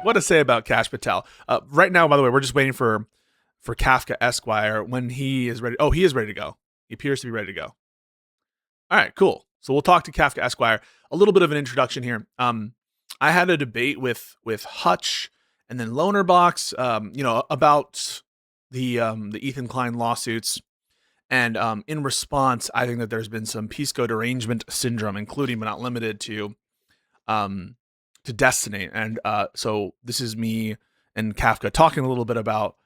what to say about Kash Patel. Right now, by the way, we're just waiting for KafkaEsquire when he is ready. Oh, he is ready to go. He appears to be ready to go. All right, cool. So we'll talk to KafkaEsquire. A little bit of an introduction here. I had a debate with Hutch and then Lonerbox, about the Ethan Klein lawsuits. And in response, I think that there's been some Pisco derangement syndrome, including but not limited to Destiny. And so this is me and Kafka talking a little bit about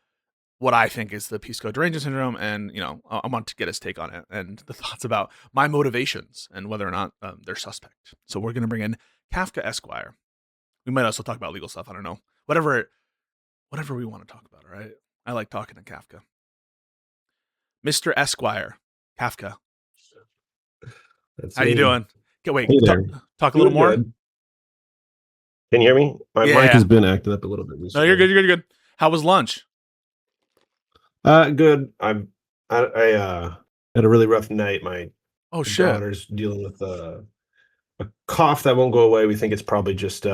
what I think is the Pisco derangement syndrome, and I want to get his take on it and the thoughts about my motivations and whether or not they're suspect. So we're gonna bring in KafkaEsquire. We might also talk about legal stuff. I don't know, whatever we want to talk about. All right, I like talking to Kafka. Mr. Esquire, Kafka. How you doing? Wait, talk a little more. Good. Can you hear me? My mic has been acting up a little bit. No, you're good. You're good. How was lunch? Good. I had a really rough night. My daughter's dealing with a cough that won't go away. We think it's probably just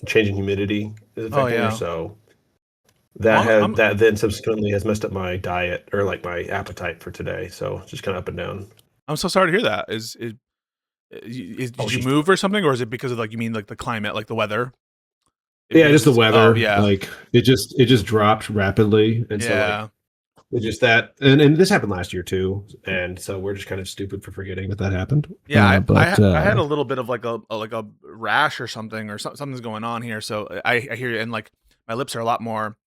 changing humidity is affecting her. So that then subsequently has messed up my diet or like my appetite for today. So just kind of up and down. I'm so sorry to hear that. Did you move or something, or is it because of you mean the climate, like the weather? Just the weather. Like it just dropped rapidly, and so it's just that. And this happened last year too, and so we're just kind of stupid for forgetting that happened. Yeah, I had a little bit of like a rash or something, or something's going on here. So I hear you, and my lips are a lot more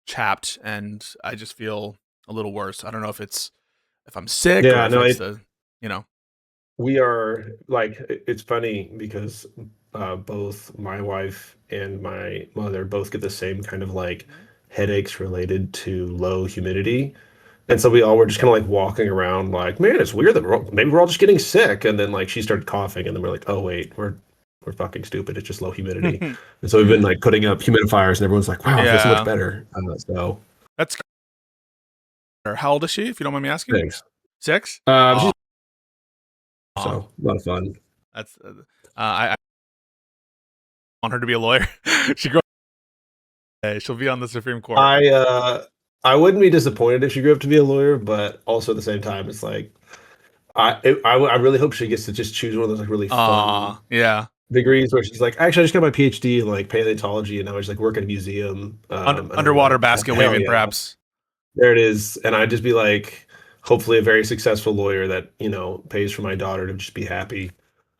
chapped, and I just feel a little worse. I don't know if I'm sick. Yeah, or if it's we are it's funny because both my wife and my mother both get the same kind of headaches related to low humidity, and so we all were just kind of walking around man, it's weird that maybe we're all just getting sick. And then she started coughing, and then we're like, oh wait, we're fucking stupid, it's just low humidity. And so we've been putting up humidifiers, and everyone's like, wow, I feel so much better. So that's. How old is she, if you don't mind me asking? 6. 6? So a lot of fun. That's I want her to be a lawyer. She'll be on the Supreme Court. I wouldn't be disappointed if she grew up to be a lawyer, but also at the same time, it's I really hope she gets to just choose one of those really fun degrees where she's actually I just got my PhD in paleontology, and now I just work at a museum. Underwater basket waving, perhaps. There it is, and I'd just be hopefully a very successful lawyer that pays for my daughter to just be happy.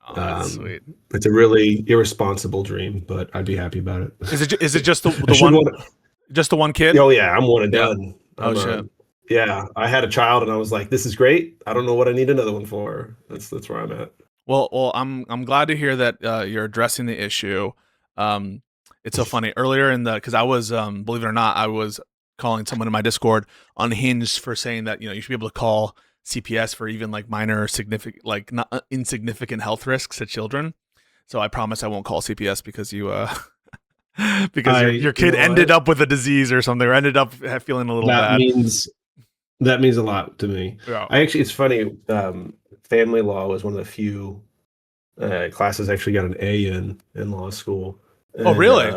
Oh, that's sweet. It's a really irresponsible dream, but I'd be happy about it. Is it just the one? Just the one kid? Oh yeah, I'm one and done. Oh shit. Yeah, I had a child, and I was like, "This is great. I don't know what I need another one for." That's where I'm at. Well, I'm glad to hear that you're addressing the issue. It's so funny. Earlier because I was believe it or not, I was calling someone in my Discord unhinged for saying that you should be able to call CPS for even minor significant not insignificant health risks to children. So I promise I won't call CPS because you your kid ended up with a disease or something, or ended up feeling a little bad. That means a lot to me. Yeah. It's funny. Family law was one of the few classes I actually got an A in law school. Oh, really?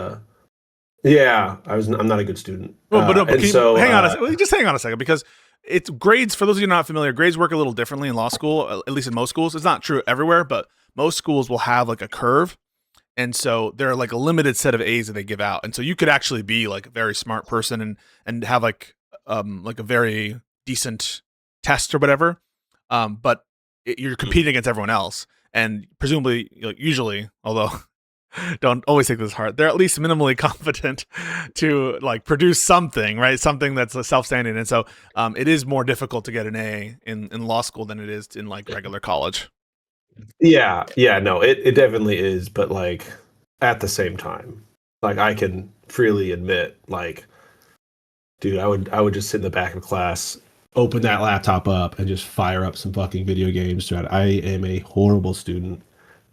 Yeah, I'm not a good student. Well, but hang on a second, because it's grades. For those of you not familiar, grades work a little differently in law school, at least in most schools. It's not true everywhere, but most schools will have a curve. And so there are a limited set of A's that they give out. And so you could actually be a very smart person and have a very decent test or whatever. But you're competing against everyone else. And presumably, usually, although don't always take this hard, they're at least minimally competent to produce something, right? Something that's self-standing. And so it is more difficult to get an A in law school than it is in regular college. Yeah, no, it definitely is. But at the same time, I can freely admit, dude, I would just sit in the back of class, open that laptop up, and just fire up some fucking video games throughout. I am a horrible student.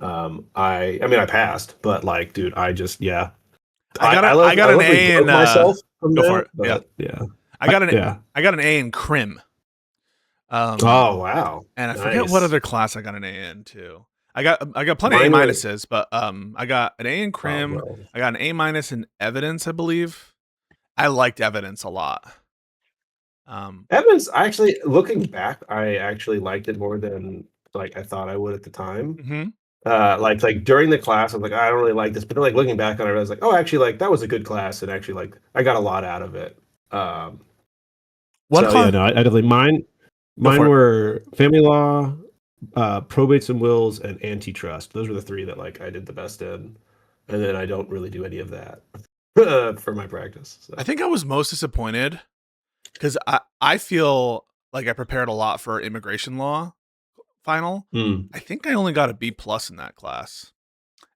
I mean, I passed, but dude, I just I got an A in myself. Go for it. Yeah. I got an A in crim. Oh wow! And I forget what other class I got an A in too. I got plenty of A Mine were- minuses, but I got an A in crim. well, I got an A minus in evidence, I believe. I liked evidence a lot. Evans, I actually, looking back, I actually liked it more than like I thought I would at the time. mhm. Like during the class, I'm like, I don't really like this, but then like looking back on it, I was like, oh, actually, like that was a good class, and actually, like I got a lot out of it. One So class. yeah, no, I definitely mine Go for it. were family law, probates and wills, and antitrust. Those were the three that like I did the best in, and then I don't really do any of that for my practice. So. I think I was most disappointed because I feel like I prepared a lot for immigration law final. I think I only got a B plus in that class,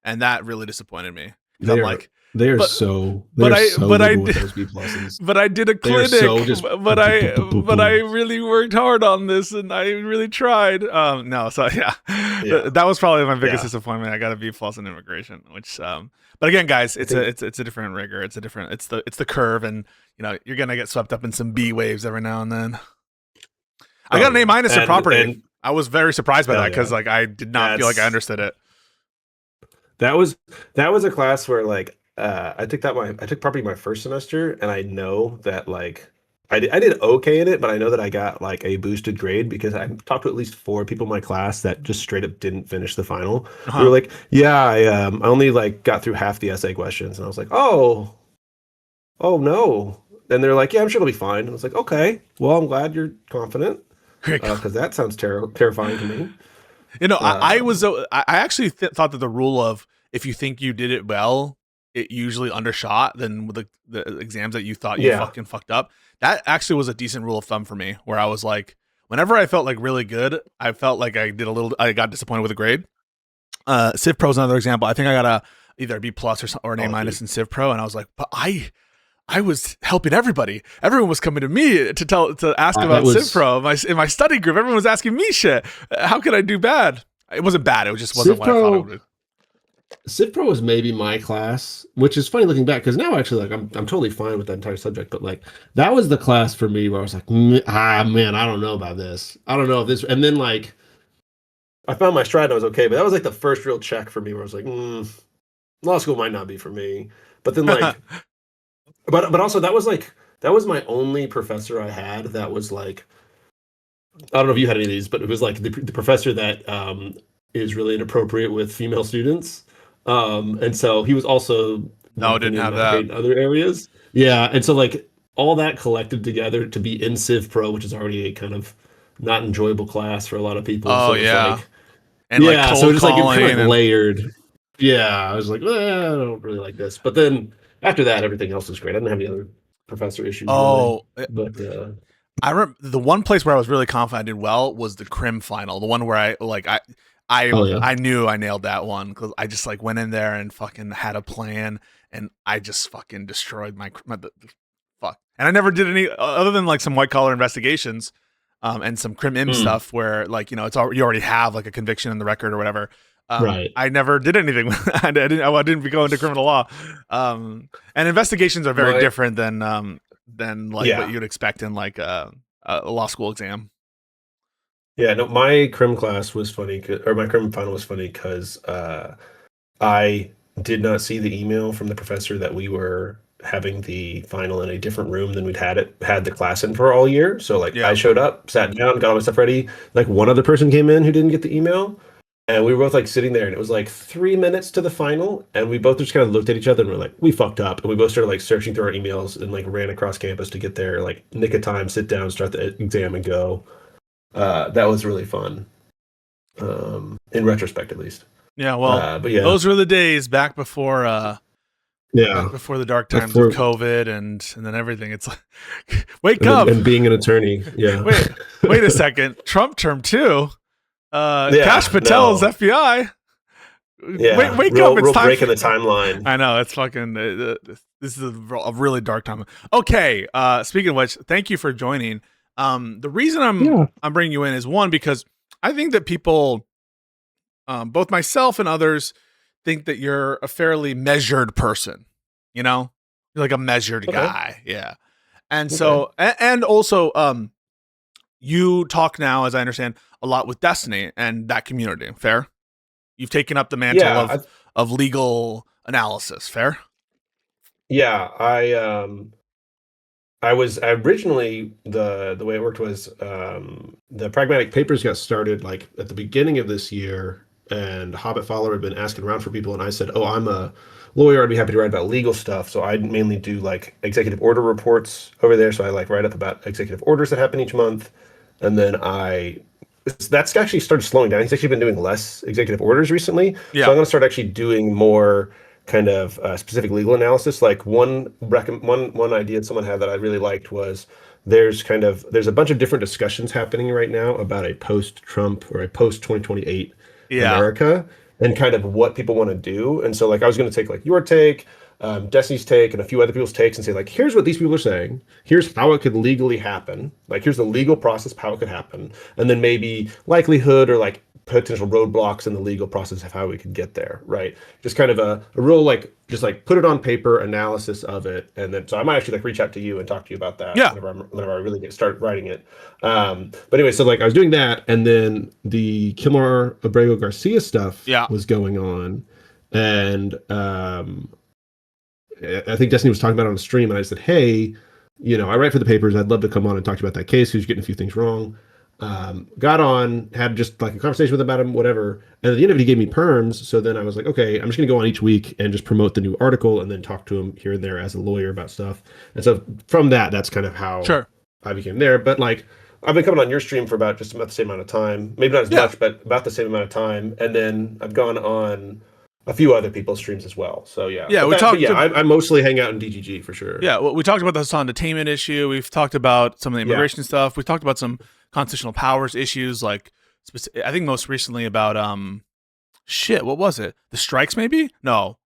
and that really disappointed me. I'm like, they are but- so but I- so but I liberal with did- those B pluses. but I did a They are clinic, so just but I really worked hard on this, and I really tried. No, so yeah, Yeah. that was probably my biggest Yeah. disappointment. I got a B plus in immigration, which but again, guys, it's a different rigor. It's the curve, and you're gonna get swept up in some B waves every now and then. I got an A minus in property. And I was very surprised by Hell that because yeah. like I did not feel like I That's- understood it. that was a class where like I took property my first semester, and I know that like I did okay in it, but I know that I got like a boosted grade because I talked to at least 4 people in my class that just straight up didn't finish the final. Uh-huh. They were like, yeah, I only like got through half the essay questions, and I was like, oh no. And they're like, yeah, I'm sure it'll be fine. And I was like, okay, well, I'm glad you're confident because that sounds terrifying to me. I actually thought that the rule of if you think you did it well, it usually undershot than with the exams that you thought you fucking fucked up. That actually was a decent rule of thumb for me, where I was like, whenever I felt like really good, I felt like I got disappointed with a grade. Civ Pro is another example. I think I got either a B plus or an A minus in Civ Pro, and I was like, but I was helping everybody. Everyone was coming to me to ask about Civ Pro. In my study group, everyone was asking me shit. How could I do bad? It wasn't bad. It just wasn't what I thought it would be. Civ Pro was maybe my class, which is funny looking back because now actually like I'm totally fine with that entire subject, but like that was the class for me where I was like, man, I don't know about this. I don't know if this, and then like I found my stride and I was okay, but that was like the first real check for me where I was like, law school might not be for me. But then like, but also that was my only professor I had that was like, I don't know if you had any of these, but it was like the professor that is really inappropriate with female students. And so he was also didn't have that in other areas. Yeah, and so like all that collected together to be in Civ Pro, which is already a kind of not enjoyable class for a lot of people. Oh, so yeah. Like, and yeah, like so just like it kind of and layered. Yeah, I was like, I don't really like this. But then after that, everything else was great. I didn't have any other professor issues. Oh, really, but I remember the one place where I was really confident I did well was the crim final, the one where I knew I nailed that one because I just like went in there and fucking had a plan and I just fucking destroyed my fuck. And I never did any other than like some white collar investigations and some crim im stuff where like you already have like a conviction in the record or whatever. Right. I never did anything. I didn't go into criminal law. And investigations are very different than like what you'd expect in like a law school exam. Yeah, no, my crim class was funny, or my crim final was funny because I did not see the email from the professor that we were having the final in a different room than we'd had the class in for all year. So like I showed up, sat down, got all my stuff ready. Like one other person came in who didn't get the email. And we were both like sitting there, and it was like 3 minutes to the final, and we both just kind of looked at each other and we're like, we fucked up. And we both started like searching through our emails and like ran across campus to get there, like nick of time, sit down, start the exam, and go. That was really fun. In retrospect, at least. Yeah, well, but yeah, those were the days back before. Back before the dark times of COVID and then everything. It's like, wake up and being an attorney. Yeah. Wait a second. Trump term 2. Kash Patel's FBI. Yeah, wake up! It's time. Breaking the timeline. I know it's fucking. This is a really dark time. Okay. Speaking of which, thank you for joining. The reason I'm bringing you in is one because I think that people, both myself and others, think that you're a fairly measured person. You're like a measured guy. Yeah, and so and also you talk now, as I understand, a lot with Destiny and that community. Fair? You've taken up the mantle Yeah, of legal analysis. Fair? yeah. I was originally the way it worked was the pragmatic papers got started like at the beginning of this year, and Hobbit Follower had been asking around for people, and I said, "Oh, I'm a lawyer. I'd be happy to write about legal stuff." So I mainly do like executive order reports over there. So I like write up about executive orders that happen each month, and then that's actually started slowing down. He's actually been doing less executive orders recently. Yeah. So I'm going to start actually doing more kind of specific legal analysis. Like one idea that someone had that I really liked was there's a bunch of different discussions happening right now about a post-Trump or a post-2028 America and kind of what people want to do. And so like I was going to take like your take, Destiny's take, and a few other people's takes and say like, here's what these people are saying. Here's how it could legally happen. Like here's the legal process of how it could happen. And then maybe likelihood or like potential roadblocks in the legal process of how we could get there, right? Just kind of a real like just like put it on paper analysis of it, and then so I might actually like reach out to you and talk to you about that whenever I really start writing it. But anyway, so like I was doing that, and then the Kilmar Abrego Garcia stuff was going on, and I think Destiny was talking about it on a stream, and I said, hey, I write for the papers. I'd love to come on and talk to you about that case. Who's getting a few things wrong. Got on, had just like a conversation with him about him, whatever. And at the end of it, he gave me perms. So then I was like, okay, I'm just going to go on each week and just promote the new article and then talk to him here and there as a lawyer about stuff. And so from that's kind of how I became there. But like, I've been coming on your stream for about the same amount of time. Maybe not as much, but about the same amount of time. And then I've gone on a few other people's streams as well. So yeah. Yeah, I mostly hang out in DGG for sure. Yeah, well, we talked about the Hassan detainment issue. We've talked about some of the immigration stuff. We talked about some constitutional powers issues, like I think most recently about what was it? The strikes, maybe? No.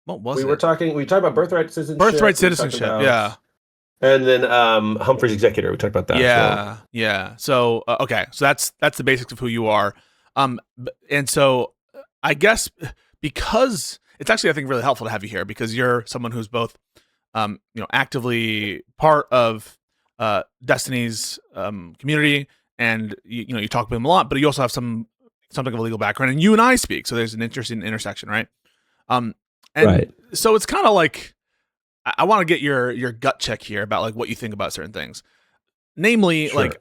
What was it? We talked about birthright citizenship. Birthright citizenship, yeah. And then Humphrey's executor. We talked about that. Yeah, yeah. So okay, so that's the basics of who you are. And so I guess because it's actually, I think, really helpful to have you here because you're someone who's both actively part of Destiny's community, and you talk with him a lot, but you also have something of a legal background, and you and I speak, so there's an interesting intersection, right? So it's kind of like I want to get your gut check here about like what you think about certain things, namely like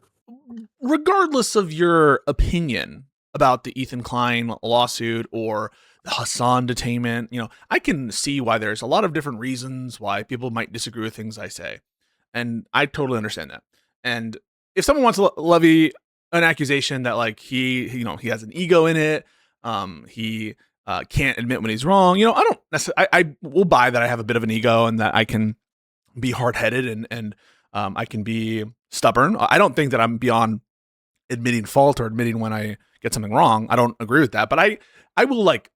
regardless of your opinion about the Ethan Klein lawsuit or the Hassan detainment, I can see why there's a lot of different reasons why people might disagree with things I say. And I totally understand that. And if someone wants to levy an accusation that like he has an ego in it, he can't admit when he's wrong, I don't necessarily, I will buy that I have a bit of an ego and that I can be hard-headed and I can be stubborn. I don't think that I'm beyond admitting fault or admitting when I get something wrong. I don't agree with that, but I will like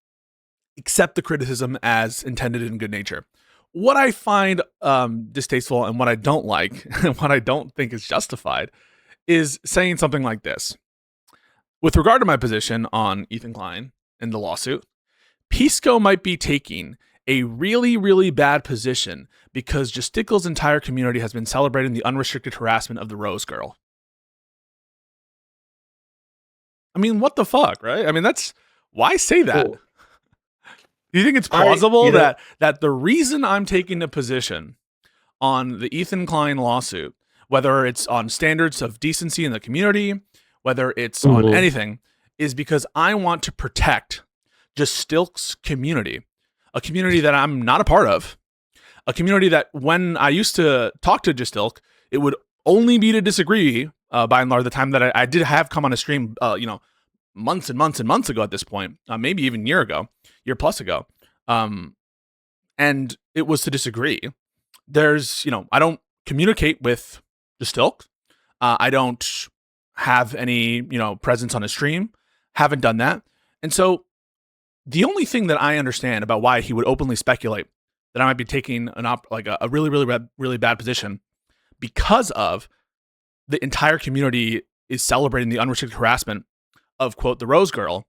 accept the criticism as intended in good nature. What I find distasteful and what I don't like and what I don't think is justified is saying something like this. With regard to my position on Ethan Klein and the lawsuit, Pisco might be taking a really, really bad position because Justicle's entire community has been celebrating the unrestricted harassment of the Rose Girl. I mean, what the fuck, right? I mean, why say that? Cool. Do you think it's plausible that the reason I'm taking a position on the Ethan Klein lawsuit, whether it's on standards of decency in the community, whether it's on anything, is because I want to protect Justilk's community, a community that I'm not a part of, a community that when I used to talk to Justilk, it would only be to disagree by and large the time that I did have come on a stream, months and months and months ago at this point, maybe even year plus ago. And it was to disagree. There's, I don't communicate with Justilk. I don't have any, presence on his stream. Haven't done that. And so the only thing that I understand about why he would openly speculate that I might be taking a really, really, really bad position because of the entire community is celebrating the unrestricted harassment of, quote, the Rose Girl,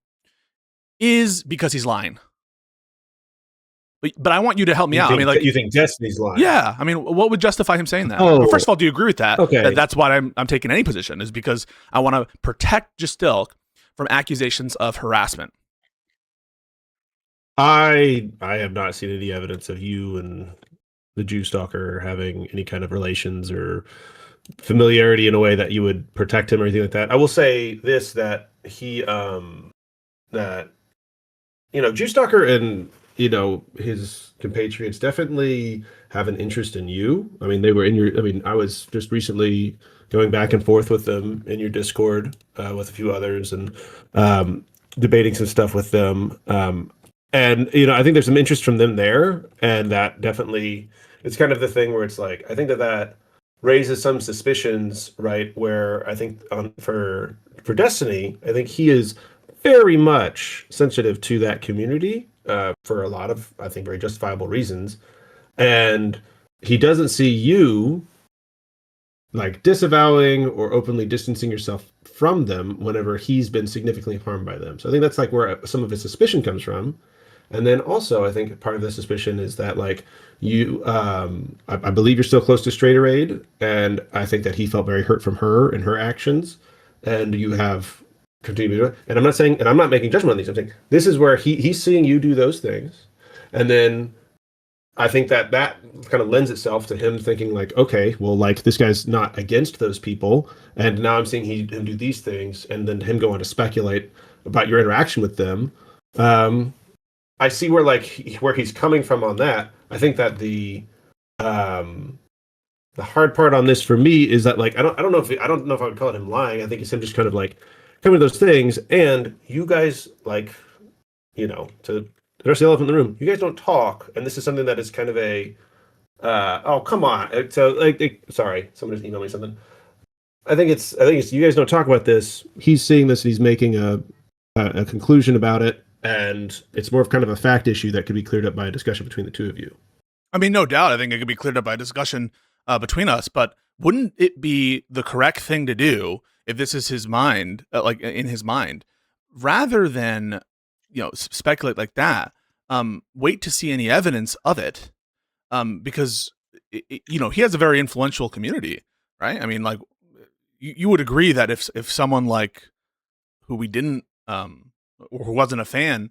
is because he's lying. But I want you to help me out. You think Destiny's lying? Yeah. I mean, what would justify him saying that? Well, first of all, do you agree with that? Okay. That's why I'm taking any position, is because I want to protect Justilk from accusations of harassment. I have not seen any evidence of you and the Jew stalker having any kind of relations or familiarity in a way that you would protect him or anything like that. I will say this, that that Jew stalker and his compatriots definitely have an interest in you. I mean, they were in your. I mean, I was just recently going back and forth with them in your Discord with a few others and debating some stuff with them. And I think there's some interest from them there, and that definitely it's kind of the thing where it's like I think that raises some suspicions, right? Where I think for Destiny, I think he is very much sensitive to that community for a lot of, I think, very justifiable reasons. And he doesn't see you like disavowing or openly distancing yourself from them whenever he's been significantly harmed by them. So I think that's like where some of his suspicion comes from. And then also, I think part of the suspicion is that like you, I believe you're still close to Straighter Aid, and I think that he felt very hurt from her and her actions, and you have continued. And I'm not saying, and I'm not making judgment on these. I'm saying this is where he's seeing you do those things, and then I think that kind of lends itself to him thinking like, okay, well, like this guy's not against those people, and now I'm seeing him do these things, and then him go on to speculate about your interaction with them. I see where he's coming from on that. I think that the hard part on this for me is that like I don't know if I would call it him lying. I think it's him just kind of like coming to those things, and you guys like to address the elephant in the room. You guys don't talk, and this is something that is kind of a oh come on. So like sorry, someone just emailed me something. I think it's you guys don't talk about this. He's seeing this and he's making a conclusion about it. And it's more of kind of a fact issue that could be cleared up by a discussion between the two of you. I mean, no doubt. I think it could be cleared up by a discussion between us. But wouldn't it be the correct thing to do if this is his mind, like in his mind, rather than speculate like that? Wait to see any evidence of it, because he has a very influential community, right? I mean, like you would agree that if someone like who we didn't or who wasn't a fan,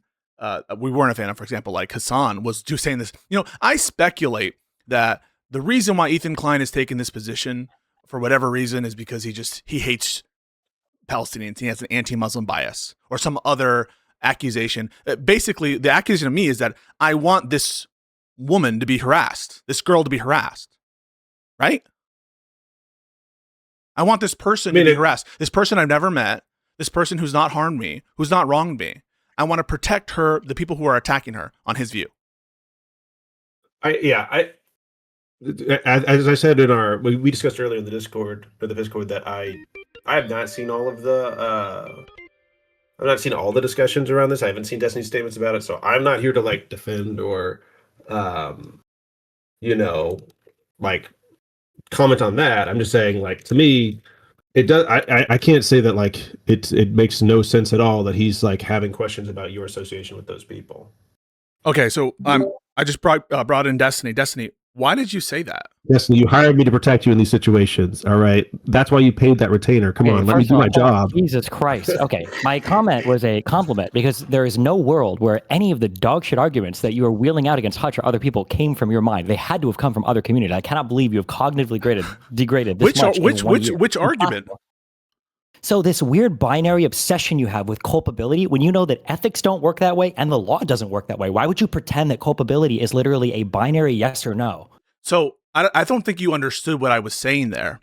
we weren't a fan of, for example, like Hassan was just saying this. I speculate that the reason why Ethan Klein has taken this position for whatever reason is because he hates Palestinians. He has an anti-Muslim bias or some other accusation. Basically, the accusation of me is that I want this woman to be harassed, this girl to be harassed, right? I want this person to be harassed. This person I've never met. This person who's not harmed me, who's not wronged me. I want to protect her, the people who are attacking her, on his view. As I said we discussed earlier in the Discord that I have not seen all of the I've not seen all the discussions around this. I haven't seen Destiny's statements about it, so I'm not here to like defend or like comment on that. I'm just saying, like, to me, it does. I can't say that like it makes no sense at all that he's like having questions about your association with those people. Okay, so I just brought in Destiny. Destiny, why did you say that? Destiny, you hired me to protect you in these situations. All right, that's why you paid that retainer. Come on, let me do my job. Jesus Christ. Okay, my comment was a compliment because there is no world where any of the dog shit arguments that you are wheeling out against Hutch or other people came from your mind. They had to have come from other communities. I cannot believe you have cognitively degraded this much. Which argument? So this weird binary obsession you have with culpability, when you know that ethics don't work that way and the law doesn't work that way, why would you pretend that culpability is literally a binary yes or no? So I don't think you understood what I was saying there.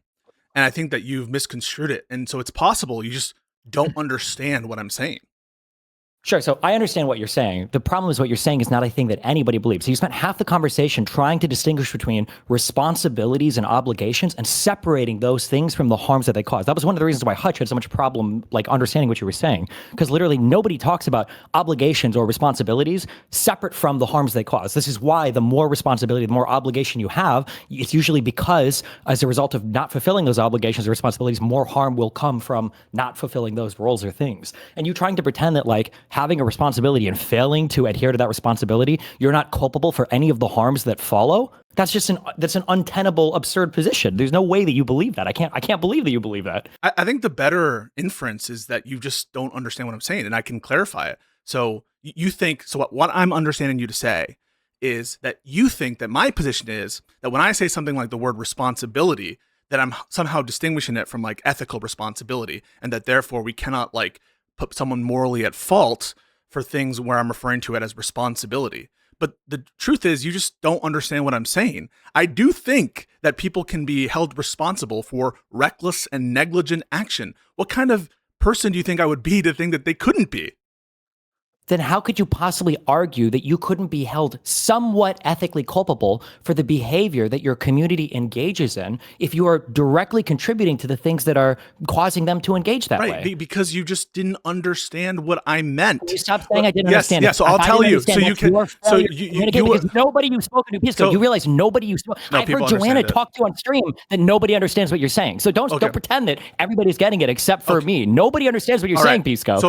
And I think that you've misconstrued it. And so it's possible you just don't understand what I'm saying. Sure. So I understand what you're saying. The problem is what you're saying is not a thing that anybody believes. So you spent half the conversation trying to distinguish between responsibilities and obligations and separating those things from the harms that they cause. That was one of the reasons why Hutch had so much problem like understanding what you were saying, because literally nobody talks about obligations or responsibilities separate from the harms they cause. This is why the more responsibility, the more obligation you have, it's usually because as a result of not fulfilling those obligations or responsibilities, more harm will come from not fulfilling those roles or things. And you trying to pretend that like having a responsibility and failing to adhere to that responsibility, you're not culpable for any of the harms that follow. That's an untenable, absurd position. There's no way that you believe that. I can't believe that you believe that. I think the better inference is that you just don't understand what I'm saying, and I can clarify it. So you think, so what I'm understanding you to say is that you think that my position is that when I say something like the word responsibility, that I'm somehow distinguishing it from like ethical responsibility, and that therefore we cannot like put someone morally at fault for things where I'm referring to it as responsibility. But the truth is, you just don't understand what I'm saying. I do think that people can be held responsible for reckless and negligent action. What kind of person do you think I would be to think that they couldn't be? Then how could you possibly argue that you couldn't be held somewhat ethically culpable for the behavior that your community engages in if you are directly contributing to the things that are causing them to engage that way? Right, because you just didn't understand what I meant. Can you stop saying I didn't understand. Yeah, so I'll tell you. So you can. So because nobody you've spoken to, Pisco, you realize nobody you've spoken. I've heard Joanna talk to you on stream that nobody understands what you're saying. So don't pretend that everybody's getting it except for me. Nobody understands what you're saying, Pisco.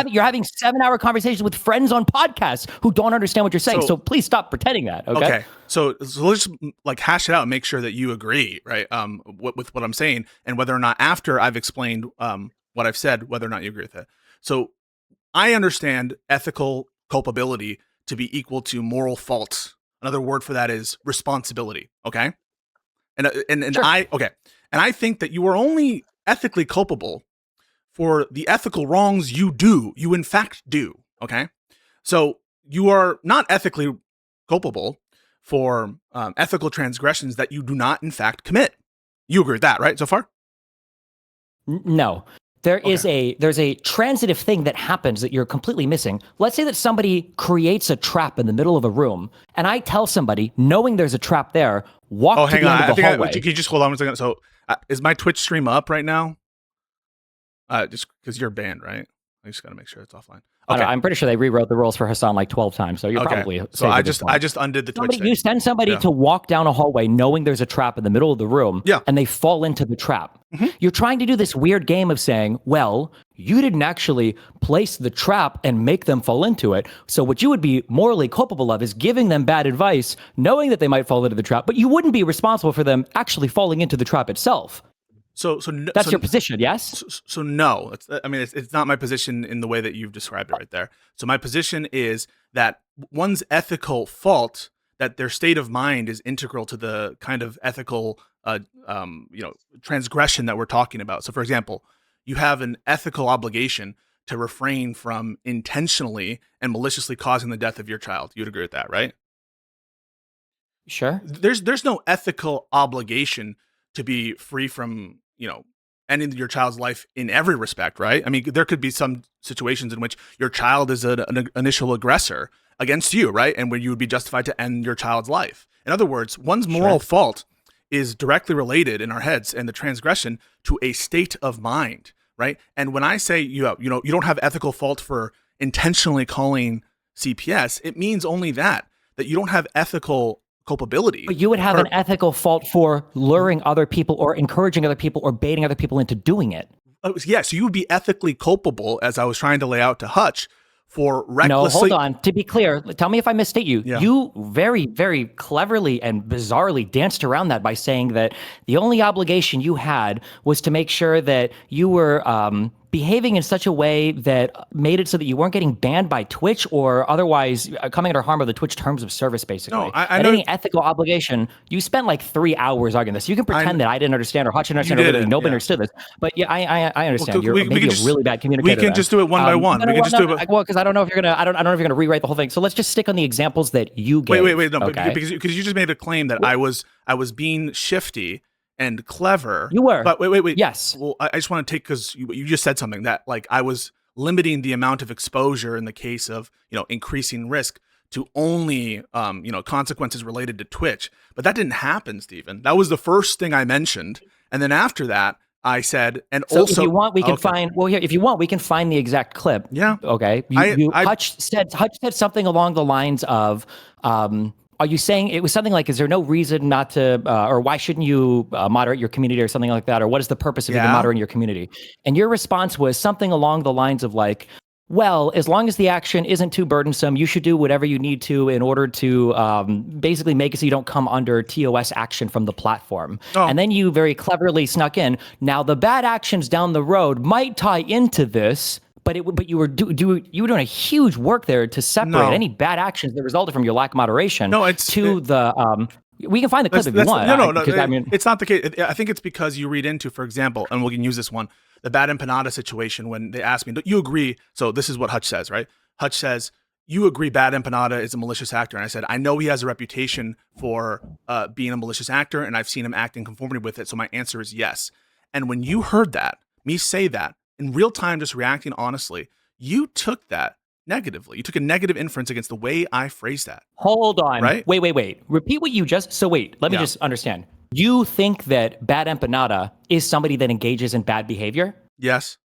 You're having 7-hour conversations with friends on podcasts who don't understand what you're saying. So please stop pretending that. Okay. So let's like hash it out and make sure that you agree, right? With what I'm saying, and whether or not after I've explained what I've said, whether or not you agree with it. So I understand ethical culpability to be equal to moral fault. Another word for that is responsibility. Okay. And Sure. I think that you are only ethically culpable for the ethical wrongs you in fact do. Okay. So you are not ethically culpable for ethical transgressions that you do not in fact commit. You agree with that, right? So far? No. There's a transitive thing that happens that you're completely missing. Let's say that somebody creates a trap in the middle of a room, and I tell somebody, knowing there's a trap there, walk to the end of the hallway. Can you just hold on a second? So is my Twitch stream up right now? Just because you're banned, right? I just got to make sure it's offline. Okay. I'm pretty sure they rewrote the rules for Hassan like 12 times, so you're probably so I just undid the Twitch thing. You send somebody to walk down a hallway knowing there's a trap in the middle of the room, and they fall into the trap. Mm-hmm. You're trying to do this weird game of saying, well, you didn't actually place the trap and make them fall into it. So what you would be morally culpable of is giving them bad advice, knowing that they might fall into the trap, but you wouldn't be responsible for them actually falling into the trap itself. So that's your position, yes? So no, it's not my position in the way that you've described it right there. So my position is that one's ethical fault, that their state of mind is integral to the kind of ethical, transgression that we're talking about. So for example, you have an ethical obligation to refrain from intentionally and maliciously causing the death of your child. You'd agree with that, right? Sure. There's no ethical obligation to be free from, ending your child's life in every respect, right? I mean, there could be some situations in which your child is an initial aggressor against you, right? And where you would be justified to end your child's life. In other words, one's moral fault is directly related in our heads and the transgression to a state of mind, right? And when I say you don't have ethical fault for intentionally calling CPS, it means only that you don't have ethical culpability. But you would have an ethical fault for luring other people or encouraging other people or baiting other people into doing it. Yeah, so you would be ethically culpable, as I was trying to lay out to Hutch, for recklessly... No, hold on. To be clear, tell me if I misstate you. Yeah. You very, very cleverly and bizarrely danced around that by saying that the only obligation you had was to make sure that you were behaving in such a way that made it so that you weren't getting banned by Twitch or otherwise coming under harm of the Twitch terms of service, basically. No, I know. Any ethical obligation, you spent like 3 hours arguing this. You can pretend that I didn't understand or Hutch didn't understand or literally nobody understood this. But yeah, I understand. Well, you're maybe a really bad communicator. We can just do it one by one. We can just do it. Well, because I don't know if you're gonna. I don't know if you're gonna rewrite the whole thing. So let's just stick on the examples that you gave. Wait. No, because you just made a claim that I was being shifty and clever. You were. But wait. Yes. Well, I just want to take, because you just said something that like I was limiting the amount of exposure in the case of, increasing risk to only, consequences related to Twitch. But that didn't happen, Stephen. That was the first thing I mentioned. And then after that, I said, and so also, if you want, we can find. Well, here, if you want, we can find the exact clip. Yeah. Okay. Hutch said something along the lines of, are you saying it was something like, is there no reason not to, or why shouldn't you moderate your community or something like that? Or what is the purpose of even moderating your community? And your response was something along the lines of like, well, as long as the action isn't too burdensome, you should do whatever you need to in order to basically make it so you don't come under TOS action from the platform. Oh. And then you very cleverly snuck in, now the bad actions down the road might tie into this, But you were doing a huge work there to separate any bad actions that resulted from your lack of moderation. No, we can find the clip if you want. No. It's not the case. I think it's because you read into, for example, and we can use this one, the BadEmpanda situation when they asked me, "Do you agree?" So this is what Hutch says, right? Hutch says, "You agree BadEmpanda is a malicious actor?" And I said, "I know he has a reputation for being a malicious actor, and I've seen him act in conformity with it. So my answer is yes." And when you heard that, me say that in real time, just reacting honestly, you took that negatively. You took a negative inference against the way I phrased that. Hold on. Right? Wait. Repeat what you just... So wait, let me just understand. You think that BadEmpanda is somebody that engages in bad behavior? Yes.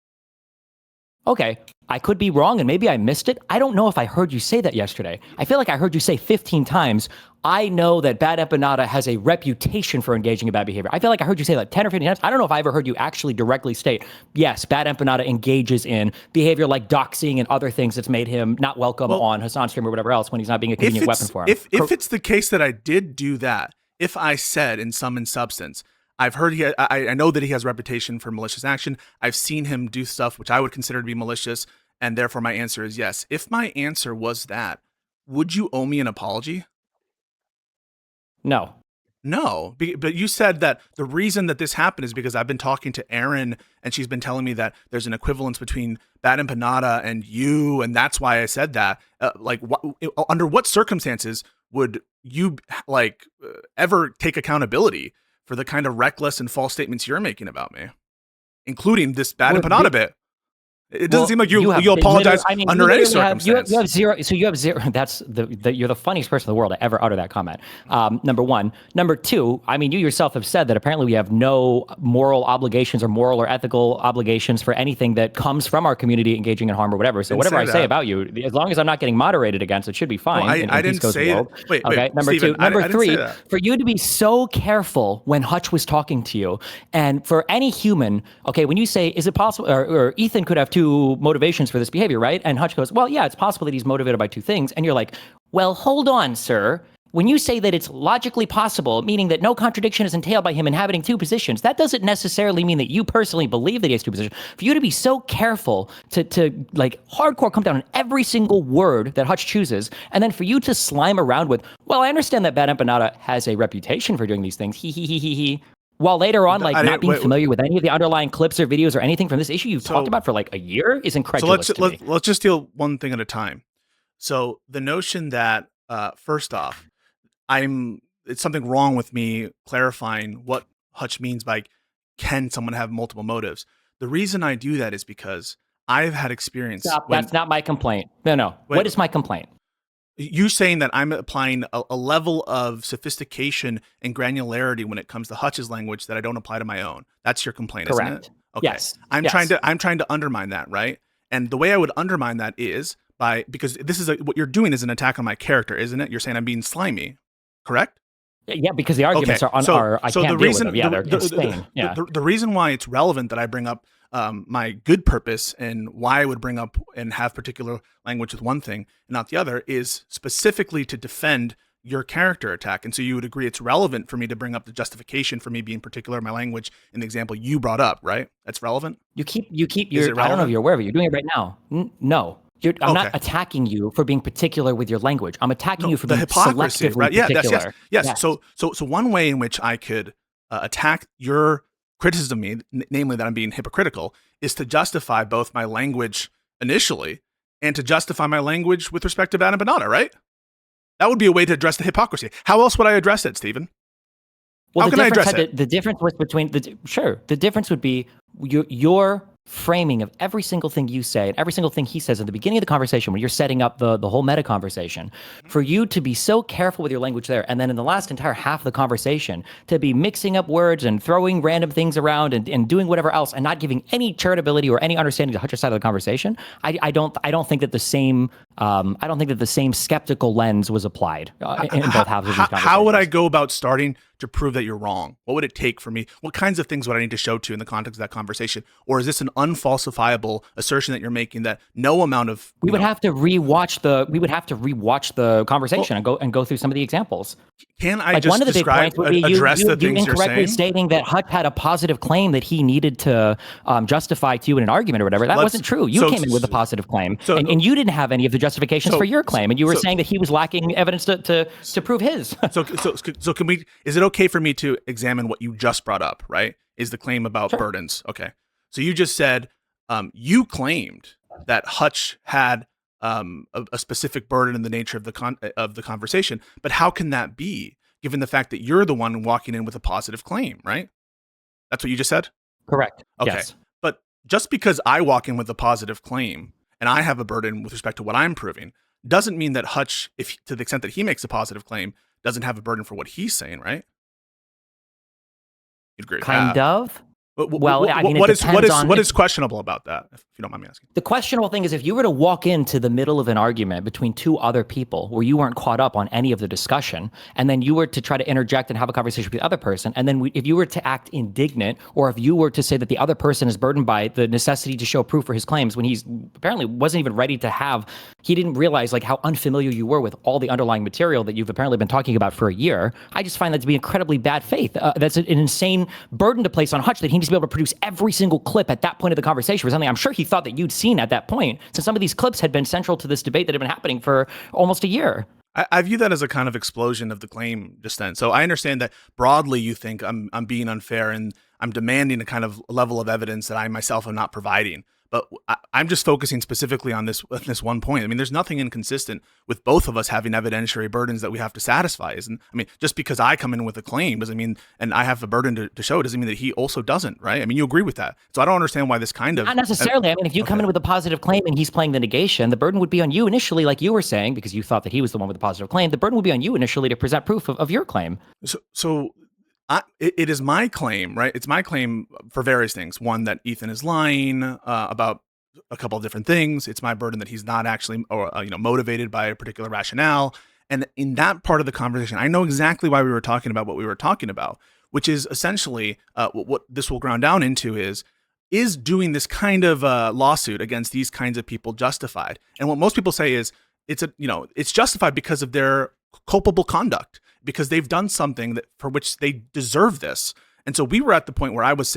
Okay. I could be wrong, and maybe I missed it. I don't know if I heard you say that yesterday. I feel like I heard you say 15 times, I know that BadEmpanda has a reputation for engaging in bad behavior. I feel like I heard you say that 10 or 15 times. I don't know if I ever heard you actually directly state, yes, BadEmpanda engages in behavior like doxing and other things that's made him not welcome on Hassan's stream or whatever else when he's not being a convenient weapon for him. If it's the case that I did do that, if I said in sum and substance, I've heard I know that he has a reputation for malicious action. I've seen him do stuff which I would consider to be malicious, and therefore my answer is yes. If my answer was that, would you owe me an apology? No. No, but you said that the reason that this happened is because I've been talking to Erin, and she's been telling me that there's an equivalence between BadEmpanda and you, and that's why I said that. Under what circumstances would you ever take accountability for the kind of reckless and false statements you're making about me, including this BadEmpanda bit? It doesn't seem like you apologize under any circumstance. You have zero. So you have zero. That's you're the funniest person in the world to ever utter that comment. Number one. Number two, I mean, you yourself have said that apparently we have no moral obligations or moral or ethical obligations for anything that comes from our community engaging in harm or whatever. So whatever I say about you, as long as I'm not getting moderated against, it should be fine. Well, I didn't say it. Wait, okay. Number Steven, two. Number three, for you to be so careful when Hutch was talking to you, and for any human, okay, when you say, is it possible, or Ethan could have two motivations for this behavior, right? And Hutch goes, well, yeah, it's possible that he's motivated by two things. And you're like, well, hold on, sir. When you say that it's logically possible, meaning that no contradiction is entailed by him inhabiting two positions, that doesn't necessarily mean that you personally believe that he has two positions. For you to be so careful to like hardcore come down on every single word that Hutch chooses, and then for you to slime around with, well, I understand that BadEmpanda has a reputation for doing these things. He. While later on, not being familiar with any of the underlying clips or videos or anything from this issue you've talked about for like a year is incredulous to me. Let's just deal one thing at a time. So the notion that, first off, it's something wrong with me clarifying what Hutch means by can someone have multiple motives. The reason I do that is because I've had experience. Stop, that's not my complaint. No. What is my complaint? You saying that I'm applying a level of sophistication and granularity when it comes to Hutch's language that I don't apply to my own. That's your complaint, correct. Isn't it? Okay. Yes. I'm trying to undermine that, right? And the way I would undermine that is because this is what you're doing is an attack on my character, isn't it? You're saying I'm being slimy, correct? Yeah, because the arguments are I can't deal with them. Yeah, they're insane. Yeah. The reason why it's relevant that I bring up my good purpose and why I would bring up and have particular language with one thing and not the other is specifically to defend your character attack. And so you would agree it's relevant for me to bring up the justification for me being particular in my language in the example you brought up, right? That's relevant? You keep I don't know if you're aware of it. You're doing it right now. No. I'm not attacking you for being particular with your language. I'm attacking you for being hypocrisy, selectively right? particular. Yes. So one way in which I could attack your criticism of me, namely that I'm being hypocritical, is to justify both my language initially and to justify my language with respect to BadEmpanda, right? That would be a way to address the hypocrisy. How else would I address it, Stephen? Well, How can I address it? The difference was between the difference would be your framing of every single thing you say and every single thing he says at the beginning of the conversation when you're setting up the whole meta conversation, for you to be so careful with your language there, and then in the last entire half of the conversation to be mixing up words and throwing random things around and doing whatever else and not giving any charitability or any understanding to Hutch's side of the conversation. I don't think that the same I don't think that the same skeptical lens was applied in both halves of these conversations. How would I go about starting to prove that you're wrong? What would it take for me? What kinds of things would I need to show to in the context of that conversation? Or is this an unfalsifiable assertion that you're making that no amount of we would have to rewatch the conversation and go through some of the examples. Can I just describe, address the things you're saying? Incorrectly stating that Hutch had a positive claim that he needed to justify to you in an argument or whatever. That wasn't true. You came in with a positive claim, and you didn't have any of the justifications for your claim, and you were saying that he was lacking evidence to prove his. So can we? Is it okay for me to examine what you just brought up? Right? Is the claim about burdens? Okay. So you just said you claimed that Hutch had a specific burden in the nature of the conversation, but how can that be given the fact that you're the one walking in with a positive claim? Right? That's what you just said. Correct. Okay. Yes. But just because I walk in with a positive claim and I have a burden with respect to what I'm proving doesn't mean that Hutch, if to the extent that he makes a positive claim, doesn't have a burden for what he's saying, right? You'd agree with kind that. of. Well, I mean, what is questionable about that, if you don't mind me asking? The questionable thing is if you were to walk into the middle of an argument between two other people where you weren't caught up on any of the discussion, and then you were to try to interject and have a conversation with the other person, and then if you were to act indignant, or if you were to say that the other person is burdened by the necessity to show proof for his claims when he's apparently wasn't even ready to he didn't realize like how unfamiliar you were with all the underlying material that you've apparently been talking about for a year. I just find that to be incredibly bad faith. That's an insane burden to place on Hutch that he needs to be able to produce every single clip at that point of the conversation for something I'm sure he thought that you'd seen at that point, since some of these clips had been central to this debate that had been happening for almost a year. I view that as a kind of explosion of the claim just then. So I understand that broadly you think I'm being unfair and I'm demanding a kind of level of evidence that I myself am not providing. But I'm just focusing specifically on this one point. I mean, there's nothing inconsistent with both of us having evidentiary burdens that we have to satisfy. Isn't? I mean, just because I come in with a claim doesn't mean, and I have a burden to show, doesn't mean that he also doesn't, right? I mean, you agree with that. So I don't understand why this kind of... Not necessarily. I mean, if you come in with a positive claim and he's playing the negation, the burden would be on you initially, like you were saying, because you thought that he was the one with the positive claim. The burden would be on you initially to present proof of your claim. So it is my claim, right? It's my claim for various things. One, that Ethan is lying about a couple of different things. It's my burden that he's not actually motivated by a particular rationale. And in that part of the conversation, I know exactly why we were talking about what we were talking about, which is essentially what this will ground down into is doing this kind of lawsuit against these kinds of people justified? And what most people say is it's justified because of their culpable conduct, because they've done something for which they deserve this. And so we were at the point where I was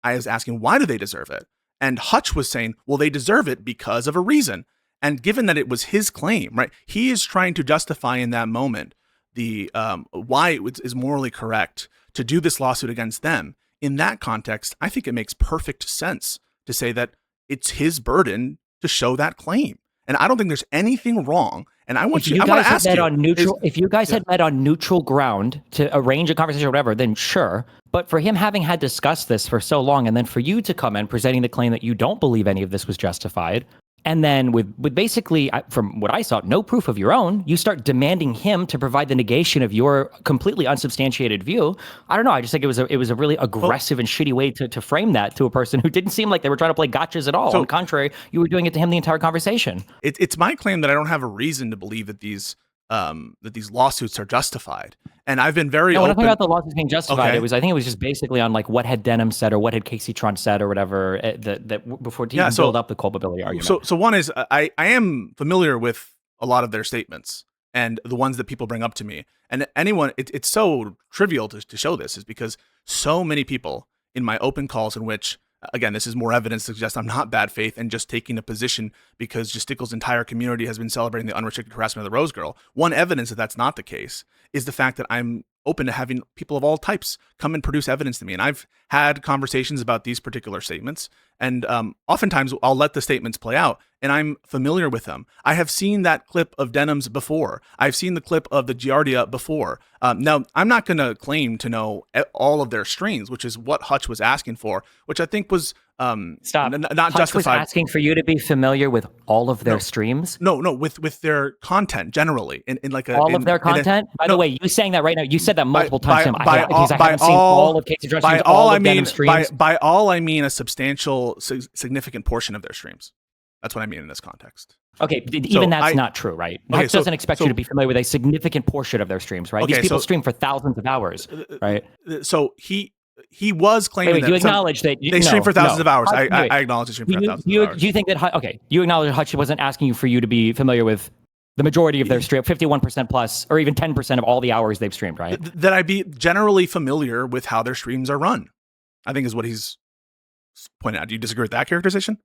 asking, why do they deserve it? And Hutch was saying, well, they deserve it because of a reason. And given that it was his claim, right, he is trying to justify in that moment the why it is morally correct to do this lawsuit against them. In that context, I think it makes perfect sense to say that it's his burden to show that claim. And I don't think there's anything wrong. And I want to ask you, if you guys had met on neutral ground to arrange a conversation or whatever, then sure. But for him having had discussed this for so long, and then for you to come in presenting the claim that you don't believe any of this was justified, and then with basically, from what I saw, no proof of your own, you start demanding him to provide the negation of your completely unsubstantiated view. I don't know. I just think it was a really aggressive and shitty way to frame that to a person who didn't seem like they were trying to play gotchas at all. On the contrary, you were doing it to him the entire conversation. It's my claim that I don't have a reason to believe that these lawsuits are justified. And I've been very open. When I talking about the lawsuits being justified, I think it was just basically on like what had Denim said or what had Kaceytron said or whatever that before to even build up the culpability argument. So one is I am familiar with a lot of their statements and the ones that people bring up to me. And it's so trivial to show this is because so many people in my open calls in which, again, this is more evidence to suggest I'm not bad faith and just taking a position because Justicle's entire community has been celebrating the unrestricted harassment of the Rose Girl. One evidence that that's not the case is the fact that I'm open to having people of all types come and produce evidence to me. And I've had conversations about these particular statements. And oftentimes I'll let the statements play out and I'm familiar with them. I have seen that clip of Denims before. I've seen the clip of the Giardia before. Now, I'm not going to claim to know all of their streams, which is what Hutch was asking for, which I think was not Hutch justified. Was asking for you to be familiar with all of their streams? No, with their content generally. In like all of their content? By the way, you saying that right now, you said that multiple times. I haven't seen all of Kaceytron's streams, all of Denim streams. By all, I mean a substantial, significant portion of their streams. That's what I mean in this context. Okay, even that's I- not true, right? Okay, Hutch doesn't expect you to be familiar with a significant portion of their streams, right? Okay, These people so- stream for thousands of hours, right? So he was claiming Wait, that you acknowledge that they stream for thousands of hours. Hutch, I wait. acknowledge they stream for thousands of hours. Do you think that okay? You acknowledge Hutch wasn't asking you for you to be familiar with the majority of their stream, 51% plus, or even 10% of all the hours they've streamed, right? That I be generally familiar with how their streams are run, I think is what he's pointing out. Do you disagree with that characterization?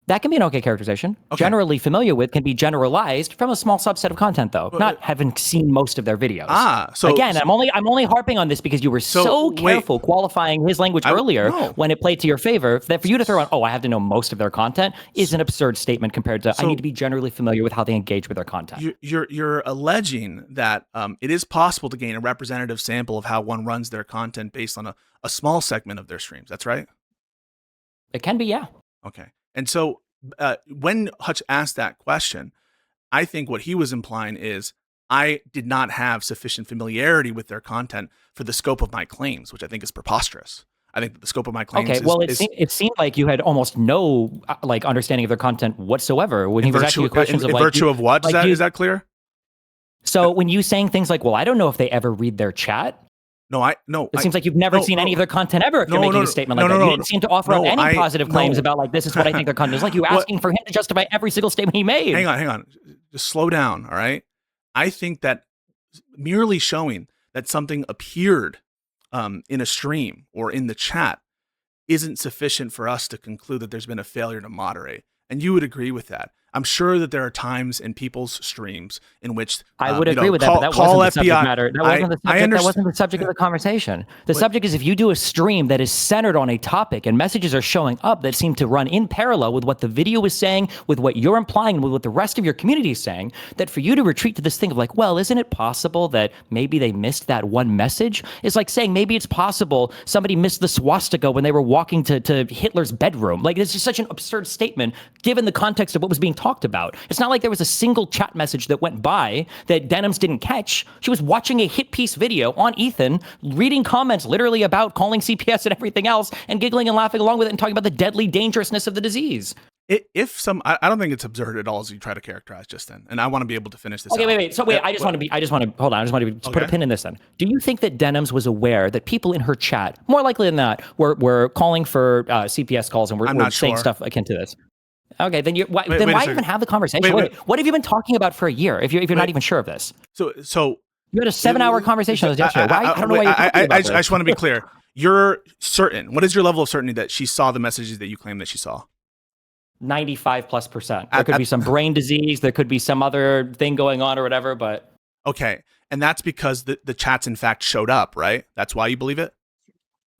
That can be an okay characterization. Okay. Generally familiar with can be generalized from a small subset of content, though. Not having seen most of their videos. So again, I'm only harping on this because you were so careful qualifying his language earlier when it played to your favor. That for you to throw on, I have to know most of their content is an absurd statement compared to I need to be generally familiar with how they engage with their content. You're alleging that it is possible to gain a representative sample of how one runs their content based on a small segment of their streams. That's right. It can be, yeah. Okay. And so when Hutch asked that question, I think what he was implying is I did not have sufficient familiarity with their content for the scope of my claims, which I think is preposterous. I think that the scope of my claims it seemed like you had almost no understanding of their content whatsoever when he was asking you questions in virtue of what? Is that clear? So when you saying things like, well, I don't know if they ever read their chat. It seems like you've never seen any of their content ever if you're making a statement like that. You didn't seem to offer up any positive claims about this is what I think their content is. Like you asking for him to justify every single statement he made. Hang on. Just slow down, all right? I think that merely showing that something appeared in a stream or in the chat isn't sufficient for us to conclude that there's been a failure to moderate. And you would agree with that. I'm sure that there are times in people's streams in which I would agree with that, but that wasn't the subject matter. That wasn't the subject of the conversation. The subject is if you do a stream that is centered on a topic and messages are showing up that seem to run in parallel with what the video is saying, with what you're implying, with what the rest of your community is saying, that for you to retreat to this thing of like, well, isn't it possible that maybe they missed that one message? It's like saying maybe it's possible somebody missed the swastika when they were walking to Hitler's bedroom. Like, it's just such an absurd statement given the context of what was being talked about. It's not like there was a single chat message that went by that Denims didn't catch. She was watching a hit piece video on Ethan, reading comments literally about calling CPS and everything else, and giggling and laughing along with it and talking about the deadly dangerousness of the disease. I don't think it's absurd at all as you try to characterize just then. And I want to be able to finish this. Okay, wait. So I just want to put a pin in this then. Do you think that Denims was aware that people in her chat, more likely than not, were calling for CPS calls and were saying stuff akin to this? Okay, then why even have the conversation? What have you been talking about for a year if you're not even sure of this? So you had a 7-hour conversation with us yesterday. I don't know why you're talking about this. I just want to be clear. You're certain. What is your level of certainty that she saw the messages that you claim that she saw? 95+%. There could be some brain disease. There could be some other thing going on or whatever, but... Okay, and that's because the chats in fact showed up, right? That's why you believe it?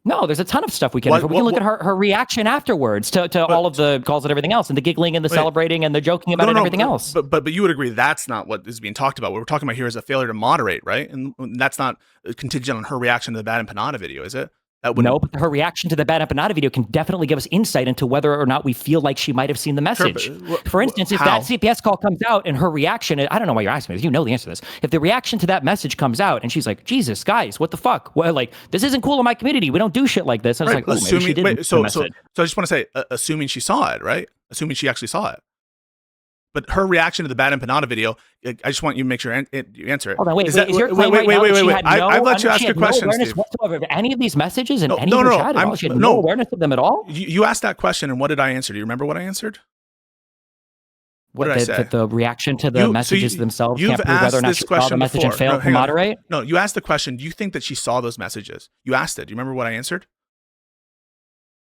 No, there's a ton of stuff we can. We can look at her reaction afterwards to all of the calls and everything else, and the giggling and the celebrating and the joking about it and everything else. But you would agree that's not what is being talked about. What we're talking about here is a failure to moderate, right? And that's not contingent on her reaction to the BadEmpanda video, is it? No, but her reaction to the BadEmpanda video can definitely give us insight into whether or not we feel like she might have seen the message. Sure, for instance, if that CPS call comes out and her reaction, I don't know why you're asking me this, you know the answer to this. If the reaction to that message comes out and she's like, Jesus, guys, what the fuck? Well, like, this isn't cool in my community. We don't do shit like this. And I was like, maybe she didn't. So I just want to say, assuming she saw it, right? Assuming she actually saw it. But her reaction to the BadEmpanda video, I just want you to make sure you answer it. Hold on, wait. I've let you ask your question, Steve. Whatsoever of any of these messages and any of her chat at all? She had no awareness of them at all? You asked that question, and what did I answer? Do you remember what I answered? What did I say? That the reaction to the messages themselves can't prove whether or not she saw the message and failed to moderate? No, you asked the question, do you think that she saw those messages? You asked it. Do you remember what I answered?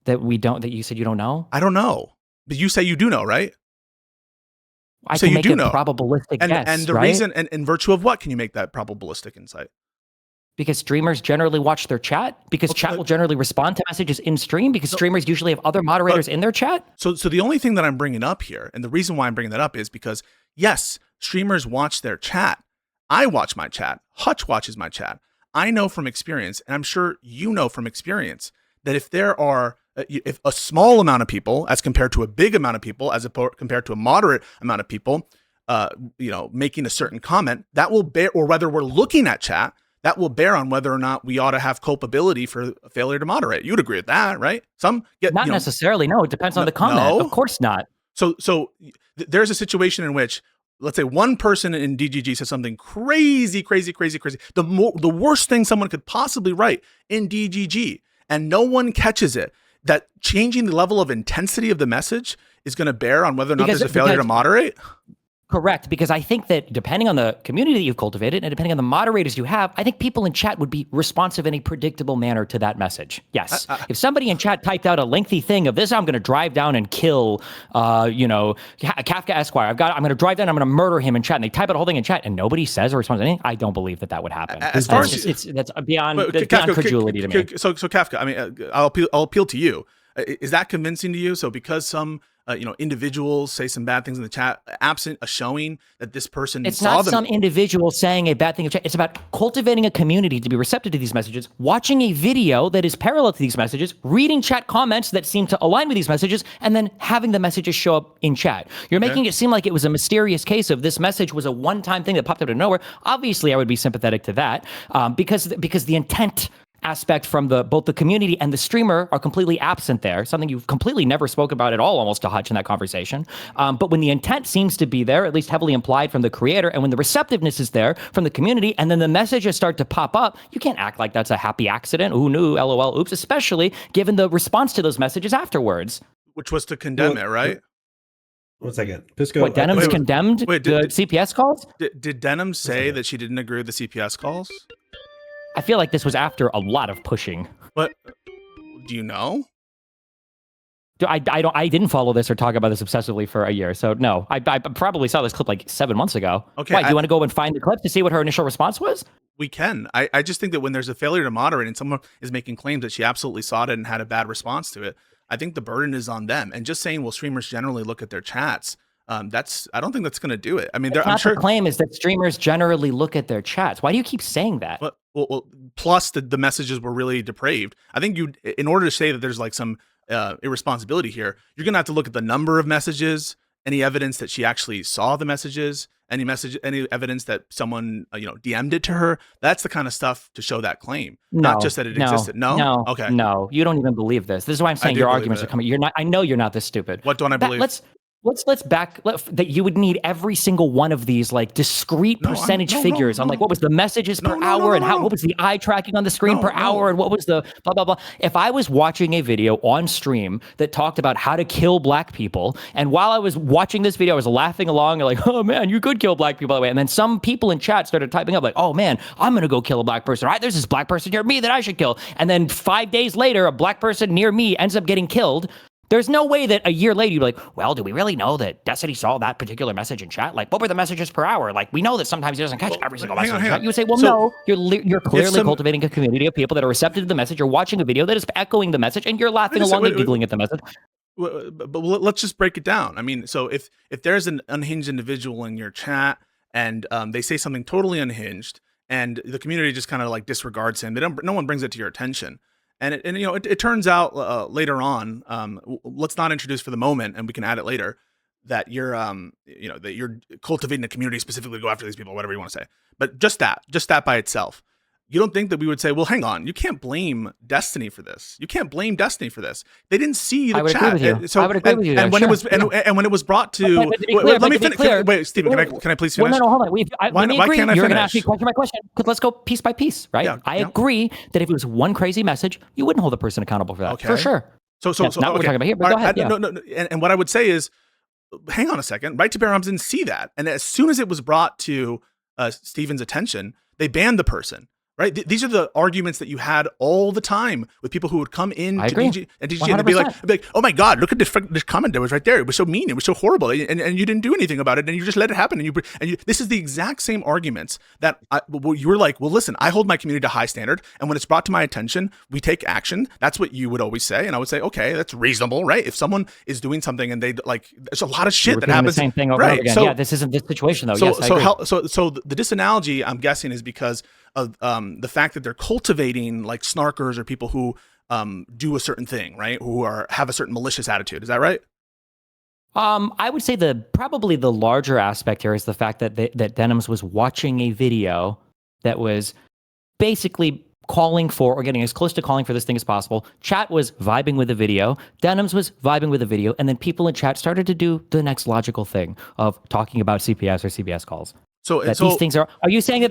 That you said you don't know? I don't know. But you say you do know, right? I can make a probabilistic guess, and the right? reason, and in virtue of what can you make that probabilistic insight? Because streamers generally watch their chat, because chat will generally respond to messages in stream, because streamers usually have other moderators in their chat. So the only thing that I'm bringing up here, and the reason why I'm bringing that up is because, yes, streamers watch their chat. I watch my chat. Hutch watches my chat. I know from experience, and I'm sure you know from experience, that if a small amount of people, as compared to a big amount of people, as compared to a moderate amount of people, making a certain comment, that will bear, or whether we're looking at chat, that will bear on whether or not we ought to have culpability for a failure to moderate. You'd agree with that, right? Not necessarily. No, it depends on the comment. No? Of course not. There's a situation in which, let's say, one person in DGG says something crazy. The worst thing someone could possibly write in DGG, and no one catches it. That changing the level of intensity of the message is going to bear on whether or not there's a failure to moderate. Correct, because I think that depending on the community that you've cultivated and depending on the moderators you have, I think people in chat would be responsive in a predictable manner to that message. Yes. If somebody in chat typed out a lengthy thing of this, I'm going to drive down and kill, KafkaEsquire. I'm going to drive down, I'm going to murder him in chat, and they type out a whole thing in chat and nobody says or responds to anything, I don't believe that would happen. As far as that's beyond credulity to me. So Kafka, I mean, I'll appeal to you. Is that convincing to you? So because some individuals say some bad things in the chat, absent a showing that this person it's saw not them. Some individual saying a bad thing in chat. It's about cultivating a community to be receptive to these messages, watching a video that is parallel to these messages, reading chat comments that seem to align with these messages, and then having the messages show up in chat. You're making it seem like it was a mysterious case of this message was a one-time thing that popped out of nowhere. Obviously, I would be sympathetic to that because the intent aspect from both the community and the streamer are completely absent there, something you've completely never spoke about at all almost to Hutch in that conversation. But when the intent seems to be there, at least heavily implied from the creator, and when the receptiveness is there from the community, and then the messages start to pop up, you can't act like that's a happy accident. Who knew? LOL, oops, especially given the response to those messages afterwards. Which was to condemn it, right? 1 second. Pisco. What, Denims condemned the CPS calls? Did Denim say that she didn't agree with the CPS calls? I feel like this was after a lot of pushing. But do you know? I didn't follow this or talk about this obsessively for a year, so no. I probably saw this clip like 7 months ago. Okay. Why, do you want to go and find the clip to see what her initial response was? We can. I just think that when there's a failure to moderate and someone is making claims that she absolutely saw it and had a bad response to it, I think the burden is on them. And just saying, well, streamers generally look at their chats, I don't think that's going to do it. I mean, I'm sure the claim is that streamers generally look at their chats. Why do you keep saying that? Well, plus the messages were really depraved. I think in order to say that there's like some irresponsibility here, you're going to have to look at the number of messages, any evidence that she actually saw the messages, any evidence that someone DM'd it to her. That's the kind of stuff to show that claim, not just that it existed. No, okay, no, you don't even believe this. This is why I'm saying your arguments are coming. You're not. I know you're not this stupid. What don't I believe? Let's back that you would need every single one of these like discrete percentage figures on like what was the messages per hour and what was the eye tracking on the screen per hour and what was the blah blah blah. If I was watching a video on stream that talked about how to kill black people, and while I was watching this video I was laughing along and like, oh man, you could kill black people that way, and then some people in chat started typing up like, oh man, I'm gonna go kill a black person. All right, there's this black person near me that I should kill, and then 5 days later a black person near me ends up getting killed. There's no way that a year later you'd be like, well, do we really know that Destiny saw that particular message in chat? Like, what were the messages per hour? Like, we know that sometimes he doesn't catch every single message in chat. You would say, well, no, you're clearly cultivating a community of people that are receptive to the message. You're watching a video that is echoing the message, and you're laughing along and giggling at the message. But let's just break it down. I mean, so if there's an unhinged individual in your chat and they say something totally unhinged, and the community just kind of like disregards him, no one brings it to your attention. And it turns out later on, let's not introduce for the moment, and we can add it later, that you're that you're cultivating a community specifically to go after these people, whatever you want to say. But just that by itself, you don't think that we would say, well, hang on, you can't blame Destiny for this. You can't blame Destiny for this. They didn't see the chat. I would agree with you. And when it was brought to, let me finish. Wait, Stephen, can I please finish? Well, no, hold on. Why can't I finish? You're going to ask me question by question. Because let's go piece by piece, right? Yeah, I agree that if it was one crazy message, you wouldn't hold the person accountable for that, for sure. So not what we're talking about here. But go ahead. No. And what I would say is, hang on a second. Right to Bear Arms didn't see that, and as soon as it was brought to Stephen's attention, they banned the person. Right? These are the arguments that you had all the time with people who would come in to DGG and be like, oh my God, look at this comment that was right there. It was so mean. It was so horrible. And you didn't do anything about it. And you just let it happen. And this is the exact same arguments that you were like, well, listen, I hold my community to high standard. And when it's brought to my attention, we take action. That's what you would always say. And I would say, okay, that's reasonable, right? If someone is doing something and they like, there's a lot of shit that happens. The same thing over and over again. So, yeah, this isn't this situation though. So the disanalogy, I'm guessing, is because of the fact that they're cultivating like snarkers or people who do a certain thing, right? Who have a certain malicious attitude. Is that right? I would say probably the larger aspect here is the fact that that Denims was watching a video that was basically calling for or getting as close to calling for this thing as possible. Chat was vibing with the video. Denims was vibing with the video. And then people in chat started to do the next logical thing of talking about CPS or CPS calls. So these things are you saying that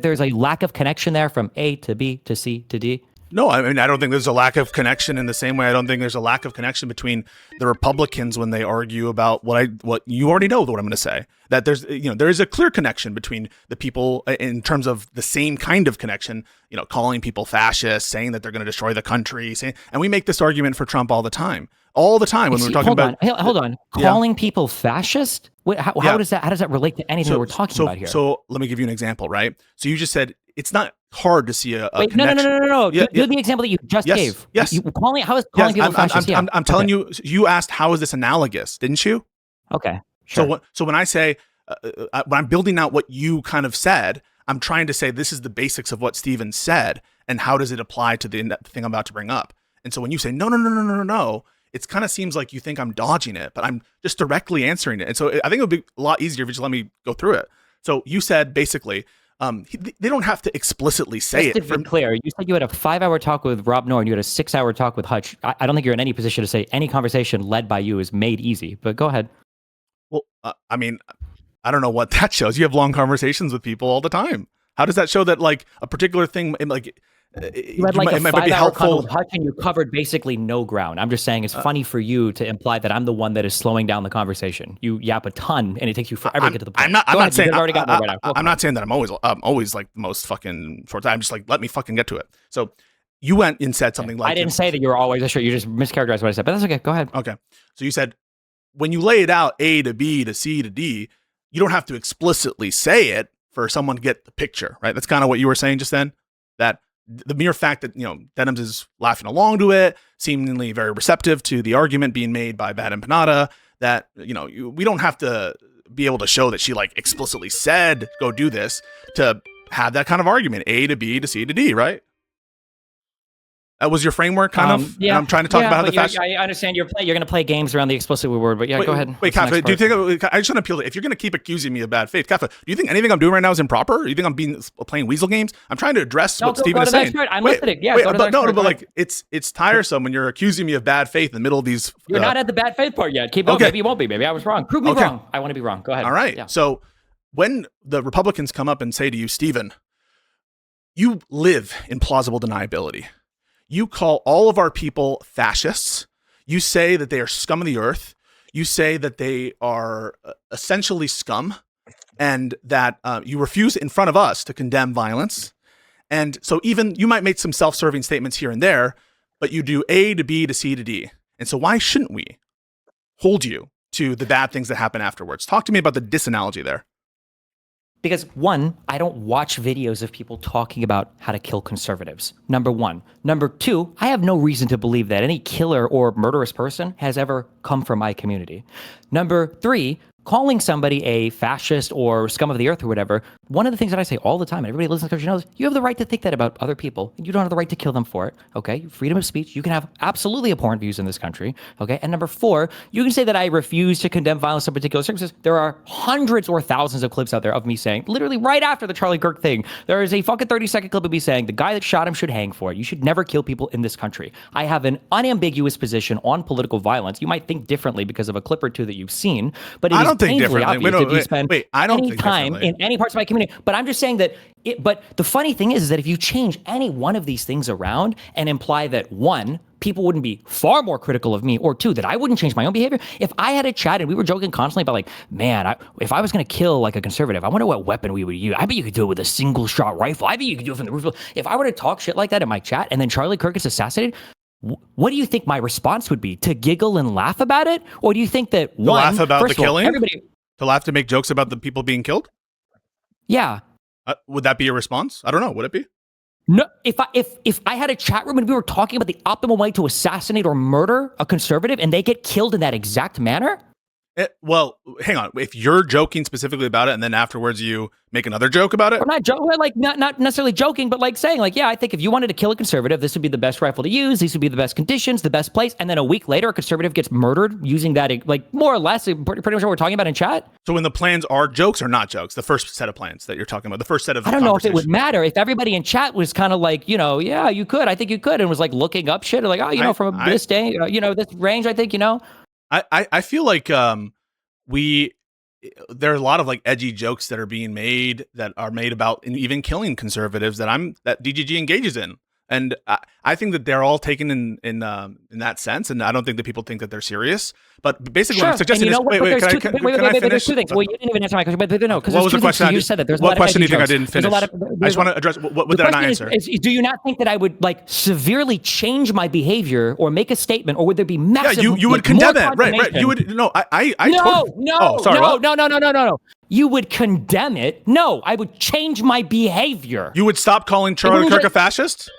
there's a lack of connection there from A to B to C to D? No, I mean, I don't think there's a lack of connection in the same way I don't think there's a lack of connection between the Republicans when they argue about what you already know what I'm going to say. That there is a clear connection between the people in terms of the same kind of connection, calling people fascists, saying that they're going to destroy the country, and we make this argument for Trump all the time when we're talking about. Hold on. Calling people fascist? How does that relate to anything that we're talking about here? So let me give you an example, right? So you just said it's not hard to see a Wait, connection. No. Do the example that you just gave. Yes. How is calling people fascist? I'm telling you, you asked how is this analogous, didn't you? Okay. Sure. So when I say, when I'm building out what you kind of said, I'm trying to say this is the basics of what Steven said and how does it apply to the thing I'm about to bring up. And so when you say, no, it kind of seems like you think I'm dodging it, but I'm just directly answering it. And so I think it would be a lot easier if you just let me go through it. So you said basically, they don't have to explicitly say it. To be clear, you said you had a 5-hour talk with Rob Noor and you had a 6-hour talk with Hutch. I don't think you're in any position to say any conversation led by you is made easy, but go ahead. Well, I mean, I don't know what that shows. You have long conversations with people all the time. How does that show that like a particular thing, like you had like a 5-hour convo with Hutch and you covered basically no ground. I'm just saying it's funny for you to imply that I'm the one that is slowing down the conversation. You yap a ton and it takes you forever to get to the point. I'm not saying I'm not saying that I'm always like the most fucking short time. I'm just like, let me fucking get to it. So you went and said something like, I didn't say that you were always sure. You just mischaracterized what I said, but that's okay. Go ahead. Okay. So you said when you lay it out A to B to C to D, you don't have to explicitly say it for someone to get the picture, right? That's kind of what you were saying just then, that the mere fact that, Denims is laughing along to it, seemingly very receptive to the argument being made by BadEmpanda, that, we don't have to be able to show that she like explicitly said, go do this to have that kind of argument, A to B to C to D, right? That was your framework, kind of. Yeah, I'm trying to talk about how the fashion. I understand you're going to play games around the explicit word, but go ahead. Wait, Kafka, do you think I just want to appeal? If you're going to keep accusing me of bad faith, Kafka, do you think anything I'm doing right now is improper? You think I'm playing weasel games? I'm trying to address what Steven is saying. I'm listening. Yeah, but like it's tiresome when you're accusing me of bad faith in the middle of these. You're not at the bad faith part yet. Keep going. Okay. Maybe you won't be. Maybe I was wrong. Prove me wrong. I want to be wrong. Go ahead. All right. Yeah. So when the Republicans come up and say to you, Steven, you live in plausible deniability. You call all of our people fascists. You say that they are scum of the earth. You say that they are essentially scum and that you refuse in front of us to condemn violence. And so even you might make some self-serving statements here and there, but you do A to B to C to D. And so why shouldn't we hold you to the bad things that happen afterwards? Talk to me about the disanalogy there. Because one, I don't watch videos of people talking about how to kill conservatives. Number one. Number two, I have no reason to believe that any killer or murderous person has ever come from my community. Number three, calling somebody a fascist or scum of the earth or whatever, one of the things that I say all the time, and everybody listening to the country knows, you have the right to think that about other people. You don't have the right to kill them for it, okay? Freedom of speech. You can have absolutely abhorrent views in this country, okay? And number four, you can say that I refuse to condemn violence in particular circumstances. There are hundreds or thousands of clips out there of me saying, literally right after the Charlie Kirk thing, there is a fucking 30-second clip of me saying, the guy that shot him should hang for it. You should never kill people in this country. I have an unambiguous position on political violence. You might think differently because of a clip or two that you've seen, but it is painfully obvious if you spend any time in any parts of my community. But I'm just saying that but the funny thing is that if you change any one of these things around and imply that one, people wouldn't be far more critical of me, or two, that I wouldn't change my own behavior. If I had a chat and we were joking constantly about like, man, if I was going to kill like a conservative, I wonder what weapon we would use. I bet you could do it with a single shot rifle. I bet you could do it from the roof. If I were to talk shit like that in my chat and then Charlie Kirk gets assassinated, what do you think my response would be? To giggle and laugh about it? Or do you think that to laugh about the killing? To laugh, to make jokes about the people being killed? Yeah. Would that be your response? I don't know. Would it be? No. If I had a chat room and we were talking about the optimal way to assassinate or murder a conservative and they get killed in that exact manner, Well, hang on. If you're joking specifically about it, and then afterwards you make another joke about it, I'm not joking, like not necessarily joking, but like saying, like, yeah, I think if you wanted to kill a conservative, this would be the best rifle to use. These would be the best conditions, the best place. And then a week later, a conservative gets murdered using that, like more or less, pretty much what we're talking about in chat. so when the plans are jokes or not jokes, the first set of plans that you're talking about, the first set of I don't know if it would matter if everybody in chat was kind of like, yeah, you could, I think you could, and was like looking up shit, or like, oh, from this day, this range, I think, I feel like there are a lot of like edgy jokes that are being made about even killing conservatives that DGG engages in, and I think that they're all taken in that sense, and I don't think that people think that they're serious. But basically, what I'm suggesting is, wait, there's two things. Well, you didn't even answer my question, but no, because what was the question? You said that there's what a lot question of do you think I didn't finish? I just want to address what did I not answer? Do you not think that I would like severely change my behavior or make a statement, or would there be massive? Yeah, you would condemn it, right? You would no. No. You would condemn it. No, I would change my behavior. You would stop calling Charlie Kirk a fascist?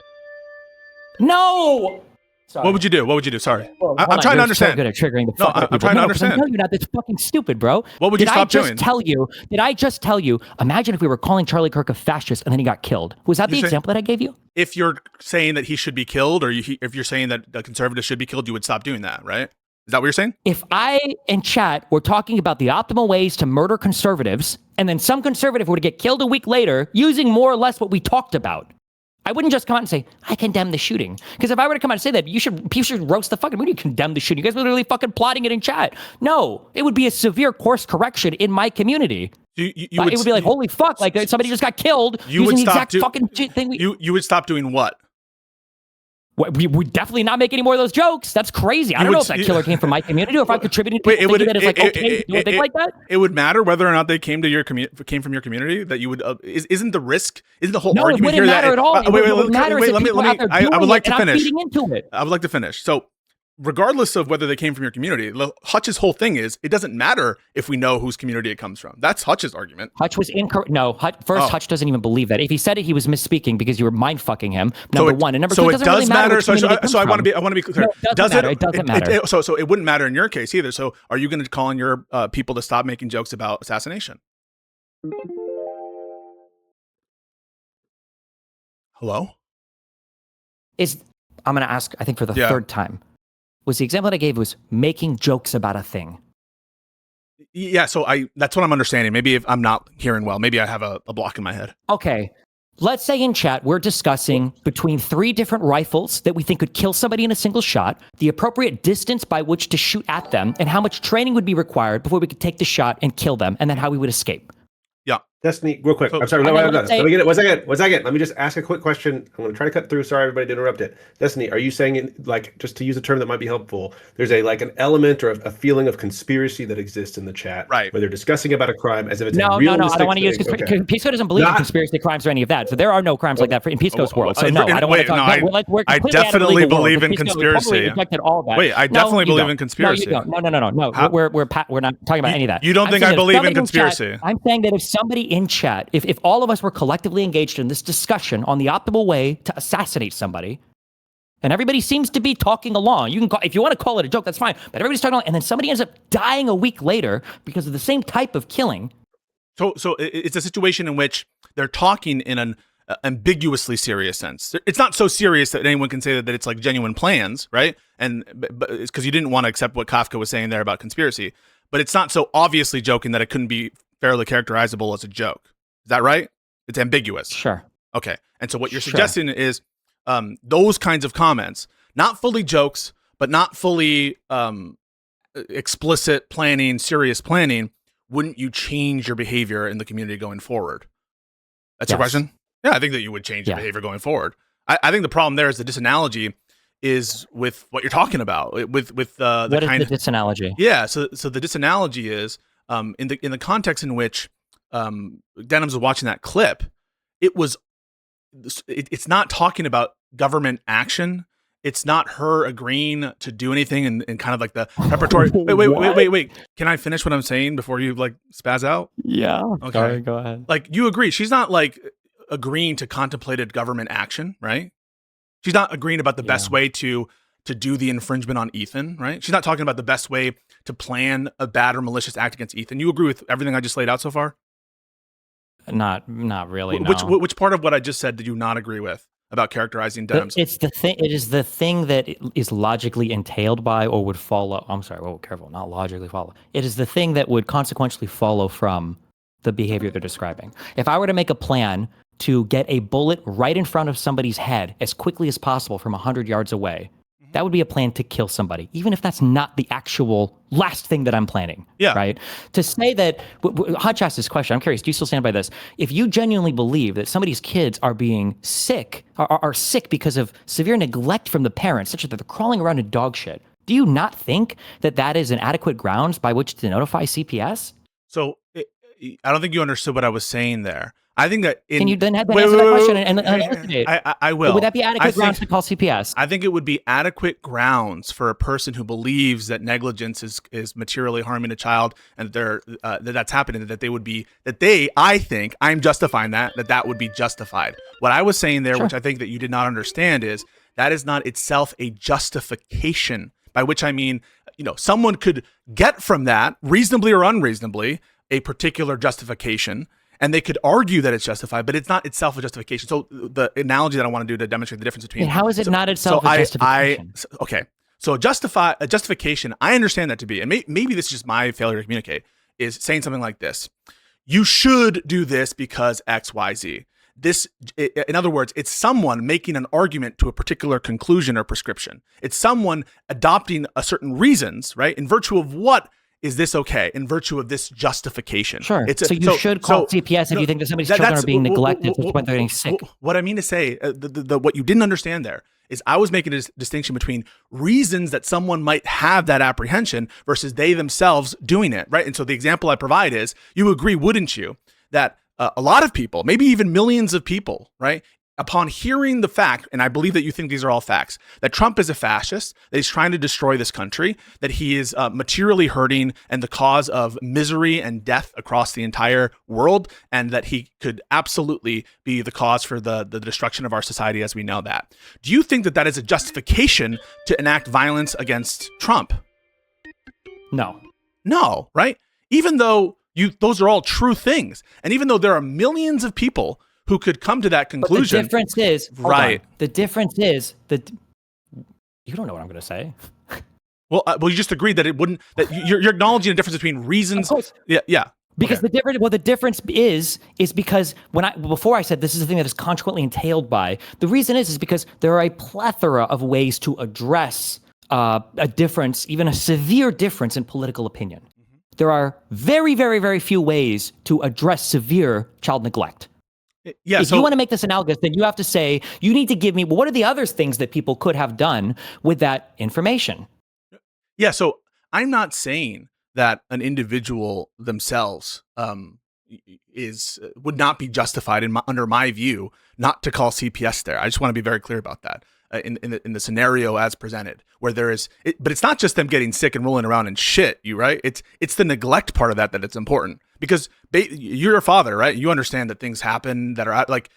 No. Sorry. What would you do? Sorry. Well, I'm trying to understand. So good at triggering the fuck I'm trying to understand. I know you're not. That's fucking stupid, bro. What would you stop doing? Did I just tell you? Imagine if we were calling Charlie Kirk a fascist and then he got killed. Was that the example that I gave you? If you're saying that he should be killed, or if you're saying that the conservatives should be killed, you would stop doing that, right? Is that what you're saying? If I in chat were talking about the optimal ways to murder conservatives, and then some conservative were to get killed a week later using more or less what we talked about, I wouldn't just come out and say, I condemn the shooting. Because if I were to come out and say that, people should roast the fucking, when you condemn the shooting, you guys were literally fucking plotting it in chat. No, it would be a severe course correction in my community. It would be like, holy fuck, like somebody just got killed using the exact fucking thing. You would stop doing what? We would definitely not make any more of those jokes. That's crazy. I don't know if that killer came from my community or if I'm contributing to people thinking that it's like okay to do things like that. It would matter whether or not they came from your community. That you would isn't the whole argument here that it wouldn't matter at all. I would like to finish. I would like to finish. So, regardless of whether they came from your community, Hutch's whole thing is it doesn't matter if we know whose community it comes from. That's Hutch's argument. Hutch was incorrect. No, Hutch doesn't even believe that. If he said it, he was misspeaking because you were mind fucking him. Number one, and number two, it doesn't really matter. So I want to be clear. No, it doesn't matter. So it wouldn't matter in your case either. So are you going to call on your people to stop making jokes about assassination? Hello? I'm going to ask, I think for the third time. Was the example that I gave was making jokes about a thing. Yeah, so that's what I'm understanding. Maybe if I'm not hearing well, maybe I have a block in my head. Okay. Let's say in chat, we're discussing between 3 different rifles that we think could kill somebody in a single shot, the appropriate distance by which to shoot at them, and how much training would be required before we could take the shot and kill them, and then how we would escape. Yeah. Destiny, real quick. I'm sorry. Let me get it. One second. Let me just ask a quick question. I'm going to try to cut through. Sorry, everybody, to interrupt it. Destiny, are you saying, like, just to use a term that might be helpful, there's an element or a feeling of conspiracy that exists in the chat, right? Where they're discussing about a crime as if it's no. a realistic I don't want to use okay. Pisco doesn't believe in conspiracy crimes or any of that. So there are no crimes like that in Pisco's world. So no, I don't want to talk. I definitely believe in conspiracy. Wait, I definitely believe in conspiracy. No. We're not talking about any of that. You don't think I believe in conspiracy? I'm saying that if somebody in chat, if all of us were collectively engaged in this discussion on the optimal way to assassinate somebody, and everybody seems to be talking along, you can call, if you want to call it a joke, that's fine, but everybody's talking along, and then somebody ends up dying a week later because of the same type of killing. So it's a situation in which they're talking in an ambiguously serious sense. It's not so serious that anyone can say that it's like genuine plans, right? But it's because you didn't want to accept what Kafka was saying there about conspiracy. But it's not so obviously joking that it couldn't be fairly characterizable as a joke. Is that right? It's ambiguous. Sure. Okay. And so what you're suggesting is those kinds of comments, not fully jokes, but not fully explicit planning, serious planning. Wouldn't you change your behavior in the community going forward? That's your question? Yeah, I think that you would change your behavior going forward. I think the problem there is the disanalogy is with what you're talking about. With the what kind is the disanalogy? Yeah. So the disanalogy is in the context in which Denims was watching that clip, it's not talking about government action. It's not her agreeing to do anything and kind of like the preparatory. Wait. Can I finish what I'm saying before you like spaz out? Yeah. Okay. Sorry, go ahead. Like you agree. She's not like agreeing to contemplated government action, right? She's not agreeing about the best way to to do the infringement on Ethan, right? She's not talking about the best way to plan a bad or malicious act against Ethan. You agree with everything I just laid out so far? Not really. No. Which part of what I just said did you not agree with about characterizing Denims? It's the thing. It is the thing that is logically entailed by or would follow. I'm sorry. Whoa, careful. Not logically follow. It is the thing that would consequentially follow from the behavior they're describing. If I were to make a plan to get a bullet right in front of somebody's head as quickly as possible from 100 yards away, that would be a plan to kill somebody, even if that's not the actual last thing that I'm planning. Yeah. Right? To say that, Hutch asked this question, I'm curious, do you still stand by this? If you genuinely believe that somebody's kids are being sick, are sick because of severe neglect from the parents, such that they're crawling around in dog shit, do you not think that that is an adequate grounds by which to notify CPS? So I don't think you understood what I was saying there. I think that can you then answer that question and elucidate? I will. Would that be adequate grounds to call CPS? I think it would be adequate grounds for a person who believes that negligence is materially harming a child and that that's happening. I think I'm justifying that would be justified. What I was saying there, which I think that you did not understand, is that is not itself a justification. By which I mean, someone could get from that reasonably or unreasonably a particular justification. And they could argue that it's justified, but it's not itself a justification. So the analogy that I want to do to demonstrate the difference between how is it not itself a justification? So a justification, I understand that to be, and maybe this is just my failure to communicate, is saying something like this: you should do this because X, Y, Z. In other words, it's someone making an argument to a particular conclusion or prescription. It's someone adopting a certain reasons, right? In virtue of what is this okay? In virtue of this justification. Sure. So you should call CPS if you think that somebody's children are being neglected to the point they're getting sick. What I mean to say, what you didn't understand there is I was making a distinction between reasons that someone might have that apprehension versus they themselves doing it, right? And so the example I provide is, you agree, wouldn't you, that a lot of people, maybe even millions of people, right, upon hearing the fact, and I believe that you think these are all facts, that Trump is a fascist, that he's trying to destroy this country, that he is materially hurting and the cause of misery and death across the entire world, and that he could absolutely be the cause for the destruction of our society as we know that. Do you think that that is a justification to enact violence against Trump? No, right? Even though those are all true things, and even though there are millions of people who could come to that conclusion. But the difference is, right. The difference is that you don't know what I'm going to say. Well, you just agreed that it wouldn't. That you're acknowledging a difference between reasons. Of course. Yeah. Because the difference is because before I said this is the thing that is consequently entailed by, the reason is because there are a plethora of ways to address a difference, even a severe difference in political opinion. Mm-hmm. There are very, very, very few ways to address severe child neglect. Yeah, if you want to make this analogous, then you have to say, you need to give me, what are the other things that people could have done with that information? Yeah, so I'm not saying that an individual themselves would not be justified under my view not to call CPS there. I just want to be very clear about that in the scenario as presented, where there is, but it's not just them getting sick and rolling around in shit, right? It's the neglect part of that it's important. Because you're a father, right? You understand that things happen that are like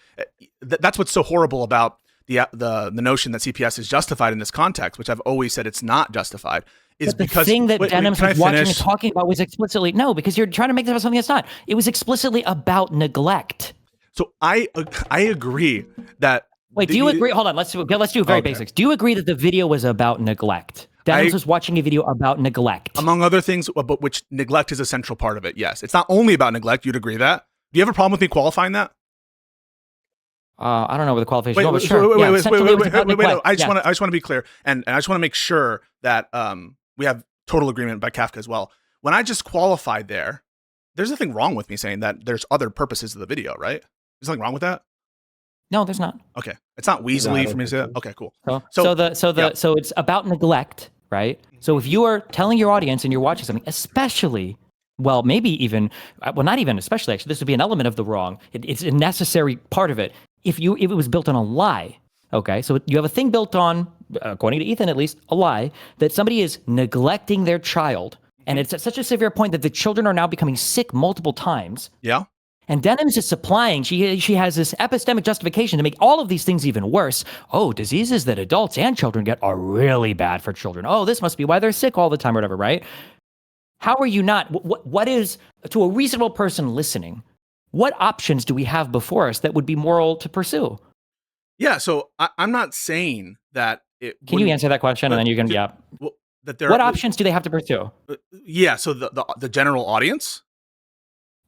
that's what's so horrible about the notion that CPS is justified in this context, which I've always said it's not justified. Is but the because thing that Denims was watching and talking about was explicitly because you're trying to make this about something that's not. It was explicitly about neglect. So I agree that. Wait, do you agree? Hold on, let's do very basics. Do you agree that the video was about neglect? Denims was watching a video about neglect. Among other things, but which neglect is a central part of it, yes. It's not only about neglect, you'd agree that? Do you have a problem with me qualifying that? I don't know what the qualification is, but sure. Wait. I just want to be clear, and I just want to make sure that we have total agreement by Kafka as well. When I just qualified there's nothing wrong with me saying that there's other purposes of the video, right? There's nothing wrong with that? No, there's not. Okay. It's not weaselly for me to say that? Okay, cool. So it's about neglect, right? So if you are telling your audience and you're watching something, especially, well, maybe even, well, not even especially, actually, this would be an element of the wrong. It's a necessary part of it. If it was built on a lie, okay? So you have a thing built on, according to Ethan at least, a lie, that somebody is neglecting their child. And it's at such a severe point that the children are now becoming sick multiple times. Yeah. And Denims is supplying, she has this epistemic justification to make all of these things even worse. Oh, diseases that adults and children get are really bad for children. Oh, this must be why they're sick all the time or whatever, right? How are you not, what is, to a reasonable person listening, what options do we have before us that would be moral to pursue? Yeah, so I'm not saying that it. Can you answer that question, and then you can, Well, that there. What options do they have to pursue? Yeah, so the general audience.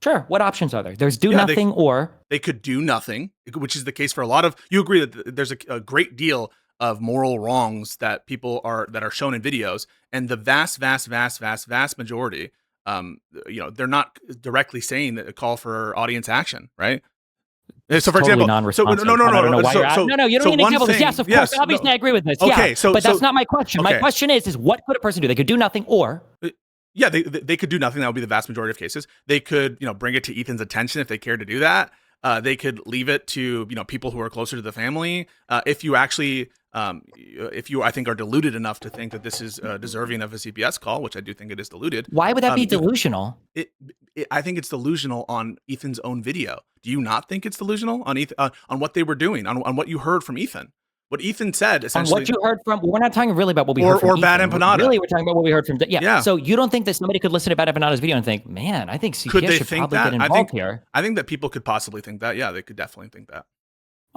Sure. What options are there? There's do nothing, or they could do nothing, which is the case for a lot of. You agree that there's a great deal of moral wrongs that that are shown in videos, and the vast majority, they're not directly saying that a call for audience action, right? So, for totally example, no. No, you don't need an example. Yes, of course. Obviously, I agree with this. Okay, yeah, but that's not my question. Okay. My question is what could a person do? They could do nothing, or yeah, they could do nothing. That would be the vast majority of cases. They could, bring it to Ethan's attention if they care to do that. They could leave it to, people who are closer to the family. If you actually, if you, I think, are deluded enough to think that this is deserving of a CPS call, which I do think it is deluded. Why would that be delusional? I think it's delusional on Ethan's own video. Do you not think it's delusional on on what they were doing, on what you heard from Ethan? What Ethan said, essentially. On what you heard from, we're not talking really about what we heard from Ethan. BadEmpanda. Really, we're talking about what we heard from, yeah. So you don't think that somebody could listen to BadEmpanda's video and think, man, I think CPS should probably get involved here. I think that people could possibly think that. Yeah, they could definitely think that.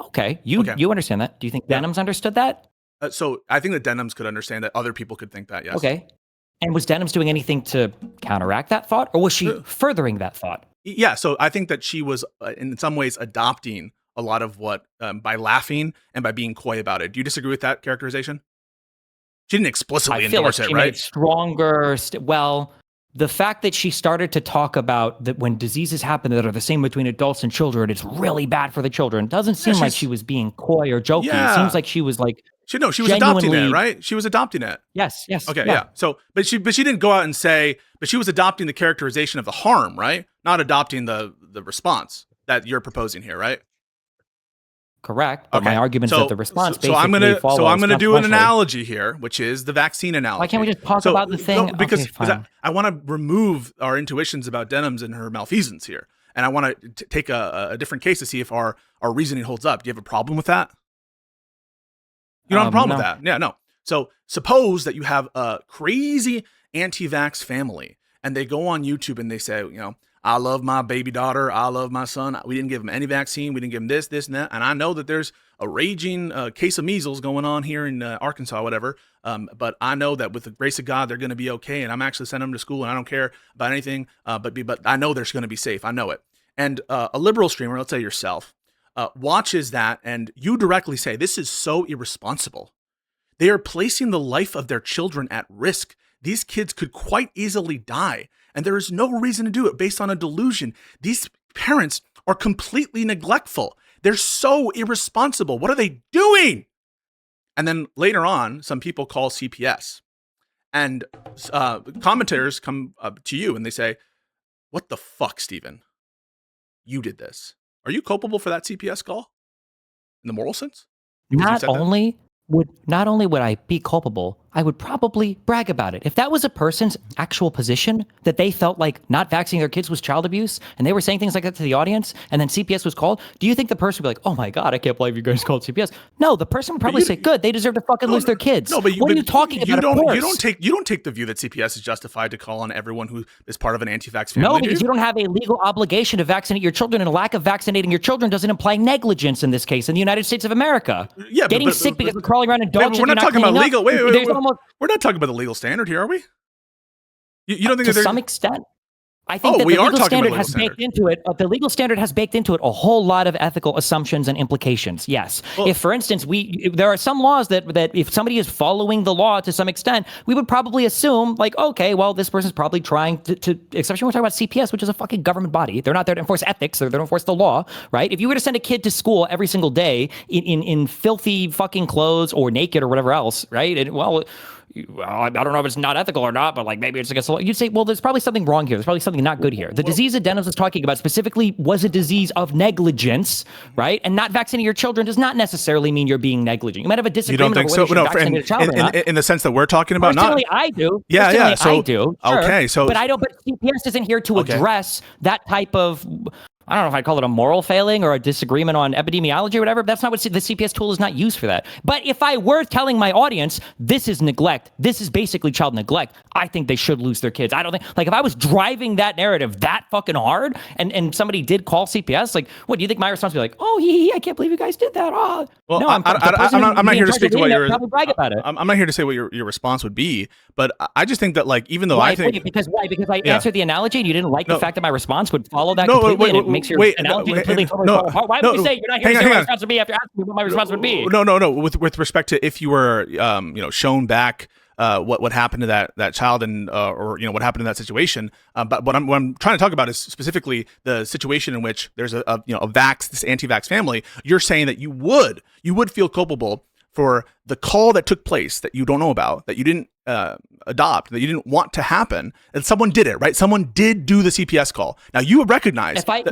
Okay, you understand that. Do you think Denims understood that? So I think that Denims could understand that. Other people could think that, yes. Okay. And was Denims doing anything to counteract that thought? Or was she furthering that thought? Yeah, so I think that she was, in some ways, adopting a lot of what, by laughing and by being coy about it. Do you disagree with that characterization? She didn't explicitly endorse it, right? Made it stronger. Well, the fact that she started to talk about that when diseases happen that are the same between adults and children, it's really bad for the children. Doesn't seem like she was being coy or joking. It seems like she was like, she was adopting it, right? She was adopting it. Yes. Okay, yeah. So, but she didn't go out and say, but she was adopting the characterization of the harm, right? Not adopting the response that you're proposing here, right? Correct. But my argument is that the response so I'm gonna do an analogy here, which is the vaccine analogy. Why can't we just talk about the thing? No, because I want to remove our intuitions about Denims and her malfeasance here, and I want to take a different case to see if our reasoning holds up. Do you have a problem with that? You don't have a problem with that? Yeah, no. So suppose that you have a crazy anti-vax family, and they go on YouTube and they say, I love my baby daughter. I love my son. We didn't give him any vaccine. We didn't give him this, and that. And I know that there's a raging case of measles going on here in Arkansas, whatever. But I know that with the grace of God, they're going to be okay. And I'm actually sending them to school, and I don't care about anything. But I know they're going to be safe. I know it. And a liberal streamer, let's say yourself, watches that, and you directly say, this is so irresponsible. They are placing the life of their children at risk. These kids could quite easily die, and there is no reason to do it based on a delusion. These parents are completely neglectful. They're so irresponsible. What are they doing? And then later on, some people call CPS, and commentators come up to you and they say, what the fuck, Stephen? You did this. Are you culpable for that CPS call in the moral sense? Not only would I be culpable, I would probably brag about it. If that was a person's actual position, that they felt like not vaccinating their kids was child abuse, and they were saying things like that to the audience, and then CPS was called, do you think the person would be like, oh my God, I can't believe you guys called CPS? No, the person would probably say, good, they deserve to fucking lose their kids. No, but what are you talking about? You don't take the view that CPS is justified to call on everyone who is part of an anti-vax family. No, because you don't have a legal obligation to vaccinate your children, and a lack of vaccinating your children doesn't imply negligence in this case in the United States of America. Yeah, getting sick because we're crawling around in dog shit. We're not talking about legal. Wait. We're not talking about the legal standard here, are we? You don't think to some extent? I think that the legal standard has baked into it. The legal standard has baked into it a whole lot of ethical assumptions and implications. Yes, if for instance there are some laws that if somebody is following the law to some extent, we would probably assume like, okay, well this person's probably trying to especially when we're talking about CPS, which is a fucking government body. They're not there to enforce ethics. They're there to enforce the law, right? If you were to send a kid to school every single day in filthy fucking clothes or naked or whatever else, right? And I don't know if it's not ethical or not, but like maybe it's against the law. You'd say, well, there's probably something wrong here. There's probably something not good here. The disease that Denims was talking about specifically was a disease of negligence, right? And not vaccinating your children does not necessarily mean you're being negligent. You might have a disagreement. You don't think so? No, in the sense that we're talking about, personally, I do. Yeah. So, I do. Sure. Okay, so but I don't. But CPS isn't here to address that type of I don't know if I'd call it a moral failing or a disagreement on epidemiology or whatever. That's not what the CPS tool is not used for that. But if I were telling my audience, this is neglect, this is basically child neglect, I think they should lose their kids. I don't think, like, if I was driving that narrative that fucking hard and somebody did call CPS, like, what do you think my response would be like? Oh, I can't believe you guys did that. Oh, well, no, I'm not here to speak to what your brag about it. I'm not here to say what your response would be, but I just think that, like, even though Why? Because I answered the analogy and you didn't like the fact that my response would follow that completely, and it makes your analogy completely fall apart. Why would you say you're not here to say my response would be after asking me what my response would be? No. With respect to if you were shown back what happened to that child and or what happened in that situation, but what I'm trying to talk about is specifically the situation in which there's a vax, this anti-vax family. You're saying that you would feel culpable for the call that took place that you don't know about, that you didn't adopt, that you didn't want to happen, and someone did it, right? Someone did do the CPS call. Now you would recognize. I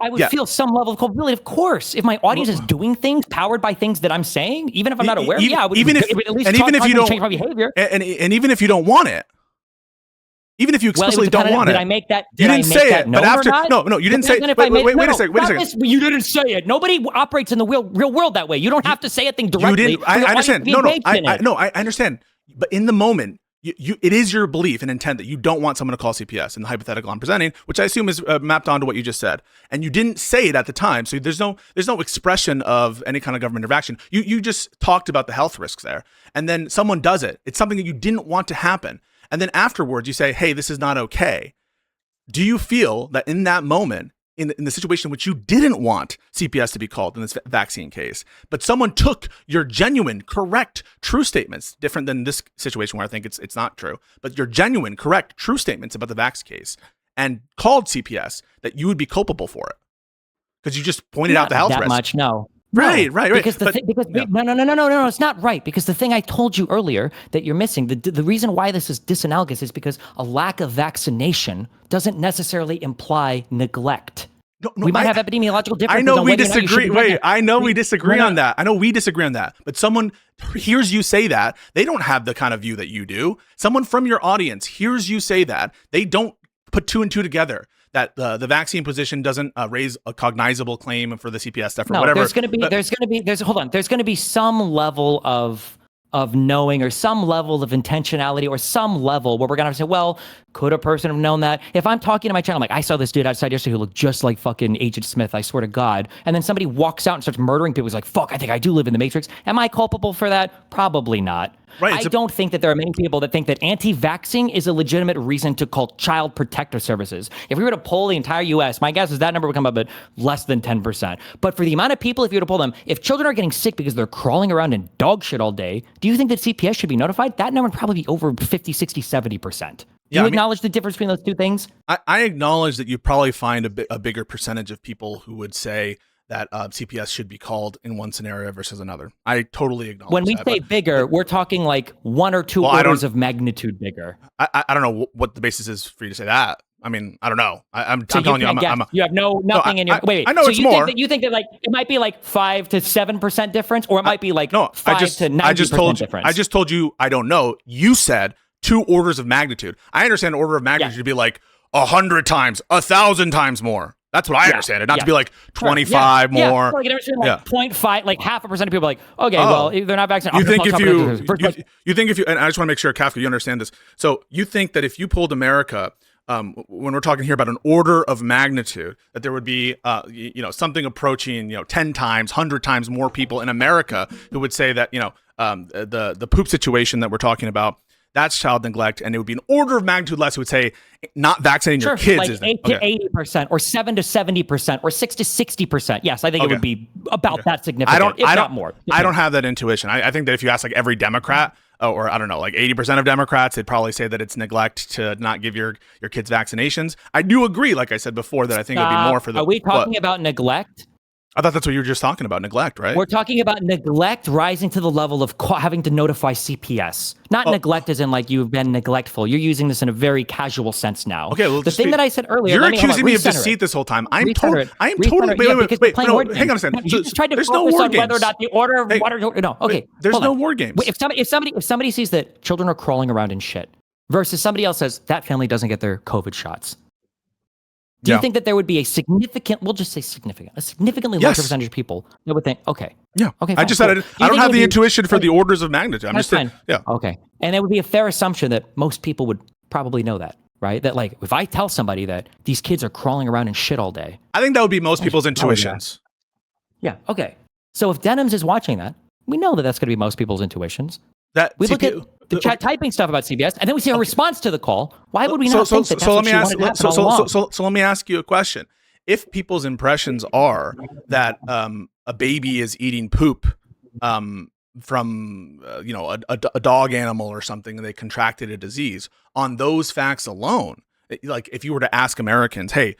would feel some level of culpability, of course. If my audience is doing things powered by things that I'm saying, even if I'm not aware, I would even if you don't change my behavior, and even if you don't want it. Even if you explicitly don't want it. Did I make that? You didn't say it, but after no, you didn't say it. Wait a second. You didn't say it. Nobody operates in the real world that way. You don't have to say a thing directly. You didn't. I understand. I understand. But in the moment, it is your belief and intent that you don't want someone to call CPS in the hypothetical I'm presenting, which I assume is mapped onto what you just said. And you didn't say it at the time, so there's no expression of any kind of government interaction. You just talked about the health risks there, and then someone does it. It's something that you didn't want to happen. And then afterwards, you say, hey, this is not okay. Do you feel that in that moment, in the situation in which you didn't want CPS to be called in this vaccine case, but someone took your genuine, correct, true statements, different than this situation where I think it's not true, but your genuine, correct, true statements about the vax case and called CPS, that you would be culpable for it? Because you just pointed out the health risk. Much, no. Right. Because no, it's not right. Because the thing I told you earlier that you're missing, the reason why this is disanalogous is because a lack of vaccination doesn't necessarily imply neglect. No, we might have epidemiological differences. I know we disagree. I know we disagree on that. I know we disagree on that. But someone hears you say that. They don't have the kind of view that you do. Someone from your audience hears you say that. They don't put two and two together. That the vaccine position doesn't raise a cognizable claim for the CPS stuff or whatever. There's going to be some level of knowing or some level of intentionality or some level where we're going to say, well, could a person have known that? If I'm talking to my channel, I'm like, I saw this dude outside yesterday who looked just like fucking Agent Smith, I swear to God. And then somebody walks out and starts murdering people. He's like, fuck, I think I do live in the Matrix. Am I culpable for that? Probably not. Right, I don't think that there are many people that think that anti-vaxxing is a legitimate reason to call child protective services. If we were to poll the entire U.S., my guess is that number would come up at less than 10%. But for the amount of people, if you were to poll them, if children are getting sick because they're crawling around in dog shit all day, do you think that CPS should be notified? That number would probably be over 50, 60, 70%. Do you acknowledge the difference between those two things? I acknowledge that you probably find a bigger percentage of people who would say that CPS should be called in one scenario versus another. I totally acknowledge that. When we say bigger, we're talking like 1 or 2 orders of magnitude bigger. I don't know what the basis is for you to say that. I mean, I don't know. I'm telling you, you have nothing in your. Wait. I know so it's more. You think that like it might be like 5 to 7% difference, or it might be like 5 to 90% difference. I just told you I don't know. You said 2 orders of magnitude. I understand order of magnitude to be like 100 times, 1,000 times more. That's what I understand it. Not to be like 25 more. Yeah. Like, 0.5, like 0.5% of people are like, okay, well, they're not vaccinated. You think if you, and I just want to make sure, Kafka, you understand this. So you think that if you pulled America, when we're talking here about an order of magnitude, that there would be, something approaching, 10 times, 100 times more people in America who would say that, the poop situation that we're talking about, that's child neglect, and it would be an order of magnitude less who would say not vaccinating your kids like is 8 to 80%, or 7 to 70%, or 6 to 60%. Yes, I think it would be about that significant, if not more. I don't have that intuition. I think that if you ask like every Democrat, or I don't know, like 80% of Democrats, they'd probably say that it's neglect to not give your kids vaccinations. I do agree, like I said before, that I think it would be more for the. Are we talking about neglect? I thought that's what you were just talking about, neglect, right? We're talking about neglect rising to the level of having to notify CPS. Not neglect as in like you've been neglectful. You're using this in a very casual sense now. Okay, well, the thing that I said earlier. You're accusing me of deceit this whole time. I'm totally. Wait. No, hang on a second. You just tried to focus on whether or not the order of water. No, okay. There's no war games. If somebody sees that children are crawling around in shit, versus somebody else says that family doesn't get their COVID shots. Do you think that there would be a significantly larger percentage of people that would think, okay. Yeah. Okay. I Fine, just cool. said I don't have the intuition for the orders of magnitude. I'm That's just saying, fine. yeah. Okay. And it would be a fair assumption that most people would probably know that, right? That like, if I tell somebody that these kids are crawling around in shit all day. I think that would be most people's intuitions. Yeah. Okay. So if Denims is watching that, we know that that's going to be most people's intuitions. That We look at the chat typing stuff about CBS, and then we see a response to the call. Why would we not think that that's what she wanted to happen all along? So let me ask you a question. If people's impressions are that a baby is eating poop from a dog animal or something, and they contracted a disease, on those facts alone, like if you were to ask Americans, hey,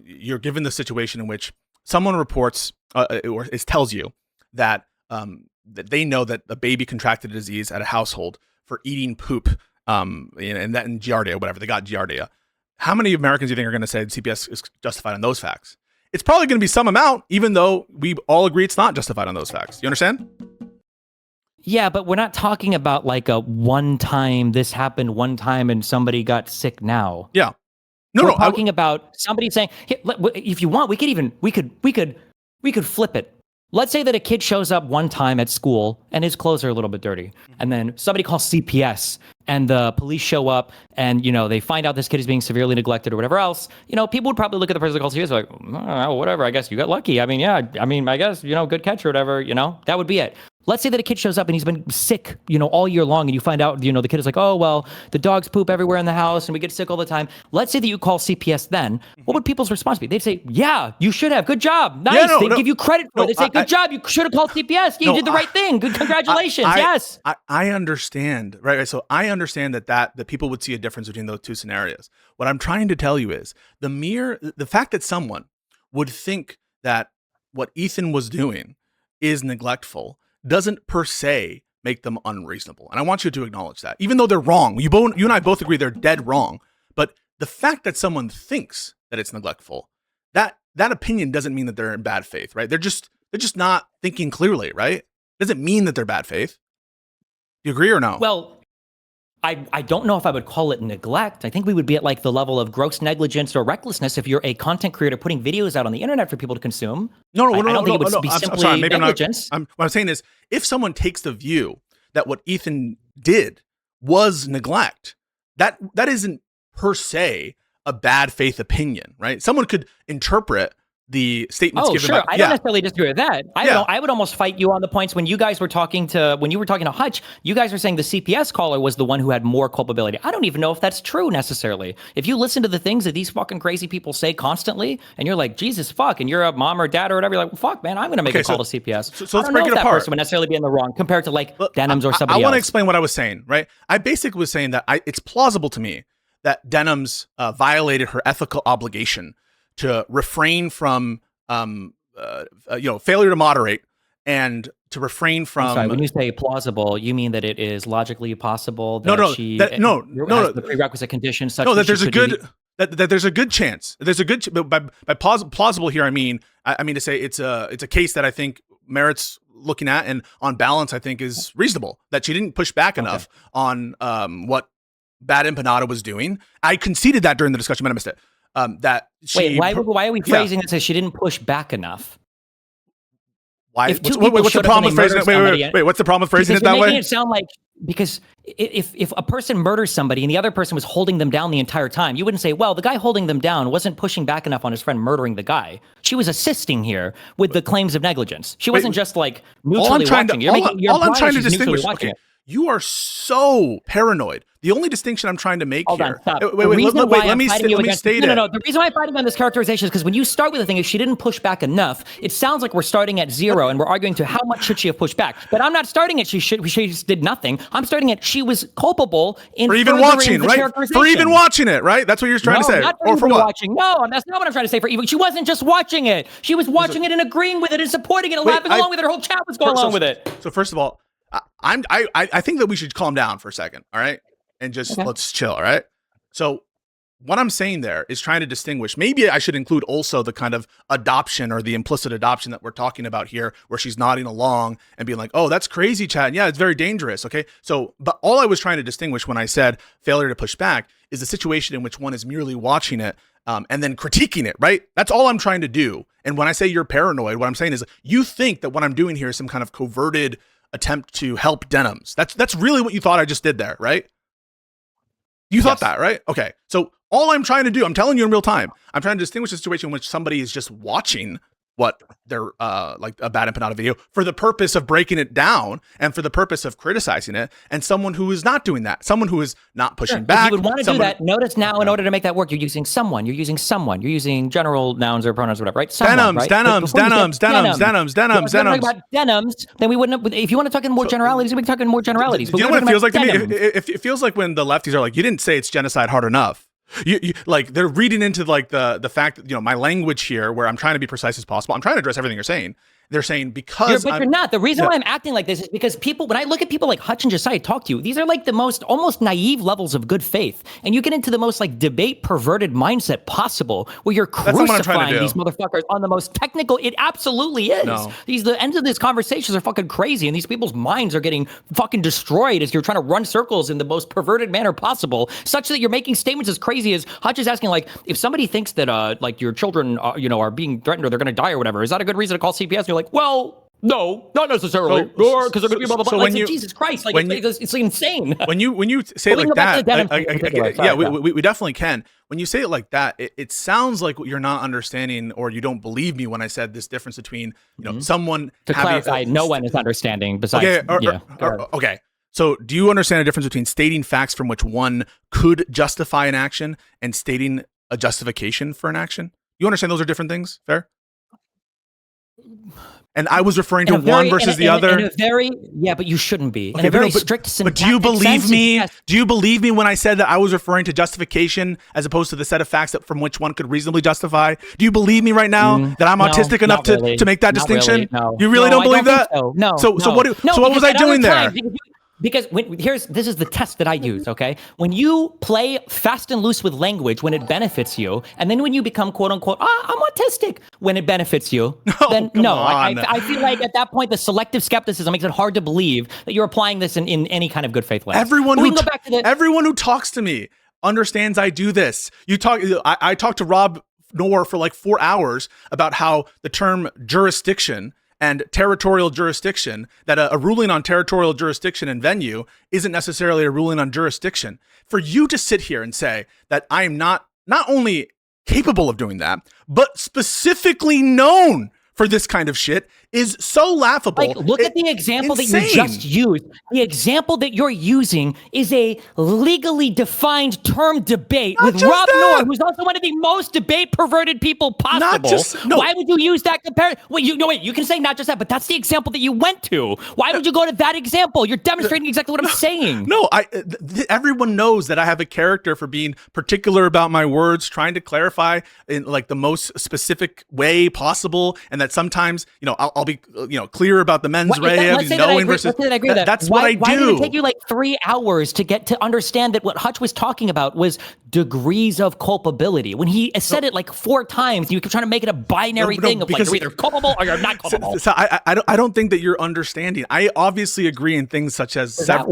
you're given the situation in which someone reports or tells you that that they know that a baby contracted a disease at a household for eating poop, and that in Giardia, whatever, they got Giardia. How many Americans do you think are going to say CPS is justified on those facts? It's probably going to be some amount, even though we all agree it's not justified on those facts. You understand? Yeah, but we're not talking about like a one time, this happened one time and somebody got sick now. Yeah. We're talking about somebody saying, hey, if you want, we could flip it. Let's say that a kid shows up one time at school and his clothes are a little bit dirty. And then somebody calls CPS and the police show up and, they find out this kid is being severely neglected or whatever else. People would probably look at the person that calls CPS like, oh, whatever, I guess you got lucky. I guess, good catch or whatever, that would be it. Let's say that a kid shows up and he's been sick, all year long, and you find out, the kid is like, oh, well, the dogs poop everywhere in the house and we get sick all the time. Let's say that you call CPS then. What would people's response be? They'd say, yeah, you should have. Good job. Nice. Yeah, They'd give you credit for it. They'd say, good job. You should have called CPS. You did the right thing. Good. Congratulations. Yes. I understand. Right. So I understand that people would see a difference between those two scenarios. What I'm trying to tell you is the fact that someone would think that what Ethan was doing is neglectful doesn't per se make them unreasonable. And I want you to acknowledge that. Even though they're wrong, you and I both agree they're dead wrong. But the fact that someone thinks that it's neglectful, that opinion doesn't mean that they're in bad faith, right? They're just not thinking clearly, right? Doesn't mean that they're bad faith. Do you agree or no? Well, I don't know if I would call it neglect. I think we would be at like the level of gross negligence or recklessness if you're a content creator putting videos out on the internet for people to consume. I don't think it would be simply negligence. What I'm saying is, if someone takes the view that what Ethan did was neglect, that isn't per se a bad faith opinion, right? Someone could interpret the statements given by... I don't necessarily disagree with that. I would almost fight you on the points when you guys were talking to Hutch, you guys were saying the CPS caller was the one who had more culpability. I don't even know if that's true necessarily. If you listen to the things that these fucking crazy people say constantly, and you're like, Jesus, fuck, and you're a mom or dad or whatever, you're like, well, fuck, man, I'm going to make a call to CPS. So let's break it apart. That person would necessarily be in the wrong compared to like Denims or somebody else. I want to explain what I was saying, right? I basically was saying that it's plausible to me that Denims violated her ethical obligation to refrain from failure to moderate and to refrain from... I'm sorry, when you say plausible, you mean that it is logically possible that has the prerequisite conditions such that there's a good that there's a good chance. There's a good by plausible here. I mean to say it's a case that I think merits looking at, and on balance I think is reasonable, that she didn't push back enough on what BadEmpanda was doing. I conceded that during the discussion, but I missed it. Why are we phrasing it as she didn't push back enough? Why? What's the problem with phrasing it? Wait, what's the problem with phrasing it that way? Making it sound like, because if a person murders somebody and the other person was holding them down the entire time, you wouldn't say, well, the guy holding them down wasn't pushing back enough on his friend murdering the guy. She was assisting here with the claims of negligence. She wasn't just like neutrally watching. All I'm trying to distinguish. Okay, you are so paranoid. The only distinction I'm trying to make here. Stop. Let me state it. No. The reason why I'm fighting on this characterization is because when you start with the thing, if she didn't push back enough, it sounds like we're starting at zero and we're arguing to how much should she have pushed back. But I'm not starting at she just did nothing. I'm starting at she was culpable in for even watching, right? For even watching it, right? That's what you're trying to say. Or for what? Watching. No, that's not what I'm trying to say. For even, she wasn't just watching it. She was watching it and agreeing with it and supporting it and laughing along with it. Her whole chat was going along with it. So first of all, I think that we should calm down for a second, all right? And just let's chill, all right? So what I'm saying there is trying to distinguish. Maybe I should include also the kind of adoption or the implicit adoption that we're talking about here, where she's nodding along and being like, oh, that's crazy, Chad. Yeah, it's very dangerous, okay? So, but all I was trying to distinguish when I said failure to push back is the situation in which one is merely watching it and then critiquing it, right? That's all I'm trying to do. And when I say you're paranoid, what I'm saying is you think that what I'm doing here is some kind of coverted attempt to help Denims. That's really what you thought I just did there, right? You thought that, right? Okay. So all I'm trying to do, I'm telling you in real time, I'm trying to distinguish a situation in which somebody is just watching what they're like a BadEmpanda video for the purpose of breaking it down and for the purpose of criticizing it, and someone who is not doing that, someone who is not pushing back. If you would want to do that, notice now in order to make that work, you're using someone, you're using general nouns or pronouns or whatever, right? Someone, Denims, Denims, about Denims, then we wouldn't. If you want to talk in more generalities, we can talk in more generalities. Do you know what it feels like to me? It feels like when the lefties are like, you didn't say it's genocide hard enough. You like they're reading into like the fact that, you know, my language here where I'm trying to be precise as possible. I'm trying to address everything you're saying. They're saying because you're not. The reason why I'm acting like this is because people, when I look at people like Hutch and Josiah talk to you, these are like the most almost naive levels of good faith. And you get into the most like debate perverted mindset possible where you're crucifying these motherfuckers on the most technical. It absolutely is. No. The ends of these conversations are fucking crazy. And these people's minds are getting fucking destroyed as you're trying to run circles in the most perverted manner possible, such that you're making statements as crazy as Hutch is asking, like, if somebody thinks that like your children are being threatened or they're going to die or whatever, is that a good reason to call CPS? And you're like, well, no, not necessarily. Because they're going to be blah, blah, blah. Like, Jesus Christ, like, it's insane. When you say it like that, yeah, we definitely can. When you say it like that, it sounds like you're not understanding, or you don't believe me when I said this difference between, you know, someone to clarify, no one is understanding besides. Okay. So do you understand the difference between stating facts from which one could justify an action and stating a justification for an action? You understand those are different things? Fair? And I was referring to one versus the other. But you shouldn't be. In a very strict syntactic But do you believe me? Yes. Do you believe me when I said that I was referring to justification as opposed to the set of facts that from which one could reasonably justify? Do you believe me right now that I'm autistic enough to make that distinction? Really, no. You really don't believe that? So. No. So what was I doing there? Because this is the test that I use, okay? When you play fast and loose with language when it benefits you, and then when you become quote unquote, I'm autistic when it benefits you, then no. I feel like at that point the selective skepticism makes it hard to believe that you're applying this in any kind of good faith way. Everyone who talks to me understands I do this. I talked to Rob Noor for like 4 hours about how the term jurisdiction and territorial jurisdiction, that a ruling on territorial jurisdiction and venue isn't necessarily a ruling on jurisdiction. For you to sit here and say that I am not only capable of doing that, but specifically known for this kind of shit is so laughable. Like, look at the example that you just used. The example that you're using is a legally defined term debate with Rob Noor, who's also one of the most debate perverted people possible. Why would you use that comparison? Wait, you can say not just that, but that's the example that you went to. Why would you go to that example? You're demonstrating exactly what I'm saying. No, everyone knows that I have a character for being particular about my words, trying to clarify in like the most specific way possible, and that sometimes, you know, I'll be, you know, clear about the mens rea, knowing versus. That's what I do. Why did it take you like 3 hours to get to understand that what Hutch was talking about was degrees of culpability? When he said it like 4 times, you kept trying to make it a binary thing of like you're either culpable or you're not culpable. So I don't think that you're understanding. I obviously agree in things such as Does it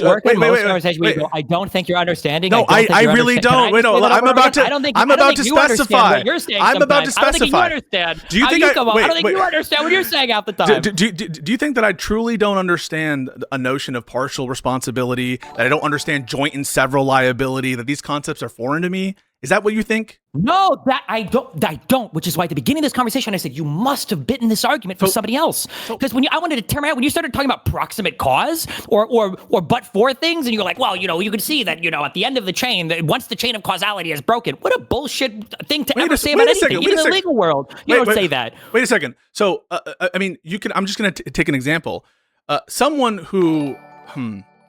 work in most conversations where you go, I don't think you're understanding? No, I really don't. Wait, no, I'm about to. I'm about to specify. I'm about to specify. Do you think I don't think you understand what you're saying half the time. Do you think that I truly don't understand a notion of partial responsibility, that I don't understand joint and several liability, that these concepts are foreign to me? Is that what you think? No, that I don't, which is why at the beginning of this conversation, I said, you must have bitten this argument for somebody else. Because I wanted to tear out, when you started talking about proximate cause or but for things, and you're like, well, you know, you can see that, you know, at the end of the chain, that once the chain of causality is broken, what a bullshit thing to ever say about anything. Even in the legal world, you don't say that. Wait a second. So, I mean, I'm just going to take an example. Someone who,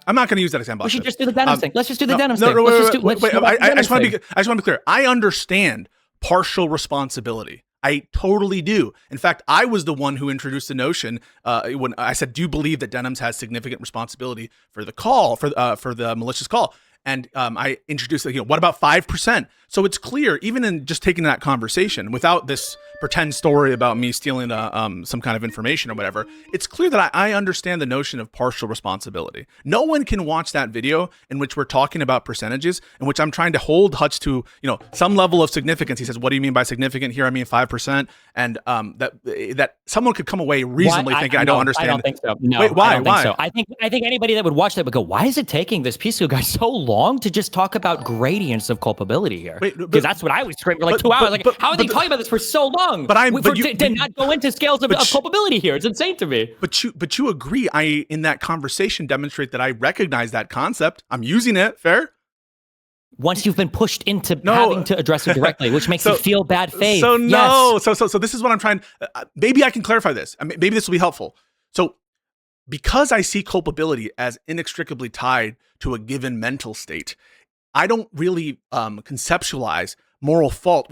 I'm not going to use that example. We should just do the Denims thing. Let's just do the Denims thing. I just want to be clear. I understand partial responsibility. I totally do. In fact, I was the one who introduced the notion when I said, "Do you believe that Denims has significant responsibility for the call, for the malicious call?" And I introduced, what about 5%? So it's clear, even in just taking that conversation without this pretend story about me stealing some kind of information or whatever, it's clear that I understand the notion of partial responsibility. No one can watch that video in which we're talking about percentages, in which I'm trying to hold Hutch to, some level of significance. He says, what do you mean by significant? Here I mean 5%. And that someone could come away reasonably thinking, I don't understand. I don't think so. No, wait, why? I don't think so. I think anybody that would watch that would go, why is it taking this Pisco guy so long to just talk about gradients of culpability here? Because that's what I was screaming for like 2 hours. How are they talking about this for so long? Did not go into scales of culpability here. It's insane to me. But you agree? I in that conversation demonstrate that I recognize that concept. I'm using it. Fair. Once you've been pushed into having to address it directly, which makes you feel bad faith. So no. Yes. So this is what I'm trying. Maybe I can clarify this. Maybe this will be helpful. So because I see culpability as inextricably tied to a given mental state, I don't really conceptualize moral fault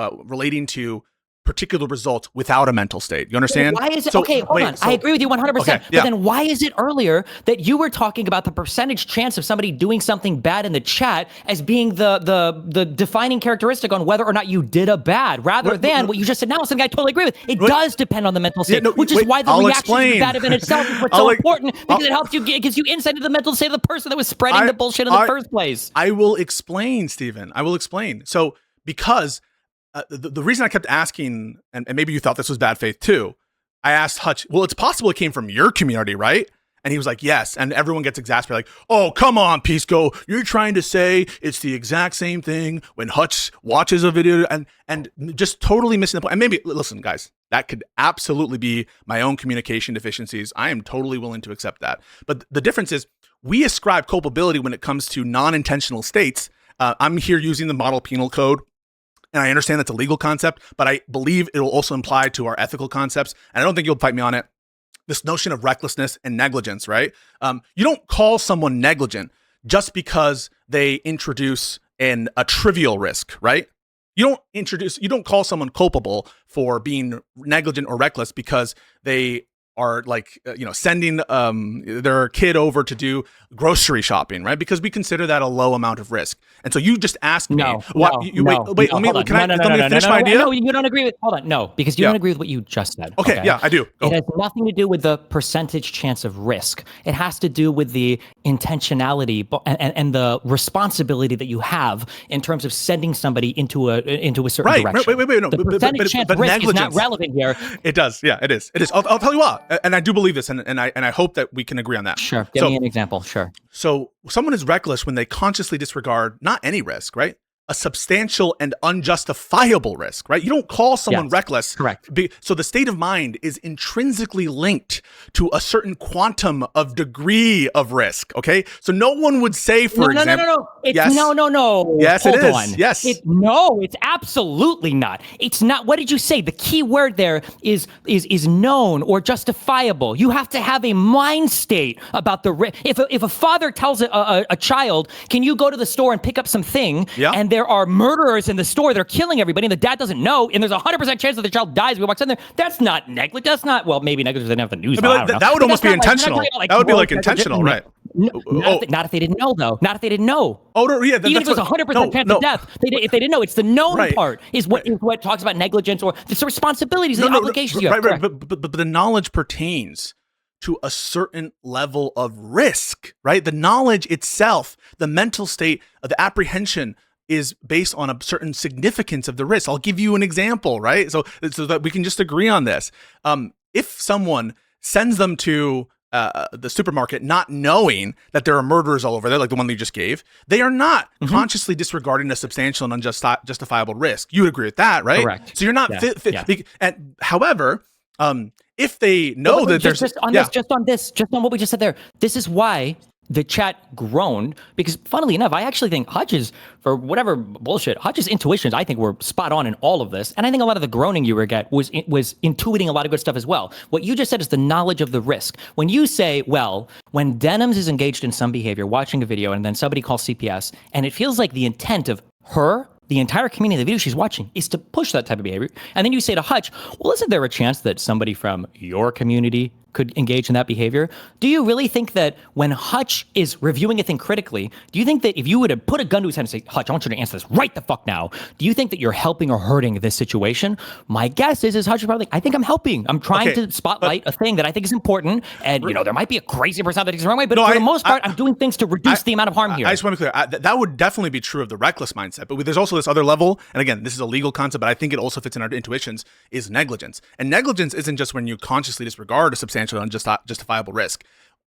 relating to particular results without a mental state. You understand? Why is it? Hold on. I agree with you 100%. Okay, but then why is it earlier that you were talking about the percentage chance of somebody doing something bad in the chat as being the defining characteristic on whether or not you did a bad, rather than what you just said now? Something I totally agree with. It does depend on the mental state, which is why the reaction to the bad event itself is what's so important, because it gives you insight into the mental state of the person that was spreading the bullshit in the first place. I will explain, Stephen. I will explain. So because the reason I kept asking, and maybe you thought this was bad faith too, I asked Hutch, well, it's possible it came from your community, right? And he was like, yes. And everyone gets exasperated, like, oh, come on, Pisco. You're trying to say it's the exact same thing when Hutch watches a video and just totally missing the point. And maybe, listen, guys, that could absolutely be my own communication deficiencies. I am totally willing to accept that. But the difference is we ascribe culpability when it comes to non-intentional states. I'm here using the model penal code. And I understand that's a legal concept, but I believe it will also apply to our ethical concepts. And I don't think you'll fight me on it. This notion of recklessness and negligence, right? You don't call someone negligent just because they introduce a trivial risk, right? You don't call someone culpable for being negligent or reckless because they are sending their kid over to do grocery shopping, right? Because we consider that a low amount of risk. And so you just asked me, wait, let me finish my idea? No, you don't agree with, hold on, no, because you don't agree with what you just said. Okay, yeah, I do. Go. It has nothing to do with the percentage chance of risk. It has to do with the intentionality and the responsibility that you have in terms of sending somebody into a certain direction. Wait, no. The percentage chance of risk is not relevant here. It does, yeah, it is. I'll tell you what. And I do believe this, and I hope that we can agree on that. Sure. Give me an example. Sure. So someone is reckless when they consciously disregard not any risk, right? A substantial and unjustifiable risk, right? You don't call someone reckless. Correct. So the state of mind is intrinsically linked to a certain quantum of degree of risk, okay? So no one would say, for example... No. No. Yes, Hold it is. on. Yes. No, it's absolutely not. It's not. What did you say? The key word there is known or justifiable. You have to have a mind state about the risk. If a father tells a child, can you go to the store and pick up something? Yeah. And there are murderers in the store. They're killing everybody, and the dad doesn't know. And there's a 100% chance that the child dies when he walks in there. That's not negligence. That's not. Well, maybe negligence. They didn't have the news. That would almost be intentional. That would be like intentional, right? Not if they didn't know, though. Not if they didn't know. Oh, no, yeah. Even if it was 100% chance of death, if they didn't know, it's the known part is what talks about negligence or the responsibilities and the obligations you have. Right. But the knowledge pertains to a certain level of risk, right? The knowledge itself, the mental state, the apprehension is based on a certain significance of the risk. I'll give you an example, right? So that we can just agree on this. If someone sends them to the supermarket not knowing that there are murderers all over there, like the one that you just gave, they are not consciously disregarding a substantial and unjustifiable risk. You would agree with that, right? Correct. So you're not however, if they know that there's just on what we just said there, this is why the chat groaned, because funnily enough, I actually think Hutch's, for whatever bullshit, Hutch's intuitions, I think, were spot on in all of this. And I think a lot of the groaning you were get was intuiting a lot of good stuff as well. What you just said is the knowledge of the risk. When you say, well, when Denims is engaged in some behavior, watching a video, and then somebody calls CPS, and it feels like the intent of her, the entire community, the video she's watching, is to push that type of behavior. And then you say to Hutch, well, isn't there a chance that somebody from your community could engage in that behavior. Do you really think that when Hutch is reviewing a thing critically, do you think that if you would have put a gun to his head and say, Hutch, I want you to answer this right the fuck now, do you think that you're helping or hurting this situation? My guess is Hutch is probably like, I think I'm helping. I'm trying to spotlight a thing that I think is important. And, there might be a crazy person that takes the wrong way, but for the most part, I'm doing things to reduce the amount of harm here. I just want to be clear. That would definitely be true of the reckless mindset. But there's also this other level. And again, this is a legal concept, but I think it also fits in our intuitions, is negligence. And negligence isn't just when you consciously disregard a substantial and justifiable risk.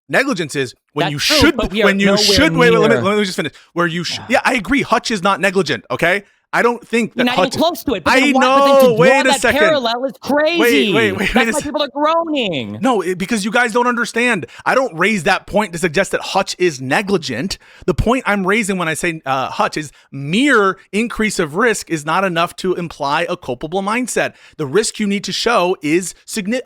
Negligence is when That's you true, should, but we when are you should, nowhere let me just finish. Where you should, yeah, I agree. Hutch is not negligent, okay? I don't think that You're not Hutch, even close to it. But I then know. To wait a that second. Parallel is crazy. Wait. That's why people are groaning. No, because you guys don't understand. I don't raise that point to suggest that Hutch is negligent. The point I'm raising when I say Hutch is mere increase of risk is not enough to imply a culpable mindset. The risk you need to show is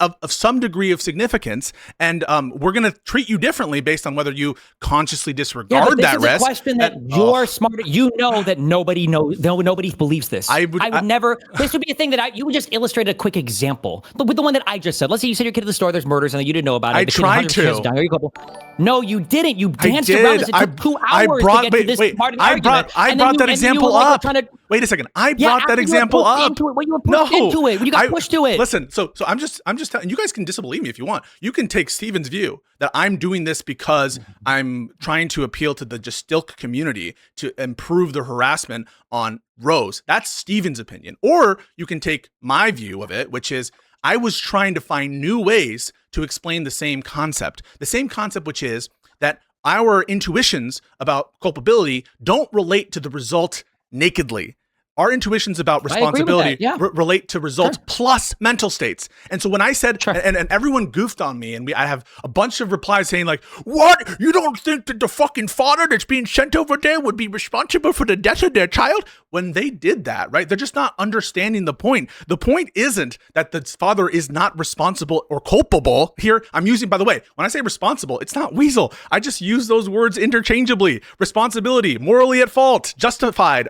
of some degree of significance, and we're going to treat you differently based on whether you consciously disregard that risk. This is a question that you're smarter. You know that nobody knows. Nobody believes this. I would never. This would be a thing that you would just illustrate a quick example. But with the one that I just said, let's say you said your kid at the store, there's murders, and you didn't know about it. I tried to. Are you couple? No, you didn't. You danced around this. It took 2 hours to get to this part of the argument. I brought that example up. Wait a second. I brought that example up. You were pushed into it. You got pushed to it. Listen. So I'm just telling you guys can disbelieve me if you want. You can take Steven's view that I'm doing this because I'm trying to appeal to the Justilk community to improve the harassment on Rose. That's Steven's opinion. Or you can take my view of it, which is I was trying to find new ways to explain the same concept. The same concept, which is that our intuitions about culpability don't relate to the result nakedly. Our intuitions about responsibility relate to results plus mental states. And so when I said, and everyone goofed on me, and I have a bunch of replies saying like, what? You don't think that the fucking father that's being sent over there would be responsible for the death of their child? When they did that, right? They're just not understanding the point. The point isn't that the father is not responsible or culpable. Here, I'm using, by the way, when I say responsible, it's not weasel. I just use those words interchangeably. Responsibility, morally at fault, justified,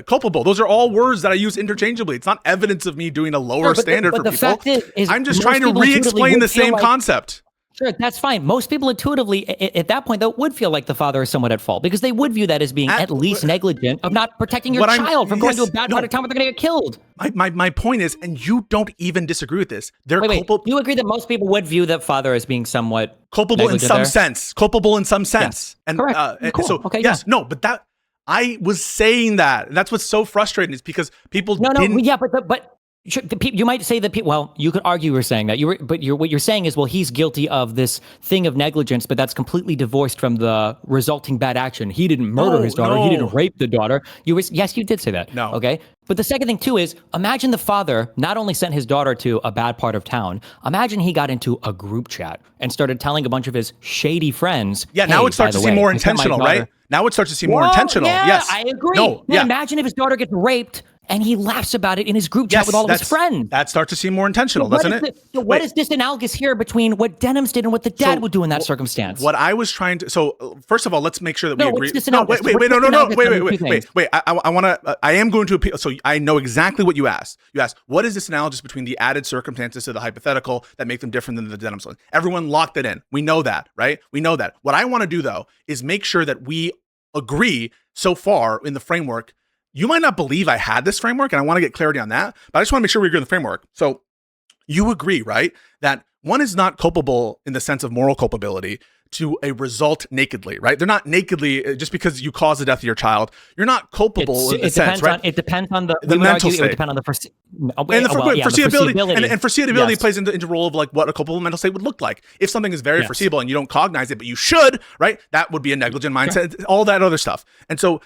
culpable. Those are all words that I use interchangeably. It's not evidence of me doing a lower standard for people. Fact is I'm just trying to re-explain the same concept. Sure, that's fine. Most people intuitively, at that point, though, would feel like the father is somewhat at fault because they would view that as being at least negligent of not protecting your child from going to a bad part of town where they're going to get killed. My point is, and you don't even disagree with this, they're culpable. You agree that most people would view that father as being somewhat culpable in some sense. Culpable in some sense. Yes. And correct. Cool. So, okay, yes, no, but that I was saying that. And that's what's so frustrating is because people didn't. Yeah, but you might say that people, well, you could argue you're saying that. What you're saying is, well, he's guilty of this thing of negligence, but that's completely divorced from the resulting bad action. He didn't murder his daughter. He didn't rape the daughter. Yes, you did say that. No. Okay. But the second thing, too, is imagine the father not only sent his daughter to a bad part of town, imagine he got into a group chat and started telling a bunch of his shady friends. Yeah, now it starts to seem more intentional, right? Now it starts to seem more intentional. Yeah, yes. I agree. No, now, imagine if his daughter gets raped and he laughs about it in his group chat with all of his friends. That starts to seem more intentional, doesn't it? What is this analogous here between what Denims did and what the dad would do in that circumstance? What I was trying to, so first of all, let's make sure that we agree. Wait. I am going to appeal. So I know exactly what you asked. You asked, what is this analogous between the added circumstances to the hypothetical that make them different than the Denims one? Everyone locked it in. We know that, right? We know that. What I want to do though, is make sure that we agree so far in the framework. You might not believe I had this framework, and I want to get clarity on that, but I just want to make sure we agree on the framework. So you agree, right, that one is not culpable in the sense of moral culpability to a result nakedly, right? They're not nakedly, just because you cause the death of your child, you're not culpable in the sense, right? It depends on the mental state. It would depend on the foreseeability. And foreseeability plays into role of like what a culpable mental state would look like. If something is very foreseeable and you don't cognize it, but you should, right? That would be a negligent mindset, all that other stuff. And so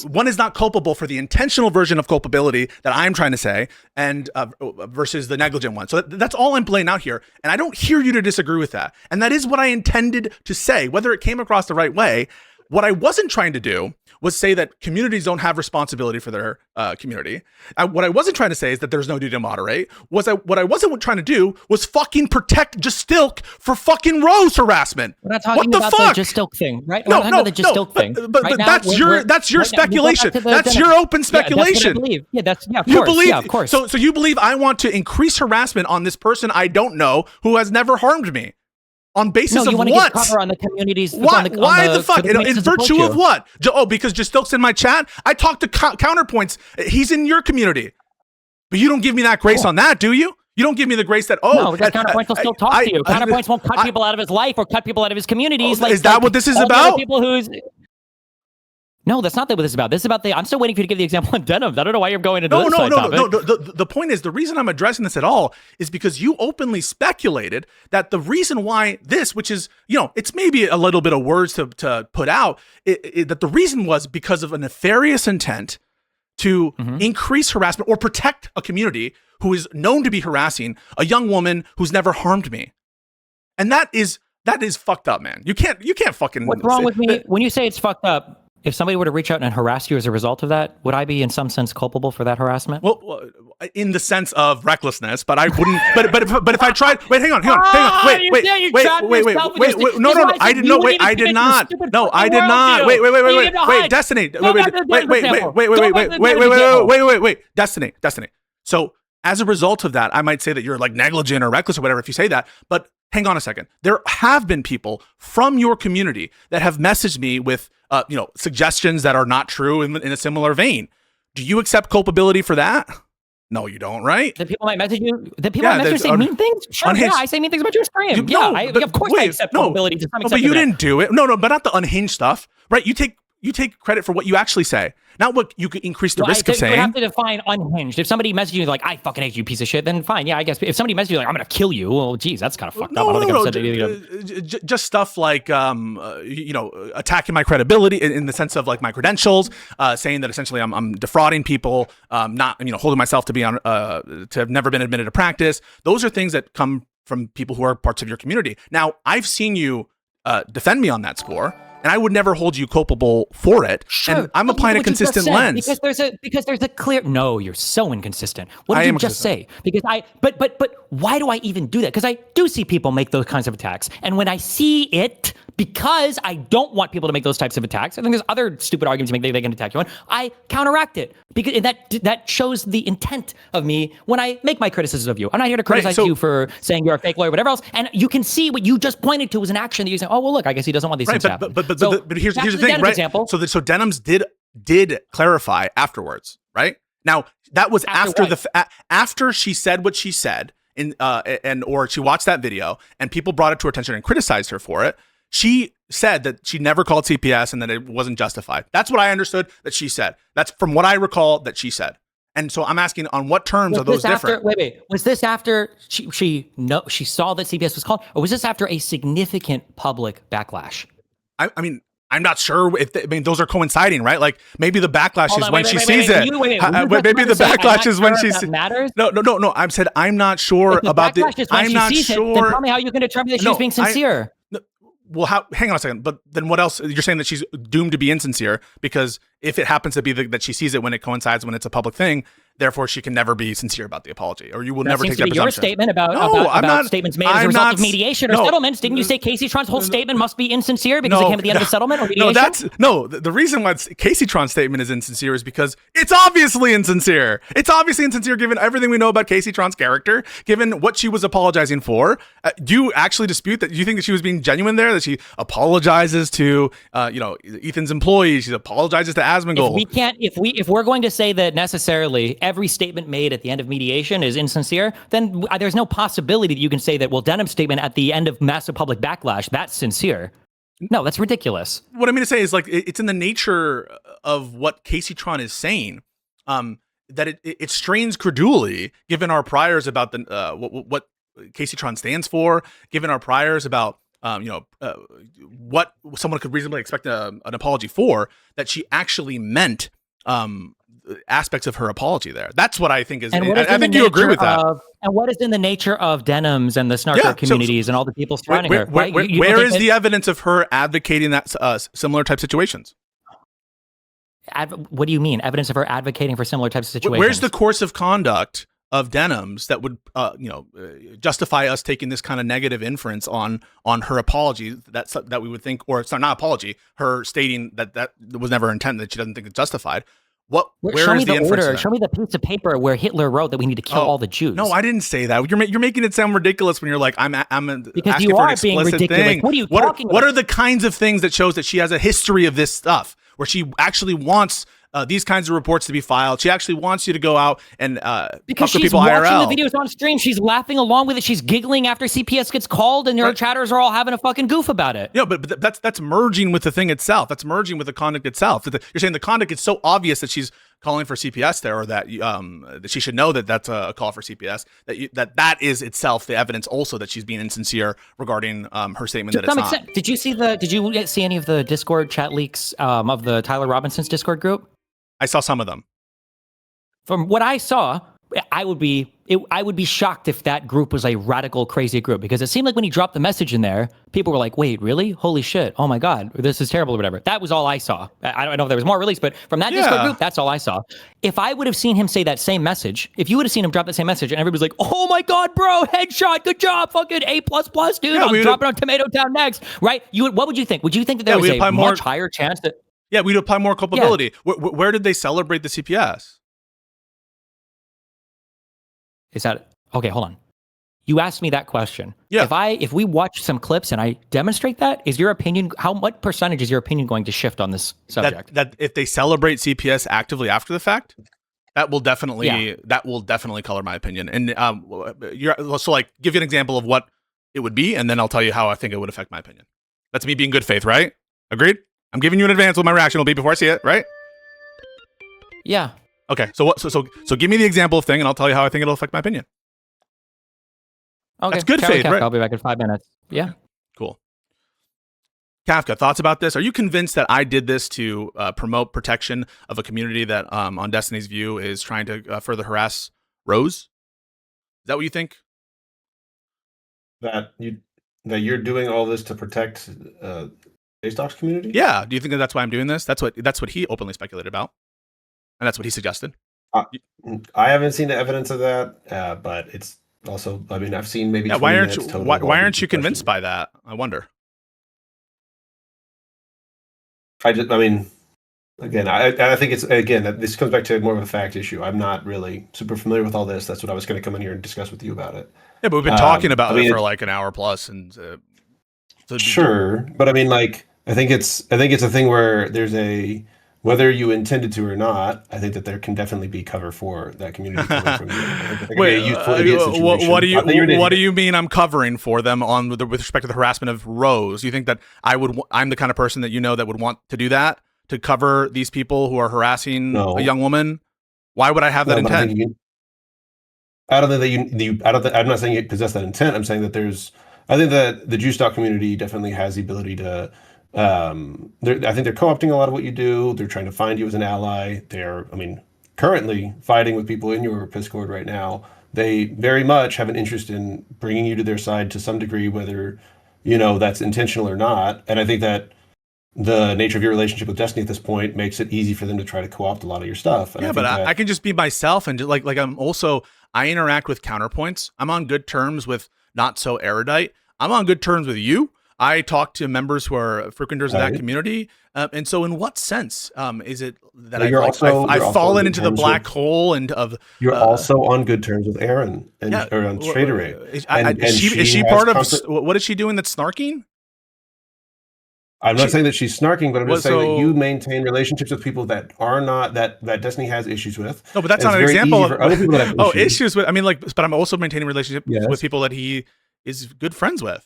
one is not culpable for the intentional version of culpability that I'm trying to say, and versus the negligent one. So that's all I'm laying out here. And I don't hear you to disagree with that. And that is what I intended to say. Whether it came across the right way, what I wasn't trying to do was say that communities don't have responsibility for their community. What I wasn't trying to say is that there's no duty to moderate. What I wasn't trying to do was fucking protect Justilk for fucking Rose harassment. We're not talking about the Justilk thing, right? No, We're not talking about the Justilk thing. But right that's your speculation. That's your open speculation. Yeah, that's what I believe. Yeah, of you course. believe, yeah, of course. So you believe I want to increase harassment on this person I don't know who has never harmed me? On basis of what? Get cover on the communities. Why the fuck? In virtue of what? Because Justilk's in my chat? I talk to Counterpoints. He's in your community. But you don't give me that grace on that, do you? You don't give me the grace that, no, because Counterpoints will still talk to you. Counterpoints won't cut people out of his life or cut people out of his communities. Is that what this is about? People who's... No, that's not what this is about. This is about I'm still waiting for you to give the example on Denims. I don't know why you're going into this side topic. No. The point is, the reason I'm addressing this at all is because you openly speculated that the reason why this, which is, it's maybe a little bit of words to put out, that the reason was because of a nefarious intent to increase harassment or protect a community who is known to be harassing a young woman who's never harmed me. And that is fucked up, man. You can't fucking... What's wrong with me? When you say it's fucked up, if somebody were to reach out and harass you as a result of that, would I be in some sense culpable for that harassment? Well, in the sense of recklessness, but I wouldn't. But if I tried, wait, hang on, wait, no, I did not. Wait, I did not. No, I did not. Wait, Destiny. Wait, Destiny. So as a result of that, I might say that you're like negligent or reckless or whatever if you say that, but. Hang on a second. There have been people from your community that have messaged me with, suggestions that are not true in a similar vein. Do you accept culpability for that? No, you don't, right? The people might message you. The people might message you say mean things. Sure, unhinged. I say mean things about your stream. Of course I accept culpability to some extent. But you didn't do it. No, but not the unhinged stuff, right? You take credit for what you actually say, not what you could increase the risk of saying. You have to define unhinged. If somebody messages you like, I fucking hate you, piece of shit, then fine. Yeah, I guess. If somebody messages you like, I'm going to kill you, well, geez, that's kind of fucked up. Just stuff like, attacking my credibility in the sense of like my credentials, saying that essentially I'm defrauding people, not, holding myself to be on, to have never been admitted to practice. Those are things that come from people who are parts of your community. Now, I've seen you defend me on that score. And I would never hold you culpable for it. Sure, and I'm applying a consistent lens. Because there's a clear... No, you're so inconsistent. What did you just say? Because But why do I even do that? Because I do see people make those kinds of attacks. And when I see it, because I don't want people to make those types of attacks, I think there's other stupid arguments you make that they can attack you on, I counteract it. Because that shows the intent of me when I make my criticism of you. I'm not here to criticize you for saying you're a fake lawyer, whatever else. And you can see what you just pointed to was an action that you say, oh, well, look, I guess he doesn't want these things to happen. But here's the thing, right? Example. So Denims did clarify afterwards, right? Now that was after she said what she said, or she watched that video and people brought it to her attention and criticized her for it. She said that she never called CPS and that it wasn't justified. That's what I understood that she said. That's from what I recall that she said. And so I'm asking, on what terms are those different? Wait. Was this after she saw that CPS was called, or was this after a significant public backlash? I mean, I'm not sure if those are coinciding, right? Like maybe the backlash is when she sees it. Maybe the backlash is when she sees. Matters. No. I said I'm not sure about the. I'm not sure. Then tell me how you can determine that she's being sincere. Well, hang on a second. But then what else? You're saying that she's doomed to be insincere because if it happens to be that she sees it when it coincides when it's a public thing, therefore she can never be sincere about the apology, or you will never take that presumption. Your statement about statements made as a result of mediation or settlements. Didn't you say Kaceytron's whole statement must be insincere because it came at the end of a settlement or mediation? The reason why Kaceytron's statement is insincere is because it's obviously insincere. It's obviously insincere given everything we know about Kaceytron's character, given what she was apologizing for. Do you actually dispute that? Do you think that she was being genuine there? That she apologizes to, Ethan's employees, she apologizes to Asmongold. If we're going to say that necessarily every statement made at the end of mediation is insincere, then there's no possibility that you can say that, well, Denim's statement at the end of massive public backlash, that's sincere. No, that's ridiculous. What I mean to say is, like, it's in the nature of what Kaceytron is saying, that it strains credulity, given our priors about what Kaceytron stands for, given our priors about what someone could reasonably expect an apology for, that she actually meant aspects of her apology there. That's what I think is. And I think you agree with that. And what is in the nature of Denims and the Snarker communities and all the people surrounding her? Right? Where is the evidence of her advocating that similar type situations? What do you mean? Evidence of her advocating for similar types of situations? Where's the course of conduct of Denims that would, justify us taking this kind of negative inference on her apology that we would think, or it's not apology, her stating that was never intended, that she doesn't think it's justified. Where is the inference? Order. Show me the piece of paper where Hitler wrote that we need to kill all the Jews. No, I didn't say that. You're making it sound ridiculous when you're like, I'm because asking you for an are being explicit ridiculous. thing. What are you talking about? What are the kinds of things that shows that she has a history of this stuff, where she actually wants these kinds of reports to be filed? She actually wants you to go out and because talk to she's people watching IRL. the videos on stream. She's laughing along with it. She's giggling after CPS gets called, and her chatters are all having a fucking goof about it. Yeah, but that's merging with the thing itself. That's merging with the conduct itself. You're saying the conduct is so obvious that she's calling for CPS there, or that that she should know that that's a call for CPS. That is itself the evidence also that she's being insincere regarding her statement that it's not. Extent, did you see any of the Discord chat leaks of the Tyler Robinson's Discord group? I saw some of them. From what I saw, I would be shocked if that group was a radical, crazy group, because it seemed like when he dropped the message in there, people were like, wait, really? Holy shit. Oh my God, this is terrible or whatever. That was all I saw. I don't know if there was more released, but from that Discord group, that's all I saw. If I would have seen him say that same message, if you would have seen him drop that same message and everybody's like, oh my God, bro, headshot, good job, fucking A++, dude, I'm dropping on Tomato Town next, right? What would you think? Would you think that there was a much higher chance that... Yeah, we'd apply more culpability. Yeah. Where did they celebrate the CPS? Is that okay? Hold on. You asked me that question. Yeah. If we watch some clips and I demonstrate that, is your opinion, what percentage is your opinion going to shift on this subject? That if they celebrate CPS actively after the fact, that will definitely color my opinion. And so like give you an example of what it would be, and then I'll tell you how I think it would affect my opinion. That's me being good faith, right? Agreed? I'm giving you an advance what my reaction will be before I see it, right? Yeah. Okay. So give me the example of thing, and I'll tell you how I think it'll affect my opinion. Okay. That's good faith, Kafka, right? I'll be back in 5 minutes. Yeah. Okay. Cool. Kafka, thoughts about this? Are you convinced that I did this to promote protection of a community that, on Destiny's view, is trying to further harass Rose? Is that what you think? That you're doing all this to protect Doxxing community? Yeah. Do you think that's why I'm doing this? That's what he openly speculated about, and that's what he suggested. I haven't seen the evidence of that, but it's also, I mean, I've seen maybe. Yeah, why aren't you convinced by that? I wonder. I mean, again, I think it's, again, this comes back to more of a fact issue. I'm not really super familiar with all this. That's what I was going to come in here and discuss with you about it. Yeah, but we've been talking about it for like an hour plus, and sure, but I mean, like, I think it's a thing where there's whether you intended to or not, I think that there can definitely be cover for that community coming from you. Wait, what do you mean I'm covering for them with respect to the harassment of Rose? You think that I'm the kind of person that that would want to do that, to cover these people who are harassing a young woman? Why would I have that intent? I don't think that I'm not saying you possess that intent. I'm saying that I think that the Juice Doc community definitely has the ability to. I think they're co-opting a lot of what you do. They're trying to find you as an ally. They're, currently fighting with people in your Piscord right now. They very much have an interest in bringing you to their side to some degree, whether that's intentional or not. And I think that the nature of your relationship with Destiny at this point makes it easy for them to try to co-opt a lot of your stuff. And I can just be myself, and just like I interact with counterpoints. I'm on good terms with not so erudite. I'm on good terms with you. I talk to members who are frequenters of that community. And so in what sense is it that I've fallen into the black hole you're also on good terms with Aaron or on Straight Array. Is she part of, what is she doing that's snarking? I'm not saying that she's snarking, but I'm just saying that you maintain relationships with people that are not, that Destiny has issues with. No, but that's not an example of other people that have issues with, but I'm also maintaining relationships with people that he is good friends with.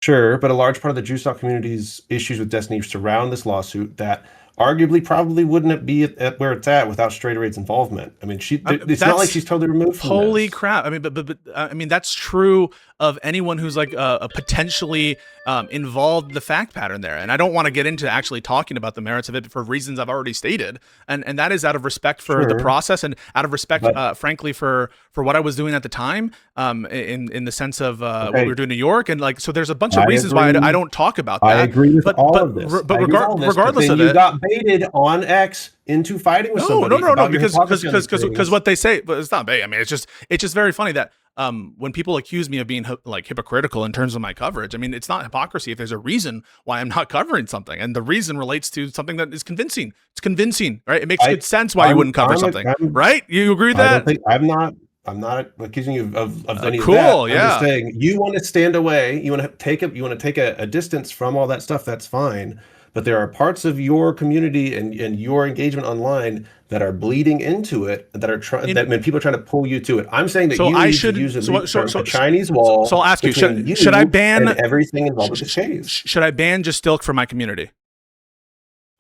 Sure, but a large part of the Juice Doc community's issues with Destiny surround this lawsuit that arguably probably wouldn't be at where it's at without Straight Array's involvement. It's not like she's totally removed from Holy this. crap. But that's true of anyone who's like potentially involved in the fact pattern there. And I don't want to get into actually talking about the merits of it for reasons I've already stated. And that is out of respect for the process and out of respect, frankly, for what I was doing at the time, in the sense of what we were doing in New York. And like, so there's a bunch of reasons why I don't talk about that. I agree with all of this. But regardless of it, you got baited on X into fighting with somebody. No, because what they say, but it's not bait. I mean, it's just very funny that when people accuse me of being like hypocritical in terms of my coverage, I mean, it's not hypocrisy if there's a reason why I'm not covering something, and the reason relates to something that is convincing. It's convincing, right? It makes good sense why you wouldn't cover something, right? You agree with that? I'm not accusing you of any cool, of that. Yeah. I'm just saying you want to stand away. You want to take a distance from all that stuff. That's fine. But there are parts of your community and your engagement online that are bleeding into it, that are that when people are trying to pull you to it. I'm saying that you need to use a Chinese wall. So I'll ask you: should I ban everything involved with the chase? Should I ban just Stilk from my community?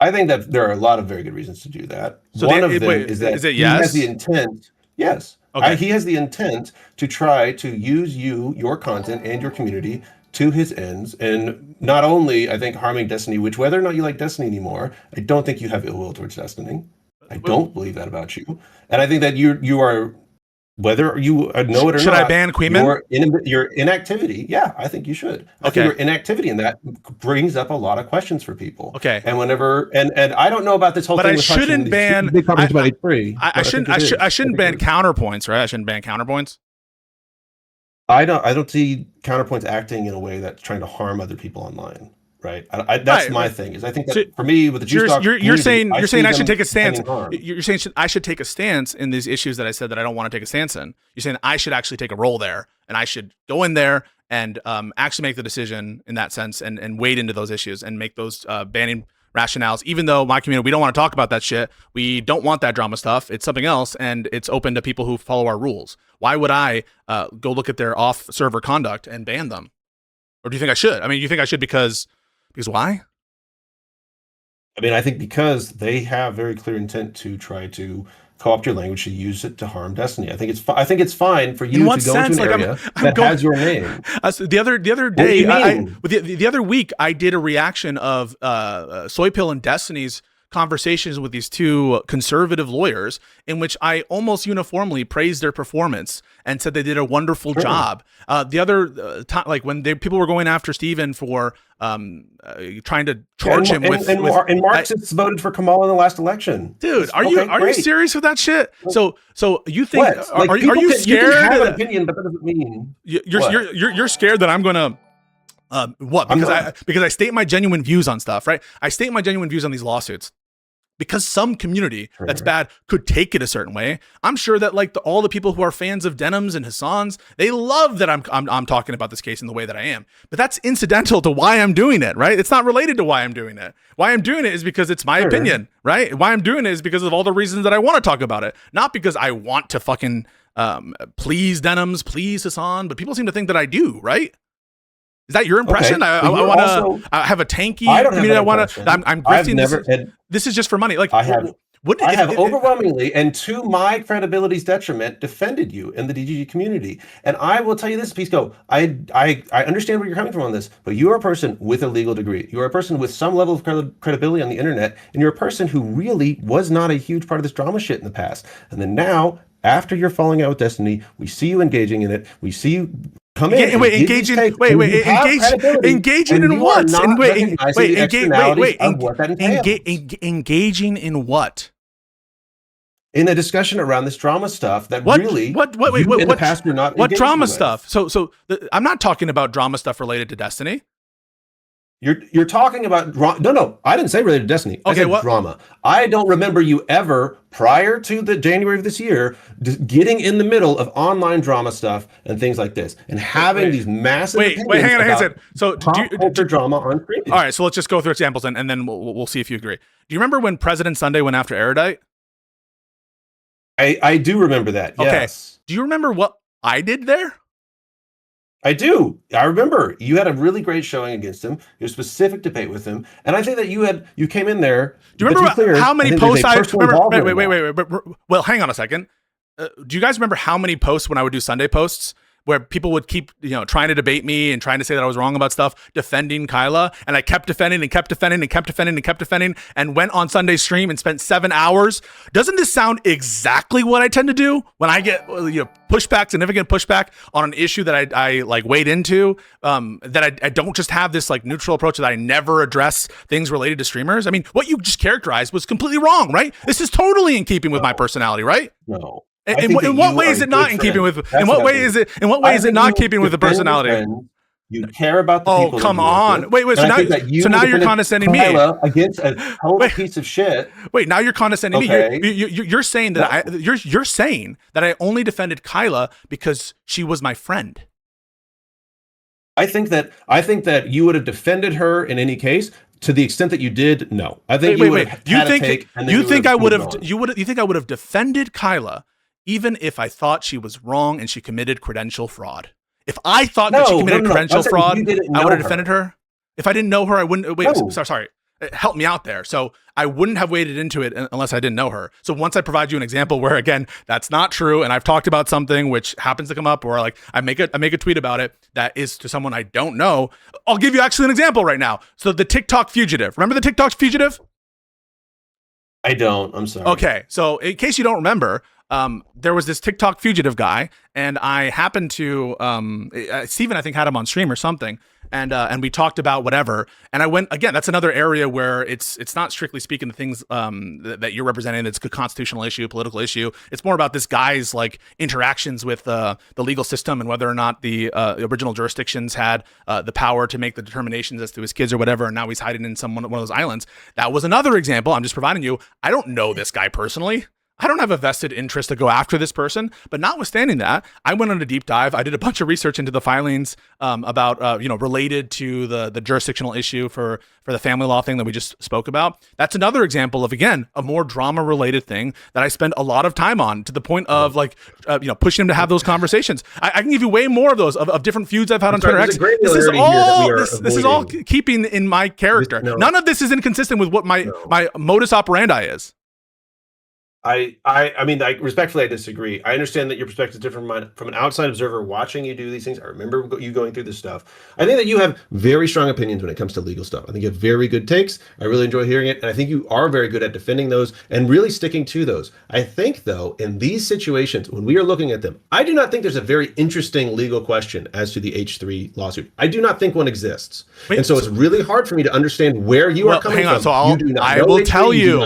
I think that there are a lot of very good reasons to do that. So one of them is that he has the intent. Yes, okay. He has the intent to try to use your content and your community to his ends, and not only, I think, harming Destiny, which whether or not you like Destiny anymore, I don't think you have ill will towards Destiny. I don't believe that about you. And I think that you are, whether you know it or not. Should I ban Queenman? Your inactivity, yeah, I think you should. I think your inactivity in that brings up a lot of for people. Okay. And whenever, and I don't know about this whole but thing. I shouldn't ban. I shouldn't ban counterpoints, right? I shouldn't ban counterpoints. I don't see counterpoints acting in a way that's trying to harm other people online, right? That's my thing. Is I think that for me with the juice doc, you're saying I should take a stance. You're saying I should take a stance in these issues that I said that I don't want to take a stance in. You're saying I should actually take a role there, and I should go in there and actually make the decision in that sense, and wade into those issues and make those banning rationales, even though my community, we don't want to talk about that shit. We don't want that drama stuff. It's something else, and it's open to people who follow our rules. Why would I go look at their off-server conduct and ban them? Or do you think I should? I mean, you think I should because why? I mean, I think because they have very clear intent to try to co-opt your language to use it to harm Destiny. I think it's fine for you to go into an area that has your name. The other day, the other week, I did a reaction of Soypill and Destiny's conversations with these two conservative lawyers, in which I almost uniformly praised their performance and said they did a wonderful job. The other time, like when people were going after Steven for trying to charge him with Marxists voted for Kamal in the last election. Dude, are you serious with that shit? So you think are you scared? You can have an opinion, but that doesn't mean you're scared that I'm gonna what? Because I state my genuine views on stuff, right? I state my genuine views on these lawsuits. Because some community that's bad could take it a certain way. I'm sure that like all the people who are fans of Denims and Hassan's, they love that I'm talking about this case in the way that I am. But that's incidental to why I'm doing it, right? It's not related to why I'm doing it. Why I'm doing it is because it's my opinion, right? Why I'm doing it is because of all the reasons that I want to talk about it, not because I want to fucking please Denims, please Hassan. But people seem to think that I do, right? Is that your impression? I want to have a tanky community. I'm grifting. This is just for money. Like I have overwhelmingly, and to my credibility's detriment, defended you in the DGG community. And I will tell you this, Pisco, I understand where you're coming from on this, but you are a person with a legal degree. You are a person with some level of credibility on the internet, and you're a person who really was not a huge part of this drama shit in the past. And then now, after you're falling out with Destiny, we see you engaging in it. We see you engaging in what? Engaging in what? In a discussion around this drama stuff that in the past you're not. What drama stuff? So I'm not talking about drama stuff related to Destiny. You're talking about no, I didn't say related to Destiny. I said drama. I don't remember you ever, prior to the January of this year, getting in the middle of online drama stuff and things like this, and having these massive hang on a second. So culture drama on screen. All right, so let's just go through examples and then we'll see if you agree. Do you remember when President Sunday went after Erudite? I do remember that. Okay. Yes. Do you remember what I did there? I do. I remember you had a really great showing against him. Your specific debate with him, and I think that you came in there. Do you remember how many posts I remember? Wait. Well, hang on a second. Do you guys remember how many posts when I would do Sunday posts where people would keep, trying to debate me and trying to say that I was wrong about stuff, defending Kyla. And I kept defending and kept defending and kept defending and kept defending and went on Sunday stream and spent 7 hours. Doesn't this sound exactly what I tend to do when I get, pushback, significant pushback on an issue that I like wade into, that I don't just have this like neutral approach that I never address things related to streamers? I mean, what you just characterized was completely wrong, right? This is totally in keeping with my personality, right? No. In what way is it not in keeping with? In what way is it? In what way is it not keeping with the personality? You care about the people. Oh, come on! Wait. So now you're condescending me against a total piece of shit. Wait, now you're condescending me. You're saying that you're saying that I only defended Kyla because she was my friend. I think that you would have defended her in any case. To the extent that you did, no. I think you think I would have defended Kyla even if I thought she was wrong and she committed credential fraud. If I thought that she committed credential fraud, I would have defended her. If I didn't know her, I wouldn't. Wait, sorry. Help me out there. So I wouldn't have waded into it unless I didn't know her. So once I provide you an example where, again, that's not true, and I've talked about something which happens to come up, or like I make a tweet about it that is to someone I don't know, I'll give you actually an example right now. So the TikTok fugitive. Remember the TikTok fugitive? I don't. I'm sorry. Okay. So in case you don't remember, there was this TikTok fugitive guy, and I happened to Steven, I think, had him on stream or something, and we talked about whatever. And I went again. That's another area where it's not strictly speaking the things that you're representing. It's a constitutional issue, political issue. It's more about this guy's like interactions with the legal system and whether or not the original jurisdictions had the power to make the determinations as to his kids or whatever. And now he's hiding in one of those islands. That was another example. I'm just providing you. I don't know this guy personally. I don't have a vested interest to go after this person, but notwithstanding that, I went on a deep dive. I did a bunch of research into the filings about, related to the jurisdictional issue for the family law thing that we just spoke about. That's another example of, again, a more drama-related thing that I spend a lot of time on, to the point of pushing him to have those conversations. I can give you way more of those of different feuds I've had on Twitter X. This is all keeping in my character. None of this is inconsistent with what my modus operandi is. I mean, respectfully, I disagree. I understand that your perspective is different from mine. From an outside observer watching you do these things, I remember you going through this stuff. I think that you have very strong opinions when it comes to legal stuff. I think you have very good takes. I really enjoy hearing it. And I think you are very good at defending those and really sticking to those. I think, though, in these situations, when we are looking at them, I do not think there's a very interesting legal question as to the H3 lawsuit. I do not think one exists. And so it's really hard for me to understand where you are coming from. So I will tell you.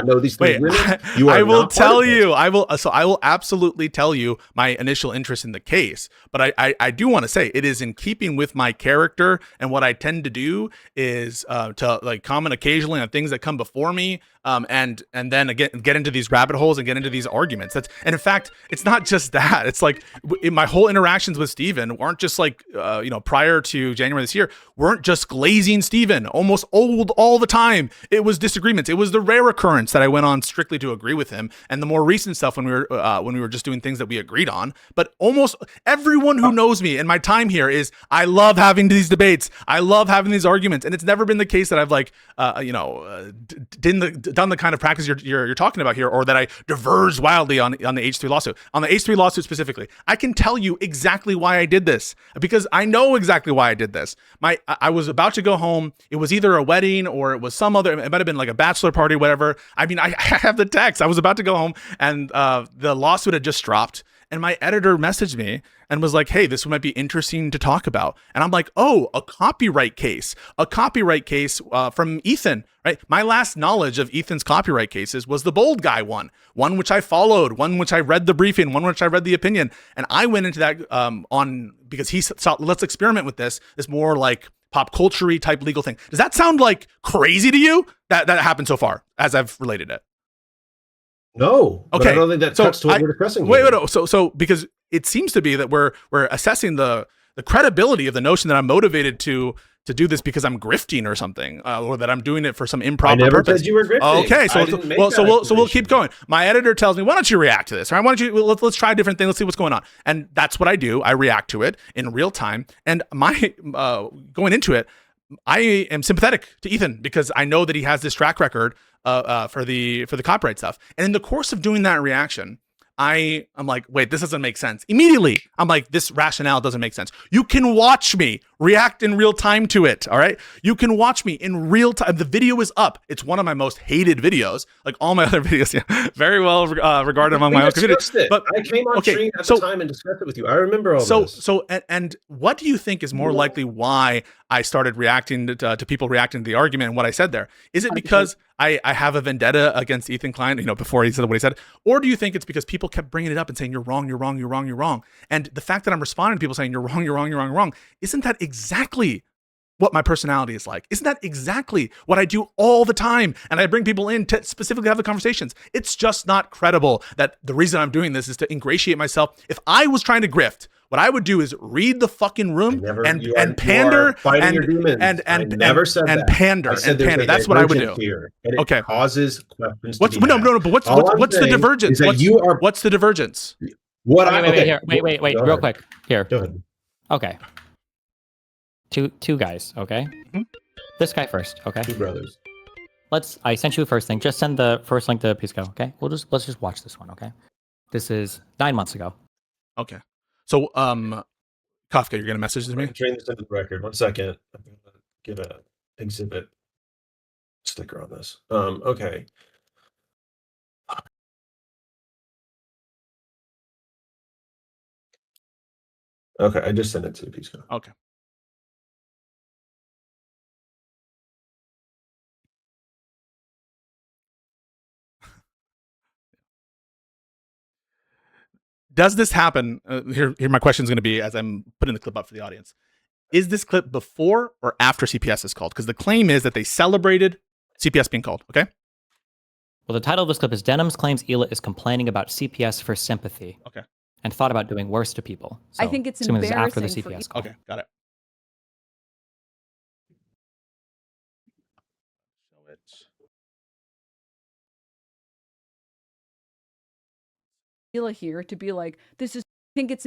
I will absolutely tell you my initial interest in the case, but I do want to say it is in keeping with my character, and what I tend to do is to like comment occasionally on things that come before me, and then again get into these rabbit holes and get into these arguments. And in fact, it's not just that. It's like my whole interactions with Steven weren't just like prior to January this year, weren't just glazing Steven almost old all the time. It was disagreements. It was the rare occurrence that I went on strictly to agree with him, and the more recent stuff when we were just doing things that we agreed on. But almost everyone who knows me and my time here is, I love having these debates. I love having these arguments, and it's never been the case that I've like done the kind of practice you're talking about here, or that I diverge wildly on the H3 lawsuit. On the H3 lawsuit specifically, I can tell you exactly why I did this, because I know exactly why I did this. I was about to go home. It was either a wedding or it was some other. It might have been like a bachelor party, whatever. I mean, I have the text. I was about to go home, and the lawsuit had just dropped, and my editor messaged me and was like, hey, this might be interesting to talk about. And I'm like, oh, a copyright case from Ethan, right? My last knowledge of Ethan's copyright cases was the Bold Guy one which I followed, one which I read the briefing, one which I read the opinion. And I went into that because he thought, let's experiment with this more like pop culture-y type legal thing. Does that sound like crazy to you that happened so far as I've related it? No. Okay. But I don't think that cuts to what we're discussing. Wait. So because it seems to be that we're assessing the credibility of the notion that I'm motivated to do this because I'm grifting or something, or that I'm doing it for some improper purpose. I never said you were grifting. Okay, so we'll keep going. My editor tells me, why don't you react to this? Right? Why don't you let's try a different thing. Let's see what's going on. And that's what I do. I react to it in real time. And my going into it, I am sympathetic to Ethan because I know that he has this track record for the copyright stuff. And in the course of doing that reaction, I'm like, wait, this doesn't make sense. Immediately, I'm like, this rationale doesn't make sense. You can watch me react in real time to it, all right? You can watch me in real time. The video is up. It's one of my most hated videos. Like all my other videos, yeah, very well regarded among my own community. But I came on stream at the time and discussed it with you. I remember all this. And what do you think is more likely why I started reacting to people reacting to the argument and what I said there? Is it because I have a vendetta against Ethan Klein, before he said what he said? Or do you think it's because people kept bringing it up and saying, you're wrong, you're wrong, you're wrong, you're wrong? And the fact that I'm responding to people saying, you're wrong, you're wrong, you're wrong, you're wrong, isn't that exactly what my personality is like? Isn't that exactly what I do all the time? And I bring people in to specifically have the conversations. It's just not credible that the reason I'm doing this is to ingratiate myself. If I was trying to grift, what I would do is read the fucking room and pander and pander. That's what I would do. Here, and it causes questions. But what's the divergence? What's the divergence? Wait, real quick. Here. Go ahead. Okay. Two guys, okay? Mm-hmm. This guy first, okay? Two brothers. I sent you the first thing. Just send the first link to Pisco, okay? Let's just watch this one, okay? This is 9 months ago. Okay. So, Kafka, you're gonna message me? Train this into the record. 1 second. I'm gonna get an exhibit sticker on this. Okay. Okay, I just sent it to Pisco. Okay. Does this happen? Here my question is going to be as I'm putting the clip up for the audience. Is this clip before or after CPS is called? Because the claim is that they celebrated CPS being called, okay? Well, the title of this clip is Denims claims Hila is complaining about CPS for sympathy. Okay. And thought about doing worse to people. So, I think it's embarrassing after the CPS call. Okay, got it. Show it. Hila here to be like, this is, I think it's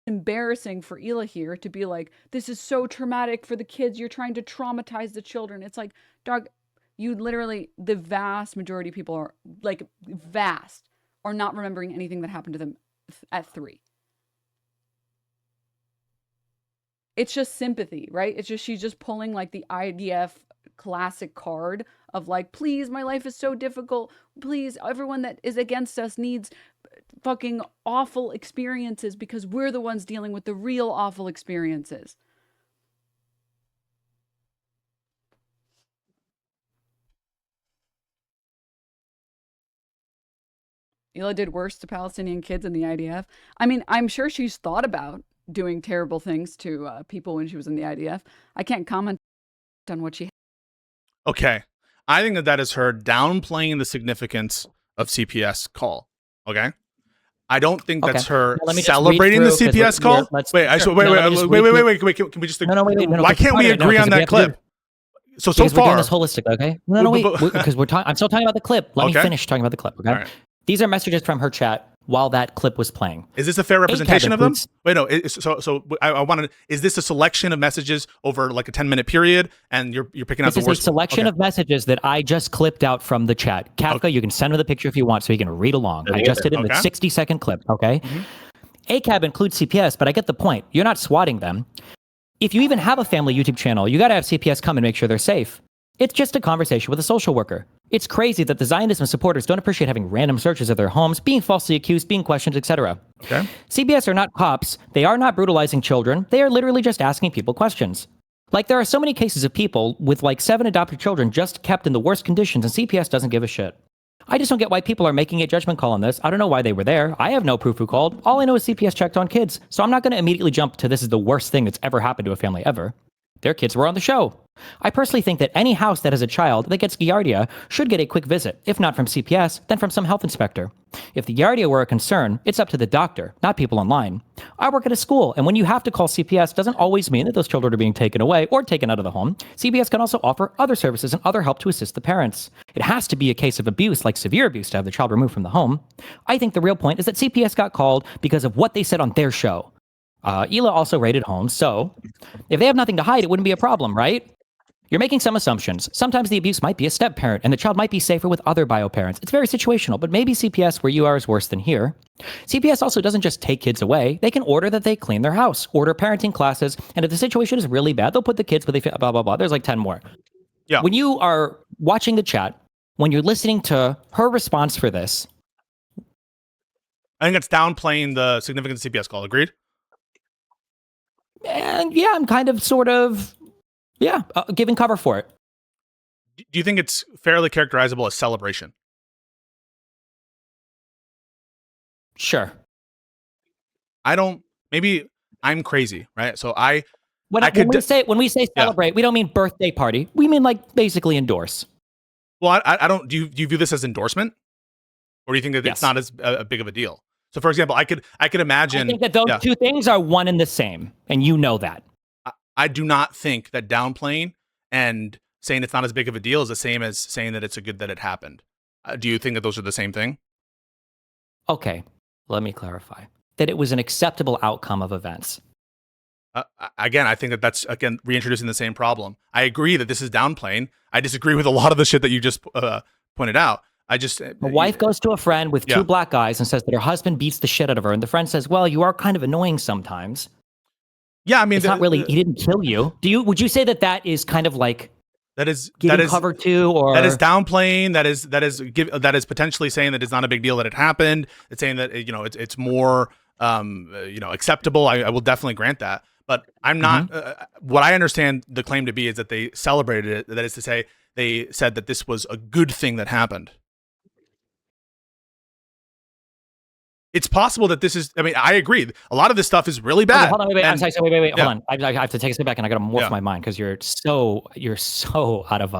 embarrassing for Hila here to be like, this is so traumatic for the kids. You're trying to traumatize the children. It's like, dog, you literally, the vast majority of people are like are not remembering anything that happened to them at 3. It's just sympathy, right? It's just, she's just pulling like the IDF classic card of like, please, my life is so difficult. Please, everyone that is against us needs fucking awful experiences because we're the ones dealing with the real awful experiences. Hila did worse to Palestinian kids in the IDF. I mean, I'm sure she's thought about doing terrible things to people when she was in the IDF. I can't comment on what she. Okay. I think that is her downplaying the significance of CPS call. Okay. I don't think that's her celebrating the CPS call. Wait. Can we just? No, wait. Why can't we agree on that clip? So far, we're doing this holistic, okay? No, wait, because I'm still talking about the clip. Let me finish talking about the clip, okay? Right. These are messages from her chat while that clip was playing. Is this a fair representation of them? Wait, no. So I wanted. Is this a selection of messages over like a 10-minute period, and you're picking out the worst? This is a selection of messages that I just clipped out from the chat. Kafka, you can send her the picture if you want, so you can read along. I just did it in the 60-second clip. Okay. Mm-hmm. ACAB includes CPS, but I get the point. You're not swatting them. If you even have a family YouTube channel, you got to have CPS come and make sure they're safe. It's just a conversation with a social worker. It's crazy that the Zionism supporters don't appreciate having random searches of their homes, being falsely accused, being questioned, etc. Okay. CPS are not cops. They are not brutalizing children. They are literally just asking people questions. Like, there are so many cases of people with like 7 adopted children just kept in the worst conditions, and CPS doesn't give a shit. I just don't get why people are making a judgment call on this. I don't know why they were there. I have no proof who called. All I know is CPS checked on kids, so I'm not going to immediately jump to this is the worst thing that's ever happened to a family ever. Their kids were on the show. I personally think that any house that has a child that gets Giardia should get a quick visit, if not from CPS, then from some health inspector. If the Giardia were a concern, it's up to the doctor, not people online. I work at a school, and when you have to call CPS doesn't always mean that those children are being taken away or taken out of the home. CPS can also offer other services and other help to assist the parents. It has to be a case of abuse, like severe abuse, to have the child removed from the home. I think the real point is that CPS got called because of what they said on their show. Ela also raided homes, so if they have nothing to hide, it wouldn't be a problem, right? You're making some assumptions. Sometimes the abuse might be a step-parent, and the child might be safer with other bio-parents. It's very situational, but maybe CPS, where you are, is worse than here. CPS also doesn't just take kids away. They can order that they clean their house, order parenting classes, and if the situation is really bad, they'll put the kids where they fit, blah, blah, blah. There's like 10 more. Yeah. When you are watching the chat, when you're listening to her response for this, I think it's downplaying the significance of CPS call. Agreed? and yeah, I'm kind of, sort of, giving cover for it. Do you think it's fairly characterizable as celebration? Sure. I don't. Maybe I'm crazy, right? So When we say celebrate, we don't mean birthday party. We mean like basically endorse. Well, I don't. Do you view this as endorsement, or do you think that Yes. it's not as big of a deal? So, for example, I could imagine. I think that those two things are one and the same, and you know that. I do not think that downplaying and saying it's not as big of a deal is the same as saying that it's a good that it happened. Do you think that those are the same thing? Okay, let me clarify. That it was an acceptable outcome of events. Again, I think that that's, again, reintroducing the same problem. I agree that this is downplaying. I disagree with a lot of the shit that you just pointed out. A wife goes to a friend with two black guys and says that her husband beats the shit out of her. And the friend says, well, you are kind of annoying sometimes. Yeah, I mean, it's not really, he didn't kill you. Would you say that is kind of like that is cover to, or that is downplaying? That is potentially saying that it's not a big deal that it happened. It's saying that, it's more, acceptable. I will definitely grant that. But I'm not, what I understand the claim to be is that they celebrated it. That is to say, they said that this was a good thing that happened. It's possible that this is, I mean, I agree. A lot of this stuff is really bad. Okay, hold on, wait. I'm sorry, wait. Hold on. I have to take a step back and I got to morph my mind because you're so out of,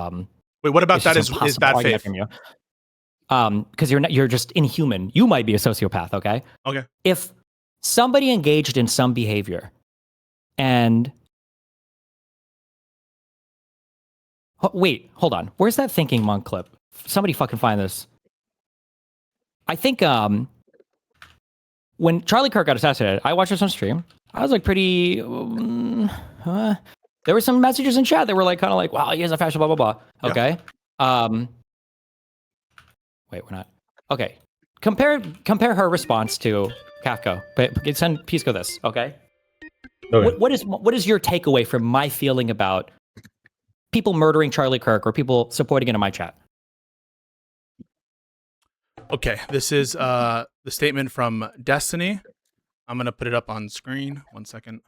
wait, what about that is bad faith? Because you're just inhuman. You might be a sociopath, okay? Okay. If somebody engaged in some behavior and wait, hold on. Where's that Thinking Monk clip? Somebody fucking find this. I think when Charlie Kirk got assassinated, I watched this on stream. I was like pretty. There were some messages in chat that were like kind of like, "Wow, he is a fascist," blah blah blah. Okay. Wait, we're not. Okay. Compare her response to Kafka. But send Pisco this. Okay. Okay. What is your takeaway from my feeling about people murdering Charlie Kirk or people supporting it in my chat? Okay, this is the statement from Destiny. I'm going to put it up on screen. 1 second.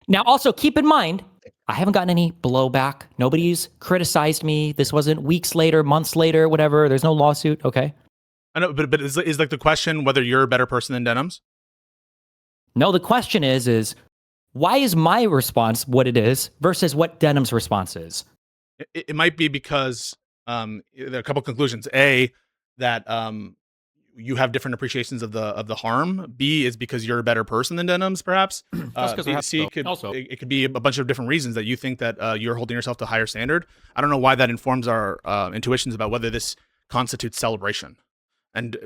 Now, also keep in mind, I haven't gotten any blowback. Nobody's criticized me. This wasn't weeks later, months later, whatever. There's no lawsuit. Okay. I know, but is like the question whether you're a better person than Denims? No, the question is why is my response what it is versus what Denim's response is? It might be because there are a couple conclusions. A, that you have different appreciations of the harm. B is because you're a better person than Denims, perhaps. C it could be a bunch of different reasons that you think that you're holding yourself to a higher standard. I don't know why that informs our intuitions about whether this constitutes celebration. And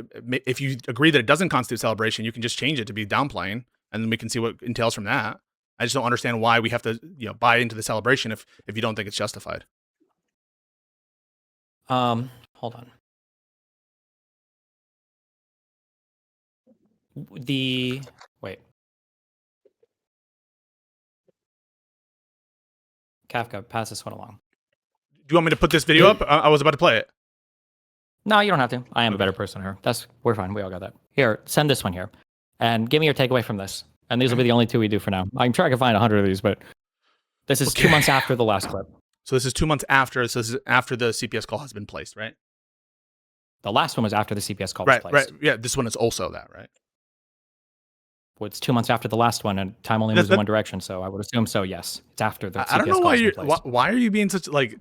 if you agree that it doesn't constitute celebration, you can just change it to be downplaying, and then we can see what entails from that. I just don't understand why we have to buy into the celebration if you don't think it's justified. Hold on. Wait. Kafka, pass this one along. Do you want me to put this video up? I was about to play it. No, you don't have to. I am a better person here. We're fine. We all got that. Here, send this one here. And give me your takeaway from this. And these will be the only two we do for now. I'm trying to find 100 of these, but this is 2 months after the last clip. So this is 2 months after. So this is after the CPS call has been placed, right? The last one was after the CPS call was placed. Right. Yeah, this one is also that, right? Well, it's 2 months after the last one, and time only moves in one direction, so I would assume so, yes. It's after the CPS I don't know why are you being such, like,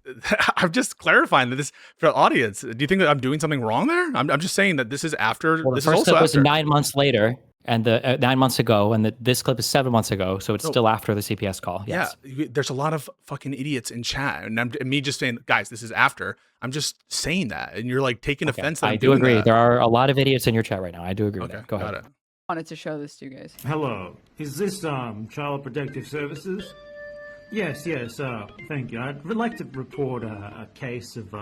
I'm just clarifying that this, for the audience, do you think that I'm doing something wrong there? I'm just saying that this is after, well, this the is first also clip was after. 9 months later, and the 9 months ago, and this clip is 7 months ago, so it's still after the CPS call, yes. Yeah, there's a lot of fucking idiots in chat, and me just saying, guys, this is after, I'm just saying that, and you're like taking offense that I do agree. There are a lot of idiots in your chat right now. I do agree with that. Go ahead. Wanted to show this to you guys. Hello, is this Child Protective Services? Yes, thank you. I'd like to report a case of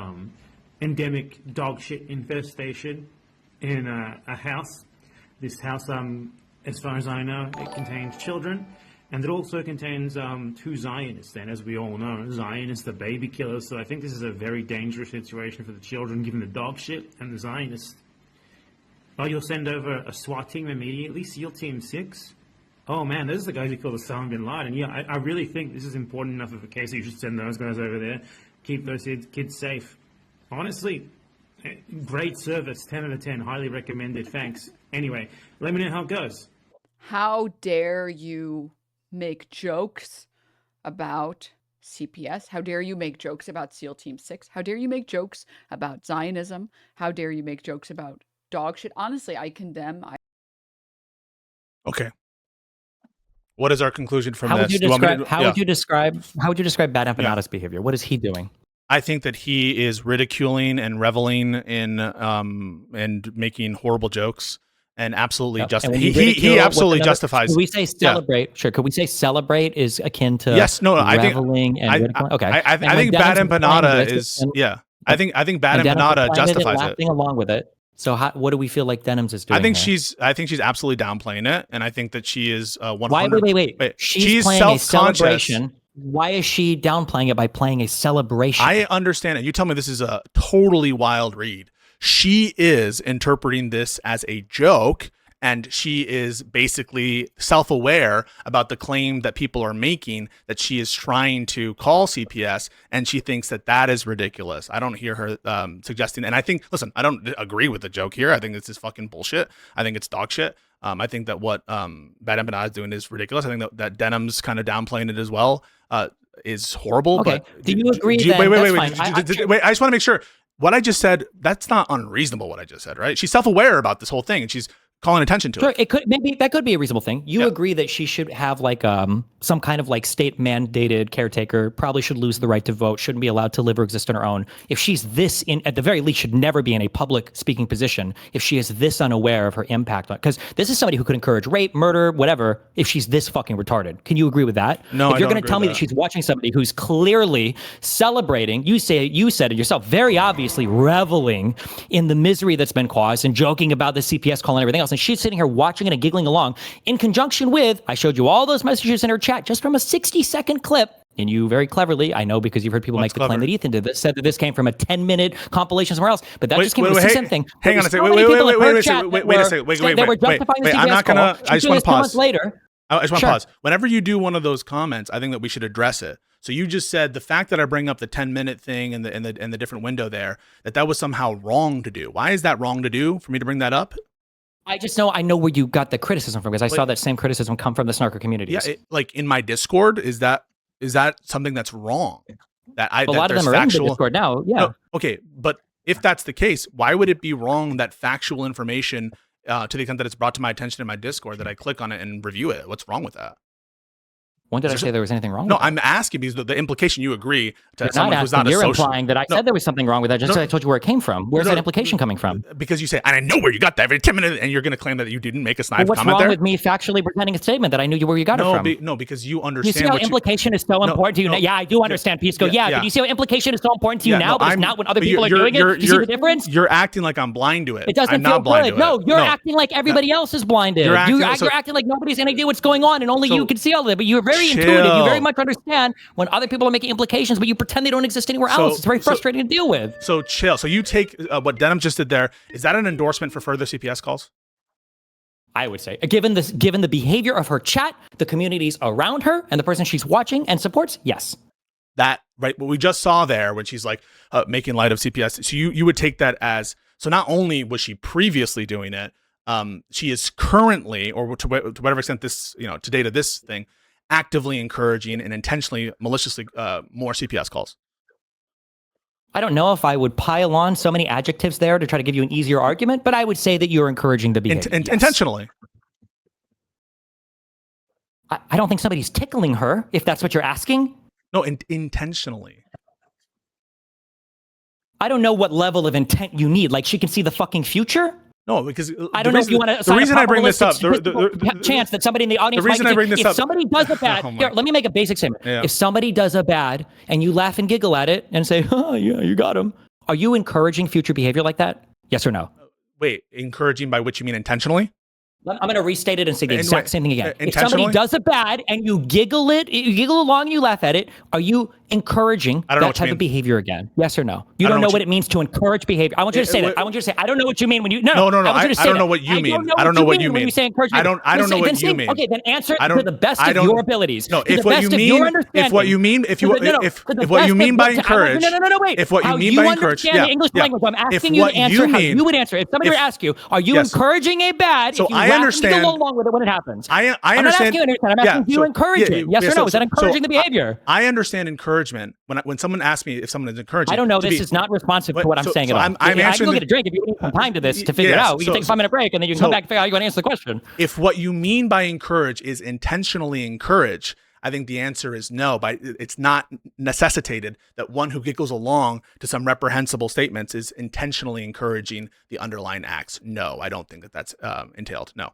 endemic dog shit infestation in a house. This house, as far as I know, it contains children, and it also contains two Zionists. And as we all know, Zionists are baby killers, so I think this is a very dangerous situation for the children, given the dog shit and the Zionists. Oh, you'll send over a SWAT team immediately? SEAL Team 6? Oh man, those are the guys who killed Osama bin Laden. Yeah, I really think this is important enough of a case that you should send those guys over there. Keep those kids safe. Honestly, great service. 10 out of 10. Highly recommended. Thanks. Anyway, let me know how it goes. How dare you make jokes about CPS? How dare you make jokes about SEAL Team 6? How dare you make jokes about Zionism? How dare you make jokes about dog shit? Honestly, I condemn. Okay. What is our conclusion from How this? would you describe? How would you describe? How would you describe BadEmpana's behavior? What is he doing? I think that he is ridiculing and reveling in and making horrible jokes and absolutely he absolutely justifies. Could we say celebrate? Yeah. Sure. Could we say celebrate is akin to reveling and ridiculing? Okay. I think BadEmpanda is I think BadEmpanda justifies it. Laughing along with it. So what do we feel like Denims is doing? I think she's absolutely downplaying it, and I think that she is 100. Wait. She's playing a celebration. Why is she downplaying it by playing a celebration? I understand it. You tell me this is a totally wild read. She is interpreting this as a joke, and she is basically self-aware about the claim that people are making that she is trying to call CPS, and she thinks that that is ridiculous. I don't hear her suggesting, and I think, listen, I don't agree with the joke here. I think this is fucking bullshit. I think it's dog shit. I think that what BadEmpanda is doing is ridiculous. I think that Denim's kind of downplaying it as well is horrible. Okay. But do you agree? Wait. I just want to make sure. What I just said, that's not unreasonable. What I just said, right? She's self-aware about this whole thing, and she's calling attention to it. It could that could be a reasonable thing. You agree that she should have like some kind of like state mandated caretaker, probably should lose the right to vote, shouldn't be allowed to live or exist on her own. If she's this at the very least should never be in a public speaking position if she is this unaware of her impact on, because this is somebody who could encourage rape, murder, whatever, if she's this fucking retarded. Can you agree with that? No, if you're going to tell me that she's watching somebody who's clearly celebrating, you said it yourself, very obviously reveling in the misery that's been caused and joking about the CPS call and everything else, and she's sitting here watching it and giggling along in conjunction with, I showed you all those messages in her chat just from a 60-second clip. And you very cleverly, I know because you've heard people make the claim that Ethan did this, said that this came from a 10-minute compilation somewhere else. But that just came from a 60-second thing. Hang on a second. Wait a second. Wait. I'm not gonna. I just want to pause. I just want to pause. Whenever you do one of those comments, I think that we should address it. So you just said the fact that I bring up the 10-minute thing and the different window there, that was somehow wrong to do. Why is that wrong to do for me to bring that up? I know where you got the criticism from, because I saw that same criticism come from the Snarker communities. Yeah, like in my Discord, is that something that's wrong? A lot of them are in the Discord now. Yeah. No, okay, but if that's the case, why would it be wrong that factual information, to the extent that it's brought to my attention in my Discord, that I click on it and review it? What's wrong with that? When did I say there was anything wrong? No, with that? I'm asking because the implication you agree to You're someone who's not You're associated. implying that I said there was something wrong with that. I told you where it came from. Where's that implication coming from? Because you say, and I know where you got that every 10 minutes, and you're going to claim that you didn't make a snide comment there. What's wrong with me factually presenting a statement that I knew where you got it from? No, because you understand. You see how implication is so important to you? Yeah, I do understand, Pisco. Yeah, but you see how implication is so important to you now, but it's not when other people are doing it? Do you see the difference? You're acting like I'm blind to it. It doesn't feel good. No, you're acting like everybody else is blinded. You're acting like nobody's going to do what's going on, and only you can see all of it. But you're very intuitive. You very much understand when other people are making implications, but you pretend they don't exist anywhere else. It's very frustrating to deal with. So chill. So you take what Denim just did there. Is that an endorsement for further CPS calls? I would say, given the behavior of her chat, the communities around her, and the person she's watching and supports, yes. That, right, what we just saw there when she's like making light of CPS. So you would take that as, so not only was she previously doing it, she is currently, or to whatever extent this, to date of this thing, actively encouraging and intentionally, maliciously more CPS calls. I don't know if I would pile on so many adjectives there to try to give you an easier argument, but I would say that you're encouraging the behavior. Yes. Intentionally. I don't think somebody's tickling her, if that's what you're asking. No, intentionally. I don't know what level of intent you need. Like, she can see the fucking future? No, because I don't know if you want to. The reason I bring this up, the chance that somebody in the audience. The reason I bring this if up, somebody does a bad, here, let me make a basic statement. Yeah. If somebody does a bad and you laugh and giggle at it and say, "Oh yeah, you got him," are you encouraging future behavior like that? Yes or no? Wait, encouraging by which you mean intentionally? I'm going to restate it and say the And exact wait, same thing again. If intentionally? somebody does a bad and you giggle along and you laugh at it, are you encouraging I don't know that what you type mean. of behavior again? Yes or no? You I don't don't know know what it means to encourage behavior. I want you to say that. I want you to say, I don't know what you mean when you, no. No, I want you to say I don't that. know what you mean. I don't know what you mean when you say encourage behavior. I don't know what you mean. Okay, then answer I to don't- the best I of don't- your abilities. No, To if the what best you of mean, your if what understanding. you mean, if To the- no, no, if to the if what you best mean of by what- encourage, No, wait. if what you How mean by encourage, understand the English language, I'm asking you to answer how you would answer. If somebody were to ask you, are you Yes. encouraging a bad? So if you I laugh and understand- giggle along with it when it happens. I I'm not understand. asking you to understand. I'm asking, do you encourage it? Yes or no? Is that encouraging the behavior? I understand encouragement. When someone asks me if someone is encouraging, I don't know. to This be- is not responsive to what I'm so- saying so at all. I'm I can answering go the- get a drink if you need some time to this to figure it yes, out. We can so- take a 5-minute break and then you can come back and figure out how you're going to answer the question. If what you mean by encourage is intentionally encourage, I think the answer is no. It's not necessitated that one who giggles along to some reprehensible statements is intentionally encouraging the underlying acts. No, I don't think that that's entailed. No,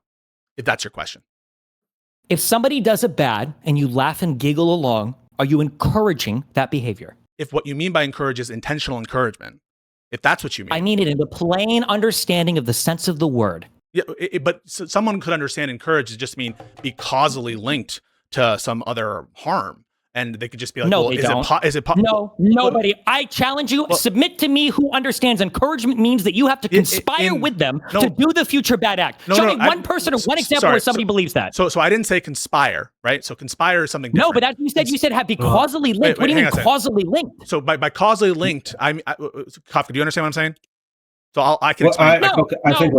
if that's your question. If somebody does a bad and you laugh and giggle along, are you encouraging that behavior? If what you mean by encourage is intentional encouragement, if that's what you mean. I mean it in the plain understanding of the sense of the word. Yeah, but someone could understand encourage to just mean be causally linked to some other harm. And they could just be like, No, well, they is don't. it No, nobody. I challenge you. Submit to me who understands encouragement means that you have to conspire with them to do the future bad act. Show me one person or one example where somebody believes that. So I didn't say conspire, right? So conspire is something different. No, but as you said have be causally linked. What do you mean causally linked? So by causally linked, Kafka, do you understand what I'm saying? So I can Well, explain. I think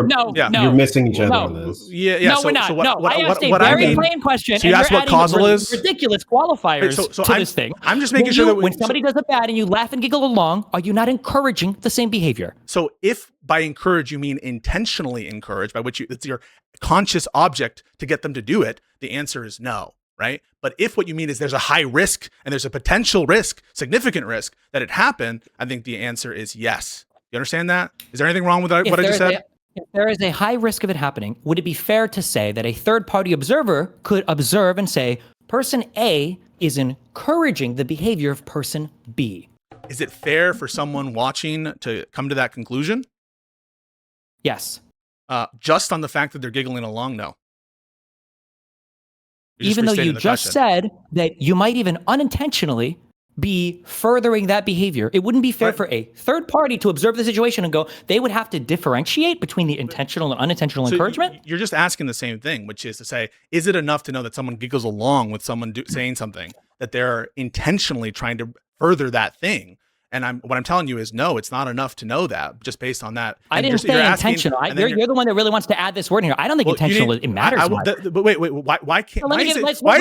you're missing each other on this. Yeah. No, we're not. I asked a very plain question, So you and asked you're what causal adding is? ridiculous qualifiers to this thing. I'm just making sure that when somebody does it bad and you laugh and giggle along, are you not encouraging the same behavior? So if by encourage you mean intentionally encourage, by which it's your conscious object to get them to do it, the answer is no, right? But if what you mean is there's a high risk and there's a potential risk, significant risk that it happen, I think the answer is yes. You understand that? Is there anything wrong with what I just said? If there is a high risk of it happening, would it be fair to say that a third-party observer could observe and say, person A is encouraging the behavior of person B? Is it fair for someone watching to come to that conclusion? Yes. Just on the fact that they're giggling along? No. Even though you just said that you might even unintentionally be furthering that behavior, it wouldn't be fair for a third party to observe the situation and go, they would have to differentiate between the intentional and unintentional encouragement? You're just asking the same thing, which is to say, is it enough to know that someone giggles along with someone saying something, that they're intentionally trying to further that thing? And what I'm telling you is no, it's not enough to know that just based on that. I didn't say intentional. You're the one that really wants to add this word in here. I don't think intentional it matters. But wait, why can't? Why is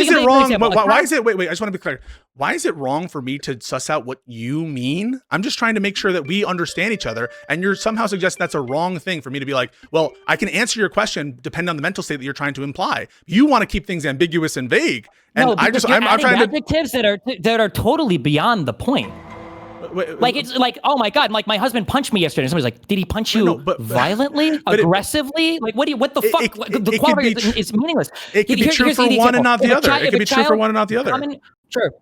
it wrong? Wait, I just want to be clear. Why is it wrong for me to suss out what you mean? I'm just trying to make sure that we understand each other, and you're somehow suggesting that's a wrong thing for me to be like, well, I can answer your question depending on the mental state that you're trying to imply. You want to keep things ambiguous and vague, and no, I'm trying adjectives that are totally beyond the point. Like it's like, oh my god, like my husband punched me yesterday. And somebody's like, did he punch you violently, aggressively? Like what the fuck? The quality is meaningless. It could be true for one and not the other. It could be true for one and not the other.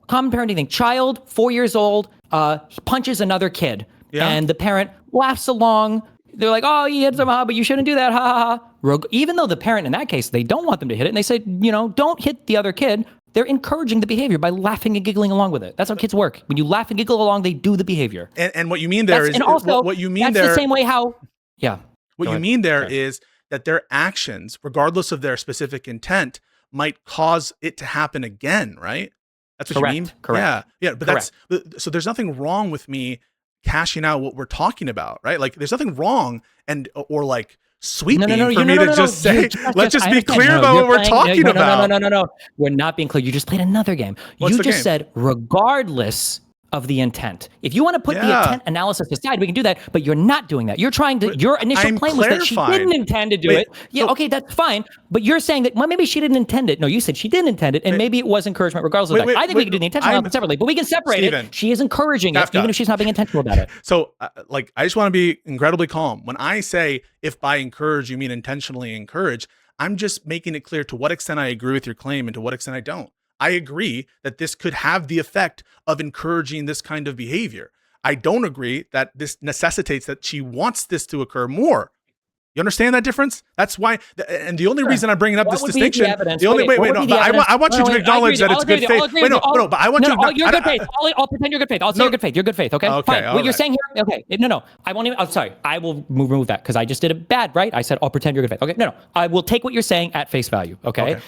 Common parenting thing. Child, 4 years old, he punches another kid, and the parent laughs along. They're like, oh, he hit him, but you shouldn't do that, ha ha ha. Even though the parent in that case, they don't want them to hit it, and they say, don't hit the other kid. They're encouraging the behavior by laughing and giggling along with it. That's how kids work. When you laugh and giggle along, they do the behavior. And what you mean there is what you mean that's there. the same way how, What you mean there is that their actions, regardless of their specific intent, might cause it to happen again, right? That's what you mean? Correct. Yeah. But so there's nothing wrong with me cashing out what we're talking about, right? Like there's nothing wrong or like sweeping for me to just say, let's just be clear about what we're talking about. No. We're not being clear. You just played another game. You just said, regardless of the intent. If you want to put the intent analysis aside, we can do that, but you're not doing that. You're trying to, your initial claim was that she didn't intend to do it. Yeah, okay, that's fine. But you're saying that, well, maybe she didn't intend it. No, you said she didn't intend it, and maybe it was encouragement regardless of that. I think we can do the intentional element separately, but we can separate it. She is encouraging it, even if she's not being intentional about it. So, like, I just want to be incredibly calm. When I say, if by encourage you mean intentionally encourage, I'm just making it clear to what extent I agree with your claim and to what extent I don't. I agree that this could have the effect of encouraging this kind of behavior. I don't agree that this necessitates that she wants this to occur more. You understand that difference? That's why, and the only reason I'm bringing up this distinction, the only I want you to acknowledge that it's good faith. Wait, no, but I want you to. You're good faith. I'll pretend you're good faith. I'll say you're good faith. You're good faith. Okay. Fine. What you're saying here? Okay. No. I won't even. I'm sorry. I will remove that because I just did it bad, right? I said I'll pretend you're good faith. Okay. No. I will take what you're saying at face value. Okay.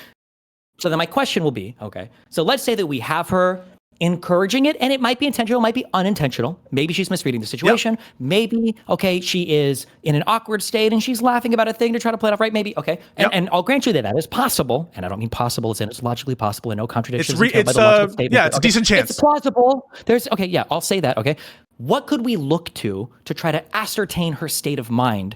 So then my question will be, okay, so let's say that we have her encouraging it, and it might be intentional, might be unintentional. Maybe she's misreading the situation. Yep. Maybe, okay, she is in an awkward state and she's laughing about a thing to try to play it off right. Maybe, okay. And I'll grant you that is possible. And I don't mean possible as in it's logically possible and no contradictions. It's a decent chance. It's plausible. I'll say that, okay. What could we look to try to ascertain her state of mind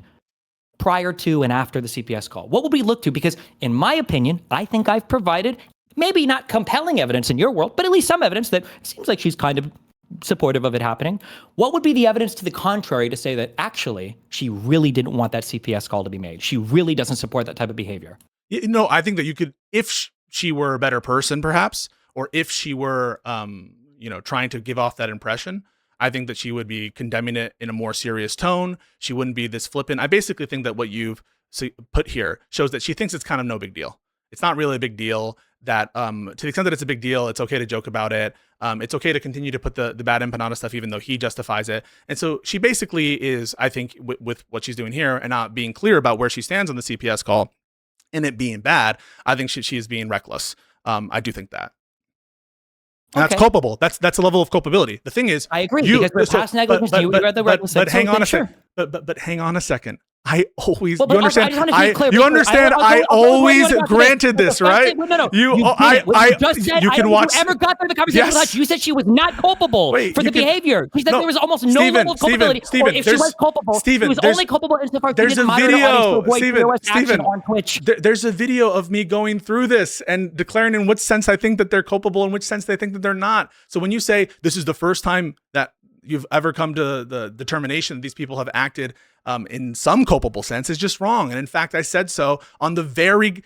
prior to and after the CPS call? What would we look to? Because in my opinion, I think I've provided maybe not compelling evidence in your world, but at least some evidence that seems like she's kind of supportive of it happening. What would be the evidence to the contrary to say that actually she really didn't want that CPS call to be made? She really doesn't support that type of behavior. I think that you could, if she were a better person, perhaps, or if she were, trying to give off that impression, I think that she would be condemning it in a more serious tone. She wouldn't be this flippant. I basically think that what you've put here shows that she thinks it's kind of no big deal. It's not really a big deal. That to the extent that it's a big deal, it's okay to joke about it. It's okay to continue to put the BadEmpanda stuff, even though he justifies it. And so she basically is, I think, with what she's doing here and not being clear about where she stands on the CPS call and it being bad, I think she is being reckless. I do think that. And that's culpable. That's a level of culpability. The thing is, I agree, because we're past negligence. You read the reckless. But hang on a second. But hang on a second. I always, you understand? I always granted this, right? No. You can watch. You ever got through the conversation with Hutch? You said she was not culpable for the behavior. She said there was almost no level of culpability. Or if she was culpable, she was only culpable insofar as she didn't monitor the audience to avoid POS action on Twitch. There's a video of me going through this and declaring in which sense I think that they're culpable and which sense they think that they're not. So when you say this is the first time that you've ever come to the determination that these people have acted in some culpable sense, is just wrong. And in fact, I said so on the very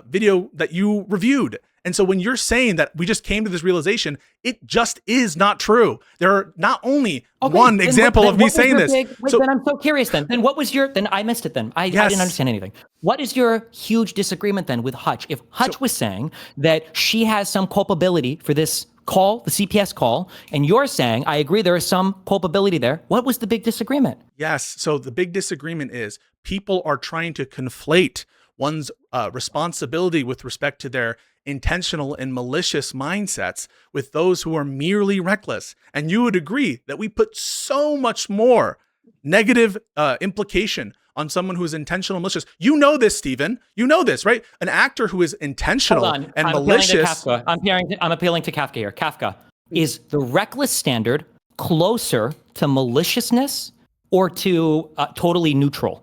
video that you reviewed. And so when you're saying that we just came to this realization, it just is not true. There are not only one example of me saying this. Then I'm so curious then. Then what was then I missed it then. I didn't understand anything. What is your huge disagreement then with Hutch? If Hutch was saying that she has some culpability for this call, the CPS call, and you're saying, I agree, there is some culpability there. What was the big disagreement? Yes. So the big disagreement is people are trying to conflate one's responsibility with respect to their intentional and malicious mindsets with those who are merely reckless. And you would agree that we put so much more negative implication on someone who is intentional and malicious. You know this, Stephen. You know this, right? An actor who is intentional and malicious. I'm appealing to Kafka here. Kafka, is the reckless standard closer to maliciousness or to totally neutral?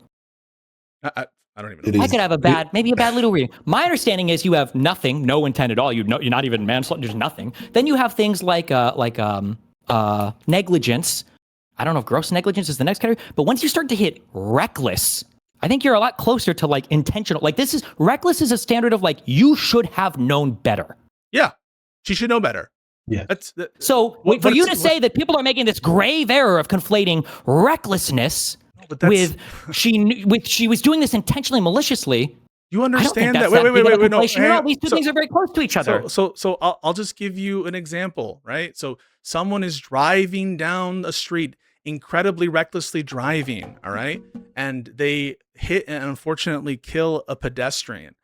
I don't even know. I could have maybe a bad little reading. My understanding is you have nothing, no intent at all. You're not even manslaughter. There's nothing. Then you have things like negligence. I don't know if gross negligence is the next category, but once you start to hit reckless, I think you're a lot closer to like intentional. Like reckless is a standard of like, you should have known better. Yeah. She should know better. Yeah. So for you to say that people are making this grave error of conflating recklessness with she was doing this intentionally, maliciously. You understand that? Wait. No, these two things are very close to each other. So I'll just give you an example, right? So someone is driving down a street, incredibly recklessly driving, all right? And they hit and unfortunately kill a pedestrian.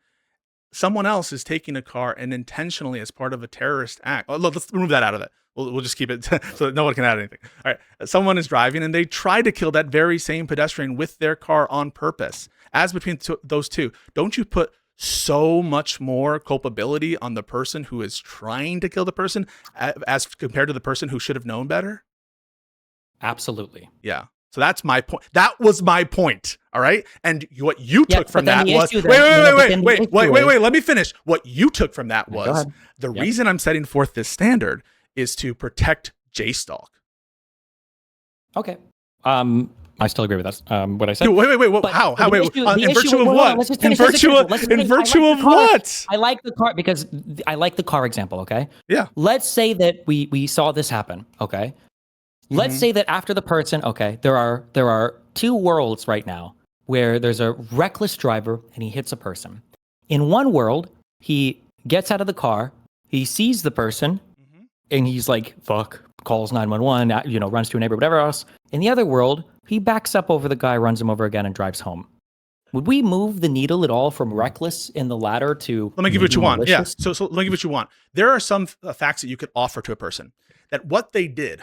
Someone else is taking a car and intentionally, as part of a terrorist act. Oh, let's remove that out of it. We'll just keep it so that no one can add anything. All right. Someone is driving and they try to kill that very same pedestrian with their car on purpose. As between those two, don't you put so much more culpability on the person who is trying to kill the person as compared to the person who should have known better? Absolutely. Yeah. So that's my point. That was my point. All right. And what you took from that was wait. Let me finish. What you took from that was the reason I'm setting forth this standard is to protect JStalk. Okay. I still agree with that. What I said. Dude, wait. What, how? Wait. In virtue of what? In virtue of what? I like the car because I like the car example. Okay. Yeah. Let's say that we saw this happen. Okay. Let's say that after the person. Okay. There are two worlds right now where there's a reckless driver and he hits a person. In one world, he gets out of the car, he sees the person, and he's like, "Fuck." Calls 911. Runs to a neighbor, whatever else. In the other world, he backs up over the guy, runs him over again, and drives home. Would we move the needle at all from reckless in the latter to? Let me give you what you want. Malicious? Yeah. So let me give you what you want. There are some facts that you could offer to a person that what they did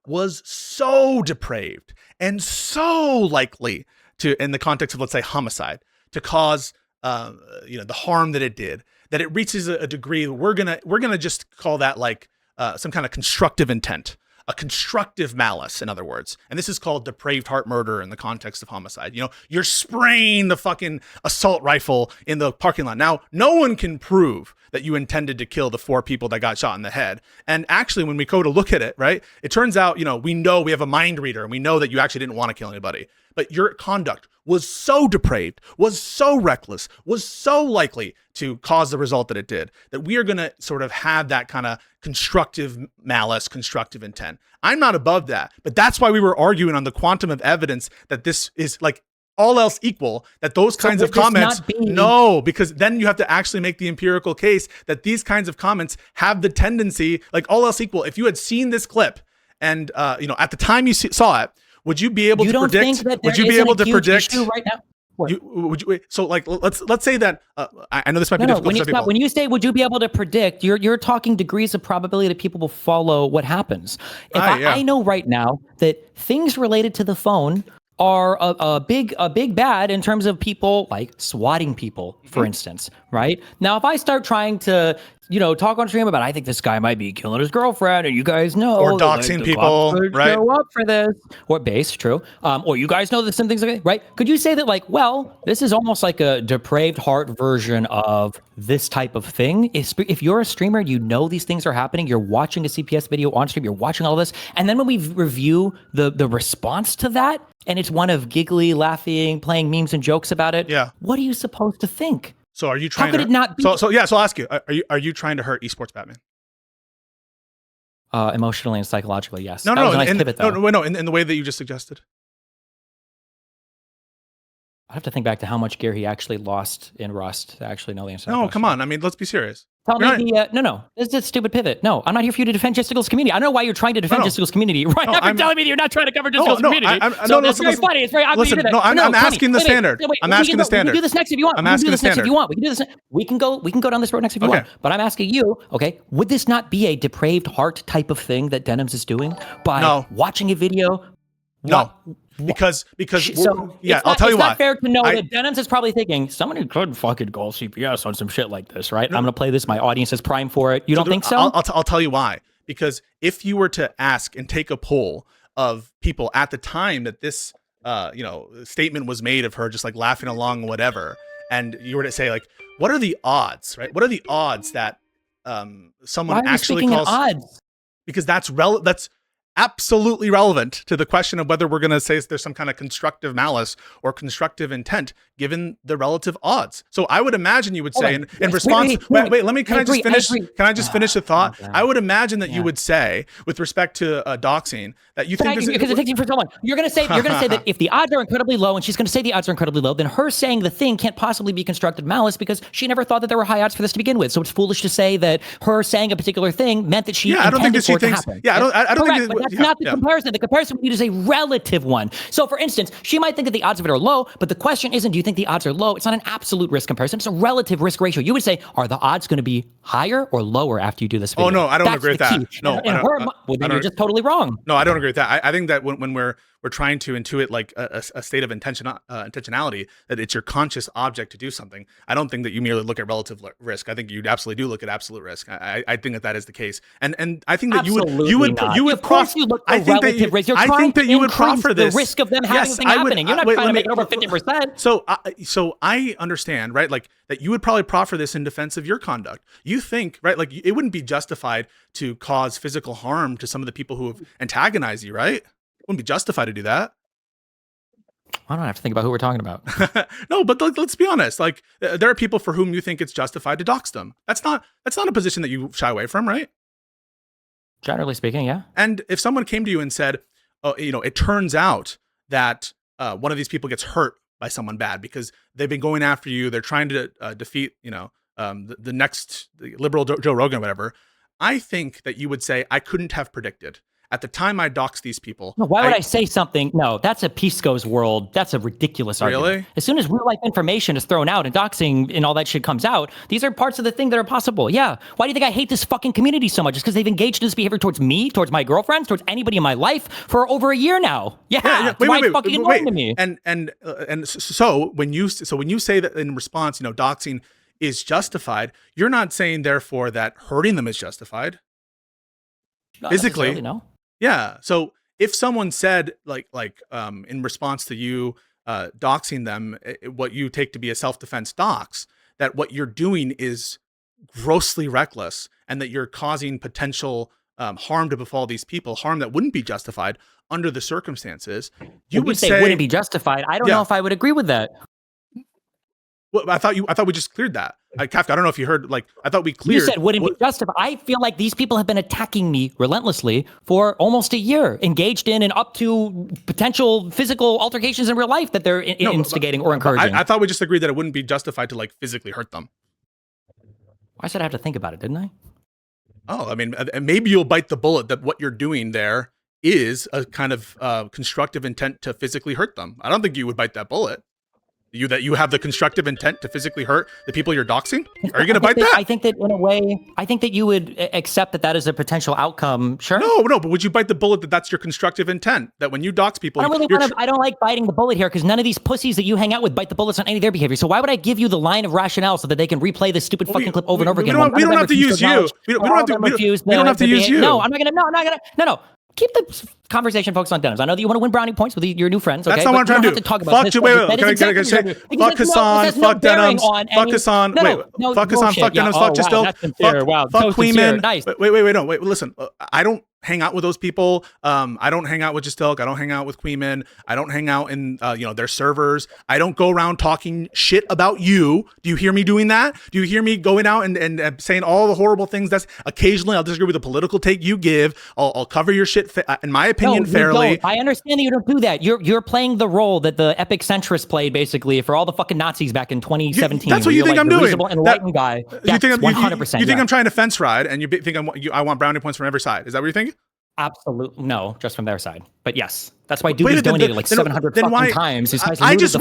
was so depraved and so likely to, in the context of, let's say, homicide, to cause the harm that it did, that it reaches a degree. We're gonna just call that like some kind of constructive intent. A constructive malice, in other words. And this is called depraved heart murder in the context of homicide. You're spraying the fucking assault rifle in the parking lot. Now, no one can prove that you intended to kill the 4 people that got shot in the head. And actually, when we go to look at it, right, it turns out, we know we have a mind reader and we know that you actually didn't want to kill anybody. But your conduct was so depraved, was so reckless, was so likely to cause the result that it did, that we are going to sort of have that kind of constructive malice, constructive intent. I'm not above that, but that's why we were arguing on the quantum of evidence that this is like all else equal, that those kinds of comments, no, because then you have to actually make the empirical case that these kinds of comments have the tendency, like all else equal. If you had seen this clip and, at the time you saw it, would you be able to predict? Would you be able to predict right now? So like let's say that I know this might be difficult for some people. When you say would you be able to predict, you're talking degrees of probability that people will follow what happens. I know right now that things related to the phone are a big bad in terms of people like swatting people, for instance, right? Now, if I start trying to, talk on stream about, I think this guy might be killing his girlfriend, and you guys know, or doxing people, right? Show up for this, or base, true, or you guys know that some things are right. Could you say that, like, well, this is almost like a depraved heart version of this type of thing? If you're a streamer, you know these things are happening. You're watching a CPS video on stream. You're watching all this, and then when we review the response to that, and it's one of giggly, laughing, playing memes and jokes about it. Yeah. What are you supposed to think? So are you trying? How could it not be? So I'll ask you: Are you trying to hurt esports Batman? Emotionally and psychologically, yes. No, in the way that you just suggested. I have to think back to how much gear he actually lost in Rust to actually know the answer. No, come on. I mean, let's be serious. Tell me no. This is a stupid pivot. No, I'm not here for you to defend Justicle's community. I don't know why you're trying to defend Justicle's community right now. You're telling me that you're not trying to cover Justicle's community. It's very funny. It's very awkward. Listen, I'm asking the standard. I'm asking the standard. We can do this next if you want. I'm asking the standard. If you want, we can do this. We can go down this road next if you want. But I'm asking you, okay, would this not be a depraved heart type of thing that Denims is doing by watching a video? No. Because I'll tell you why. It's not fair to know that Denims is probably thinking somebody could fucking call CPS on some shit like this, right? I'm gonna play this. My audience is prime for it. You don't think so? I'll tell you why. Because if you were to ask and take a poll of people at the time that this statement was made of her just like laughing along, whatever, and you were to say like, what are the odds, right? What are the odds that someone actually calls? Odds? Because that's absolutely relevant to the question of whether we're going to say there's some kind of constructive malice or constructive intent given the relative odds. So I would imagine you would say in response, wait, can I just finish the thought? I would imagine that you would say with respect to doxing that you think because it takes you for so long. You're going to say that if the odds are incredibly low, and she's going to say the odds are incredibly low, then her saying the thing can't possibly be constructive malice because she never thought that there were high odds for this to begin with. So it's foolish to say that her saying a particular thing meant that she intended for it to happen. Yeah, I don't think that's not the comparison. The comparison we need is a relative one. So, for instance, she might think that the odds of it are low, but the question isn't, do you think the odds are low? It's not an absolute risk comparison. It's a relative risk ratio. You would say, are the odds going to be higher or lower after you do this video? Oh, no, I don't agree with that. No, then you're just totally wrong. No, I don't agree with that. I think that when we're we're trying to intuit like a state of intentionality, that it's your conscious object to do something. I don't think that you merely look at relative risk. I think you absolutely do look at absolute risk. I think that is the case, and I think that you would proffer. I think that you would proffer this. The risk of them having something happening. You're not trying to make it over 50%. So I understand, right? Like that you would probably proffer this in defense of your conduct. You think, right? Like it wouldn't be justified to cause physical harm to some of the people who have antagonized you, right? It wouldn't be justified to do that. I don't have to think about who we're talking about. No, but let's be honest. Like there are people for whom you think it's justified to dox them. That's not a position that you shy away from, right? Generally speaking, yeah. And if someone came to you and said, "Oh, it turns out that one of these people gets hurt by someone bad because they've been going after you. They're trying to defeat, the next liberal Joe Rogan or whatever." I think that you would say, "I couldn't have predicted. At the time I doxed these people." No, why would I say something? No, that's a Pisco's world. That's a ridiculous argument. Really? As soon as real life information is thrown out and doxing and all that shit comes out, these are parts of the thing that are possible. Yeah. Why do you think I hate this fucking community so much? It's because they've engaged in this behavior towards me, towards my girlfriends, towards anybody in my life for over a year now. Yeah. Wait, fucking annoying to me. And so when you say that in response, doxing is justified, you're not saying therefore that hurting them is justified. Not physically, no. Yeah. So if someone said like in response to you doxing them, what you take to be a self-defense dox, that what you're doing is grossly reckless and that you're causing potential harm to befall these people, harm that wouldn't be justified under the circumstances, you would say wouldn't be justified. I don't know if I would agree with that. Well, I thought we just cleared that. Kafka, I don't know if you heard, I thought we cleared. You said wouldn't be justified. I feel like these people have been attacking me relentlessly for almost a year, engaged in and up to potential physical altercations in real life that they're instigating or encouraging. I thought we just agreed that it wouldn't be justified to physically hurt them. I said I have to think about it, didn't I? Oh, I mean, maybe you'll bite the bullet that what you're doing there is a kind of constructive intent to physically hurt them. I don't think you would bite that bullet. That you have the constructive intent to physically hurt the people you're doxing? Are you going to bite that? I think that in a way, I think that you would accept that is a potential outcome. Sure. No, but would you bite the bullet that that's your constructive intent? That when you dox people, I don't like biting the bullet here because none of these pussies that you hang out with bite the bullets on any of their behavior. So why would I give you the line of rationale so that they can replay this stupid fucking clip over and over again? We don't have to use you. We don't have to use you. No, I'm not gonna. No. Keep the conversation focused on Denims. I know that you want to win brownie points with your new friends. Okay? That's not what I'm trying to do. Fuck Hassan, fuck Denims, fuck Hassan, fuck Hassan, fuck Denims, fuck Justil, fuck Queenman. Wait, listen, I don't hang out with those people. I don't hang out with Justil. I don't hang out with Queenman. I don't hang out in their servers. I don't go around talking shit about you. Do you hear me doing that? Do you hear me going out and saying all the horrible things? That's occasionally I'll disagree with the political take you give. I'll cover your shit in my opinion fairly. I understand that you don't do that. You're playing the role that the epic centrist played basically for all the fucking Nazis back in 2017. That's what you think I'm doing. Enlightened guy. You think 100%. You think I'm trying to fence ride, and you think I want brownie points from every side. Is that what you're thinking? Absolutely no, just from their side. But yes, that's why Doobie's donated 700 fucking times. I just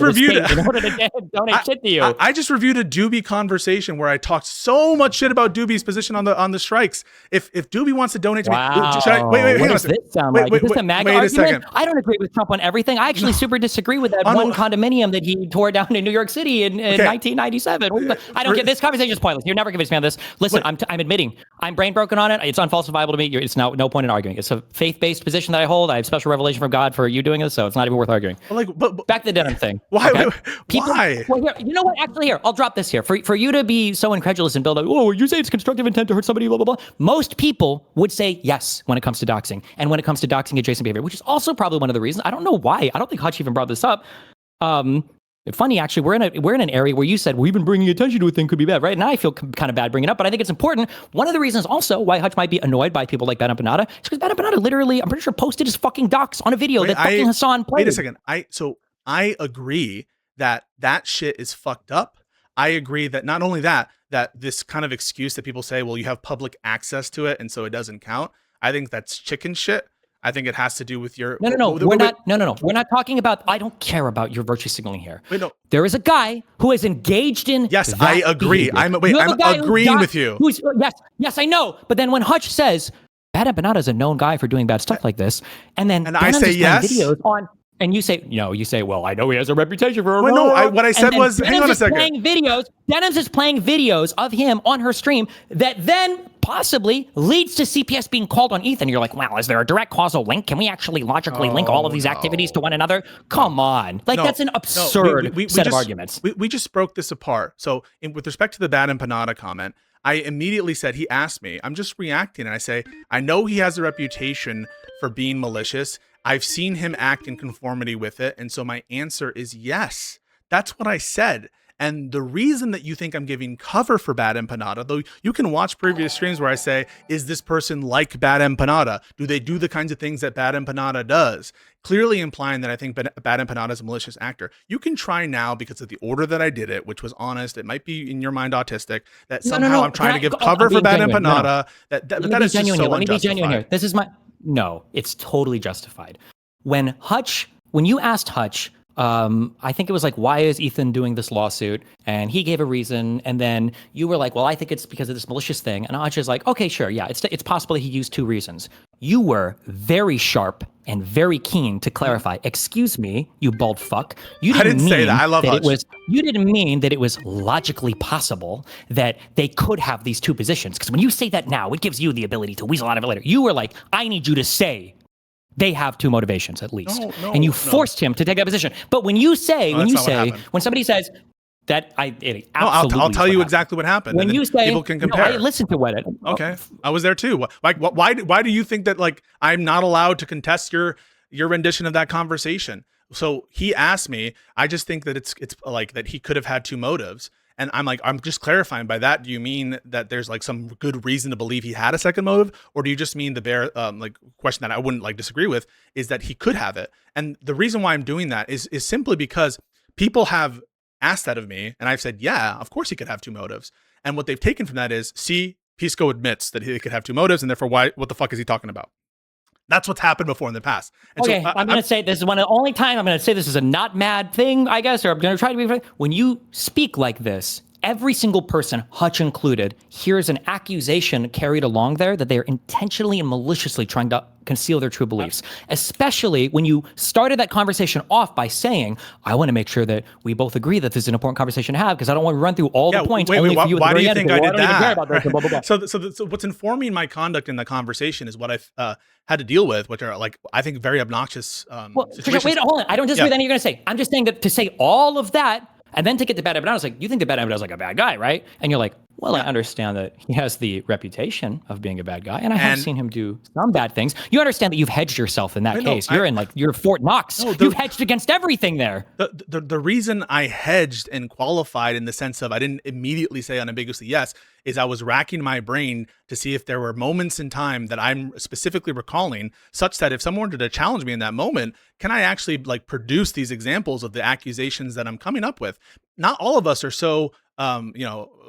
reviewed in order to donate shit to you. I just reviewed a Doobie conversation where I talked so much shit about Doobie's position on the strikes. If Doobie wants to donate to me, wait, what does this sound like? Is this a MAGA argument? I don't agree with Trump on everything. I actually super disagree with that one condominium that he tore down in New York City in 1997. I don't get this conversation is pointless. You're never convinced me on this. Listen, I'm admitting I'm brain broken on it. It's unfalsifiable to me. It's no point in arguing. It's a faith-based position that I hold. I have special revelation from God for you doing this, so it's not even worth arguing. But back to the Denim thing. Why? Okay? Why? Well, here, you know what? Actually, here, I'll drop this here. For you to be so incredulous and build up, you say it's constructive intent to hurt somebody, blah, blah, blah. Most people would say yes when it comes to doxing and when it comes to doxing adjacent behavior, which is also probably one of the reasons. I don't know why. I don't think Hutch even brought this up. Funny, actually, we're in an area where you said, well, even bringing attention to a thing could be bad, right? And I feel kind of bad bringing it up, but I think it's important. One of the reasons also why Hutch might be annoyed by people like BadEmpanda is because BadEmpanda literally, I'm pretty sure, posted his fucking docs on a video that fucking Hassan played. Wait a second. I agree that shit is fucked up. I agree that not only that this kind of excuse that people say, well, you have public access to it and so it doesn't count. I think that's chicken shit. I think it has to do with your... No. We're not talking about... I don't care about your virtue signaling here. Wait, no. There is a guy who is engaged in... Yes, I agree. I'm agreeing with you. Yes, I know. But then when Hutch says, BadEmpanda is a known guy for doing bad stuff like this. And then I say yes. Videos on, and you say, well, I know he has a reputation for. Well, no, what I said was, hang on a second. Denims is playing videos of him on her stream that then possibly leads to CPS being called on Ethan. You're like, well, is there a direct causal link? Can we actually logically link all of these activities to one another? Come on. That's an absurd set of arguments. We just broke this apart. So with respect to the BadEmpanda comment, I immediately said, he asked me, I'm just reacting. And I say, I know he has a reputation for being malicious. I've seen him act in conformity with it. And so my answer is yes. That's what I said. And the reason that you think I'm giving cover for BadEmpanda, though you can watch previous streams where I say, is this person like BadEmpanda? Do they do the kinds of things that BadEmpanda does? Clearly implying that I think BadEmpanda is a malicious actor. You can try now, because of the order that I did it, which was honest, it might be in your mind autistic, that somehow I'm trying to give cover for BadEmpanda. That is just so unjustified. Let me be genuine here. This is no, it's totally justified. When you asked Hutch, I think it was like, why is Ethan doing this lawsuit? And he gave a reason. And then you were like, well, I think it's because of this malicious thing. And Hutch is like, okay, sure. Yeah, it's possible he used 2 reasons. You were very sharp and very keen to clarify. Excuse me, you bald fuck. I didn't say that. I love Hutch. You didn't mean that it was logically possible that they could have these 2 positions. Because when you say that now, it gives you the ability to weasel out of it later. You were like, I need you to say they have 2 motivations at least. And you forced him to take that position. But when you say, when somebody says that, I'll tell you exactly what happened. When you say, people can compare. I listened to what it. Okay, I was there too. Like, why do you think that like I'm not allowed to contest your rendition of that conversation? So he asked me. I just think that it's like that he could have had 2 motives. And I'm like, I'm just clarifying by that. Do you mean that there's like some good reason to believe he had a second motive? Or do you just mean the bare like question that I wouldn't like disagree with is that he could have it? And the reason why I'm doing that is simply because people have asked that of me. And I've said, yeah, of course he could have 2 motives. And what they've taken from that is, see, Pisco admits that he could have 2 motives. And therefore, what the fuck is he talking about? That's what's happened before in the past. And okay, so I'm going to say this is one of the only time I'm going to say this is a not mad thing, I guess, or I'm going to try to be. When you speak like this, every single person, Hutch included, hears an accusation carried along there that they are intentionally and maliciously trying to conceal their true beliefs, especially when you started that conversation off by saying, I want to make sure that we both agree that this is an important conversation to have because I don't want to run through all the points. Why do you think I did that? So what's informing my conduct in the conversation is what I've had to deal with, which are like, I think very obnoxious situations. Wait, hold on. I don't disagree with anything you're going to say. I'm just saying that to say all of that, and then to get to BadEmpanda, I was like, you think the BadEmpanda is like a bad guy, right? And you're like, well, I understand that he has the reputation of being a bad guy, and I have seen him do some bad things. You understand that you've hedged yourself in that case. You're Fort Knox. You've hedged against everything there. The reason I hedged and qualified in the sense of I didn't immediately say unambiguously yes is I was racking my brain to see if there were moments in time that I'm specifically recalling such that if someone wanted to challenge me in that moment, can I actually like produce these examples of the accusations that I'm coming up with? Not all of us are so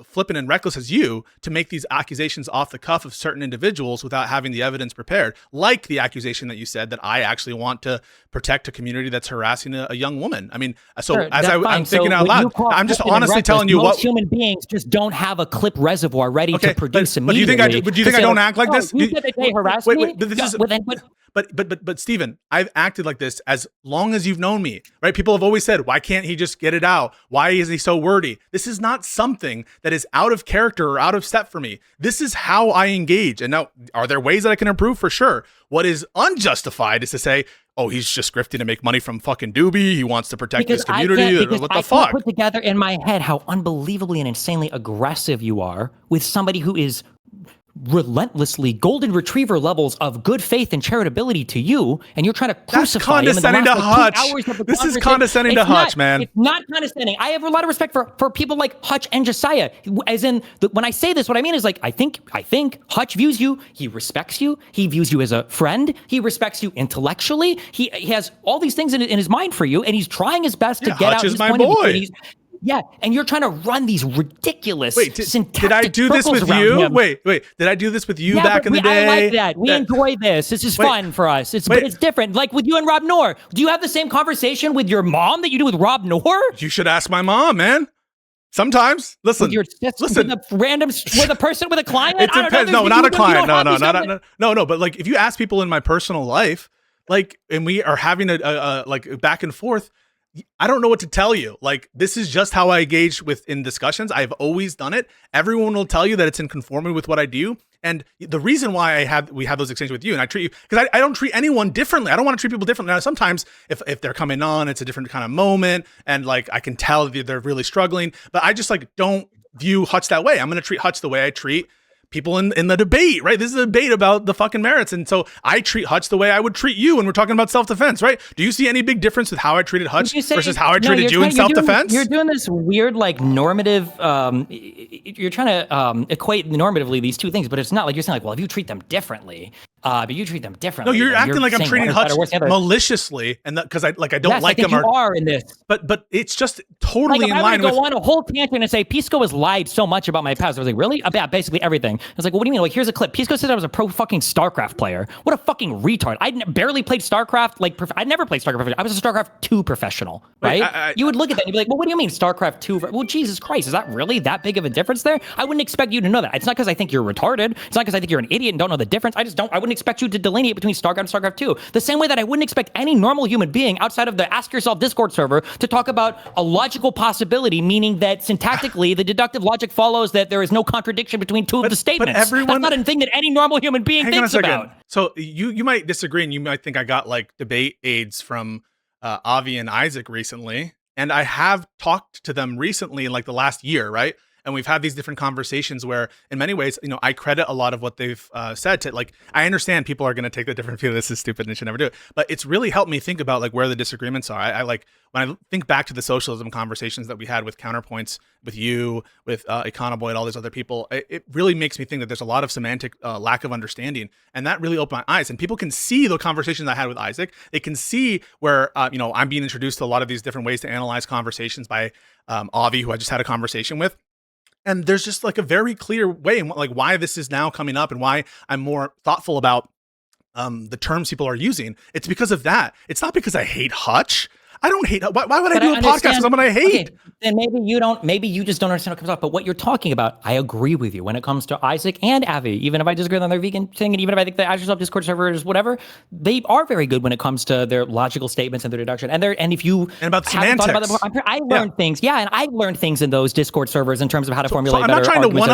flippant and reckless as you to make these accusations off the cuff of certain individuals without having the evidence prepared. Like the accusation that you said that I actually want to protect a community that's harassing a young woman. I mean, so sure, I'm thinking out loud, I'm just honestly telling you what human beings just don't have a clip reservoir ready to produce immediately. But do you think I don't act like this? You said that they harassed me? But Stephen, I've acted like this as long as you've known me, right? People have always said, why can't he just get it out? Why is he so wordy? This is not something that is out of character or out of step for me. This is how I engage. And now, are there ways that I can improve? For sure. What is unjustified is to say, oh, he's just grifting to make money from fucking Doobie. He wants to protect his community. What the fuck? I can't put together in my head how unbelievably and insanely aggressive you are with somebody who is relentlessly golden retriever levels of good faith and charitability to you, and you're trying to crucify him in the last 2 hours of the This is condescending to Hutch, man. It's not condescending. I have a lot of respect for people like Hutch and Josiah. As in, when I say this, what I mean is like, I think Hutch views you. He respects you. He views you as a friend. He respects you intellectually. He has all these things in his mind for you, and he's trying his best to get out his point of view. Yeah, and you're trying to run these ridiculous syntactic did I do this with you? Wait, did I do this with you back in the day? I like that. We enjoy this. This is fun for us. But it's different. Like with you and Rob Noor. Do you have the same conversation with your mom that you do with Rob Noor? You should ask my mom, man. Sometimes, listen, with a person with a client. It depends. No, not a client. No. But like, if you ask people in my personal life, like, and we are having a like back and forth, I don't know what to tell you. Like, this is just how I engage in discussions. I've always done it. Everyone will tell you that it's in conformity with what I do. And the reason why we have those exchanges with you, and I treat you, because I don't treat anyone differently. I don't want to treat people differently. Now, sometimes if they're coming on, it's a different kind of moment, and like I can tell that they're really struggling. But I just like don't view Hutch that way. I'm going to treat Hutch the way I treat people in the debate, right? This is a debate about the fucking merits. And so I treat Hutch the way I would treat you when we're talking about self-defense, right? Do you see any big difference with how I treated Hutch versus how I treated you in self-defense? You're doing this weird, like, normative, you're trying to equate normatively these two things, but it's not like you're saying, like, well, if you treat them differently, but you treat them differently. No, you're acting like I'm treating Hutch maliciously, and because I don't like them. You are in this, but it's just totally in line with. Go on a whole tangent and say Pisco has lied so much about my past. I was like, really? About basically everything. I was like, well, what do you mean? Like, here's a clip. Pisco said I was a pro fucking StarCraft player. What a fucking retard! I barely played StarCraft. Like, I never played StarCraft. I was a StarCraft 2 professional, right? You would look at that and you'd be like, well, what do you mean StarCraft 2? Well, Jesus Christ, is that really that big of a difference there? I wouldn't expect you to know that. It's not because I think you're retarded. It's not because I think you're an idiot and don't know the difference. I wouldn't expect you to delineate between StarCraft and StarCraft 2. The same way that I wouldn't expect any normal human being outside of the Ask Yourself Discord server to talk about a logical possibility, meaning that syntactically the deductive logic follows that there is no contradiction between two of the statements. That's not a thing that any normal human being thinks about. So you might disagree, and you might think I got like debate aids from Avi and Isaac recently, and I have talked to them recently in like the last year, right? And we've had these different conversations where, in many ways, you know, I credit a lot of what they've said to, like, I understand people are going to take the different view. This is stupid and should never do it. But it's really helped me think about like where the disagreements are. I like when I think back to the socialism conversations that we had with Counterpoints, with you, with Econoboy, all these other people. It really makes me think that there's a lot of semantic lack of understanding, and that really opened my eyes. And people can see the conversations I had with Isaac. They can see where you know, I'm being introduced to a lot of these different ways to analyze conversations by Avi, who I just had a conversation with. And there's just like a very clear way, like why this is now coming up and why I'm more thoughtful about the terms people are using. It's because of that. It's not because I hate Hutch. I don't hate. Why would I do a podcast with someone I hate? Okay, then maybe you just don't understand what comes off. But what you're talking about, I agree with you when it comes to Isaac and Avi. Even if I disagree on their vegan thing, and even if I think the Ask Yourself Discord servers, whatever, they are very good when it comes to their logical statements and their deduction. And if you about semantics, about that before, I learned things. Yeah, and I learned things in those Discord servers in terms of how to formulate better arguments.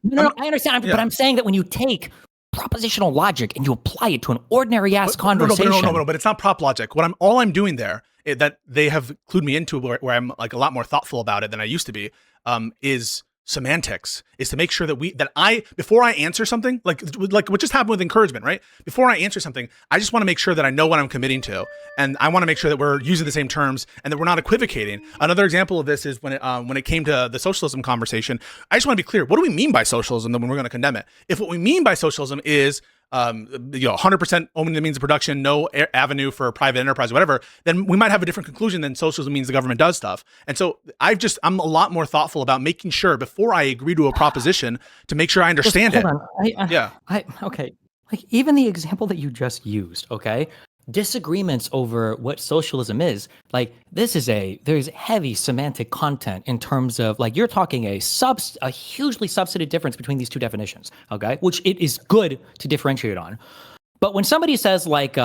No, I understand. But I'm saying that when you take propositional logic and you apply it to an ordinary ass conversation. No, but it's not prop logic. All I'm doing there, that they have clued me into, where I'm like a lot more thoughtful about it than I used to be, is semantics. Is to make sure that before I answer something, like what just happened with encouragement, right? Before I answer something, I just want to make sure that I know what I'm committing to, and I want to make sure that we're using the same terms and that we're not equivocating. Another example of this is when it came to the socialism conversation. I just want to be clear. What do we mean by socialism? Then when we're going to condemn it, if what we mean by socialism is 100% owning the means of production, no avenue for private enterprise, whatever, then we might have a different conclusion than socialism means the government does stuff. And so I'm a lot more thoughtful about making sure before I agree to a proposition to make sure I understand it. Okay. Like even the example that you just used, okay? Disagreements over what socialism is, like there's heavy semantic content in terms of like you're talking a hugely substantive difference between these two definitions, okay? Which it is good to differentiate on. But when somebody says like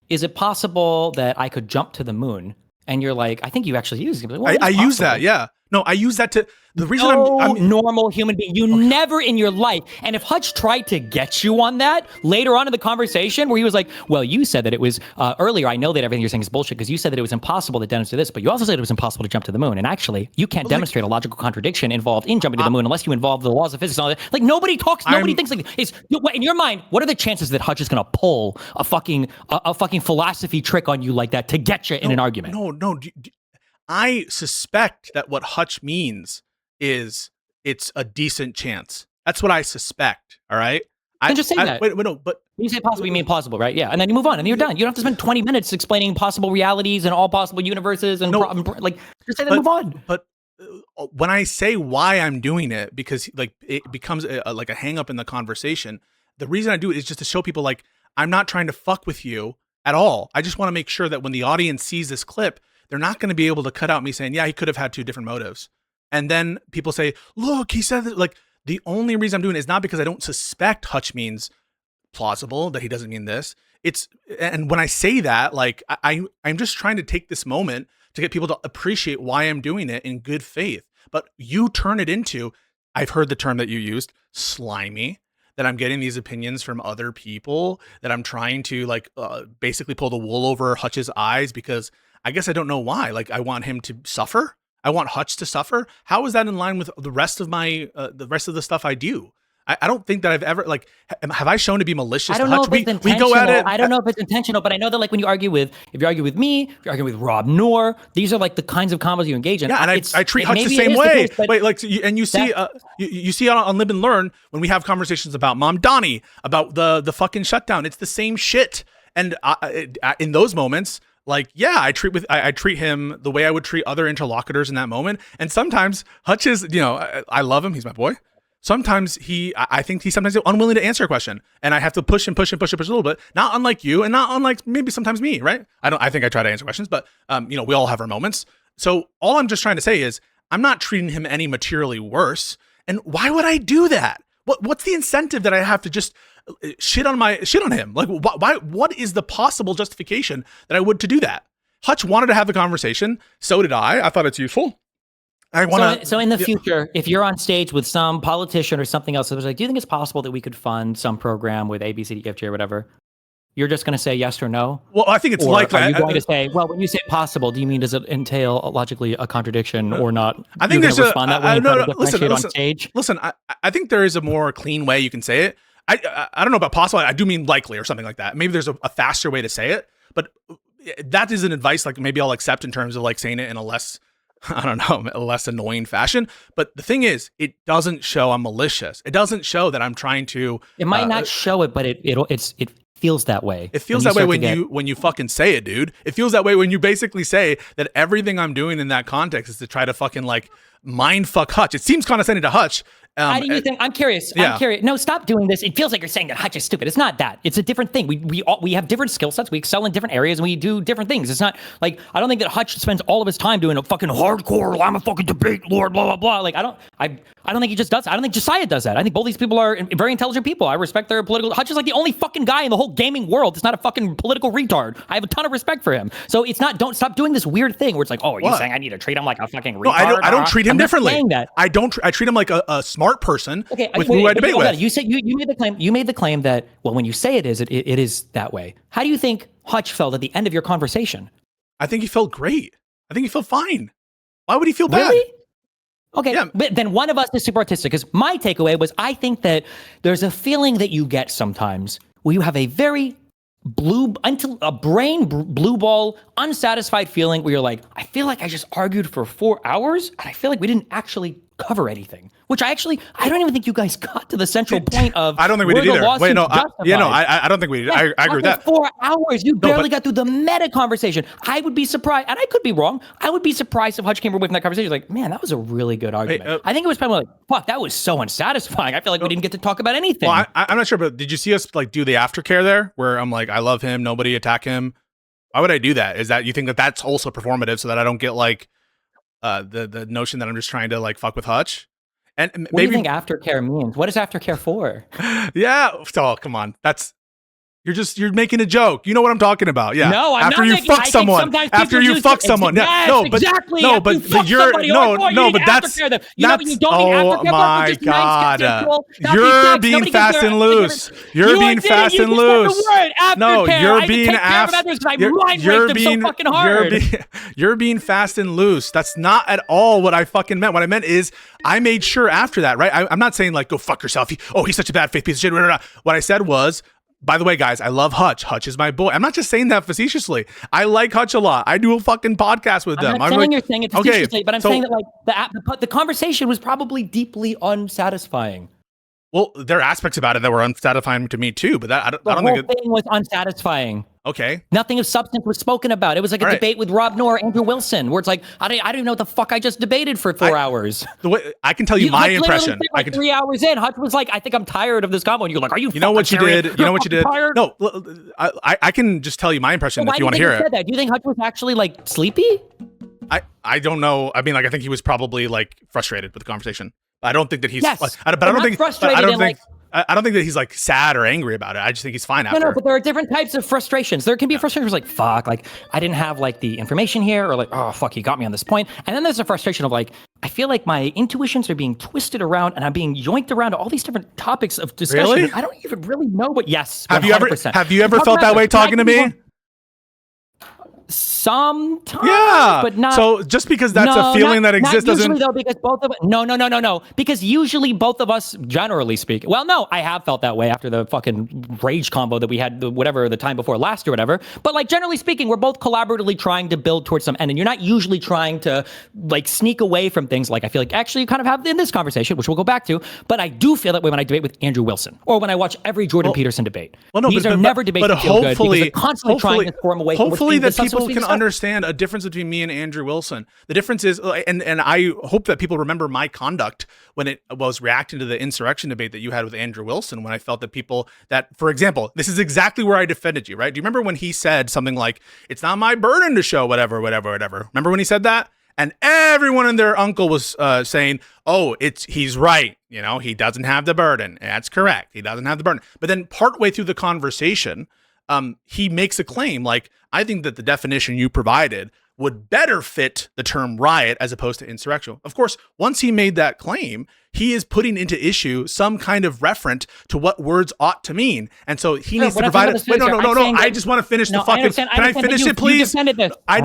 is it possible that I could jump to the moon? And you're like, I think you actually use it. Like, well, I use that, yeah. No, I use that to the reason I'm normal human being. You never in your life. And if Hutch tried to get you on that later on in the conversation where he was like, well, you said that it was earlier. I know that everything you're saying is bullshit because you said that it was impossible to demonstrate this, but you also said it was impossible to jump to the moon. And actually, you can't demonstrate a logical contradiction involved in jumping to the moon unless you involve the laws of physics and all that. Like nobody thinks like this. In your mind, what are the chances that Hutch is going to pull a fucking philosophy trick on you like that to get you in an argument? No. I suspect that what Hutch means is it's a decent chance. That's what I suspect. All right. Then just say that. Wait, no, but when you say possible, you mean plausible, right? Yeah, and then you move on, and you're done. You don't have to spend 20 minutes explaining possible realities and all possible universes and just say that. Move on. But when I say why I'm doing it, because like it becomes like a hang up in the conversation. The reason I do it is just to show people like I'm not trying to fuck with you at all. I just want to make sure that when the audience sees this clip, they're not going to be able to cut out me saying, yeah, he could have had 2 different motives. And then people say, look, he said that. Like, the only reason I'm doing it is not because I don't suspect Hutch means plausible, that he doesn't mean this. And when I say that, like, I'm just trying to take this moment to get people to appreciate why I'm doing it in good faith. But you turn it into, I've heard the term that you used, slimy, that I'm getting these opinions from other people, that I'm trying to like basically pull the wool over Hutch's eyes because I guess I don't know why. Like, I want him to suffer. I want Hutch to suffer. How is that in line with the rest of the stuff I do? I don't think that I've ever, like, have I shown to be malicious? I don't know if it's intentional. We go at it. I don't know if it's intentional, but I know that, like, when you argue with, if you argue with me, if you argue with Rob Noor, these are like the kinds of combos you engage in. Yeah, and I treat Hutch the same way. Wait, like, and you see, you see on Live and Learn when we have conversations about Mom Donnie, about the fucking shutdown. It's the same shit. And in those moments, like, yeah, I treat him the way I would treat other interlocutors in that moment. And sometimes Hutch is, I love him. He's my boy. Sometimes I think he's sometimes unwilling to answer a question, and I have to push a little bit. Not unlike you, and not unlike maybe sometimes me, right? I think I try to answer questions, but we all have our moments. So all I'm just trying to say is I'm not treating him any materially worse. And why would I do that? What's the incentive that I have to just shit on him? Like, why? What is the possible justification that I would to do that? Hutch wanted to have the conversation, so did I. I thought it's useful. So in the future, if you're on stage with some politician or something else, it was like, do you think it's possible that we could fund some program with A, B, C, D, F, G, or whatever? You're just going to say yes or no? Well, I think it's likely. Are you going to say, well, when you say possible, do you mean does it entail logically a contradiction or not? I think there's respond that way listen, on stage? Listen, I think there is a more clean way you can say it. I don't know about possible. I do mean likely or something like that. Maybe there's a faster way to say it, but that is an advice like maybe I'll accept in terms of like saying it in a less annoying fashion. But the thing is, it doesn't show I'm malicious. It doesn't show that I'm trying to. It might not show it, but it feels that way. It feels that way when you fucking say it, dude. It feels that way when you basically say that everything I'm doing in that context is to try to fucking like mind fuck Hutch. It seems condescending to Hutch. How do you think? I'm curious. Yeah. I'm curious. No, stop doing this. It feels like you're saying that Hutch is stupid. It's not that. It's a different thing. We have different skill sets. We excel in different areas, and we do different things. It's not like I don't think that Hutch spends all of his time doing a fucking hardcore. I'm a fucking debate lord. Blah blah blah. Like I don't think he just does. I don't think Josiah does that. I think both these people are very intelligent people. I respect their political. Hutch is like the only fucking guy in the whole gaming world that's not a fucking political retard. I have a ton of respect for him. So it's not. Don't stop doing this weird thing where it's like, oh, are you saying I need to treat him like a fucking retard? No, I don't treat him differently. Saying that. I treat him like a smart person. Okay, with who I debate with. You said you made the claim. You made the claim that, well, when you say it is that way. How do you think Hutch felt at the end of your conversation? I think he felt great. I think he felt fine. Why would he feel bad? Really? Okay, yeah. But then one of us is super artistic. Because my takeaway was, I think that there's a feeling that you get sometimes where you have a very blue ball, unsatisfied feeling where you're like, I feel like I just argued for 4 hours and I feel like we didn't actually cover anything. Which I don't even think you guys got to the central point of. I don't think we did either. Wait, no, I don't think we did. I agree with that. 4 hours, you barely got through the meta conversation. I would be surprised, and I could be wrong. I would be surprised if Hutch came away from that conversation like, man, that was a really good argument. I think it was probably like, fuck, that was so unsatisfying. I feel like we didn't get to talk about anything. Well, I'm not sure, but did you see us like do the aftercare there, where I'm like, I love him, nobody attack him? Why would I do that? Is that you think that that's also performative, so that I don't get like the notion that I'm just trying to like fuck with Hutch? And maybe, what do you think aftercare means? What is aftercare for? Yeah. Oh, come on. You're making a joke. You know what I'm talking about. Yeah. No, I'm after not you fuck someone. After you fuck someone. Yes, no, but exactly. No, but you're but that's oh my god. You're being fast and loose. You're being fast and loose. No, you're being you're being fast and loose. That's not at all what I fucking meant. What I meant is I made sure after that, right? I'm not saying like go fuck yourself. He's such a bad faith piece of shit. What I said was, by the way, guys, I love Hutch. Hutch is my boy. I'm not just saying that facetiously. I like Hutch a lot. I do a fucking podcast with them. I'm not saying you're saying it facetiously, but I'm saying that like the conversation was probably deeply unsatisfying. Well, there are aspects about it that were unsatisfying to me too, but that I don't think the whole thing was unsatisfying. Okay. Nothing of substance was spoken about. It was like a debate with Rob Noor, Andrew Wilson, where it's like, I don't even know what the fuck I just debated for 4 hours. The way I can tell you my impression. I can 3 hours in. Hutch was like, I think I'm tired of this combo. And you're like, are you? You know what you did? You know what you did? Tired? No, I can just tell you my impression if you want to hear it. That? Do you think Hutch was actually like sleepy? I don't know. I mean, like, I think he was probably like frustrated with the conversation. I don't think that he's. Yes, but I don't think. Frustrated. I don't think that he's like sad or angry about it. I just think he's fine after. No, but there are different types of frustrations. There can be frustrations like, fuck, like I didn't have like the information here, or like, oh fuck, he got me on this point. And then there's a frustration of like, I feel like my intuitions are being twisted around and I'm being yoinked around to all these different topics of discussion. Really? I don't even really know what. Yes. 100%. Have you ever felt that way talking to me? Sometimes, yeah, but not. So just because that's a feeling that exists not usually, doesn't. Though, because both of no. Because usually both of us, generally speaking, well, no, I have felt that way after the fucking rage combo that we had, the time before last or whatever. But like generally speaking, we're both collaboratively trying to build towards some end, and you're not usually trying to like sneak away from things. Like I feel like actually you kind of have in this conversation, which we'll go back to. But I do feel that way when I debate with Andrew Wilson or when I watch every Jordan Peterson debate. Well, no, these are never debates that feel good because they're constantly trying to form away. Hopefully, that people can understand a difference between me and Andrew Wilson. The difference is, and I hope that people remember my conduct when it was reacting to the insurrection debate that you had with Andrew Wilson, when I felt that people that, for example, this is exactly where I defended you, right? Do you remember when he said something like, it's not my burden to show whatever. Remember when he said that? And everyone and their uncle was saying, oh, he's right. You know, he doesn't have the burden. That's correct. He doesn't have the burden. But then partway through the conversation, he makes a claim like, I think that the definition you provided would better fit the term riot as opposed to insurrection. Of course, once he made that claim, he is putting into issue some kind of referent to what words ought to mean. And so he needs to provide it. Wait, no. I just want to finish the fucking. Can I finish it, please? I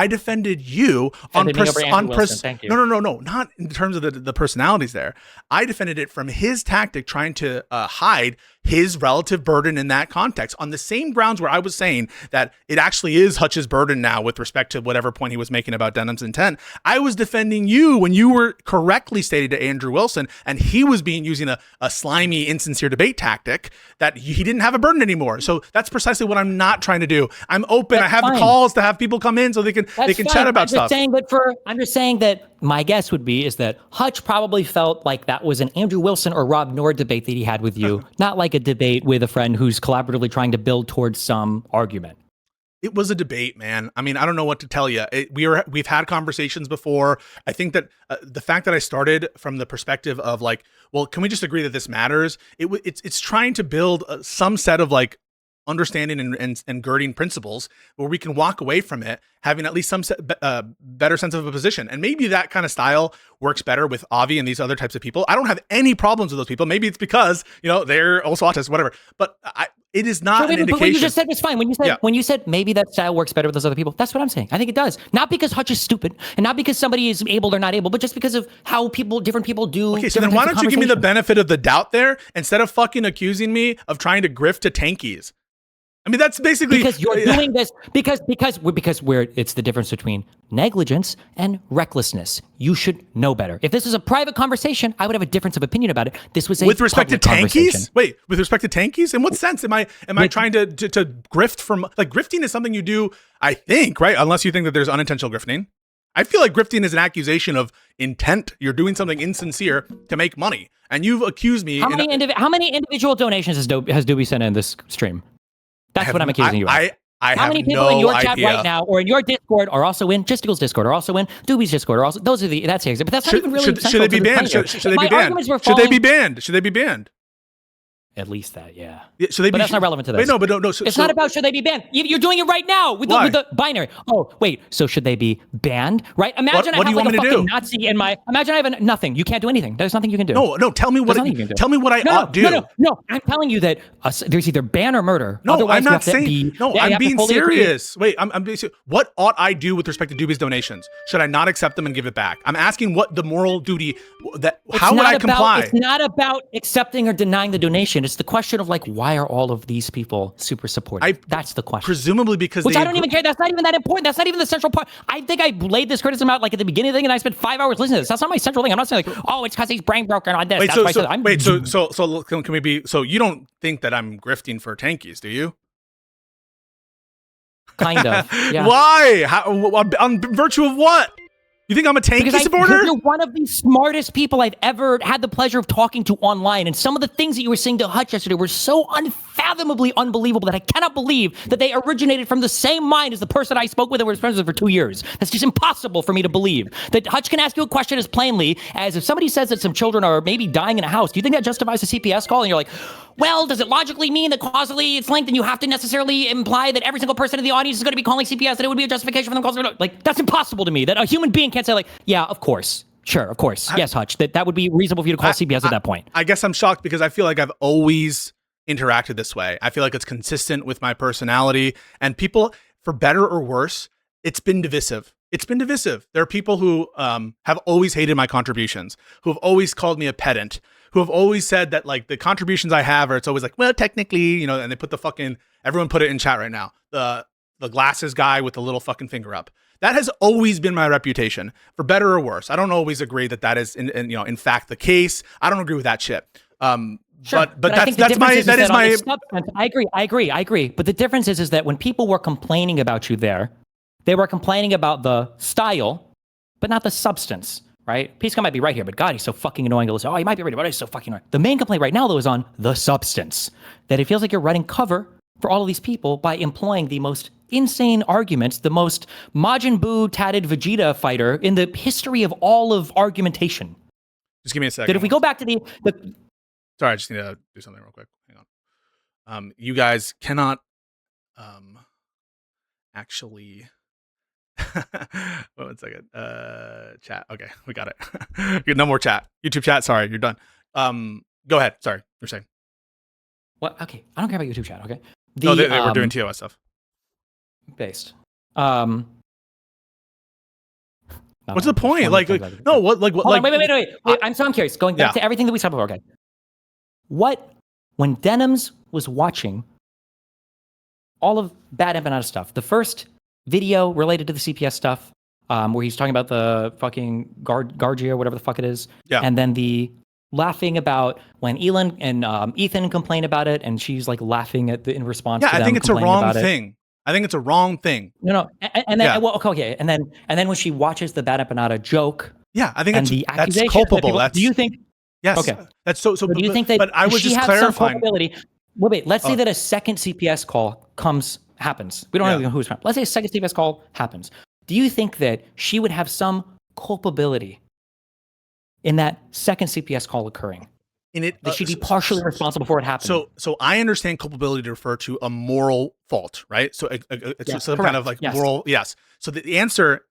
defended you on No, not in terms of the personalities there. I defended it from his tactic trying to hide his relative burden in that context on the same grounds where I was saying that it actually is Hutch's burden now with respect to whatever point he was making about Denim's intent. I was defending you when you were correctly stated to Andrew Wilson, and he was using a slimy, insincere debate tactic that he didn't have a burden anymore. So that's precisely what I'm not trying to do. I'm open. I have calls to have people come in so they can chat about stuff. I'm just saying that my guess would be is that Hutch probably felt like that was an Andrew Wilson or Rob Noor debate that he had with you, not like a debate with a friend who's collaboratively trying to build towards some argument. It was a debate, man. I mean, I don't know what to tell you. We've had conversations before. I think that the fact that I started from the perspective of like, well, can we just agree that this matters? It's trying to build some set of like understanding and girding principles where we can walk away from it having at least some better sense of a position. And maybe that kind of style works better with Avi and these other types of people. I don't have any problems with those people. Maybe it's because, they're also autists, whatever. But it is not an indication. But what you just said was fine. When you said maybe that style works better with those other people, that's what I'm saying. I think it does. Not because Hutch is stupid and not because somebody is able or not able, but just because of how different people do. Okay, so then why don't you give me the benefit of the doubt there instead of fucking accusing me of trying to grift to Tankies? I mean, that's basically because you're doing this because it's the difference between negligence and recklessness. You should know better. If this was a private conversation, I would have a difference of opinion about it. This was a with respect to Tankies. Wait, with respect to Tankies, in what sense am I trying to grift from? Like, grifting is something you do, I think, right? Unless you think that there's unintentional grifting. I feel like grifting is an accusation of intent. You're doing something insincere to make money, and you've accused me. How many individual donations has Doobie sent in this stream? That's what I'm accusing you of. How many people in your chat right now or in your Discord are also in Justicle's Discord, are also in Doobie's Discord, are also that's the example. But that's not even really should they be banned? Should they be banned? Should they be banned? Should they be banned? At least that, yeah. But that's not relevant to this. Wait, no. It's not about should they be banned. You're doing it right now with the binary. Oh, wait. So should they be banned? Right? Imagine I have like a fucking Nazi in my. Imagine I have nothing. You can't do anything. There's nothing you can do. No. Tell me what I ought to do. No. I'm telling you that there's either ban or murder. No, otherwise I'm not saying. I'm being serious. Wait, I'm being serious. What ought I do with respect to Doobie's donations? Should I not accept them and give it back? I'm asking what the moral duty that. How would I comply? It's not about accepting or denying the donation. It's the question of like, why are all of these people super supportive? That's the question. Presumably because I don't even care. That's not even that important. That's not even the central part. I think I laid this criticism out like at the beginning of the thing, and I spent 5 hours listening to this. That's not my central thing. I'm not saying like, oh, it's because he's brain broken on this. So can we be? So you don't think that I'm grifting for Tankies, do you? Kind of. Yeah. Why? How, on virtue of what? You think I'm a tanky supporter? You're one of the smartest people I've ever had the pleasure of talking to online, and some of the things that you were saying to Hutch yesterday were so unfathomably unbelievable that I cannot believe that they originated from the same mind as the person I spoke with and was friends with for 2 years. That's just impossible for me to believe. That Hutch can ask you a question as plainly as if somebody says that some children are maybe dying in a house. Do you think that justifies a CPS call? And you're like, well, does it logically mean that causally it's linked and you have to necessarily imply that every single person in the audience is going to be calling CPS, that it would be a justification for them calling? Like, that's impossible to me, that a human being can't say like, yeah, of course. Sure, of course. Yes, Hutch, that would be reasonable for you to call CPS at that point. I guess I'm shocked because I feel like I've always interacted this way. I feel like it's consistent with my personality, and people, for better or worse, it's been divisive. It's been divisive. There are people who have always hated my contributions, who have always called me a pedant, who have always said that like the contributions I have, or it's always like, well, technically, you know, and they put the fucking, everyone put it in chat right now, the glasses guy with the little fucking finger up. That has always been my reputation, for better or worse. I don't always agree that that is, in fact, the case. I don't agree with that shit. Sure, but that's my. I agree. But the difference is that when people were complaining about you there, they were complaining about the style, but not the substance, right? Pisco might be right here, but God, he's so fucking annoying to listen. Oh, he might be right, but he's so fucking annoying. The main complaint right now, though, is on the substance. That it feels like you're running cover for all of these people by employing the most insane arguments, the most Majin Buu tatted Vegeta fighter in the history of all of argumentation. Just give me a second. That if we go back to the Sorry, I just need to do something real quick. Hang on. You guys cannot actually. One second. Chat. Okay, we got it. No more chat. YouTube chat. Sorry, you're done. Go ahead. Sorry, you're saying. What? Okay, I don't care about YouTube chat. Okay. No, we're doing TOS stuff. Based. What's the point? Like, no, what? Like, what? Hold like, on, wait. I'm curious. Going back to everything that we said before. Okay. When Denims was watching all of BadEmpanda stuff, the first video related to the CPS stuff, where he's talking about the fucking Gargia, whatever the fuck it is, and then the laughing about when Elon and Ethan complain about it, and she's like laughing at in response to them. I think it's a wrong thing. I think it's a wrong thing. No, and then and then when she watches the BadEmpanda joke, I think that's culpable. Do you think? Yes. Okay. That's so. Do you think that? But I was just clarifying. Wait. Let's say that a second CPS call happens. We don't know who's from. Let's say a second CPS call happens. Do you think that she would have some culpability in that second CPS call occurring? That she'd be partially responsible for it happening. So I understand culpability to refer to a moral fault, right? So it's some kind of like moral. Yes. So the answer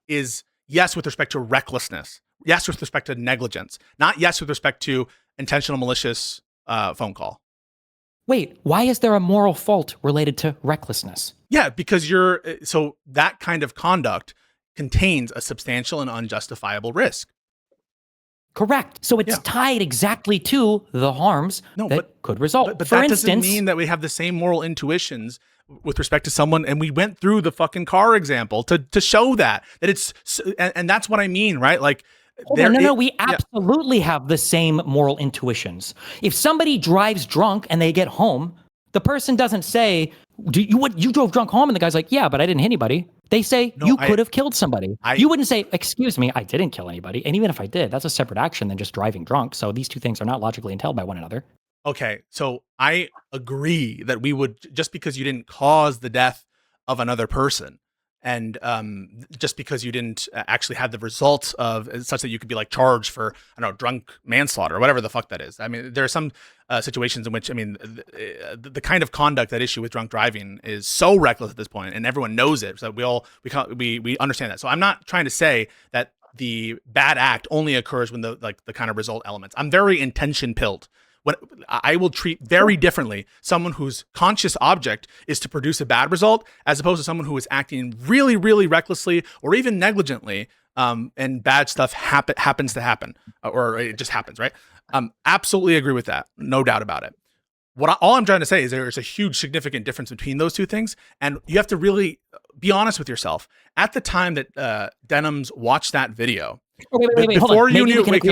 is yes with respect to recklessness. Yes with respect to negligence. Not yes with respect to intentional malicious phone call. Wait, why is there a moral fault related to recklessness? Yeah, because so that kind of conduct contains a substantial and unjustifiable risk. Correct. So it's tied exactly to the harms that could result. But for that instance, doesn't mean that we have the same moral intuitions with respect to someone. And we went through the fucking car example to show that it's, and that's what I mean, right? Like, we absolutely have the same moral intuitions. If somebody drives drunk and they get home, the person doesn't say, you drove drunk home? And the guy's like, yeah, but I didn't hit anybody. They say, you could have killed somebody. You wouldn't say, excuse me, I didn't kill anybody. And even if I did, that's a separate action than just driving drunk. So these two things are not logically entailed by one another. Okay, so I agree that we would, just because you didn't cause the death of another person, and just because you didn't actually have the results of such that you could be like charged for, I don't know, drunk manslaughter or whatever the fuck that is. I mean, there are some situations in which, I mean, the kind of conduct that issue with drunk driving is so reckless at this point, and everyone knows it. So we understand that. So I'm not trying to say that the bad act only occurs when the kind of result elements. I'm very intention pilled. What I will treat very differently someone whose conscious object is to produce a bad result, as opposed to someone who is acting really, really recklessly or even negligently, and bad stuff happens to happen, or it just happens, right? Absolutely agree with that, no doubt about it. all I'm trying to say is there's a huge significant difference between those two things, and you have to really be honest with yourself. At the time that Denims watched that video, wait, before you knew, wait,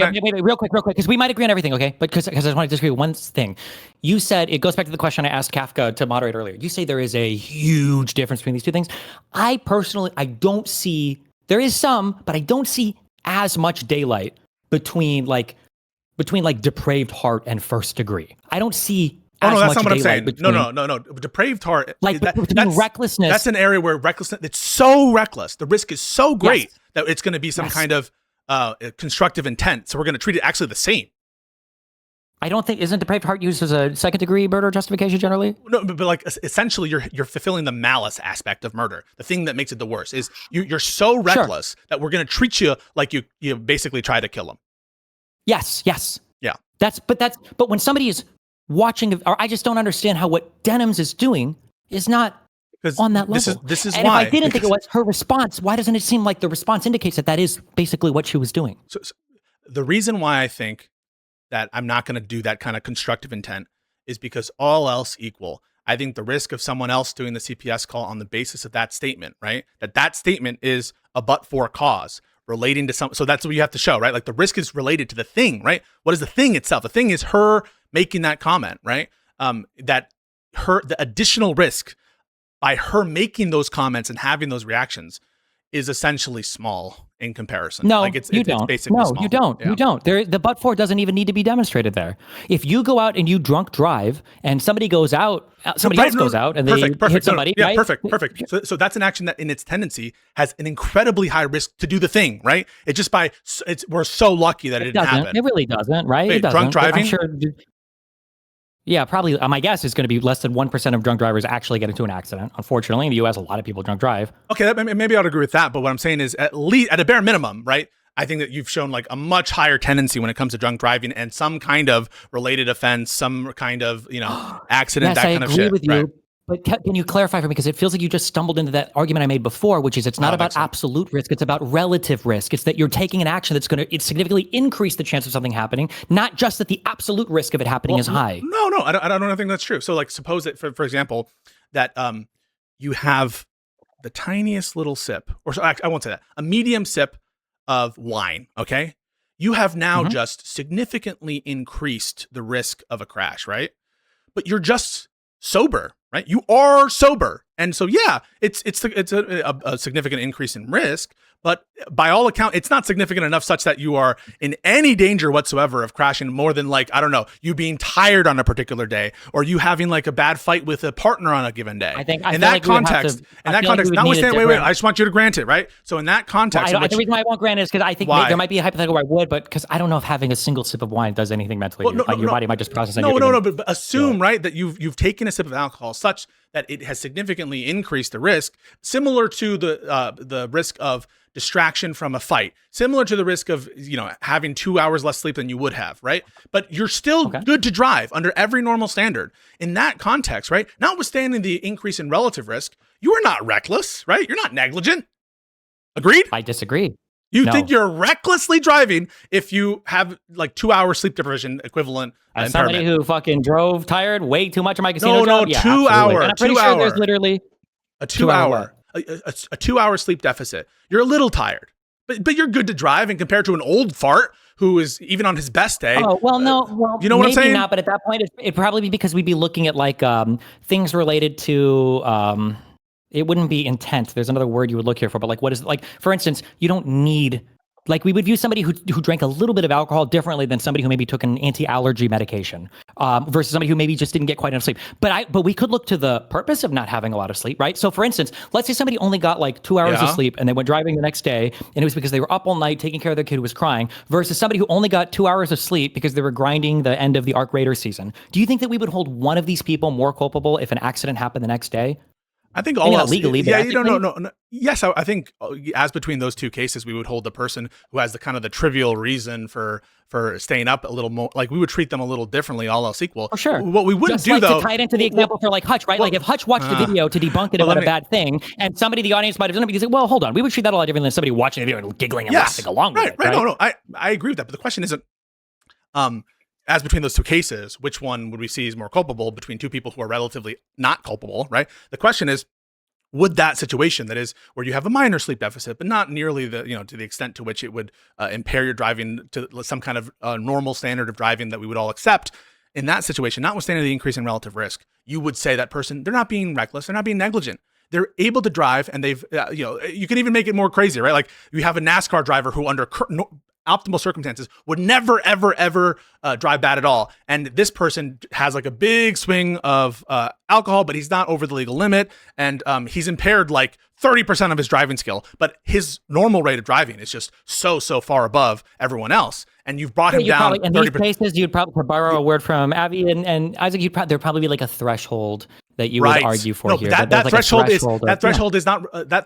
real quick, because we might agree on everything, okay? But because I just want to disagree with one thing. You said, it goes back to the question I asked Kafka to moderate earlier. You say there is a huge difference between these two things. I personally, I don't see, there is some, but I don't see as much daylight between depraved heart and first degree. I don't see that's not what I'm saying. No. Depraved heart. Between recklessness. That's an area where recklessness, it's so reckless. The risk is so great that it's going to be some kind of constructive intent. So we're going to treat it actually the same. I don't think, isn't depraved heart used as a second degree murder justification generally? No, but like essentially you're fulfilling the malice aspect of murder. The thing that makes it the worst is you're so reckless that we're going to treat you like you basically try to kill him. Yes. Yeah. But when somebody is watching, or I just don't understand how what Denims is doing is not on that level. This is and why. If I didn't think it was her response, why doesn't it seem like the response indicates that is basically what she was doing? So the reason why I think that I'm not going to do that kind of constructive intent is because all else equal, I think the risk of someone else doing the CPS call on the basis of that statement, right? That statement is a but-for cause relating to some. So that's what you have to show, right? Like the risk is related to the thing, right? What is the thing itself? The thing is her making that comment, right? The additional risk by her making those comments and having those reactions is essentially small in comparison. No, like it's basically small. You don't. Yeah. You don't. The but-for doesn't even need to be demonstrated there. If you go out and you drunk drive and somebody goes out, somebody else goes out and they hit somebody. Yeah, right? perfect. So that's an action that in its tendency has an incredibly high risk to do the thing, right? It just we're so lucky that it didn't happen. It really doesn't, right? Wait, it doesn't. drunk driving? I'm sure. Yeah, probably. My guess is going to be less than 1% of drunk drivers actually get into an accident. Unfortunately, in the U.S., a lot of people drunk drive. Okay, maybe I'd agree with that. But what I'm saying is, at least at a bare minimum, right? I think that you've shown like a much higher tendency when it comes to drunk driving and some kind of related offense, some kind of accident, yes, that kind of shit. I agree with you. Right? But can you clarify for me? Because it feels like you just stumbled into that argument I made before, which is it's not about absolute risk. It's about relative risk. It's that you're taking an action that's going to significantly increase the chance of something happening, not just that the absolute risk of it happening is high. No, I don't think that's true. So like suppose that, for example, that you have the tiniest little sip, or I won't say that, a medium sip of wine, okay? You have now just significantly increased the risk of a crash, right? But you're just sober, right? You are sober. And so, yeah, it's a significant increase in risk, but by all accounts, it's not significant enough such that you are in any danger whatsoever of crashing more than like, I don't know, you being tired on a particular day or you having like a bad fight with a partner on a given day. I think in that context, notwithstanding, wait, I just want you to grant it, right? So in that context, the reason why I won't grant it is because I think there might be a hypothetical where I would, but because I don't know if having a single sip of wine does anything mentally. Your body might just process it. But assume, right, that you've taken a sip of alcohol such that it has significantly increased the risk, similar to the risk of distraction from a fight, similar to the risk of having 2 hours less sleep than you would have, right? But you're still good to drive under every normal standard. In that context, right, notwithstanding the increase in relative risk, you are not reckless, right? You're not negligent. Agreed? I disagree. You think you're recklessly driving if you have like 2 hours sleep deprivation equivalent. As somebody who fucking drove tired way too much in my casino job. Yeah, 2 hour. And I'm pretty sure there's literally a 2 hour. A 2 hour sleep deficit. You're a little tired, but you're good to drive. And compared to an old fart who is even on his best day. Oh, well, no. You know what I'm saying? Maybe not, but at that point, it'd probably be because we'd be looking at like things related to, it wouldn't be intent. There's another word you would look here for, but like, what is like, for instance, you don't need, like we would view somebody who drank a little bit of alcohol differently than somebody who maybe took an anti-allergy medication versus somebody who maybe just didn't get quite enough sleep. But we could look to the purpose of not having a lot of sleep, right? So for instance, let's say somebody only got like 2 hours of sleep and they went driving the next day and it was because they were up all night taking care of their kid who was crying versus somebody who only got 2 hours of sleep because they were grinding the end of the Arc Raider season. Do you think that we would hold one of these people more culpable if an accident happened the next day? I think all else legally. Yeah, no. Yes, I think as between those two cases, we would hold the person who has the kind of the trivial reason for staying up a little more. Like we would treat them a little differently, all else equal. For sure. What we wouldn't just do like though, to tie it into the example for like Hutch, right? Like if Hutch watched the video to debunk it about a bad thing, and somebody in the audience might have done it because, well, hold on, we would treat that a lot differently than somebody watching the video and giggling and laughing along with it. Right? No, I agree with that. But the question isn't, as between those two cases, which one would we see is more culpable between two people who are relatively not culpable, right? The question is, would that situation, that is where you have a minor sleep deficit, but not nearly the, to the extent to which it would impair your driving to some kind of normal standard of driving that we would all accept, in that situation, notwithstanding the increase in relative risk, you would say that person, they're not being reckless, they're not being negligent. They're able to drive, and they've, you can even make it more crazy, right? Like you have a NASCAR driver who under optimal circumstances would never, ever, ever drive bad at all. And this person has like a big swing of alcohol, but he's not over the legal limit. And he's impaired like 30% of his driving skill, but his normal rate of driving is just so far above everyone else. And you've brought him down. In these cases, you'd probably, to borrow a word from Avi and Isaac, there'd probably be like a threshold that you would argue for here. That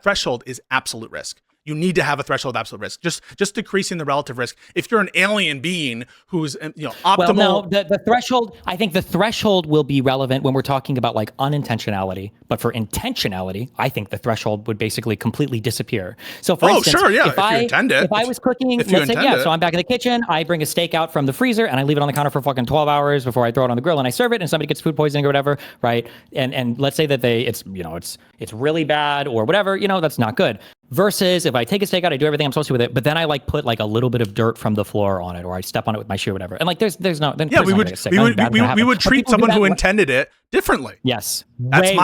threshold is absolute risk. You need to have a threshold of absolute risk, just decreasing the relative risk. If you're an alien being who's optimal. Well, no, the threshold. I think the threshold will be relevant when we're talking about like unintentionality. But for intentionality, I think the threshold would basically completely disappear. So, for instance, sure, yeah. If you intend it, if I was cooking, let's say, so I'm back in the kitchen, I bring a steak out from the freezer and I leave it on the counter for fucking 12 hours before I throw it on the grill and I serve it, and somebody gets food poisoning or whatever, right? And let's say that it's really bad or whatever, that's not good. Versus if I take a steak out, I do everything I'm supposed to with it, but then I like put like a little bit of dirt from the floor on it, or I step on it with my shoe or whatever. And like there's no, then we would treat someone who intended it differently. Yes. That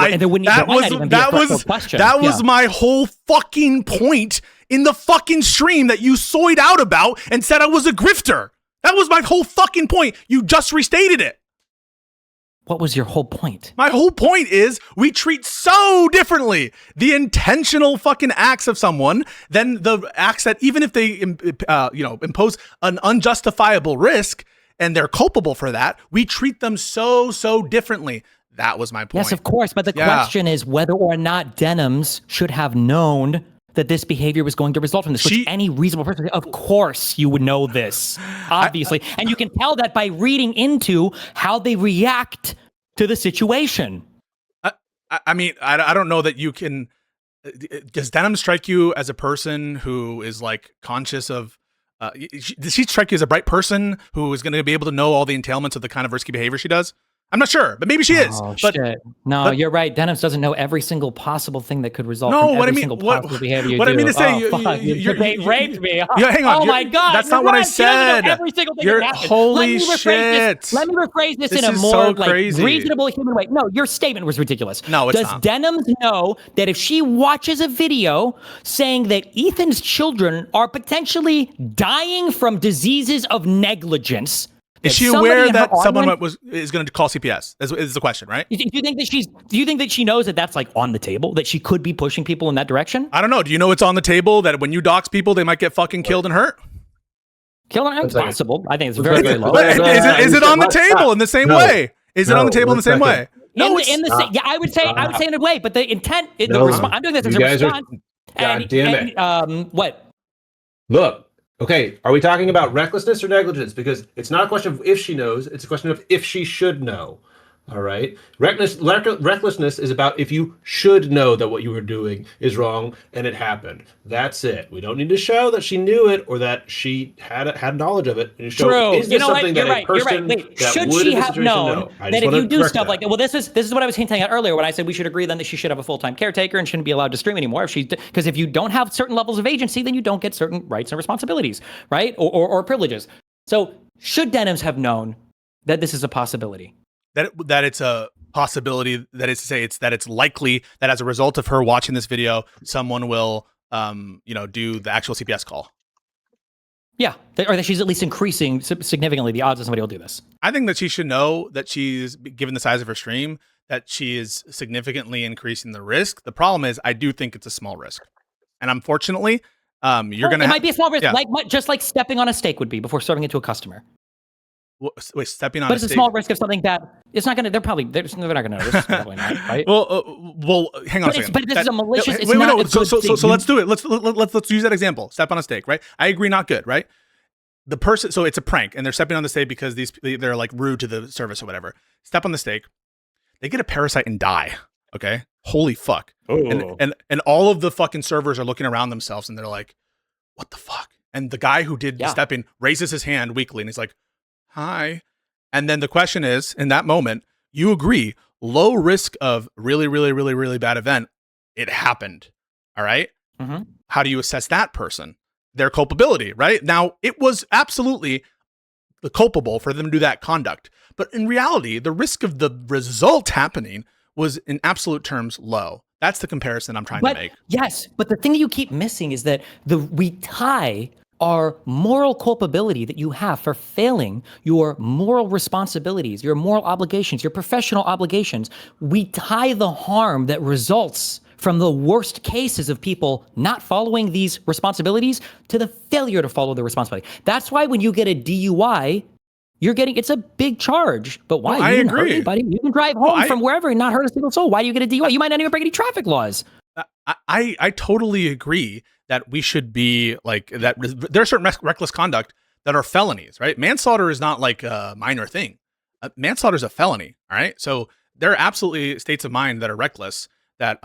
was my whole fucking point in the fucking stream that you soyed out about and said I was a grifter. That was my whole fucking point. You just restated it. What was your whole point? My whole point is we treat so differently the intentional fucking acts of someone than the acts that, even if they impose an unjustifiable risk and they're culpable for that, we treat them so differently. That was my point. Yes, of course. But the question is whether or not Denims should have known that this behavior was going to result from this, which any reasonable person, of course you would know this, obviously. And you can tell that by reading into how they react to the situation. I mean, I don't know that you can, does Denim strike you as a person who is like conscious of, does she strike you as a bright person who is going to be able to know all the entailments of the kind of risky behavior she does? I'm not sure, but maybe she is. But you're right. Denims doesn't know every single possible thing that could result from every single possible behavior you do. What I mean to say, you raped me. Yeah, hang on. Oh my God. That's not what I said. Every single thing that happened. Holy shit. Let me rephrase this in a more reasonable human way. No, your statement was ridiculous. No, it's not. Does Denims know that if she watches a video saying that Ethan's children are potentially dying from diseases of negligence, is she aware that someone is going to call CPS? Is the question, right? Do you think that she knows that that's like on the table, that she could be pushing people in that direction? I don't know. Do you know it's on the table that when you dox people, they might get fucking killed and hurt? Killed and hurt? It's possible. I think it's very, very low. Is it on the table in the same way? Is it on the table in the same way? No, I would say in a way, but the intent, I'm doing this as a response. God damn it. What? Look. Okay, are we talking about recklessness or negligence? Because it's not a question of if she knows, it's a question of if she should know. All right? Recklessness is about if you should know that what you were doing is wrong and it happened. That's it. We don't need to show that she knew it or that she had knowledge of it. And show, true. Is this something that a person that should would she in have situation known know? that if you do stuff like that? Well, this is what I was hinting at earlier when I said we should agree then that she should have a full-time caretaker and shouldn't be allowed to stream anymore. Because if you don't have certain levels of agency, then you don't get certain rights and responsibilities, right? Or privileges. So should Denims have known that this is a possibility? That it's a possibility, that is to say it's likely that as a result of her watching this video, someone will do the actual CPS call. Yeah, or that she's at least increasing significantly the odds that somebody will do this. I think that she should know that she's, given the size of her stream, that she is significantly increasing the risk. The problem is, I do think it's a small risk, and unfortunately, it might be a small risk, just like stepping on a steak would be before serving it to a customer. Wait, stepping on but it's a small risk of something that it's not going to. They're not going to know this, probably not, right? Well, hang on a second. But this is a malicious. So let's do it. Let's use that example. Step on a steak, right? I agree, not good, right? The person, so it's a prank, and they're stepping on the steak because they're like rude to the service or whatever. Step on the steak, they get a parasite and die. Okay, holy fuck! And all of the fucking servers are looking around themselves, and they're like, "What the fuck?" And the guy who did the stepping raises his hand weakly, and he's like, "Hi, And then the question is, in that moment, you agree, low risk of really, really, really, really bad event. It happened. All right. Mm-hmm. How do you assess that person? Their culpability, right? Now, it was absolutely the culpable for them to do that conduct. But in reality, the risk of the result happening was in absolute terms low. That's the comparison I'm trying to make. Yes, but the thing that you keep missing is that we tie our moral culpability that you have for failing your moral responsibilities, your moral obligations, your professional obligations. We tie the harm that results from the worst cases of people not following these responsibilities to the failure to follow the responsibility. That's why when you get a DUI, it's a big charge. But why? No, I you didn't hurt agree. anybody. You can drive home from wherever and not hurt a single soul. Why do you get a DUI? You might not even break any traffic laws. I totally agree that we should be like that. There are certain reckless conduct that are felonies, right? Manslaughter is not like a minor thing. Manslaughter is a felony. All right. So there are absolutely states of mind that are reckless. That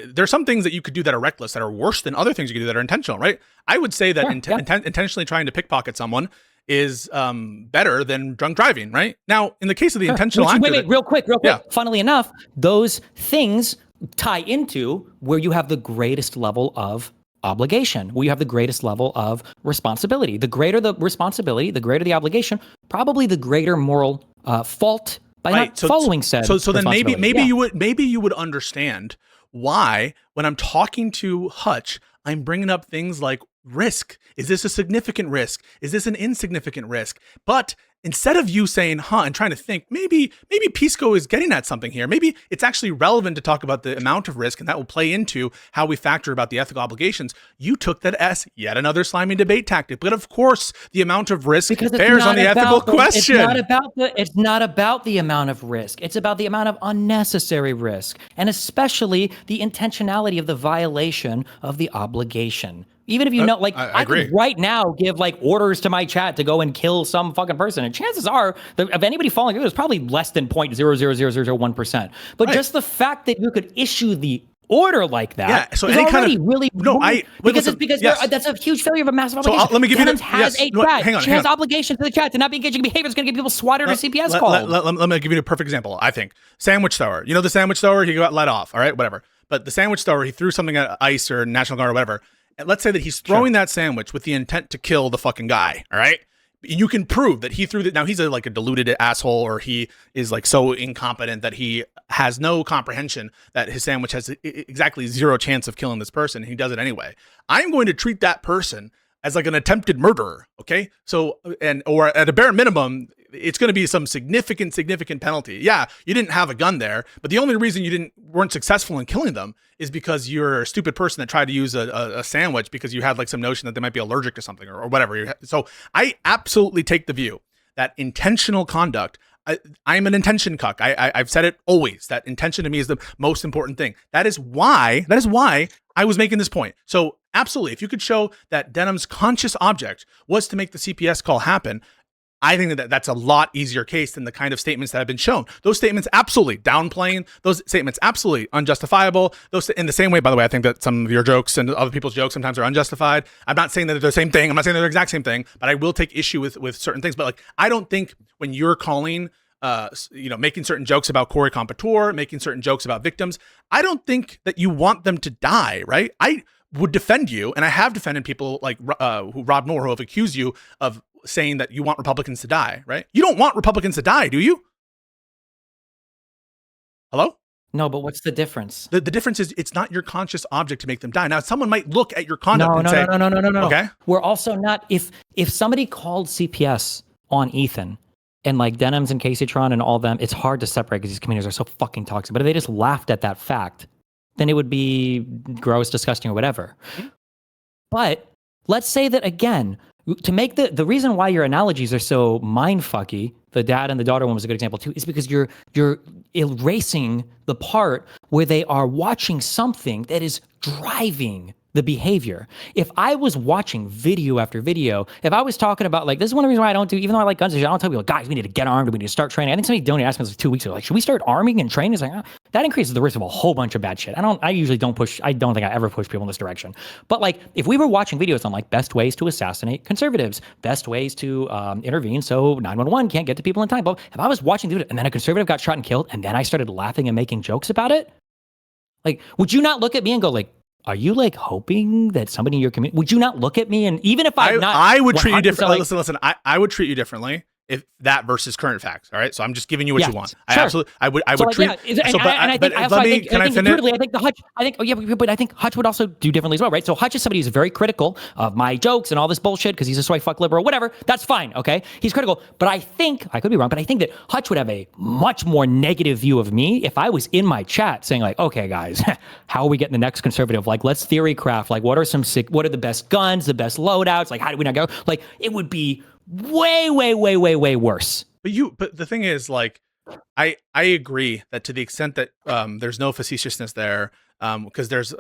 there's some things that you could do that are reckless that are worse than other things you could do that are intentional, right? I would say that intentionally trying to pickpocket someone is better than drunk driving, right? Now, in the case of the intentional act, wait, real quick. Yeah. Funnily enough, those things tie into where you have the greatest level of obligation, where you have the greatest level of responsibility. The greater the responsibility, the greater the obligation, probably the greater moral fault by not following said. So then maybe you would understand why when I'm talking to Hutch, I'm bringing up things like risk. Is this a significant risk? Is this an insignificant risk? But instead of you saying, and trying to think, maybe Pisco is getting at something here. Maybe it's actually relevant to talk about the amount of risk, and that will play into how we factor about the ethical obligations. You took that as yet another slimy debate tactic. But of course, the amount of risk bears on the ethical question. It's not about the amount of risk. It's about the amount of unnecessary risk, and especially the intentionality of the violation of the obligation. Even if you know, like, I could right now give like orders to my chat to go and kill some fucking person, and chances are that of anybody falling through, there's probably less than 0.00001%. But just the fact that you could issue the order like that so is any already kind of, really because that's a huge failure of a massive obligation. So let me give Denims you has a chat. She has obligations to the chat to not be engaging in behavior that's going to get people swatted or CPS called. Let me give you a perfect example. I think sandwich thrower. You know the sandwich thrower? He got let off. All right, whatever. But the sandwich thrower, he threw something at ICE or National Guard or whatever. And let's say that he's throwing that sandwich with the intent to kill the fucking guy. All right. You can prove that he threw that. Now he's like a deluded asshole, or he is like so incompetent that he has no comprehension that his sandwich has exactly zero chance of killing this person. He does it anyway. I'm going to treat that person as like an attempted murderer. Okay. So, or at a bare minimum, it's going to be some significant penalty. Yeah, you didn't have a gun there, but the only reason you weren't successful in killing them is because you're a stupid person that tried to use a sandwich because you had like some notion that they might be allergic to something or whatever. So I absolutely take the view that intentional conduct, I'm an intention cuck. I've said it always, that intention to me is the most important thing. That is why I was making this point. So absolutely, if you could show that Denim's conscious object was to make the CPS call happen, I think that's a lot easier case than the kind of statements that have been shown. Those statements absolutely downplaying, those statements absolutely unjustifiable. Those in the same way, by the way, I think that some of your jokes and other people's jokes sometimes are unjustified. I'm not saying that they're the same thing. I'm not saying they're the exact same thing, but I will take issue with certain things. But like, I don't think when you're calling, making certain jokes about Corey Compouture, making certain jokes about victims, I don't think that you want them to die, right? I would defend you, and I have defended people like who Rob Moore, who have accused you of saying that you want Republicans to die, right? You don't want Republicans to die, do you? Hello? No, but what's the difference? The difference is it's not your conscious object to make them die. Now, someone might look at your conduct and say, no. Okay. We're also not, if somebody called CPS on Ethan and like Denims and Kaceytron and all them, it's hard to separate because these communities are so fucking toxic. But if they just laughed at that fact, then it would be gross, disgusting, or whatever. Mm-hmm. But let's say that again, to make the reason why your analogies are so mindfucky, the dad and the daughter one was a good example too, is because you're erasing the part where they are watching something that is driving the behavior. If I was watching video after video, if I was talking about like, this is one of the reasons why I don't do, even though I like guns, I don't tell people, guys, we need to get armed, we need to start training. I think somebody donated asked me this 2 weeks ago, like, should we start arming and training? It's like, that increases the risk of a whole bunch of bad shit. I usually don't push, I don't think I ever push people in this direction. But like, if we were watching videos on like best ways to assassinate conservatives, best ways to intervene so 911 can't get to people in time, but if I was watching the video and then a conservative got shot and killed, and then I started laughing and making jokes about it, like, would you not look at me and go like, are you like hoping that somebody in your community, would you not look at me? And even if I would treat you differently. Like, listen, I would treat you differently if that versus current facts. All right. So I'm just giving you what you want. Sure. I would treat. I think Hutch would also do differently as well, right? So Hutch is somebody who's very critical of my jokes and all this bullshit because he's a soy fuck liberal, whatever. That's fine. Okay. He's critical. But I think, I could be wrong, but I think that Hutch would have a much more negative view of me if I was in my chat saying like, okay, guys, how are we getting the next conservative? Like, let's theory craft. Like, what are the best guns, the best loadouts? Like, how do we not go? Like, it would be way worse. But the thing is, like, I agree that to the extent that there's no facetiousness there, because there's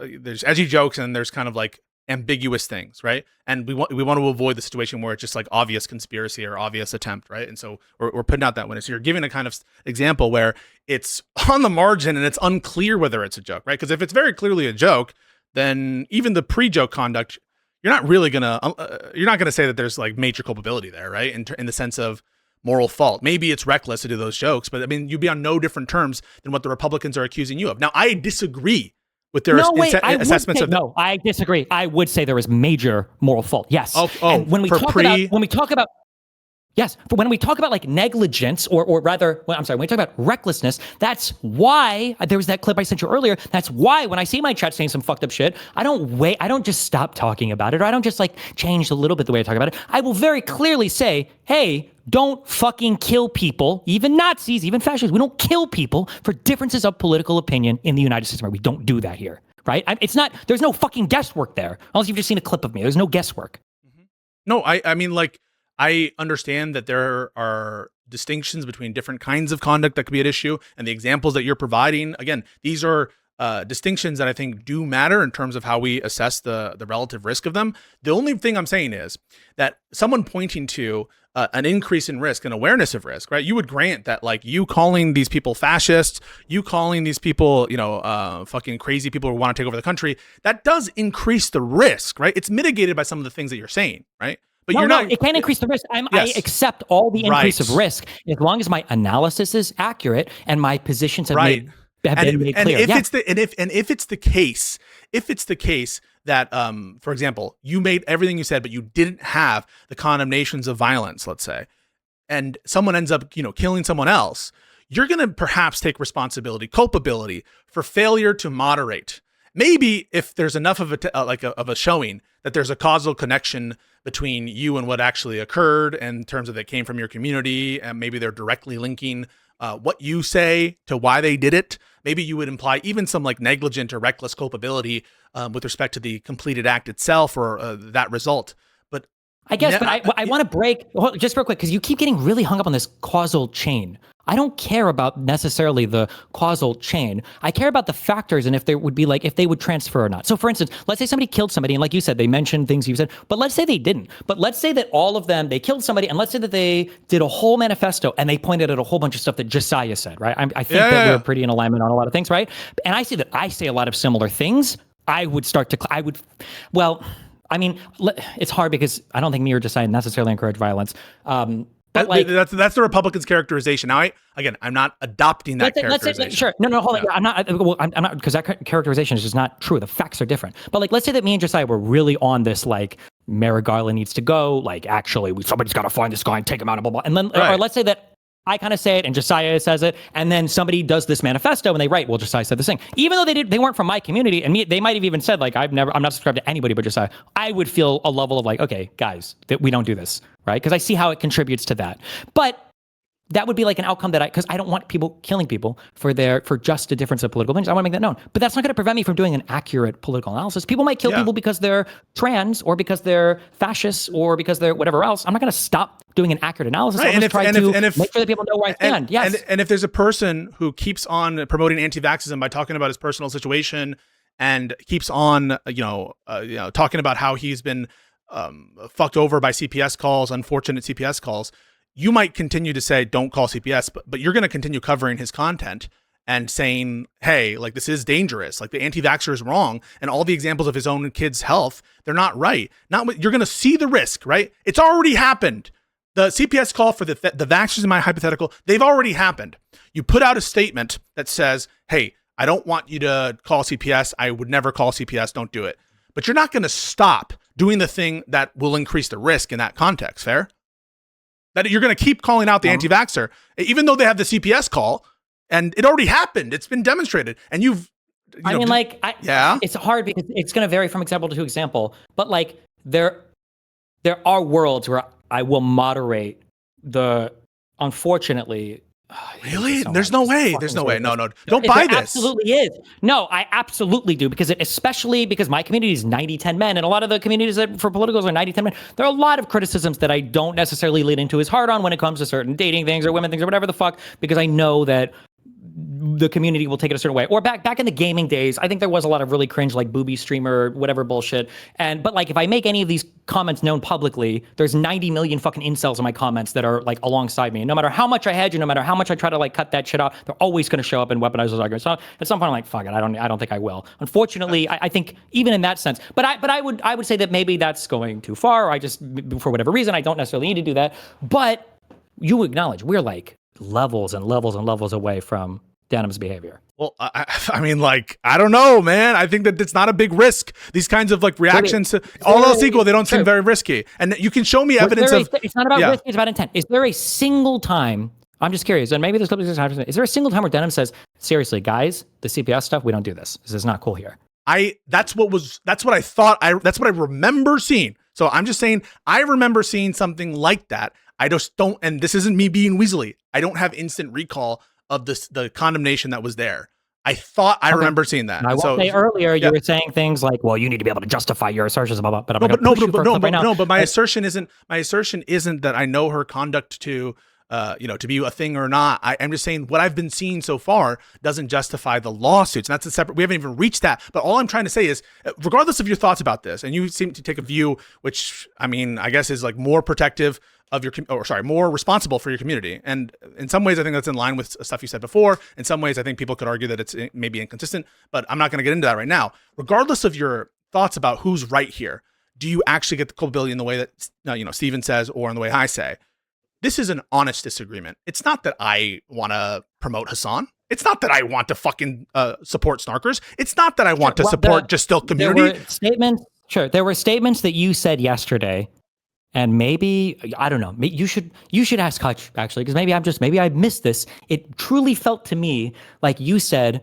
edgy jokes and there's kind of like ambiguous things, right? And we want to avoid the situation where it's just like obvious conspiracy or obvious attempt, right? And so we're putting out that one. So you're giving a kind of example where it's on the margin and it's unclear whether it's a joke, right? Because if it's very clearly a joke, then even the pre-joke conduct, you're not gonna say that there's like major culpability there, right? In the sense of moral fault. Maybe it's reckless to do those jokes, but I mean, you'd be on no different terms than what the Republicans are accusing you of. Now, I disagree with their assessments of. No, I disagree. I would say there is major moral fault. Yes. And when we talk about yes, but when we talk about like negligence when we talk about recklessness, that's why there was that clip I sent you earlier. That's why when I see my chat saying some fucked up shit, I don't just stop talking about it, or I don't just like change a little bit the way I talk about it. I will very clearly say, hey, don't fucking kill people, even Nazis, even fascists. We don't kill people for differences of political opinion in the United States. We don't do that here, right? There's no fucking guesswork there, unless you've just seen a clip of me. There's no guesswork. No, I mean, like, I understand that there are distinctions between different kinds of conduct that could be at issue, and the examples that you're providing, again, these are distinctions that I think do matter in terms of how we assess the relative risk of them. The only thing I'm saying is that someone pointing to an increase in risk and awareness of risk, right? You would grant that, like, you calling these people fascists, you calling these people, fucking crazy people who want to take over the country, that does increase the risk, right? It's mitigated by some of the things that you're saying, right? But it can increase the risk. I accept all the increase of risk as long as my analysis is accurate and my positions have been made clear. If it's the case that, for example, you made everything you said, but you didn't have the condemnations of violence, let's say, and someone ends up, killing someone else, you're going to perhaps take culpability for failure to moderate. Maybe if there's enough of a showing that there's a causal connection between you and what actually occurred in terms of that came from your community, and maybe they're directly linking what you say to why they did it. Maybe you would imply even some like negligent or reckless culpability with respect to the completed act itself or that result. But I guess, I want to break just real quick, because you keep getting really hung up on this causal chain. I don't care about necessarily the causal chain. I care about the factors and if there would be if they would transfer or not. So for instance, let's say somebody killed somebody, and like you said, they mentioned things you said, but let's say they didn't. But let's say that all of them, they killed somebody, and let's say that they did a whole manifesto and they pointed at a whole bunch of stuff that Josiah said, right? I think that we're pretty in alignment on a lot of things, right? And I see that I say a lot of similar things. It's hard because I don't think me or Josiah necessarily encourage violence. That's the Republicans' characterization. Now, I'm not adopting that characterization. Sure. No, hold on. Yeah. I'm not, because that characterization is just not true. The facts are different. But let's say that me and Josiah were really on this, Merrick Garland needs to go. Actually, somebody's got to find this guy and take him out, and blah, blah. And then, or let's say that I kind of say it and Josiah says it, and then somebody does this manifesto and they write, well, Josiah said this thing. Even though they weren't from my community, and they might have even said, I'm not subscribed to anybody but Josiah. I would feel a level of okay, guys, that we don't do this, right? Because I see how it contributes to that. But that would be an outcome because I don't want people killing people for just a difference of political opinions. I want to make that known. But that's not going to prevent me from doing an accurate political analysis. People might kill people because they're trans, or because they're fascists, or because they're whatever else. I'm not going to stop doing an accurate analysis. Right. I'm just trying to make sure that people know where I stand. Yes. And if there's a person who keeps on promoting anti-vaxxism by talking about his personal situation and keeps on, talking about how he's been fucked over by CPS calls, unfortunate CPS calls, you might continue to say, don't call CPS, but you're going to continue covering his content and saying, hey, like, this is dangerous. Like, the anti-vaxxer is wrong. And all the examples of his own kids' health, they're not right. You're going to see the risk, right? It's already happened. The CPS call for the vaxxers in my hypothetical, they've already happened. You put out a statement that says, hey, I don't want you to call CPS. I would never call CPS. Don't do it. But you're not going to stop doing the thing that will increase the risk in that context. Fair? That you're going to keep calling out the anti-vaxxer, even though they have the CPS call. And it already happened. It's been demonstrated. And it's hard because it's going to vary from example to example. But like there are worlds where I will moderate unfortunately. Really? There's no way. There's no way. No. Don't buy this. There absolutely is. No, I absolutely do. Especially because my community is 90-10 men, and a lot of the communities that for politicals are 90-10 men. There are a lot of criticisms that I don't necessarily lean into as hard on when it comes to certain dating things or women things or whatever the fuck, because I know that the community will take it a certain way. Or back in the gaming days, I think there was a lot of really cringe, like booby streamer, whatever bullshit. But like, if I make any of these comments known publicly, there's 90 million fucking incels in my comments that are like alongside me. And no matter how much I hedge, and no matter how much I try to like cut that shit out, they're always going to show up and weaponize those arguments. So at some point, I'm like, fuck it, I don't think I will. Unfortunately, I think even in that sense, but I would say that maybe that's going too far. Or I just, for whatever reason, I don't necessarily need to do that. But you acknowledge we're like levels and levels and levels away from Denim's behavior. Well, I mean, like, I don't know, man. I think that it's not a big risk. These kinds of like reactions, all else equal, they don't seem very risky. And you can show me evidence of. It's not about risk; it's about intent. Is there a single time? I'm just curious, and maybe this clip is is there a single time where Denim says, "Seriously, guys, the CPS stuff, we don't do this. This is not cool here." That's what I thought. That's what I remember seeing. So I'm just saying, I remember seeing something like that. I just don't, and this isn't me being weaselly. I don't have instant recall of the condemnation that was there. I thought I remember seeing that. And I will say earlier, you were saying things like, "Well, you need to be able to justify your assertions," blah, blah, but but my assertion isn't that I know her conduct to be a thing or not. I'm just saying what I've been seeing so far doesn't justify the lawsuits. And that's a separate, we haven't even reached that. But all I'm trying to say is, regardless of your thoughts about this, and you seem to take a view, which I mean, I guess is like more protective of more responsible for your community. And in some ways, I think that's in line with stuff you said before. In some ways, I think people could argue that it's maybe inconsistent, but I'm not going to get into that right now. Regardless of your thoughts about who's right here, do you actually get the culpability in the way that, Steven says, or in the way I say? This is an honest disagreement. It's not that I want to promote Hassan. It's not that I want to fucking support Snarkers. It's not that I want to support just still community. There were statements that you said yesterday. And maybe, I don't know, you should ask Hutch, actually, because maybe I missed this. It truly felt to me like you said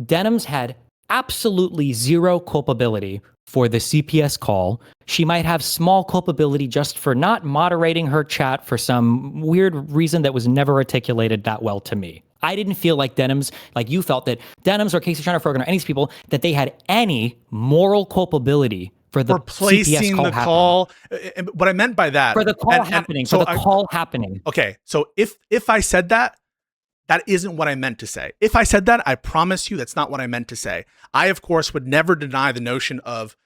Denims had absolutely zero culpability for the CPS call. She might have small culpability just for not moderating her chat for some weird reason that was never articulated that well to me. I didn't feel like Denims, like you felt that Denims or Kaceytron or Fergan or any of these people, that they had any moral culpability for the placing CPS the call. What I meant by that, for the call happening, for the call happening. Okay, so if I said that, that isn't what I meant to say. If I said that, I promise you that's not what I meant to say. I, of course, would never deny the notion of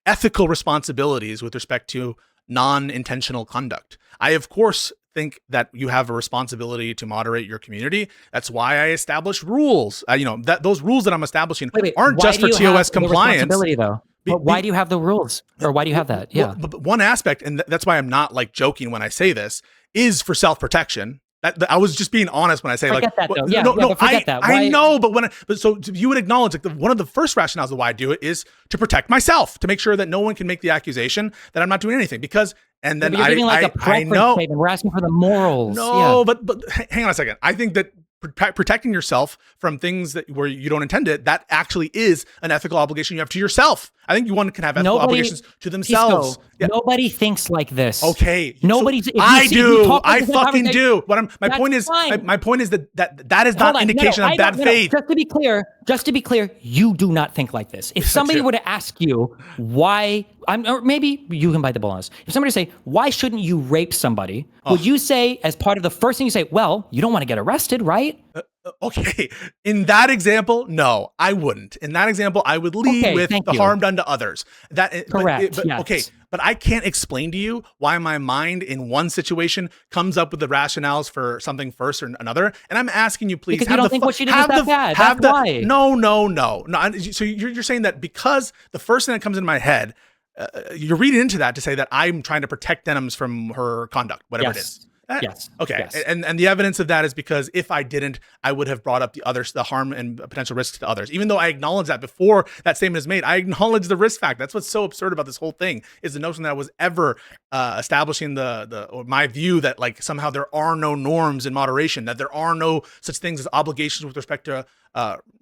ethical responsibilities with respect to non-intentional conduct. I, of course, think that you have a responsibility to moderate your community. That's why I established rules. Those rules that I'm establishing aren't just for TOS compliance. Responsibility, though. But why do you have the rules? Or why do you have that? Yeah. But one aspect, and that's why I'm not like joking when I say this, is for self-protection. I was just being honest when I say forget like, that, though. No, forget that. I know, but so you would acknowledge like one of the first rationales of why I do it is to protect myself, to make sure that no one can make the accusation that I'm not doing anything and then you're giving like a preference statement. We're asking for the morals. No, but hang on a second. I think that protecting yourself from things where you don't intend it, that actually is an ethical obligation you have to yourself. I think one can have ethical obligations to themselves. Pisco, nobody thinks like this. Okay. Nobody. So I do. I fucking do. My point is that is not indication of bad faith. Just to be clear, you do not think like this. If somebody were to ask you why, or maybe you can bite the bullet on this. If somebody say, why shouldn't you rape somebody? Would you say, as part of the first thing you say, well, you don't want to get arrested, right? Okay, in that example, no, I wouldn't. In that example, I would lead with the harm done to others. Correct. Yes. Okay, but I can't explain to you why my mind in one situation comes up with the rationales for something first or another. And I'm asking you, please, because you don't think what she did is that bad. That's why. No. So you're saying that because the first thing that comes in my head, you're reading into that to say that I'm trying to protect Denims from her conduct, whatever it is. Yes. Okay. Yes. And the evidence of that is because if I didn't, I would have brought up the harm and potential risks to others. Even though I acknowledge that before that statement is made, I acknowledge the risk fact. That's what's so absurd about this whole thing is the notion that I was ever establishing or my view that like somehow there are no norms in moderation, that there are no such things as obligations with respect to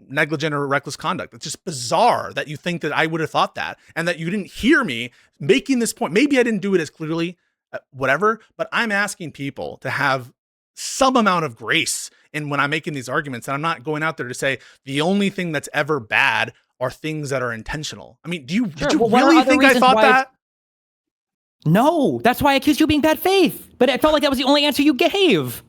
negligent or reckless conduct. It's just bizarre that you think that I would have thought that and that you didn't hear me making this point. Maybe I didn't do it as clearly, whatever, but I'm asking people to have some amount of grace in when I'm making these arguments. And I'm not going out there to say the only thing that's ever bad are things that are intentional. I mean, did you really think I thought that? No, that's why I accused you of being bad faith. But I felt like that was the only answer you gave.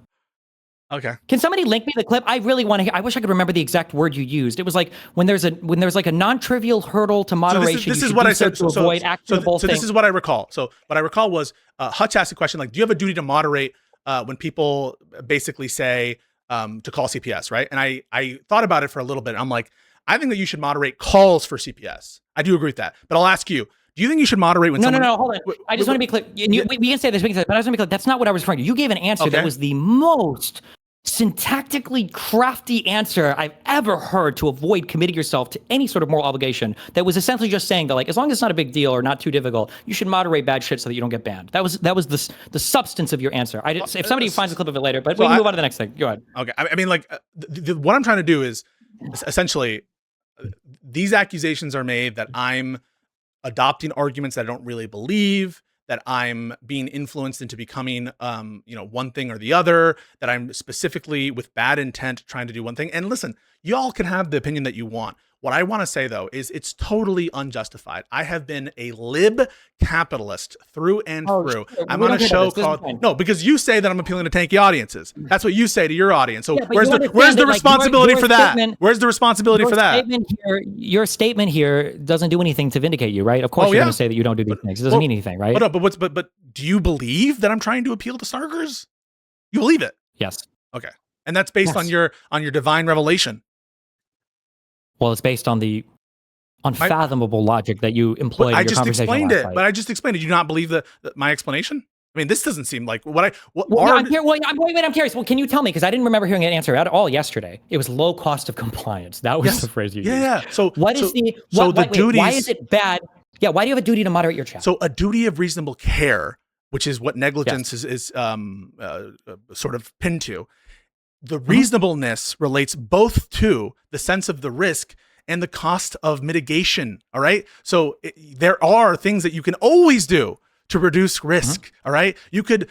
Okay. Can somebody link me the clip? I really want to hear. I wish I could remember the exact word you used. It was like when there's like a non-trivial hurdle to moderation. So this is what I said to avoid actionable things. This is what I recall. So what I recall was Hutch asked a question like, "Do you have a duty to moderate when people basically say to call CPS?" Right? And I thought about it for a little bit. I'm like, I think that you should moderate calls for CPS. I do agree with that. But I'll ask you. Do you think you should moderate when someone... No, hold on. I just want to be clear. We can say this, but I just want to be clear. That's not what I was referring to. You gave an answer that was the most syntactically crafty answer I've ever heard to avoid committing yourself to any sort of moral obligation. That was essentially just saying that, like, as long as it's not a big deal or not too difficult, you should moderate bad shit so that you don't get banned. That was the substance of your answer. If somebody finds a clip of it later, but we can move on to the next thing. Go ahead. Okay. I mean, like, what I'm trying to do is essentially these accusations are made that I'm adopting arguments that I don't really believe, that I'm being influenced into becoming, one thing or the other, that I'm specifically with bad intent trying to do one thing. And listen, y'all can have the opinion that you want. What I want to say, though, is it's totally unjustified. I have been a lib capitalist through and through. Sure. I'm on a show called... No, because you say that I'm appealing to tanky audiences. That's what you say to your audience. So where's the responsibility for that? Where's the responsibility for that? Your statement here doesn't do anything to vindicate you, right? Of course you're going to say that you don't do these things. It doesn't mean anything, right? But do you believe that I'm trying to appeal to Snarkers? You believe it? Yes. Okay. And that's based on your divine revelation. Well, it's based on the unfathomable logic that you employed in your conversation. I just explained it. Do you not believe my explanation? I mean, this doesn't seem like I'm curious. Well, can you tell me? Because I didn't remember hearing an answer at all yesterday. It was low cost of compliance. That was the phrase you used. Yeah. So why is it bad? Yeah. Why do you have a duty to moderate your chat? So a duty of reasonable care, which is what negligence is sort of pinned to. The reasonableness relates both to the sense of the risk and the cost of mitigation. All right. So there are things that you can always do to reduce risk. All right. You could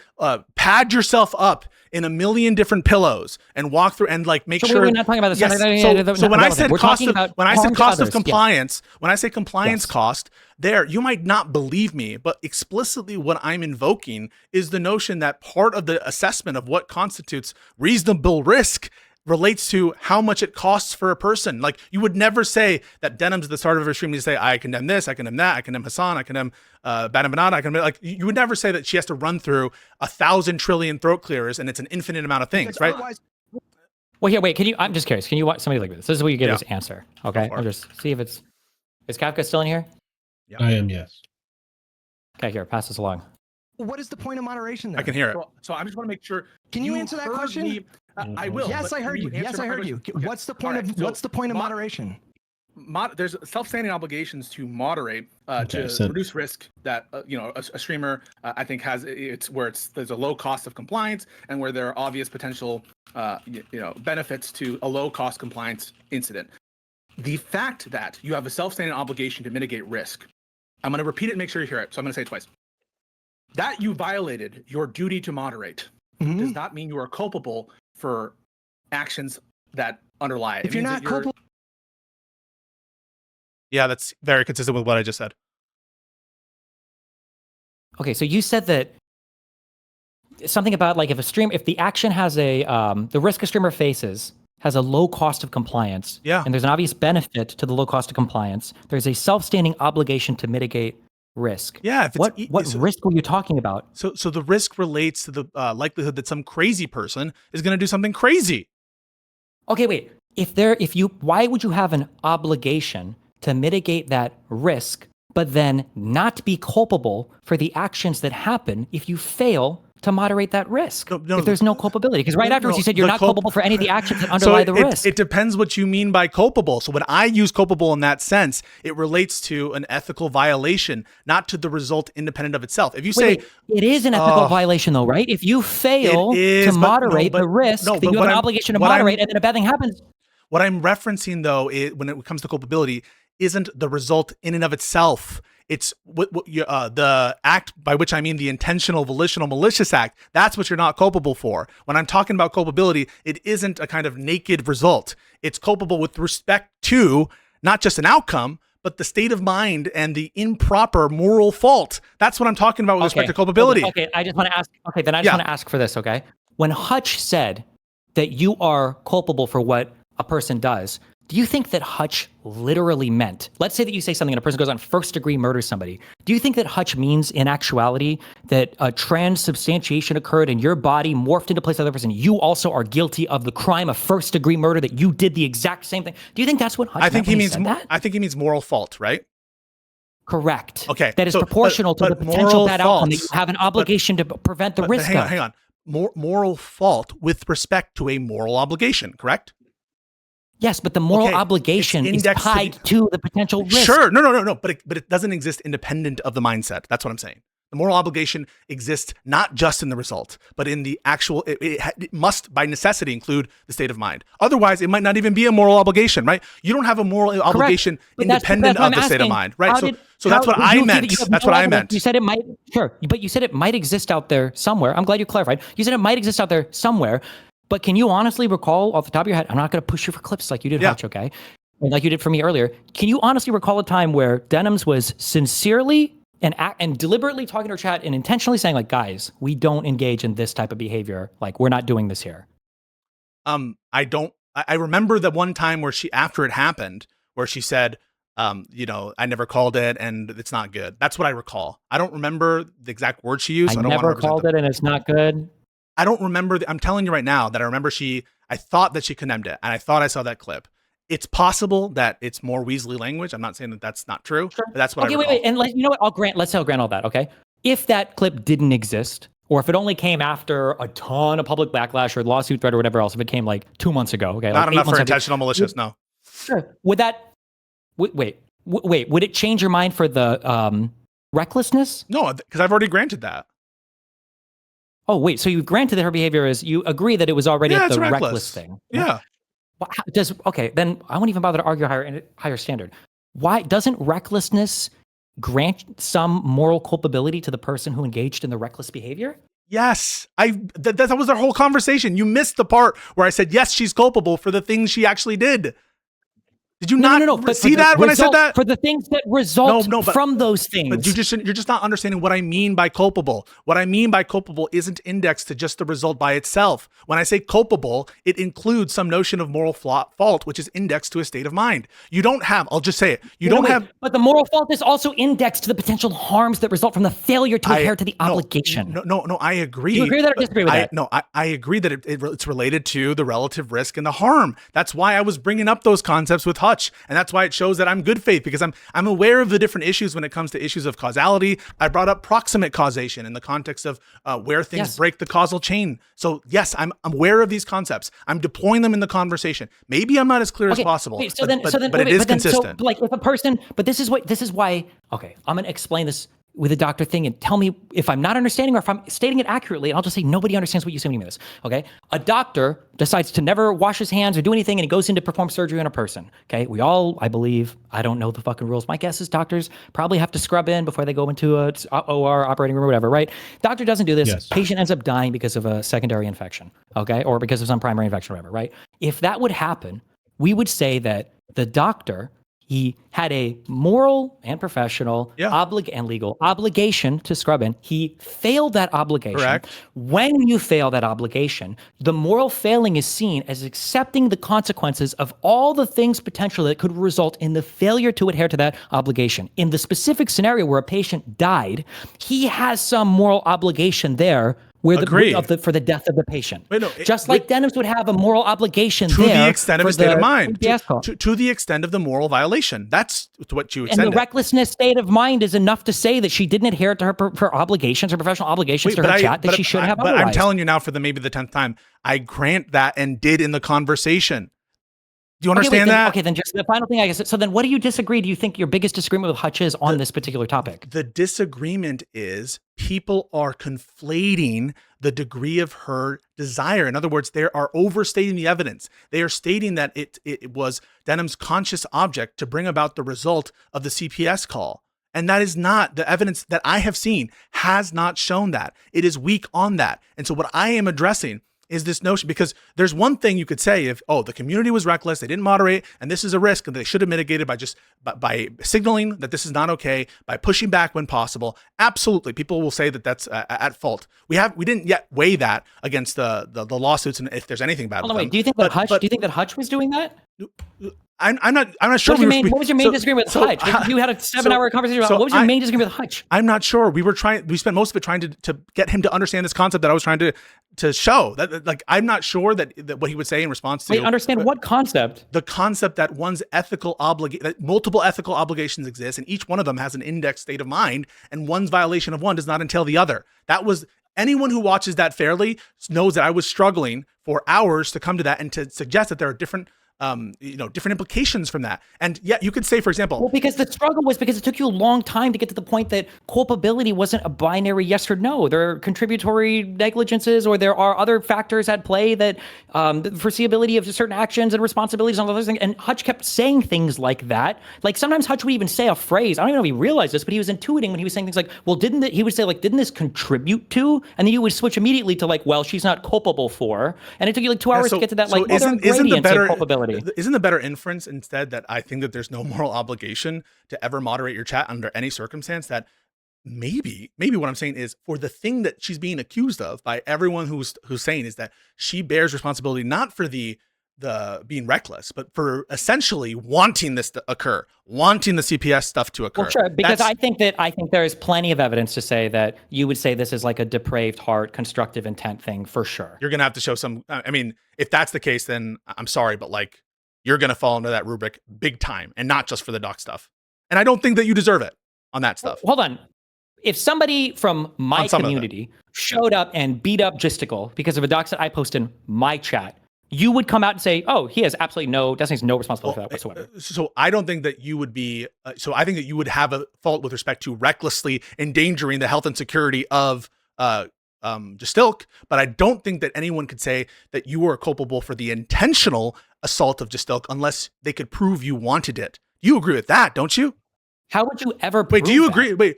pad yourself up in a million different pillows and walk through and like make sure. We're not talking about this. Yes. So when I said cost of compliance, when I say compliance cost, you might not believe me, but explicitly what I'm invoking is the notion that part of the assessment of what constitutes reasonable risk relates to how much it costs for a person. Like you would never say that Denims at the start of her stream, you say, I condemn this, I condemn that, I condemn Hassan, I condemn BadEmpanda, I condemn, like you would never say that she has to run through 1,000 trillion throat clearers and it's an infinite amount of things, right? Well, here, wait, I'm just curious. Can you watch somebody like this? This is where you give this answer. Okay. I'll just see if is Kafka still in here? Yeah. I am, yes. Okay, here, pass this along. What is the point of moderation then? I can hear it. So I just want to make sure. Can you answer that question? I will. Yes, I heard you. Yes, I heard you. Okay. What's the point of moderation? There's self-standing obligations to moderate to reduce risk that a streamer I think has there's a low cost of compliance and where there are obvious potential benefits to a low cost compliance incident. The fact that you have a self-standing obligation to mitigate risk, I'm going to repeat it and make sure you hear it. So I'm going to say it twice. That you violated your duty to moderate does not mean you are culpable for actions that underlie it. If you're not culpable. Yeah, that's very consistent with what I just said. Okay, so you said that something about like if the action has the risk a streamer faces has a low cost of compliance, Yeah. and there's an obvious benefit to the low cost of compliance, there's a self-standing obligation to mitigate risk. Yeah. If it's What risk were you talking about? So the risk relates to the likelihood that some crazy person is going to do something crazy. Okay, wait. Why would you have an obligation to mitigate that risk, but then not be culpable for the actions that happen if you fail to moderate that risk? No, if there's no culpability, because right afterwards you said you're not culpable for any of the actions that underlie the risk. It depends what you mean by culpable. So when I use culpable in that sense, it relates to an ethical violation, not to the result independent of itself. If you say it is an ethical violation, though, right? If you fail to moderate the risk, then you have an obligation to moderate, and then a bad thing happens. What I'm referencing, though, when it comes to culpability, isn't the result in and of itself. It's the act, by which I mean the intentional, volitional, malicious act. That's what you're not culpable for. When I'm talking about culpability, it isn't a kind of naked result. It's culpable with respect to not just an outcome, but the state of mind and the improper moral fault. That's what I'm talking about with respect to culpability. Okay, I just want to ask. Okay, then I just want to ask for this. Okay, when Hutch said that you are culpable for what a person does, do you think that Hutch literally meant, let's say that you say something and a person goes on first degree murder somebody. Do you think that Hutch means in actuality that a transubstantiation occurred and your body morphed into place of the other person? You also are guilty of the crime of first degree murder, that you did the exact same thing. Do you think that's what Hutch meant? I think he means moral fault, right? Correct. Okay. That is proportional to the potential bad outcome that you have an obligation to prevent the risk of. Hang on. Moral fault with respect to a moral obligation, correct? Yes, but the moral obligation is tied to the potential risk. Sure, no. But it doesn't exist independent of the mindset. That's what I'm saying. The moral obligation exists not just in the result, but in the actual. It must, by necessity, include the state of mind. Otherwise, it might not even be a moral obligation, right? You don't have a moral obligation independent of the state of mind, right? So that's what I meant. That's what I meant. You said it might. Sure, but you said it might exist out there somewhere. I'm glad you clarified. You said it might exist out there somewhere. But can you honestly recall off the top of your head, I'm not going to push you for clips like you did, Hutch, okay? Like you did for me earlier. Can you honestly recall a time where Denims was sincerely and deliberately talking to her chat and intentionally saying, like, guys, we don't engage in this type of behavior. Like, we're not doing this here. I don't. I remember the one time where after it happened, where she said, I never called it and it's not good. That's what I recall. I don't remember the exact words she used. I never called it and it's not good. I don't remember. I'm telling you right now that I remember I thought that she condemned it, and I thought I saw that clip. It's possible that it's more Weasley language. I'm not saying that that's not true, but that's what I recall. Wait. And you know what? Let's grant all that, okay? If that clip didn't exist, or if it only came after a ton of public backlash or lawsuit threat or whatever else, if it came like 2 months ago, okay? Not like enough for intentional malicious, no. Sure. Would it change your mind for the recklessness? No, because I've already granted that. Oh, wait. So you granted that her behavior you agree that it was already at the reckless reckless thing. Yeah. Then I won't even bother to argue a higher standard. Why doesn't recklessness grant some moral culpability to the person who engaged in the reckless behavior? Yes. That was our whole conversation. You missed the part where I said, yes, she's culpable for the things she actually did. Did you not see that when I said that? For the things that result from those things. But you're just not understanding what I mean by culpable. What I mean by culpable isn't indexed to just the result by itself. When I say culpable, it includes some notion of moral fault, which is indexed to a state of mind. You don't have, I'll just say it. But the moral fault is also indexed to the potential harms that result from the failure to adhere to the obligation. No, I agree. Do you agree with that or disagree with that? No, I agree that it's related to the relative risk and the harm. That's why I was bringing up those concepts with Hutch, and that's why it shows that I'm good faith, because I'm aware of the different issues when it comes to issues of causality. I brought up proximate causation in the context of where things break the causal chain. So yes, I'm aware of these concepts. I'm deploying them in the conversation. Maybe I'm not as clear as possible, but it is consistent. So, like, if a person, but this is why. Okay, I'm going to explain this with a doctor thing and tell me if I'm not understanding or if I'm stating it accurately, and I'll just say nobody understands what you say when you mean this, okay? A doctor decides to never wash his hands or do anything, and he goes in to perform surgery on a person, okay? We all, I believe, I don't know the fucking rules. My guess is doctors probably have to scrub in before they go into a OR, operating room or whatever, right? Doctor doesn't do this. Yes. Patient ends up dying because of a secondary infection, okay? Or because of some primary infection or whatever, right? If that would happen, we would say that the doctor He had a moral and professional and legal obligation to scrub in. He failed that obligation. Correct. When you fail that obligation, the moral failing is seen as accepting the consequences of all the things potential that could result in the failure to adhere to that obligation. In the specific scenario where a patient died, he has some moral obligation there where for the death of the patient. Wait, no, just like Denims would have a moral obligation to there the extent of his state of mind, CPS call. to the extent of the moral violation. That's what you extend. And the recklessness state of mind is enough to say that she didn't adhere to her obligations, her professional obligations to her chat that she should have. But otherwise. I'm telling you now, for maybe the 10th time, I grant that and did in the conversation. Do you understand that? Okay, then just the final thing, I guess. So then what do you disagree? Do you think your biggest disagreement with Hutch is on this particular topic? The disagreement is people are conflating the degree of her desire. In other words, they are overstating the evidence. They are stating that it was Denim's conscious object to bring about the result of the CPS call. And that is not the evidence that I have seen has not shown that. It is weak on that. And so what I am addressing is this notion, because there's one thing you could say if, the community was reckless, they didn't moderate, and this is a risk, and they should have mitigated by signaling that this is not okay, by pushing back when possible. Absolutely, people will say that that's at fault. We didn't yet weigh that against the lawsuits, and if there's anything bad. Hold on, wait. Do you think that Hutch was doing that? I'm not sure. What was your main disagreement with Hutch? You had a 7-hour conversation about what was your main disagreement with Hutch? I'm not sure. We spent most of it trying to get him to understand this concept that I was trying to show. That like I'm not sure that what he would say in response to. Wait, understand what concept? The concept that that multiple ethical obligations exist, and each one of them has an index state of mind, and one's violation of one does not entail the other. That was anyone who watches that fairly knows that I was struggling for hours to come to that and to suggest that there are different different implications from that. And yeah, you could say, for example, well, because the struggle was because it took you a long time to get to the point that culpability wasn't a binary yes or no. There are contributory negligences, or there are other factors at play that the foreseeability of certain actions and responsibilities and all those things. And Hutch kept saying things like that. Like sometimes Hutch would even say a phrase. I don't even know if he realized this, but he was intuiting when he was saying things like, well, didn't this contribute to? And then you would switch immediately to like, well, she's not culpable for. And it took you like 2 hours to get to that. Like, isn't the better culpability? Isn't the better inference instead that I think that there's no moral obligation to ever moderate your chat under any circumstance? That maybe what I'm saying is, for the thing that she's being accused of by everyone who's saying, is that she bears responsibility not for the being reckless, but for essentially wanting this to occur, wanting the CPS stuff to occur. Well, sure, because I think there is plenty of evidence to say that you would say this is like a depraved heart, constructive intent thing for sure. You're gonna have to show some. I mean, if that's the case, then I'm sorry, but like, you're going to fall into that rubric big time, and not just for the doc stuff. And I don't think that you deserve it on that stuff. Hold on. If somebody from my community showed up and beat up Gisticle because of a doc that I post in my chat, you would come out and say, oh, he has absolutely Destiny's no responsibility for that whatsoever. So I don't think that you would be, I think that you would have a fault with respect to recklessly endangering the health and security of Gestilk, but I don't think that anyone could say that you were culpable for the intentional assault of Gestilk unless they could prove you wanted it. You agree with that, don't you? How would you ever prove Wait, do you agree? Wait,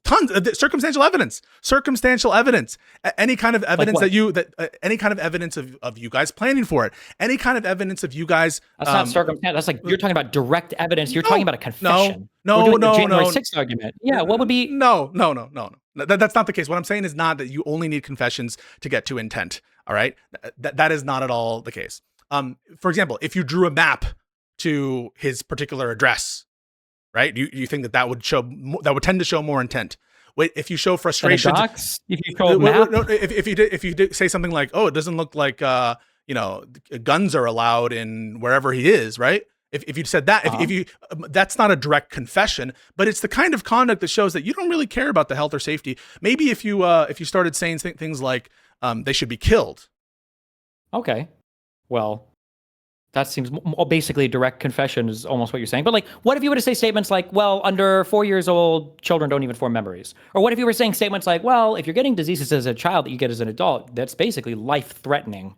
tons of circumstantial evidence, any kind of evidence any kind of evidence of you guys planning for it, any kind of evidence of you guys. That's not circumstantial. That's like, you're talking about direct evidence. You're talking about a confession. No. January 6th argument. Yeah. What would be? No. That's not the case. What I'm saying is not that you only need confessions to get to intent. All right. That is not at all the case. For example, if you drew a map to his particular address, right? You think that would tend to show more intent. Wait, if you show frustration, if you show a map, if you say something like, oh, it doesn't look like guns are allowed in wherever he is, right? If you said that, if you that's not a direct confession, but it's the kind of conduct that shows that you don't really care about the health or safety. Maybe if you started saying things like they should be killed. Okay, well, that seems basically direct confession is almost what you're saying. But like, what if you were to say statements like, well, under 4 years old, children don't even form memories? Or what if you were saying statements like, well, if you're getting diseases as a child that you get as an adult, that's basically life-threatening?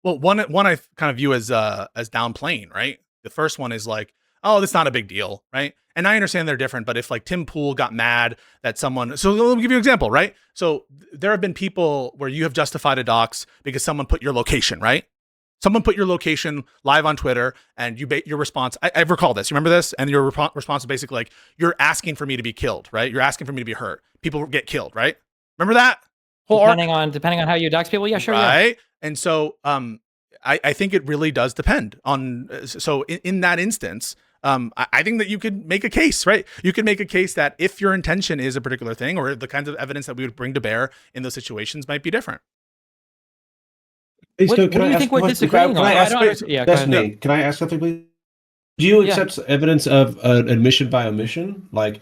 Well, one I kind of view as downplaying, right? The first one is like, oh, that's not a big deal, right? And I understand they're different, but if like Tim Pool got mad that someone, so let me give you an example, right? So there have been people where you have justified a dox because someone put your location, right? Someone put your location live on Twitter, and your response. I recall this. You remember this? And your response is basically like, "You're asking for me to be killed, right? You're asking for me to be hurt. People get killed, right? Remember that whole depending on how you dox people. Yeah, sure. right? Yeah. And so, I think it really does depend on. So in that instance, I think that you could make a case, right? You could make a case that if your intention is a particular thing, or the kinds of evidence that we would bring to bear in those situations might be different. What do you think we're disagreeing on? Destiny, can I ask something, please? Do you accept evidence of an admission by omission? Like,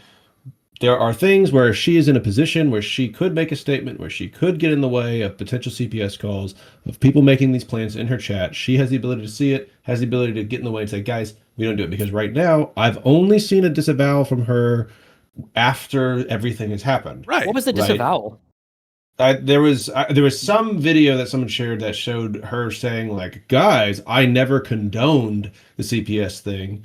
there are things where she is in a position where she could make a statement, where she could get in the way of potential CPS calls, of people making these plans in her chat. She has the ability to see it, has the ability to get in the way and say, guys, we don't do it. Because right now, I've only seen a disavowal from her after everything has happened. Right. What was the disavowal? There was some video that someone shared that showed her saying, like, guys, I never condoned the CPS thing,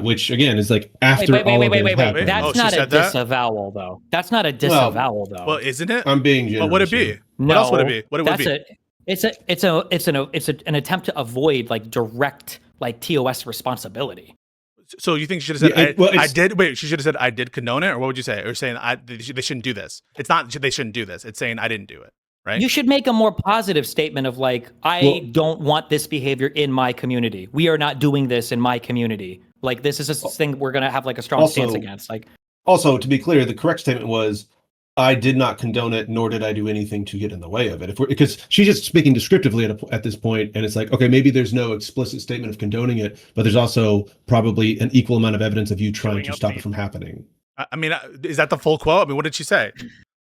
which again is like after all of it happened. That's not a disavowal, though. That's not a disavowal, though. Well, isn't it? I'm being generous. What would it be? No, what else would it be? What would it be? It's an attempt to avoid like direct like TOS responsibility. So you think she should have said, I did? Wait, she should have said, I did condone it? Or what would you say? Or saying, they shouldn't do this. It's not, they shouldn't do this. It's saying, I didn't do it, right? You should make a more positive statement of like, I don't want this behavior in my community. We are not doing this in my community. Like, this is a thing we're going to have like a strong stance against. Like, also, to be clear, the correct statement was, I did not condone it, nor did I do anything to get in the way of it. Because she's just speaking descriptively at this point, and it's like, okay, maybe there's no explicit statement of condoning it, but there's also probably an equal amount of evidence of you trying to stop it from happening. I mean, is that the full quote? I mean, what did she say?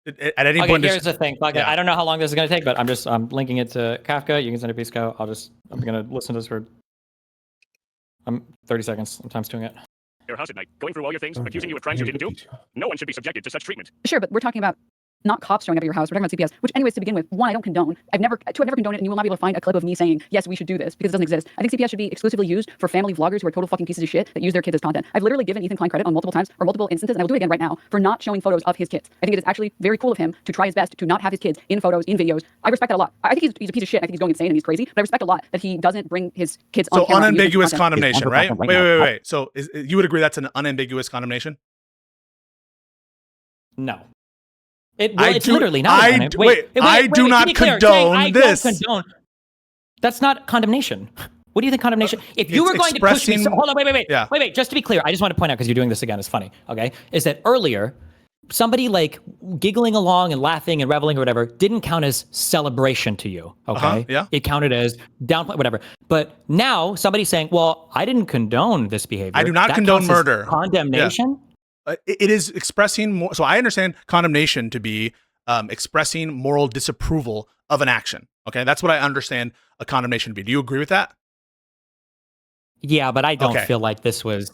At any point, here's the thing. I don't know how long this is going to take, but I'm linking it to Kafka. You can send it to Pisco. I'm going to listen to this for 30 seconds. I'm times doing it. Your house at night, going through all your things, accusing you of crimes you didn't do. No one should be subjected to such treatment. Sure, but we're talking about not cops showing up at your house. We're talking about CPS, which anyways, to begin with, one, I don't condone. I've never condoned it, and you will not be able to find a clip of me saying, yes, we should do this, because it doesn't exist. I think CPS should be exclusively used for family vloggers who are total fucking pieces of shit that use their kids as content. I've literally given Ethan Klein credit on multiple times, or multiple instances, and I will do it again right now, for not showing photos of his kids. I think it is actually very cool of him to try his best to not have his kids in photos, in videos. I respect that a lot. I think he's a piece of shit. I think he's going insane and he's crazy, but I respect a lot that he doesn't bring his kids on camera. So unambiguous condemnation, right? Wait. So you would agree that's an unambiguous condemnation? No. It's literally not. I do not condone this. That's not condemnation. What do you think condemnation? If you were going to push me, hold on, wait. Just to be clear, I just want to point out, because you're doing this again, it's funny. Okay, is that earlier somebody like giggling along and laughing and reveling or whatever didn't count as celebration to you? Okay, yeah, it counted as downplay, whatever. But now somebody's saying, well, I didn't condone this behavior. I do not condone murder. Condemnation. Yeah. It is expressing more. So I understand condemnation to be expressing moral disapproval of an action. Okay, that's what I understand a condemnation to be. Do you agree with that? Yeah, but I don't feel like this was.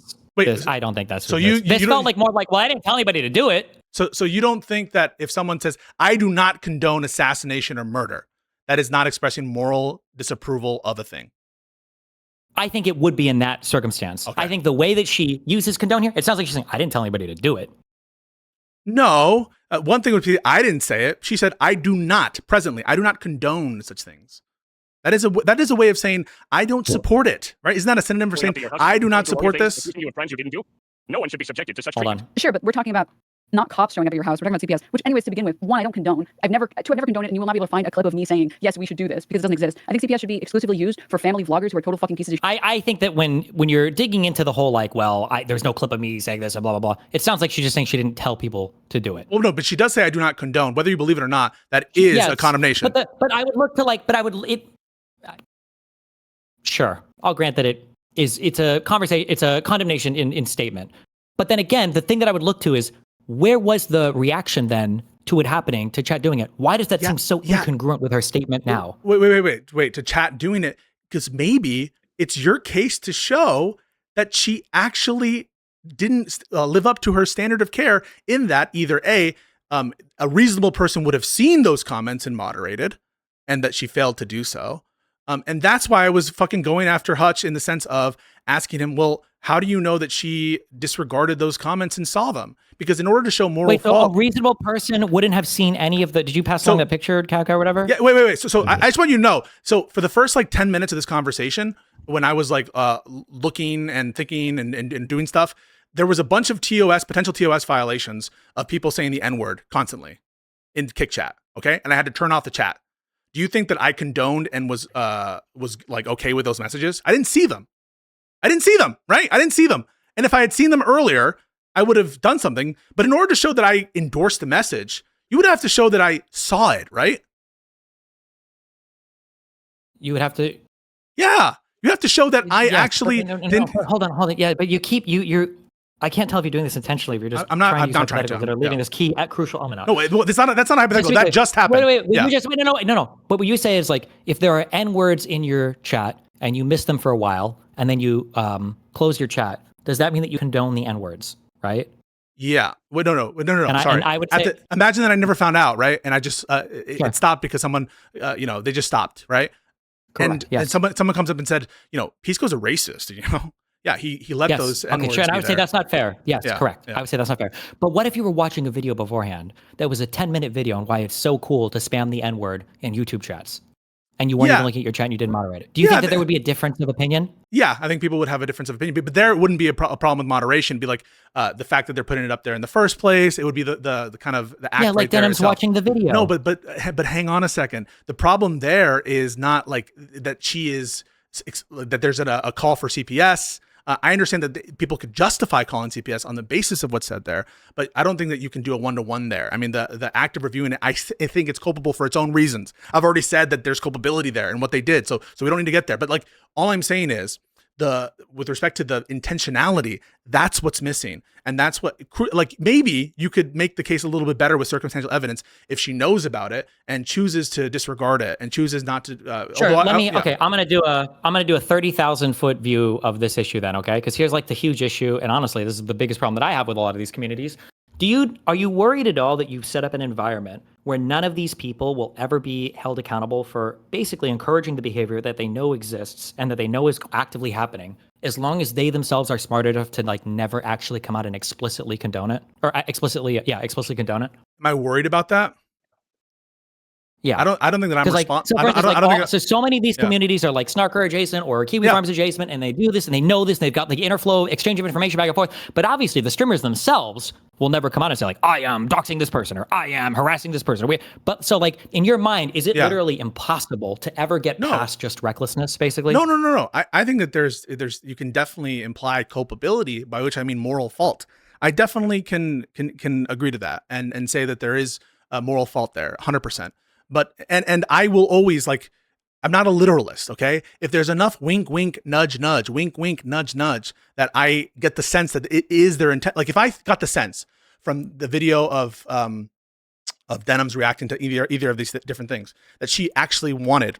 I don't think that's. So this felt like more like, well, I didn't tell anybody to do it. So you don't think that if someone says, I do not condone assassination or murder, that is not expressing moral disapproval of a thing? I think it would be in that circumstance. Okay. I think the way that she uses condone here, it sounds like she's saying, I didn't tell anybody to do it. No. One thing would be, I didn't say it. She said, I do not condone such things. That is a way of saying, I don't support it, right? Isn't that a synonym for saying, I do not support this? No one should be subjected to such treatment. Hold on. Sure, but we're talking about not cops showing up at your house. We're talking about CPS, which anyways, to begin with, one, I don't condone. I've never condoned it, and you will not be able to find a clip of me saying, yes, we should do this, because it doesn't exist. I think CPS should be exclusively used for family vloggers who are total fucking pieces of shit. I think that when you're digging into the whole, like, well, there's no clip of me saying this and blah, blah, blah, it sounds like she's just saying she didn't tell people to do it. Well, no, but she does say, I do not condone. Whether you believe it or not, that is a condemnation. But I would look to, sure, I'll grant that it's a conversation, it's a condemnation in statement. But then again, the thing that I would look to is, where was the reaction then to it happening, to chat doing it? Why does that seem so incongruent with her statement now? Wait, to chat doing it, because maybe it's your case to show that she actually didn't live up to her standard of care, in that either a reasonable person would have seen those comments and moderated, and that she failed to do so. And that's why I was fucking going after Hutch in the sense of asking him, well, how do you know that she disregarded those comments and saw them? Because in order to show moral Wait, so fault, a reasonable person wouldn't have seen any of the. Did you pass along that picture, Kafka, or whatever? Yeah, wait. So I just want you to know. So for the first like 10 minutes of this conversation, when I was like looking and thinking and doing stuff, there was a bunch of potential TOS violations of people saying the N-word constantly in Kick Chat. Okay, and I had to turn off the chat. Do you think that I condoned and was like okay with those messages? I didn't see them. Right? I didn't see them. And if I had seen them earlier, I would have done something. But in order to show that I endorsed the message, you would have to show that I saw it, right? You would have to. Yeah. You have to show that I actually didn't. Hold on. Yeah, but you keep you're. I can't tell if you're doing this intentionally. If you're just I'm not trying to use trying to. that are leaving this key at crucial element. No, that's not a hypothetical. That just happened. Wait. Yeah. No. But what you say is like if there are N words in your chat and you miss them for a while and then you close your chat, does that mean that you condone the N words, right? Yeah. Wait, no. Sorry. And I would say, imagine that I never found out, right? And I just it stopped because someone, they just stopped, right? Correct, and someone comes up and said, Pisco's a racist, Yeah, he let those N-words Okay, sure. And I would say that's not fair. Yes, Yeah, correct. yeah. I would say that's not fair. But what if you were watching a video beforehand that was a 10-minute video on why it's so cool to spam the N-word in YouTube chats? And you weren't even looking at your chat and you didn't moderate it. Do you think that there would be a difference of opinion? Yeah, I think people would have a difference of opinion, but there wouldn't be a problem with moderation. It'd be like the fact that they're putting it up there in the first place. It would be the kind of the act. Yeah, like right there Denim's itself. watching the video. No, but hang on a second. The problem there is not like that she is that there's a call for CPS. I understand that people could justify calling CPS on the basis of what's said there, but I don't think that you can do a one-to-one there. I mean, the act of reviewing it, I think it's culpable for its own reasons. I've already said that there's culpability there and what they did, so we don't need to get there. But like, all I'm saying is with respect to the intentionality, that's what's missing, and that's what like maybe you could make the case a little bit better with circumstantial evidence if she knows about it and chooses to disregard it and chooses not to. Sure. Okay. I'm gonna do a 30,000 foot view of this issue then. Okay. Because here's like the huge issue, and honestly, this is the biggest problem that I have with a lot of these communities. Are you worried at all that you've set up an environment where none of these people will ever be held accountable for basically encouraging the behavior that they know exists and that they know is actively happening, as long as they themselves are smart enough to like never actually come out and explicitly condone it or explicitly condone it? Am I worried about that? Yeah, I don't think that I'm responsible. So many of these communities are like Snarker adjacent or Kiwi Farms adjacent, and they do this and they know this and they've got the interflow exchange of information back and forth. But obviously, the streamers themselves will never come out and say like, I am doxing this person or I am harassing this person. But so like in your mind, is it literally impossible to ever get past just recklessness, basically? No. I think that there's you can definitely imply culpability, by which I mean moral fault. I definitely can agree to that and say that there is a moral fault there, 100%. But and I will always like, I'm not a literalist, okay? If there's enough wink, wink, nudge, nudge, wink, wink, nudge, nudge, that I get the sense that it is their intent. Like if I got the sense from the video of Denims reacting to either of these different things that she actually wanted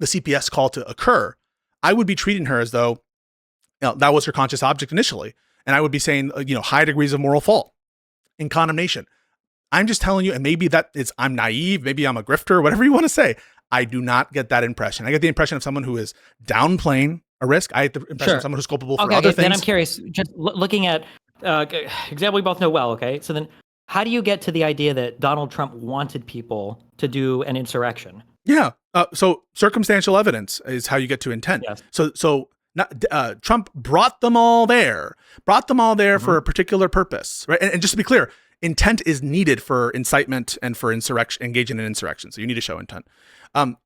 the CPS call to occur, I would be treating her as though that was her conscious object initially, and I would be saying high degrees of moral fault in condemnation. I'm just telling you, and maybe I'm naive, maybe I'm a grifter, whatever you want to say. I do not get that impression. I get the impression of someone who is downplaying a risk. I get the impression of someone who's culpable for other things. Then I'm curious, just looking at example we both know well, okay? So then how do you get to the idea that Donald Trump wanted people to do an insurrection? Yeah. So circumstantial evidence is how you get to intent. Yes. So Trump brought them all there for a particular purpose, right? And just to be clear, intent is needed for incitement and for engaging in insurrection. So you need to show intent.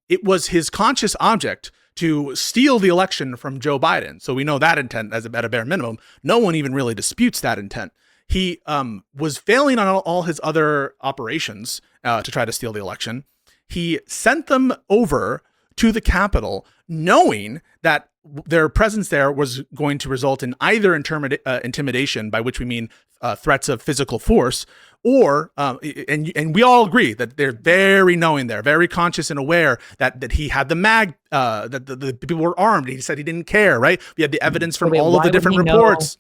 It was his conscious object to steal the election from Joe Biden. So we know that intent at a bare minimum. No one even really disputes that intent. He was failing on all his other operations to try to steal the election. He sent them over to the Capitol knowing that their presence there was going to result in either intimidation, by which we mean threats of physical force, or and we all agree that they're very knowing there, very conscious and aware that he had the that the people were armed. He said he didn't care, right? We had the evidence from all of the different reports.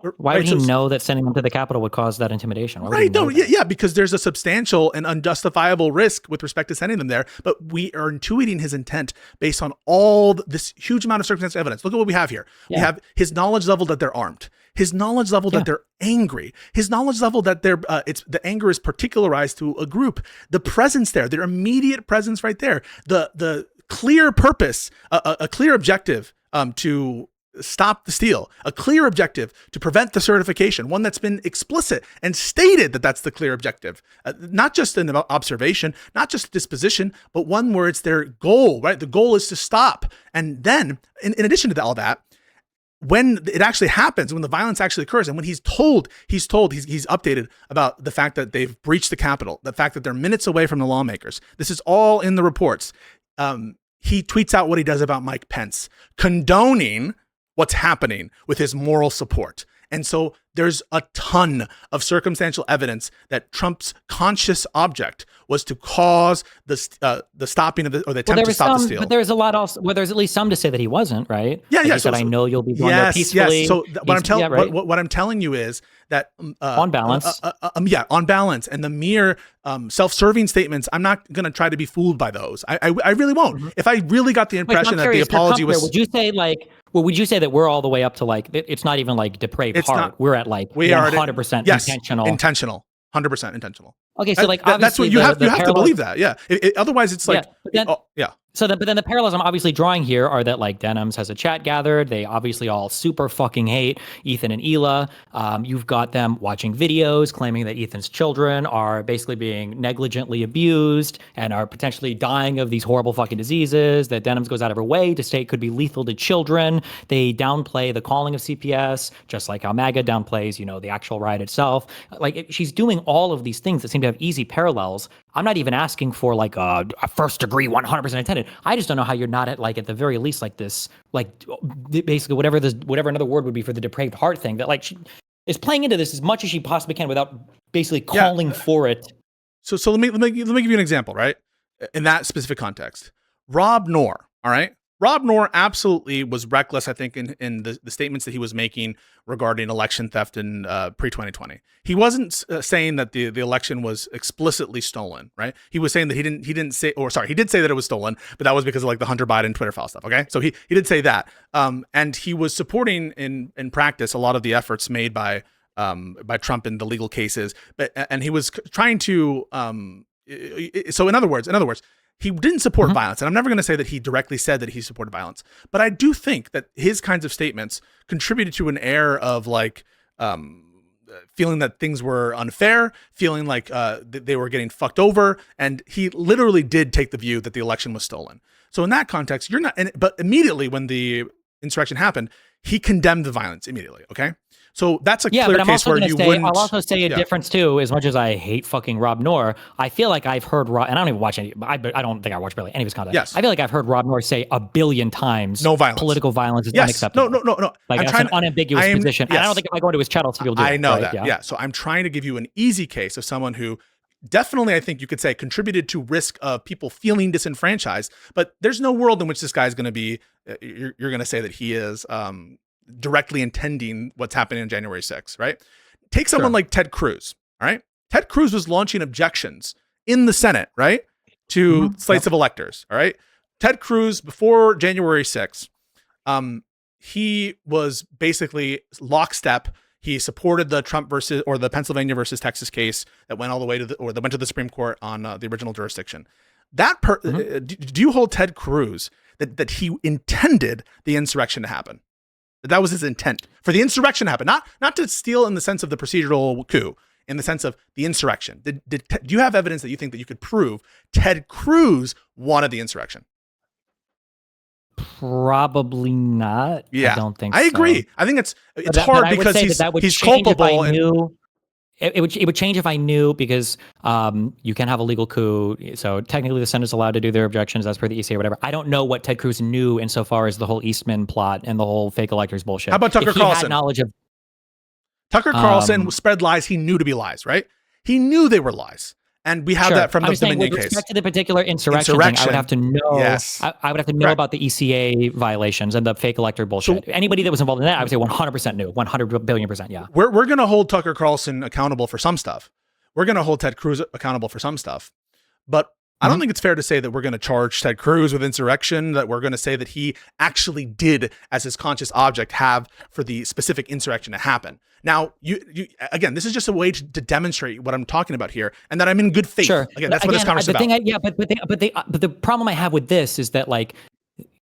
Why would right, he so- know that sending them to the Capitol would cause that intimidation? Why would he Right. know No. that? Yeah. Because there's a substantial and unjustifiable risk with respect to sending them there. But we are intuiting his intent based on all this huge amount of circumstantial evidence. Look at what we have here. We Yeah. have his knowledge level that they're armed. His knowledge level that they're angry. His knowledge level that they're the anger is particularized to a group. The presence there, their immediate presence right there. The clear purpose, a clear objective to stop the steal, a clear objective to prevent the certification, one that's been explicit and stated that that's the clear objective, not just an observation, not just a disposition, but one where it's their goal, right? The goal is to stop. And then in addition to all that, when it actually happens, when the violence actually occurs, and when he's updated about the fact that they've breached the Capitol, the fact that they're minutes away from the lawmakers. This is all in the reports. He tweets out what he does about Mike Pence, condoning what's happening with his moral support. And so there's a ton of circumstantial evidence that Trump's conscious object was to cause the stopping of the attempt to stop the steal. But there's a lot also. Well, there's at least some to say that he wasn't, right? Yeah, Like yeah. he said, I know you'll be going there peacefully. Yes. So what I'm telling you is that on balance, on balance, and the mere self-serving statements, I'm not going to try to be fooled by those. I really won't. Mm-hmm. If I really got the impression that the apology was, would you say like? Well, would you say that we're all the way up to like it's not even like depraved heart? Not, we're at like we are 100% intentional. 100% intentional. Okay, so like that's what you have to believe that. Yeah. Otherwise, it's like yeah. But then the parallels I'm obviously drawing here are that like Denims has a chat gathered. They obviously all super fucking hate Ethan and Hila. You've got them watching videos claiming that Ethan's children are basically being negligently abused and are potentially dying of these horrible fucking diseases that Denims goes out of her way to state could be lethal to children. They downplay the calling of CPS, just like how MAGA downplays, the actual riot itself. Like she's doing all of these things that seem to have easy parallels. I'm not even asking for like a first degree 100% intended. I just don't know how you're not at like at the very least like this, like basically whatever another word would be for the depraved heart thing that like she is playing into this as much as she possibly can without basically calling for it. So let me give you an example, right? In that specific context, Rob Noor, all right? Rob Noor absolutely was reckless, I think, in the statements that he was making regarding election theft in pre-2020. He wasn't saying that the election was explicitly stolen, right? He was saying that he did say that it was stolen, but that was because of like the Hunter Biden Twitter file stuff, okay? So he did say that. And he was supporting in practice a lot of the efforts made by Trump in the legal cases, and he was trying to so in other words, he didn't support violence. And I'm never going to say that he directly said that he supported violence. But I do think that his kinds of statements contributed to an air of like feeling that things were unfair, feeling like they were getting fucked over. And he literally did take the view that the election was stolen. So in that context, but immediately when the insurrection happened, he condemned the violence immediately. Okay. So that's a clear case where you wouldn't. I'll also say a difference too. As much as I hate fucking Rob Noor, I feel like I've heard Rob, and I don't even watch any. I don't think I watch barely any of his content. Yes. I feel like I've heard Rob Noor say a billion times, no violence. Political violence is unacceptable. No. Like that's an unambiguous position. Yes. And I don't think if I go into his channel, people do. I know right? that. Yeah. So I'm trying to give you an easy case of someone who definitely, I think you could say, contributed to risk of people feeling disenfranchised. But there's no world in which this guy is going to be. You're going to say that he is. Directly intending what's happening on January 6th, right? Take someone like Ted Cruz, all right? Ted Cruz was launching objections in the Senate, right? To slates of electors, all right? Ted Cruz, before January 6th, he was basically lockstep. He supported the Trump the Pennsylvania versus Texas case that went all the way that went to the Supreme Court on the original jurisdiction. Do you hold Ted Cruz that he intended the insurrection to happen? That was his intent for the insurrection to happen, not to steal in the sense of the procedural coup, in the sense of the insurrection. Do you have evidence that you think that you could prove Ted Cruz wanted the insurrection? Probably not. Yeah, I don't think I so. agree. I think it's hard because he's culpable. It would change if I knew, because you can have a legal coup. So technically the Senate's allowed to do their objections as per the ECA or whatever. I don't know what Ted Cruz knew insofar as the whole Eastman plot and the whole fake electors bullshit. How about Tucker Carlson? Had knowledge of Tucker Carlson spread lies he knew to be lies, right? He knew they were lies. And we have Sure. that from I'm the saying Dominion with case. respect to the particular insurrection thing, I would have to know. Yes. I would have to know Correct. about the ECA violations and the fake elector bullshit. Anybody that was involved in that, I would say 100% knew. 100 billion%. Yeah. We're going to hold Tucker Carlson accountable for some stuff. We're going to hold Ted Cruz accountable for some stuff. But I don't think it's fair to say that we're going to charge Ted Cruz with insurrection, that we're going to say that he actually did, as his conscious object, have for the specific insurrection to happen. Now, you again, this is just a way to demonstrate what I'm talking about here, and that I'm in good faith. Sure. Again, that's what this conversation is about. But the problem I have with this is that like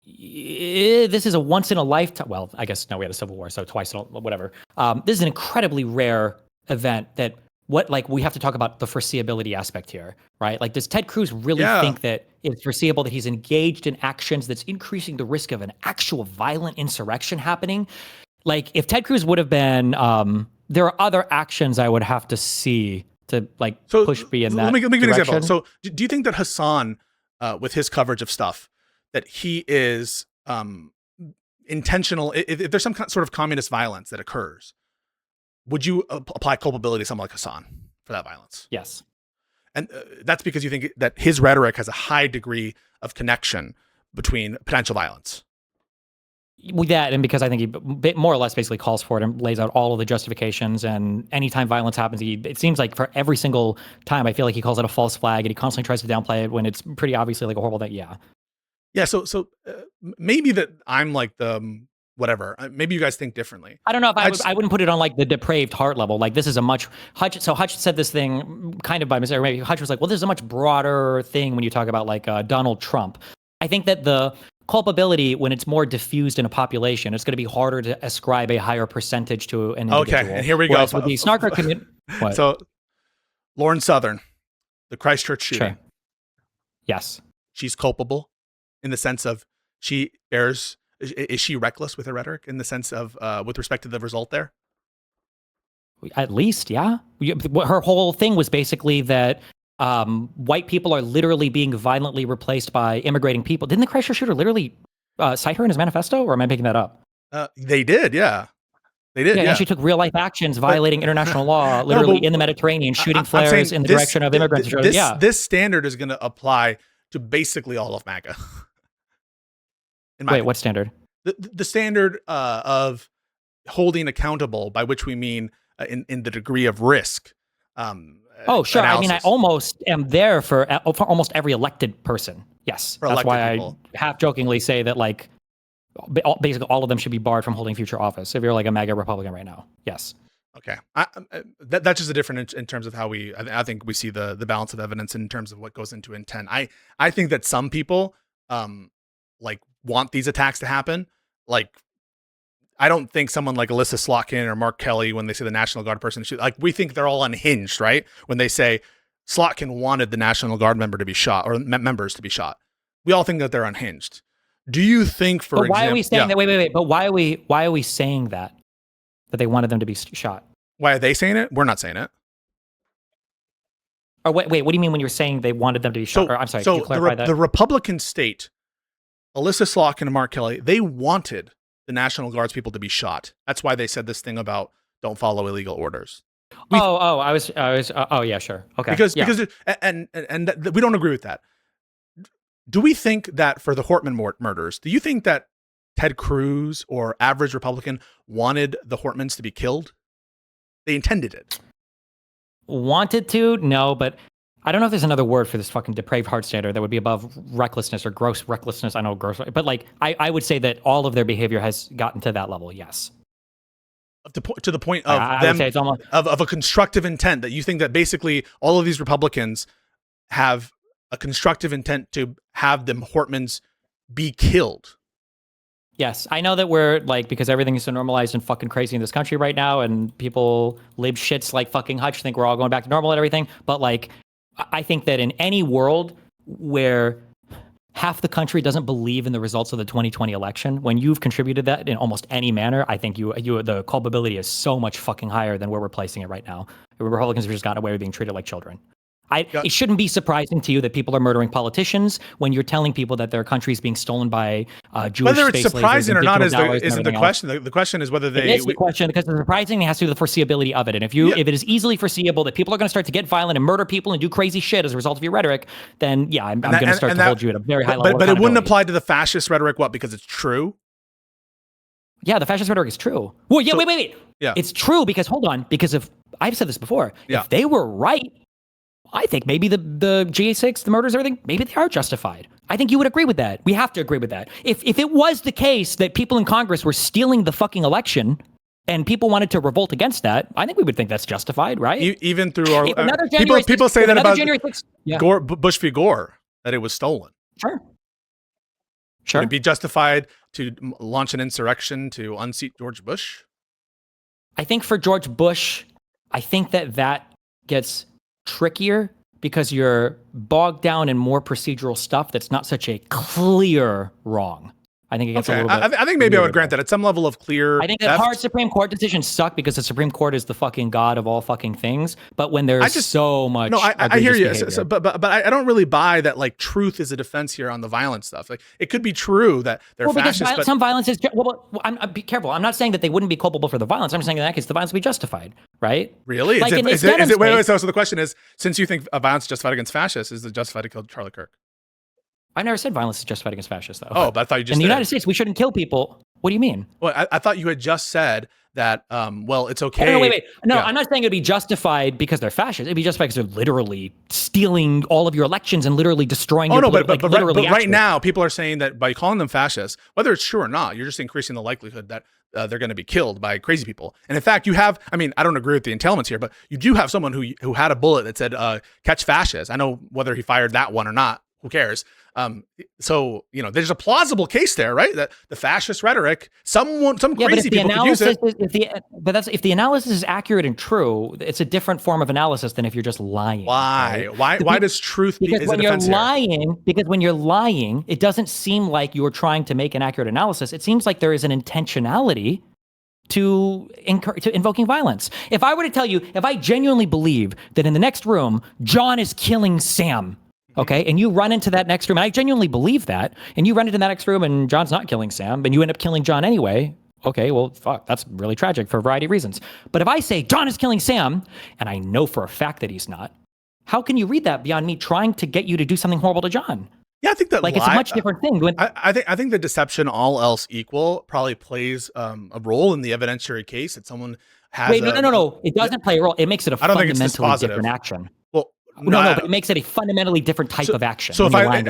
this is a once in a lifetime. Well, I guess no, we had a civil war, so twice, whatever. This is an incredibly rare event that. We have to talk about the foreseeability aspect here, right? Like, does Ted Cruz really think that it's foreseeable that he's engaged in actions that's increasing the risk of an actual violent insurrection happening? Like, if Ted Cruz would have been, there are other actions I would have to see to push me in that Let me give you an direction. example. So, do you think that Hassan, with his coverage of stuff, that he is intentional? If there's some sort of communist violence that occurs, would you apply culpability to someone like Hassan for that violence? Yes. And that's because you think that his rhetoric has a high degree of connection between potential violence. With that, and because I think he more or less basically calls for it and lays out all of the justifications, and anytime violence happens, it seems like for every single time, I feel like he calls it a false flag, and he constantly tries to downplay it when it's pretty obviously like a horrible thing. Yeah. So maybe that I'm like the whatever. Maybe you guys think differently. I don't know if I wouldn't put it on like the depraved heart level. Like, this is a much Hutch said this thing kind of by mistake. Or maybe Hutch was like, well, this is a much broader thing when you talk about like Donald Trump. I think that the culpability, when it's more diffused in a population, it's going to be harder to ascribe a higher percentage to an individual. Okay, and here we Whereas go. With the Snarker community. So, Lauren Southern, the Christchurch shooting. Sure. Yes. She's culpable in the sense of she bears. Is she reckless with her rhetoric in the sense of with respect to the result there? At least, yeah. Her whole thing was basically that white people are literally being violently replaced by immigrating people. Didn't the Christchurch shooter literally cite her in his manifesto, or am I making that up? They did, yeah. They did, yeah. And she took real life actions violating international law, literally in the Mediterranean, shooting flares in the direction of immigrants. This standard is going to apply to basically all of MAGA. Wait, what standard? The standard of holding accountable, by which we mean in the degree of risk. Sure. Analysis. I mean, I almost am there for almost every elected person. Yes. That's why people. I half jokingly say that, like, basically all of them should be barred from holding future office if you're like a MAGA Republican right now. Yes. Okay. That's just a different in terms of how I think we see the balance of evidence in terms of what goes into intent. I think that some people want these attacks to happen. Like, I don't think someone like Alyssa Slotkin or Mark Kelly, when they say the National Guard person, like, we think they're all unhinged, right? When they say Slotkin wanted the National Guard member to be shot or members to be shot, we all think that they're unhinged. Do you think, for example, why are we saying that? Wait. But why are we saying that they wanted them to be shot? Why are they saying it? We're not saying it. Or wait, what do you mean when you're saying they wanted them to be shot? I'm sorry, can you clarify that? The Republican state, Alyssa Slotkin and Mark Kelly, they wanted the National Guard's people to be shot. That's why they said this thing about don't follow illegal orders. Yeah, sure. Okay. Because and we don't agree with that. Do we think that for the Hortman murders, do you think that Ted Cruz or average Republican wanted the Hortmans to be killed? They intended it. Wanted to? No, but I don't know if there's another word for this fucking depraved heart standard that would be above recklessness or gross recklessness. I know gross, but like I would say that all of their behavior has gotten to that level. Yes. To the point of of a constructive intent, that you think that basically all of these Republicans have a constructive intent to have them Hortmans be killed. Yes, I know that we're like, because everything is so normalized and fucking crazy in this country right now, and people lib shits like fucking Hutch think we're all going back to normal and everything. But like, I think that in any world where half the country doesn't believe in the results of the 2020 election, when you've contributed that in almost any manner, I think the culpability is so much fucking higher than where we're placing it right now. The Republicans have just gotten away with being treated like children. It shouldn't be surprising to you that people are murdering politicians when you're telling people that their country is being stolen by Jewish Whether it's space surprising or not isn't the else. question. The question is whether they. It is the question because the surprising has to do with the foreseeability of it. And if it is easily foreseeable that people are going to start to get violent and murder people and do crazy shit as a result of your rhetoric, then I'm going to start to hold you at a very high level. But it wouldn't apply to the fascist rhetoric. What? Because it's true. Yeah, the fascist rhetoric is true. Well, yeah, wait. Yeah, it's true because hold on, because if I've said this before, if they were right, I think maybe the GA6, the murders, everything, maybe they are justified. I think you would agree with that. We have to agree with that. If it was the case that people in Congress were stealing the fucking election and people wanted to revolt against that, I think we would think that's justified, right? Even through our people say that about January 6th, Gore, Bush v. Gore, that it was stolen. Sure. Would it be justified to launch an insurrection to unseat George Bush? I think for George Bush, I think that gets trickier because you're bogged down in more procedural stuff that's not such a clear wrong. I think it gets a little bit. I think maybe I would grant that at some level of clear. I think that hard Supreme Court decisions suck because the Supreme Court is the fucking god of all fucking things. But when there's so much, I hear you. But I don't really buy that like truth is a defense here on the violence stuff. Like it could be true that they're fascist, but some violence is. Be careful. I'm not saying that they wouldn't be culpable for the violence. I'm saying in that case the violence would be justified, right? Really? Like wait. So the question is, since you think violence is justified against fascists, is it justified to kill Charlie Kirk? I never said violence is justified against fascists, though. Oh, but I thought you just in the United States, we shouldn't kill people. What do you mean? Well, I thought you had just said that, well, it's okay. No, wait. No, I'm not saying it'd be justified because they're fascists. It'd be justified because they're literally stealing all of your elections and literally destroying your but right now, people are saying that by calling them fascists, whether it's true or not, you're just increasing the likelihood that they're going to be killed by crazy people. And in fact, you have, I don't agree with the entailments here, but you do have someone who had a bullet that said, catch fascists. I know whether he fired that one or not. Who cares? So, there's a plausible case there, right? That the fascist rhetoric, some crazy people could use it. If the analysis is accurate and true, it's a different form of analysis than if you're just lying. Why? Right? Why does truth is a defense here? Because when you're lying, it doesn't seem like you're trying to make an accurate analysis. It seems like there is an intentionality to invoking violence. If I were to tell you, if I genuinely believe that in the next room, John is killing Sam, okay, and you run into that next room, and I genuinely believe that, and you run into that next room and John's not killing Sam, and you end up killing John anyway, okay, well, fuck, that's really tragic for a variety of reasons. But if I say John is killing Sam, and I know for a fact that he's not, how can you read that beyond me trying to get you to do something horrible to John? Yeah, I think that it's a much different thing. I think the deception, all else equal, probably plays a role in the evidentiary case that someone has. Wait, no, it doesn't play a role. It makes it a fundamentally different action. No, but it makes it a fundamentally different type of action. So if I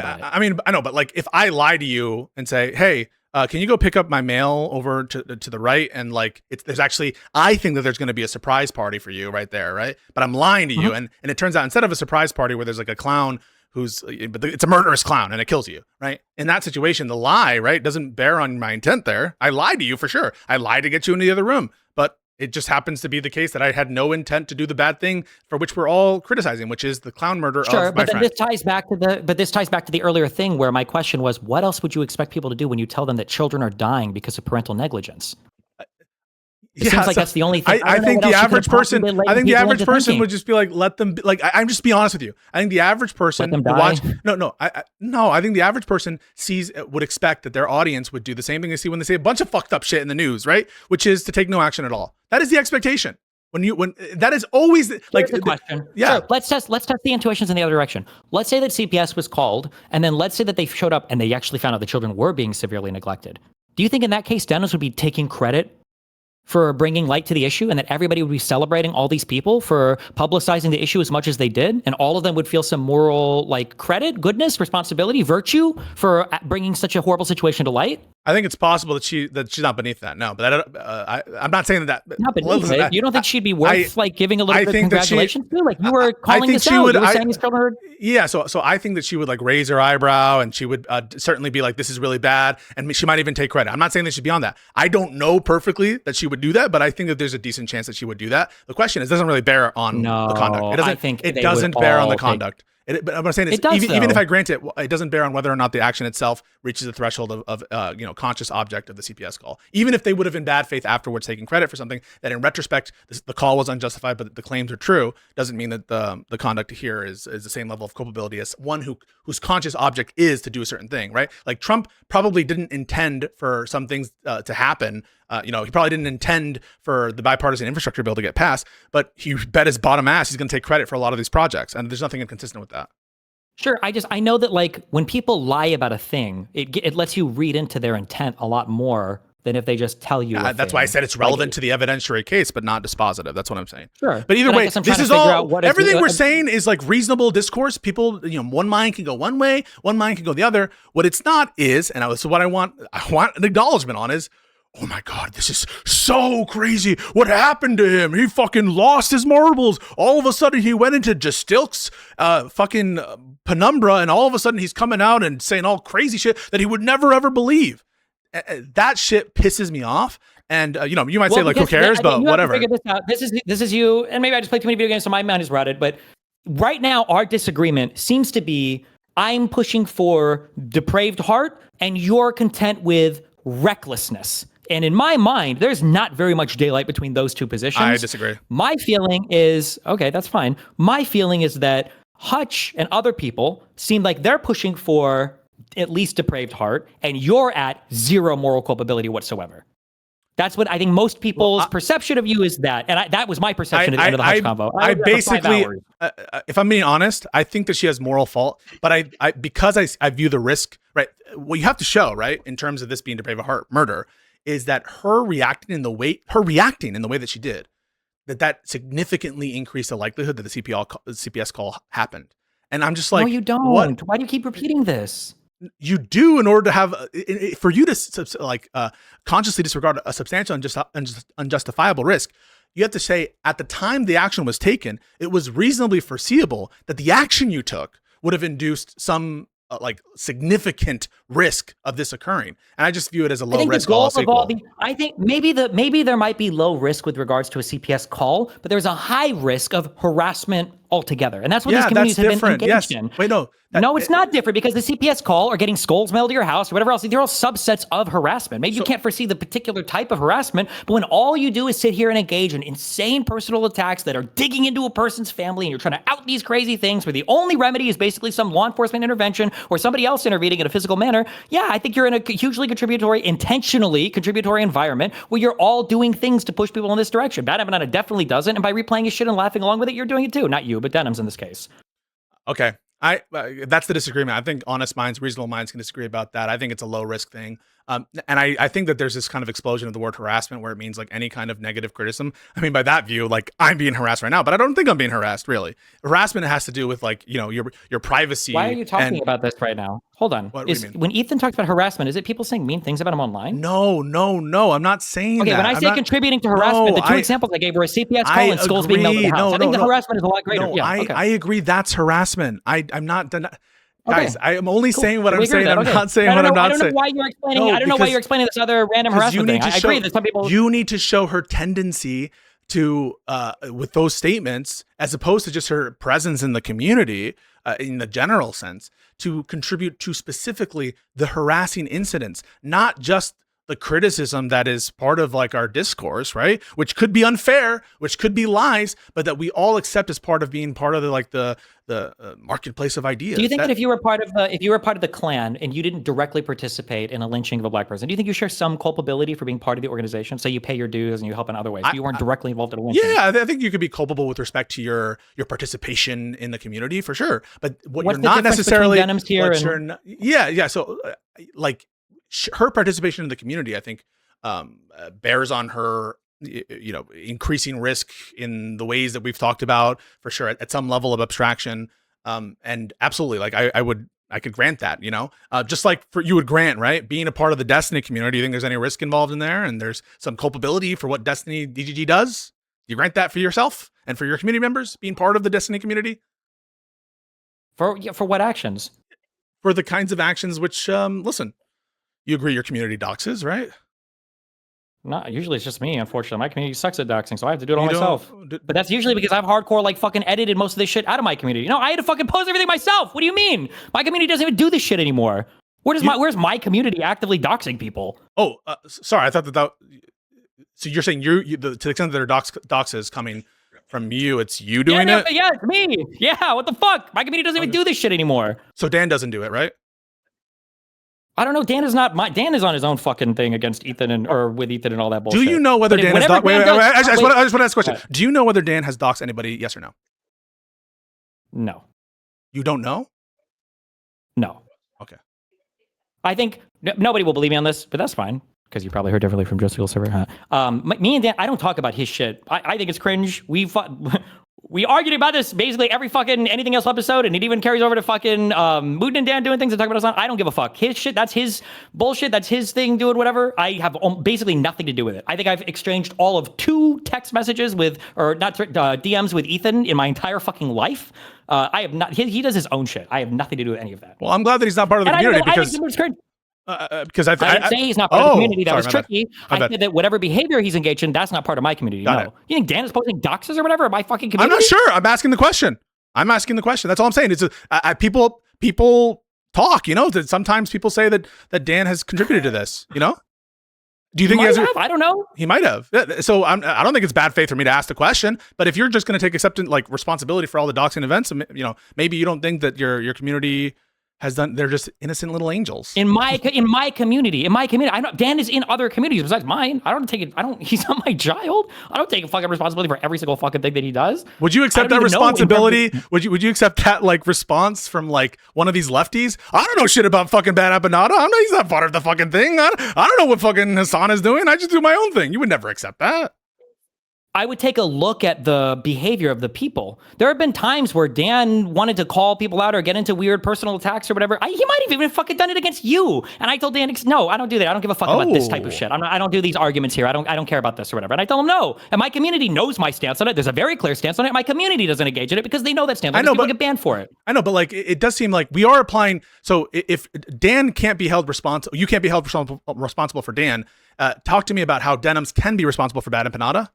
know, but like if I lie to you and say, hey, can you go pick up my mail over to the right? And like, there's actually, I think that there's going to be a surprise party for you right there, right? But I'm lying to you. And it turns out instead of a surprise party where there's like a clown it's a murderous clown and it kills you, right? In that situation, the lie, right, doesn't bear on my intent there. I lied to you for sure. I lied to get you into the other room, but it just happens to be the case that I had no intent to do the bad thing for which we're all criticizing, which is the clown murder of my friend. Sure, but this ties back to the earlier thing where my question was, what else would you expect people to do when you tell them that children are dying because of parental negligence? It seems like that's the only thing. I think the average person would just be like, let them, I'm just be honest with you. I think the average person would watch. I think the average person would expect that their audience would do the same thing they see when they say a bunch of fucked up shit in the news, right? Which is to take no action at all. That is the expectation. When that is always like the question. Yeah. Sure, let's test the intuitions in the other direction. Let's say that CPS was called, and then let's say that they showed up and they actually found out the children were being severely neglected. Do you think in that case, Denims would be taking credit for bringing light to the issue, and that everybody would be celebrating all these people for publicizing the issue as much as they did, and all of them would feel some moral credit, goodness, responsibility, virtue for bringing such a horrible situation to light? I think it's possible that she's not beneath that. No, but I'm not saying that. Not beneath it. You don't think she'd be worth giving a little bit of congratulations to? You were calling this out. You were saying these children are... Yeah, so I think that she would raise her eyebrow, and she would certainly be like, "This is really bad," and she might even take credit. I'm not saying that she's beyond that. I don't know perfectly that she would do that, but I think that there's a decent chance that she would do that. The question is, it doesn't really bear on the conduct. It doesn't bear on the conduct. But I'm saying It does, even if though. I grant it, it doesn't bear on whether or not the action itself reaches the threshold of conscious object of the CPS call. Even if they would have in bad faith afterwards taken credit for something that in retrospect the call was unjustified, but the claims are true, doesn't mean that the conduct here is the same level of culpability as one whose conscious object is to do a certain thing, right? Like Trump probably didn't intend for some things to happen. He probably didn't intend for the bipartisan infrastructure bill to get passed, but he bet his bottom ass he's going to take credit for a lot of these projects, and there's nothing inconsistent with that. Sure. I know that like when people lie about a thing, it lets you read into their intent a lot more than if they just tell you. That's why I said it's relevant to the evidentiary case, but not dispositive. That's what I'm saying. Sure. But either way, this is all, everything we're saying is like reasonable discourse. People, one mind can go one way, one mind can go the other. What it's not is, and so what I want an acknowledgement on is, oh my God, this is so crazy. What happened to him? He fucking lost his marbles. All of a sudden he went into Jastilk's fucking penumbra, and all of a sudden he's coming out and saying all crazy shit that he would never ever believe. That shit pisses me off. And you might say like, who cares? But whatever. Figure this out. This is you, and maybe I just play too many video games, so my mind is rotted. But right now, our disagreement seems to be: I'm pushing for depraved heart, and you're content with recklessness. And in my mind, there's not very much daylight between those two positions. I disagree. My feeling is, okay, that's fine. My feeling is that Hutch and other people seem like they're pushing for at least depraved heart, and you're at zero moral culpability whatsoever. That's what I think most people's perception of you is that. And that was my perception at the end of the Hutch convo. I basically, if I'm being honest, I think that she has moral fault, but because I view the risk, right? What you have to show, right, in terms of this being depraved heart murder, is that her reacting in the way that she did, that significantly increased the likelihood that the CPS call happened. And I'm just like, no, you don't. What? Why do you keep repeating this? You do, in order to have, for you to consciously disregard a substantial unjustifiable risk. You have to say at the time the action was taken, it was reasonably foreseeable that the action you took would have induced some significant risk of this occurring. And I just view it as a low risk. I think maybe there might be low risk with regards to a CPS call, but there's a high risk of harassment altogether. And that's what these communities have been engaged in. Wait, no. No, it's not different, because the CPS call or getting skulls mailed to your house or whatever else, they're all subsets of harassment. Maybe you can't foresee the particular type of harassment, but when all you do is sit here and engage in insane personal attacks that are digging into a person's family, and you're trying to out these crazy things where the only remedy is basically some law enforcement intervention or somebody else intervening in a physical manner, yeah, I think you're in a hugely intentionally contributory environment where you're all doing things to push people in this direction. BadEmpanda definitely doesn't, and by replaying his shit and laughing along with it, you're doing it too. Not you, but Denims in this case. Okay. That's the disagreement. I think honest minds, reasonable minds can disagree about that. I think it's a low risk thing. And I think that there's this kind of explosion of the word harassment where it means like any kind of negative criticism. I mean, by that view, like I'm being harassed right now, but I don't think I'm being harassed really. Harassment has to do with like, your privacy. Why are you talking about this right now? Hold on. What do you mean? When Ethan talks about harassment, is it people saying mean things about him online? No. I'm not saying that. Okay, when I say contributing to harassment, the two examples I gave were a CPS call and skulls being mailed to the house. I think the harassment is a lot greater. I agree. That's harassment. I'm not guys, I am only saying what I'm saying. I'm not saying what I'm not saying. I don't know why you're explaining this other random harassment thing. I agree that some people. You need to show her tendency to, with those statements, as opposed to just her presence in the community, in the general sense, to contribute to specifically the harassing incidents, not just the criticism that is part of like our discourse, right? Which could be unfair, which could be lies, but that we all accept as part of being part of the marketplace of ideas. Do you think that if you were part of the Klan and you didn't directly participate in a lynching of a black person, do you think you share some culpability for being part of the organization? So you pay your dues and you help in other ways. But you weren't directly involved in a lynching. Yeah, I think you could be culpable with respect to your participation in the community for sure. But what What's you're not necessarily Denims here So like her participation in the community, I think, bears on her, increasing risk in the ways that we've talked about for sure at some level of abstraction. And absolutely, like I could grant that, just like you would grant, right? Being a part of the Destiny community, do you think there's any risk involved in there? And there's some culpability for what Destiny DGG does? Do you grant that for yourself and for your community members being part of the Destiny community? For what actions? For the kinds of actions which, listen, you agree your community doxes, right? Not usually it's just me, unfortunately. My community sucks at doxing, so I have to do it all You myself. But that's usually because I've hardcore like fucking edited most of this shit out of my community. I had to fucking post everything myself. What do you mean? My community doesn't even do this shit anymore. Where's my community actively doxing people? Oh, sorry. I thought that. So you're saying to the extent that their dox is coming from you, it's you doing it? Yeah, it's me. Yeah, what the fuck? My community doesn't even do this shit anymore. So Dan doesn't do it, right? I don't know. Dan is on his own fucking thing against Ethan or with Ethan and all that bullshit. Do you know whether Dan has doxed? Wait, I just want to ask a question. What? Do you know whether Dan has doxed anybody? Yes or no? No. You don't know? No. Okay. I think nobody will believe me on this, but that's fine because you probably heard differently from Just Eagle Server. Me and Dan, I don't talk about his shit. I think it's cringe. We argued about this basically every fucking anything else episode, and it even carries over to fucking Mood and Dan doing things and talking about us. I don't give a fuck. His shit, that's his bullshit. That's his thing, doing whatever. I have basically nothing to do with it. I think I've exchanged all of 2 text messages DMs with Ethan in my entire fucking life. I have not. He does his own shit. I have nothing to do with any of that. Well, I'm glad that he's not part of the community because I didn't say he's not part of the community. That was tricky. I said that whatever behavior he's engaged in, that's not part of my community. No. You think Dan is posting doxes or whatever? My fucking community? I'm not sure. I'm asking the question. That's all I'm saying. It's people talk. That sometimes people say that Dan has contributed to this. Do you think he has? I don't know. He might have. So I don't think it's bad faith for me to ask the question. But if you're just going to take responsibility for all the doxing events, maybe you don't think that your community has done. They're just innocent little angels. In my community. Dan is in other communities besides mine. He's not my child. I don't take fucking responsibility for every single fucking thing that he does. Would you accept that responsibility? Would you accept that response from one of these lefties? I don't know shit about fucking BadEmpanda. He's not part of the fucking thing. I don't know what fucking Hassan is doing. I just do my own thing. You would never accept that. I would take a look at the behavior of the people. There have been times where Dan wanted to call people out or get into weird personal attacks or whatever. He might have even fucking done it against you. And I told Dan, no, I don't do that. I don't give a fuck about this type of shit. I don't do these arguments here. I don't care about this or whatever. And I tell him no. And my community knows my stance on it. There's a very clear stance on it. My community doesn't engage in it because they know that stance. People get banned for it. I know, but it does seem like we are applying. So if Dan can't be held responsible, you can't be held responsible for Dan. Talk to me about how Denims can be responsible for BadEmpanda.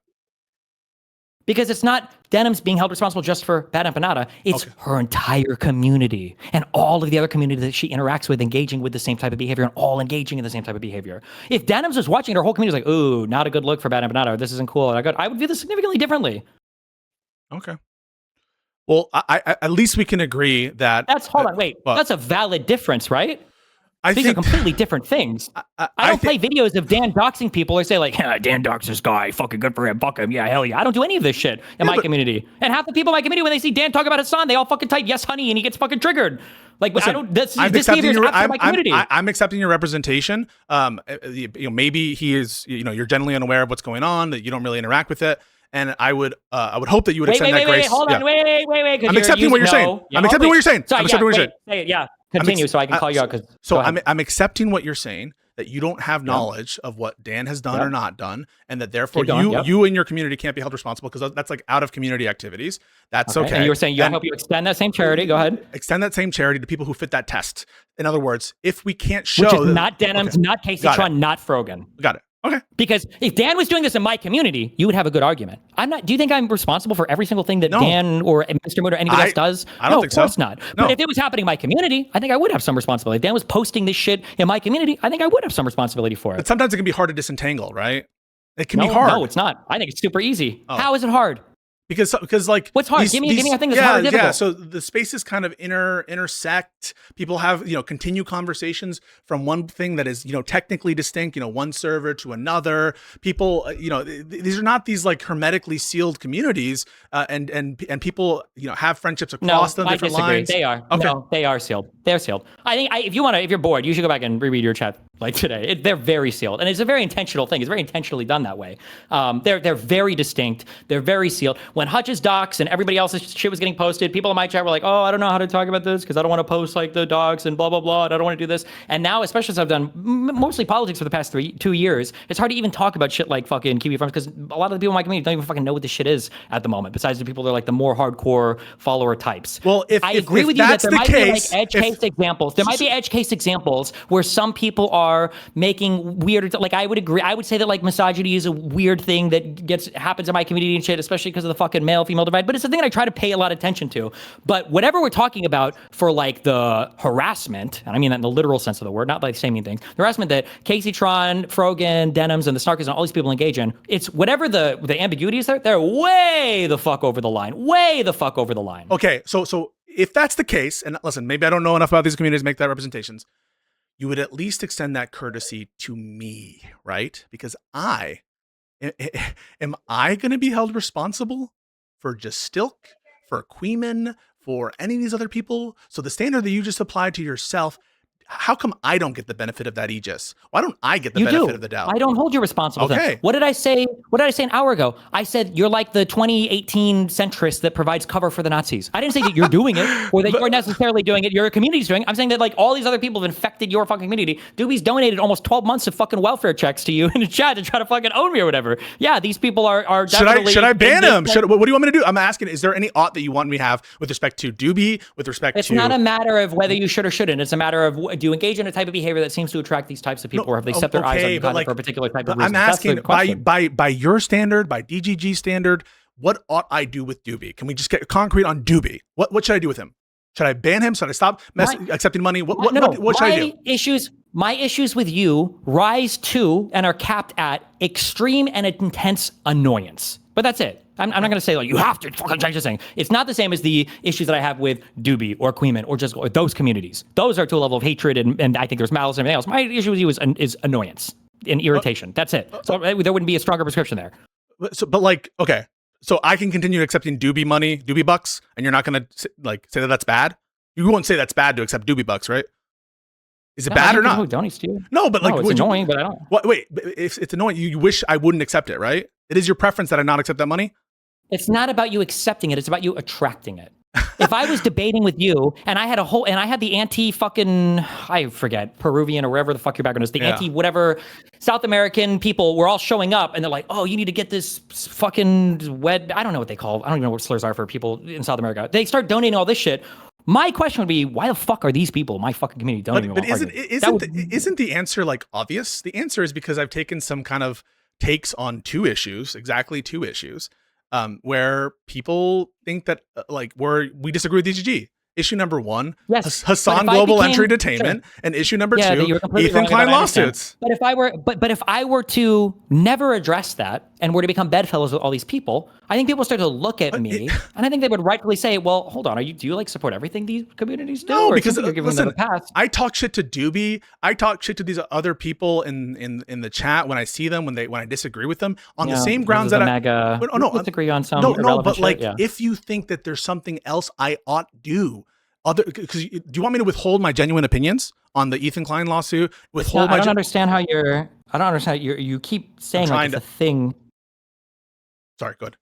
Because it's not Denims being held responsible just for BadEmpanda. It's her entire community and all of the other community that she interacts with, engaging with the same type of behavior and all engaging in the same type of behavior. If Denims was watching, her whole community was like, ooh, not a good look for BadEmpanda, or this isn't cool, I would view this significantly differently. Okay. Well, I at least we can agree that... That's a valid difference, right? These are completely different things. I don't play videos of Dan doxing people or say Dan doxed this guy, fucking good for him, fuck him, yeah, hell yeah. I don't do any of this shit in my community. And half the people in my community, when they see Dan talk about Hassan, they all fucking type yes, honey, and he gets fucking triggered. Listen, this behavior is outside my community. I'm accepting your representation. Maybe he is, you're generally unaware of what's going on, that you don't really interact with it. And I would hope that you would extend that grace. Hold on, wait. I'm accepting what you're saying. I'm accepting what you're saying. Say it, yeah. Continue so I can call you out. I'm accepting what you're saying, that you don't have knowledge of what Dan has done or not done, and that therefore you and your community can't be held responsible because that's out of community activities. That's okay. And you were saying I hope you extend that same charity. Go ahead. Extend that same charity to people who fit that test. In other words, if we can't show... Which is not Denims, not Kaceytron, not Frogan. Got it. Okay. Because if Dan was doing this in my community, you would have a good argument. Do you think I'm responsible for every single thing that Dan or Mr. Mood or anybody else does? I don't think so. Of course not. No. But if it was happening in my community, I think I would have some responsibility. If Dan was posting this shit in my community, I think I would have some responsibility for it. But sometimes it can be hard to disentangle, right? It can be hard. No, it's not. I think it's super easy. How is it hard? Because what's hard? Give me a thing that's hard or difficult. Yeah, so the spaces kind of intersect. People have, continue conversations from one thing that is, technically distinct, one server to another. People, these are not these hermetically sealed communities, and people, have friendships across them different lines. They are. Okay. No, they are sealed. They're sealed. I think if you're bored, you should go back and reread your chat today. They're very sealed, and it's a very intentional thing. It's very intentionally done that way. They're very distinct. They're very sealed. When Hutch's docs and everybody else's shit was getting posted, people in my chat were like, oh, I don't know how to talk about this because I don't want to post the docs and blah, blah, blah. And I don't want to do this. And now, especially since I've done mostly politics for the past 2 years, it's hard to even talk about shit like fucking Kiwi Farms because a lot of the people in my community don't even fucking know what this shit is at the moment, besides the people that are the more hardcore follower types. Well, I agree with you that there might be edge case examples. There might be edge case examples where some people are making weird, like I would agree. I would say that like misogyny is a weird thing that happens in my community and shit, especially because of the fucking male-female divide. But it's a thing that I try to pay a lot of attention to. But whatever we're talking about for like the harassment, and I mean that in the literal sense of the word, not like saying mean things, the harassment that Kaceytron, Frogan, Denims, and the Snarkers and all these people engage in, it's whatever the ambiguity is there, they're way the fuck over the line. Way the fuck over the line. Okay, so if that's the case, and listen, maybe I don't know enough about these communities to make that representations, you would at least extend that courtesy to me, right? Because am I going to be held responsible for just Stilk, for Queeman, for any of these other people? So the standard that you just applied to yourself, how come I don't get the benefit of that aegis? Why don't I get the benefit of the doubt? I don't hold you responsible. Okay. Then. What did I say? What did I say an hour ago? I said you're like the 2018 centrist that provides cover for the Nazis. I didn't say that you're doing it or that you're necessarily doing it. Your community's doing it. I'm saying that like all these other people have infected your fucking community. Doobie's donated almost 12 months of fucking welfare checks to you in the chat to try to fucking own me or whatever. Yeah, these people are definitely. Should I ban him? What do you want me to do? I'm asking, is there any ought that you want me to have with respect to Doobie, with respect to... It's not a matter of whether you should or shouldn't. It's a matter of do you engage in a type of behavior that seems to attract these types of people, or have they set their eyes on you for a particular type of reason? I'm asking, by your standard, by DGG standard, what ought I do with Doobie? Can we just get concrete on Doobie? What should I do with him? Should I ban him? Should I stop accepting money? What should I do? My issues with you rise to and are capped at extreme and intense annoyance. But that's it. I'm not going to say like you have to fucking change this thing. It's not the same as the issues that I have with Doobie or Queeman or just those communities. Those are to a level of hatred and I think there's malice and everything else. My issue with you is annoyance and irritation. That's it. So there wouldn't be a stronger prescription there. But like, okay, so I can continue accepting Doobie money, Doobie bucks, and you're not going to like say that that's bad? You won't say that's bad to accept Doobie bucks, right? Is it bad or not? Donates to you. No, but like, it's annoying, but I don't. Wait, if it's annoying, you wish I wouldn't accept it, right? It is your preference that I not accept that money? It's not about you accepting it. It's about you attracting it. If I was debating with you and I had the anti-fucking, I forget, Peruvian or wherever the fuck your background is, the anti-whatever South American people were all showing up and they're like, oh, you need to get this fucking I don't know what they call, I don't even know what slurs are for people in South America. They start donating all this shit. My question would be, why the fuck are these people, my fucking community, donating? But isn't the answer like obvious? The answer is because I've taken some kind of takes on exactly two issues. Where people think that we disagree with DGG. Issue number one, yes, Hassan Global Entry Detainment, and issue number two, Ethan Klein lawsuits. But if I were to never address that and were to become bedfellows with all these people, I think people start to look at me and I think they would rightfully say, well, hold on, do you like support everything these communities do? No, because you're giving them a pass? I talk shit to Doobie. I talk shit to these other people in the chat when I see them, when I disagree with them on the same grounds that I disagree on some. But like, if you think that there's something else I ought do, because do you want me to withhold my genuine opinions on the Ethan Klein lawsuit? I don't understand how you keep saying like it's a thing. Sorry, go ahead.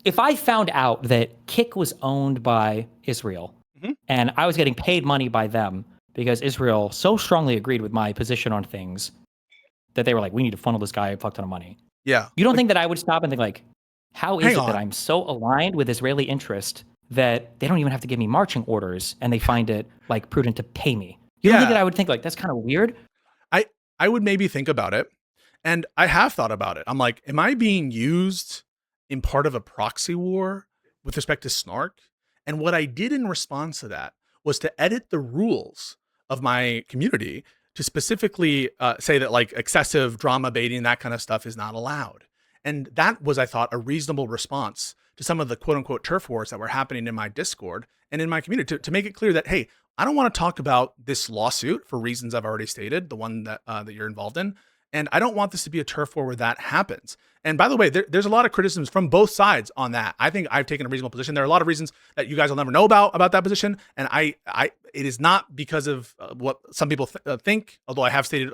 If I found out that Kik was owned by Israel and I was getting paid money by them because Israel so strongly agreed with my position on things that they were like, we need to funnel this guy a fuck ton of money. Yeah. You don't think that I would stop and think like, how is it that I'm so aligned with Israeli interest that they don't even have to give me marching orders and they find it like prudent to pay me? You don't think that I would think like, that's kind of weird? I would maybe think about it. And I have thought about it. I'm like, am I being used in part of a proxy war with respect to Snark? And what I did in response to that was to edit the rules of my community to specifically say that like excessive drama baiting, that kind of stuff is not allowed. And that was, I thought, a reasonable response to some of the quote unquote turf wars that were happening in my Discord and in my community to make it clear that, hey, I don't want to talk about this lawsuit for reasons I've already stated, the one that you're involved in. And I don't want this to be a turf war where that happens. And by the way, there's a lot of criticisms from both sides on that. I think I've taken a reasonable position. There are a lot of reasons that you guys will never know about that position. And it is not because of what some people think, although I have stated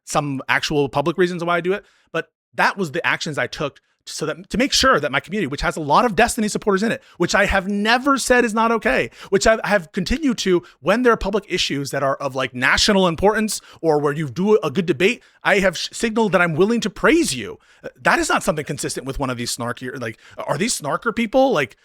some actual public reasons why I do it. But that was the actions I took so that to make sure that my community, which has a lot of Destiny supporters in it, which I have never said is not okay, which I have continued to when there are public issues that are of like national importance or where you do a good debate, I have signaled that I'm willing to praise you. That is not something consistent with one of these snarky, like, are these snarker people? Like,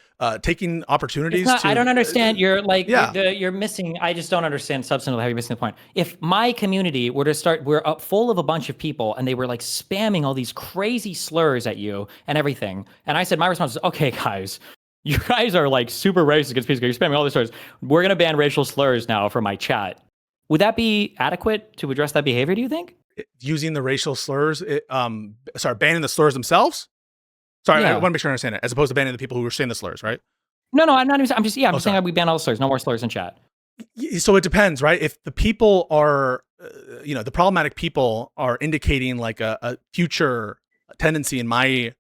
taking opportunities. It's not, to, I don't understand. You're like, Yeah. you're missing. I just don't understand substantively how you're missing the point. If my community were to start, we're up full of a bunch of people, and they were like spamming all these crazy slurs at you and everything, and I said my response is, okay, guys, you guys are like super racist against Pisco. You're spamming all these slurs. We're gonna ban racial slurs now from my chat. Would that be adequate to address that behavior? Do you think? Using the racial slurs, banning the slurs themselves. Sorry, I Yeah. want to make sure I understand it, as opposed to banning the people who were saying the slurs, right? No, I'm not even. I'm just sorry. saying we ban all the slurs. No more slurs in chat. So it depends, right? If the people are, the problematic people are indicating like a future tendency in my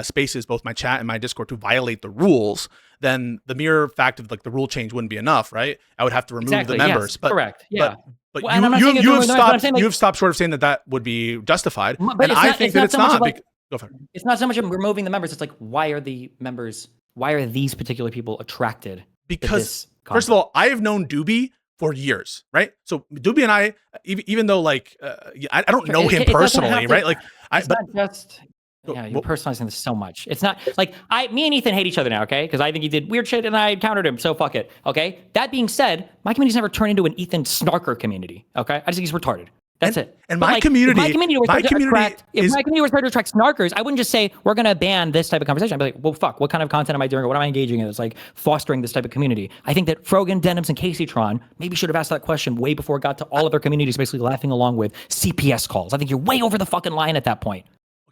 spaces, both my chat and my Discord, to violate the rules, then the mere fact of like the rule change wouldn't be enough, right? I would have to remove the members. Yes, But correct. Yeah. But Well, and I'm not saying you have it's wrong, but I'm stopped. saying, like- You have stopped short of saying that would be justified, But and it's I not- think it's that not it's so much not. about- Go for it. It's not so much of removing the members. It's like, why are the members? Why are these particular people attracted? Because first of all, I have known Doobie for years, right? So Doobie and I, even though like I don't know him it doesn't personally, have to- right? Like it's not just. Yeah, you're personalizing this so much. It's not like me and Ethan hate each other now, okay? Because I think he did weird shit and I countered him, so fuck it, okay? That being said, my community's never turned into an Ethan Snarker community, okay? I just think he's retarded. That's it. And But, my like, community, if my community was my starting to community attract, if is- my community was starting to attract Snarkers, I wouldn't just say we're gonna ban this type of conversation. I'd be like, well, fuck, what kind of content am I doing, or what am I engaging in that's like fostering this type of community? I think that Frogan, Denims, and Kaceytron maybe should have asked that question way before it got to all other communities basically laughing along with CPS calls. I think you're way over the fucking line at that point.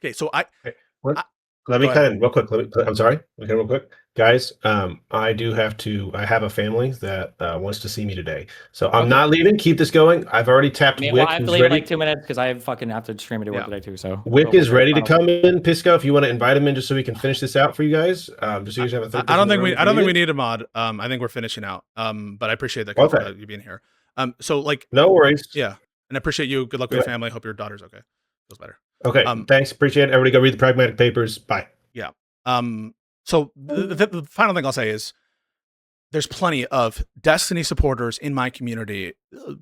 Okay, so Let me Go cut in real quick. I'm sorry. Okay, real quick, guys. I have a family that wants to see me today, so I'm not leaving. Keep this going. I've already tapped Wick. Well, I have to who's leave in ready. like 2 minutes because I fucking have to stream it to work today too. So Wick is ready to come in. Pisco, if you want to invite him in, just so we can finish this out for you guys. Just so you guys have a third. I don't think we need a mod. I think we're finishing out. But I appreciate that you being here. So like, no worries. Yeah, and I appreciate you. Good luck with your family. Hope your daughter's okay. Feels better. Okay. Thanks. Appreciate it. Everybody, go read the pragmatic papers. Bye. Yeah. So the final thing I'll say is there's plenty of Destiny supporters in my community.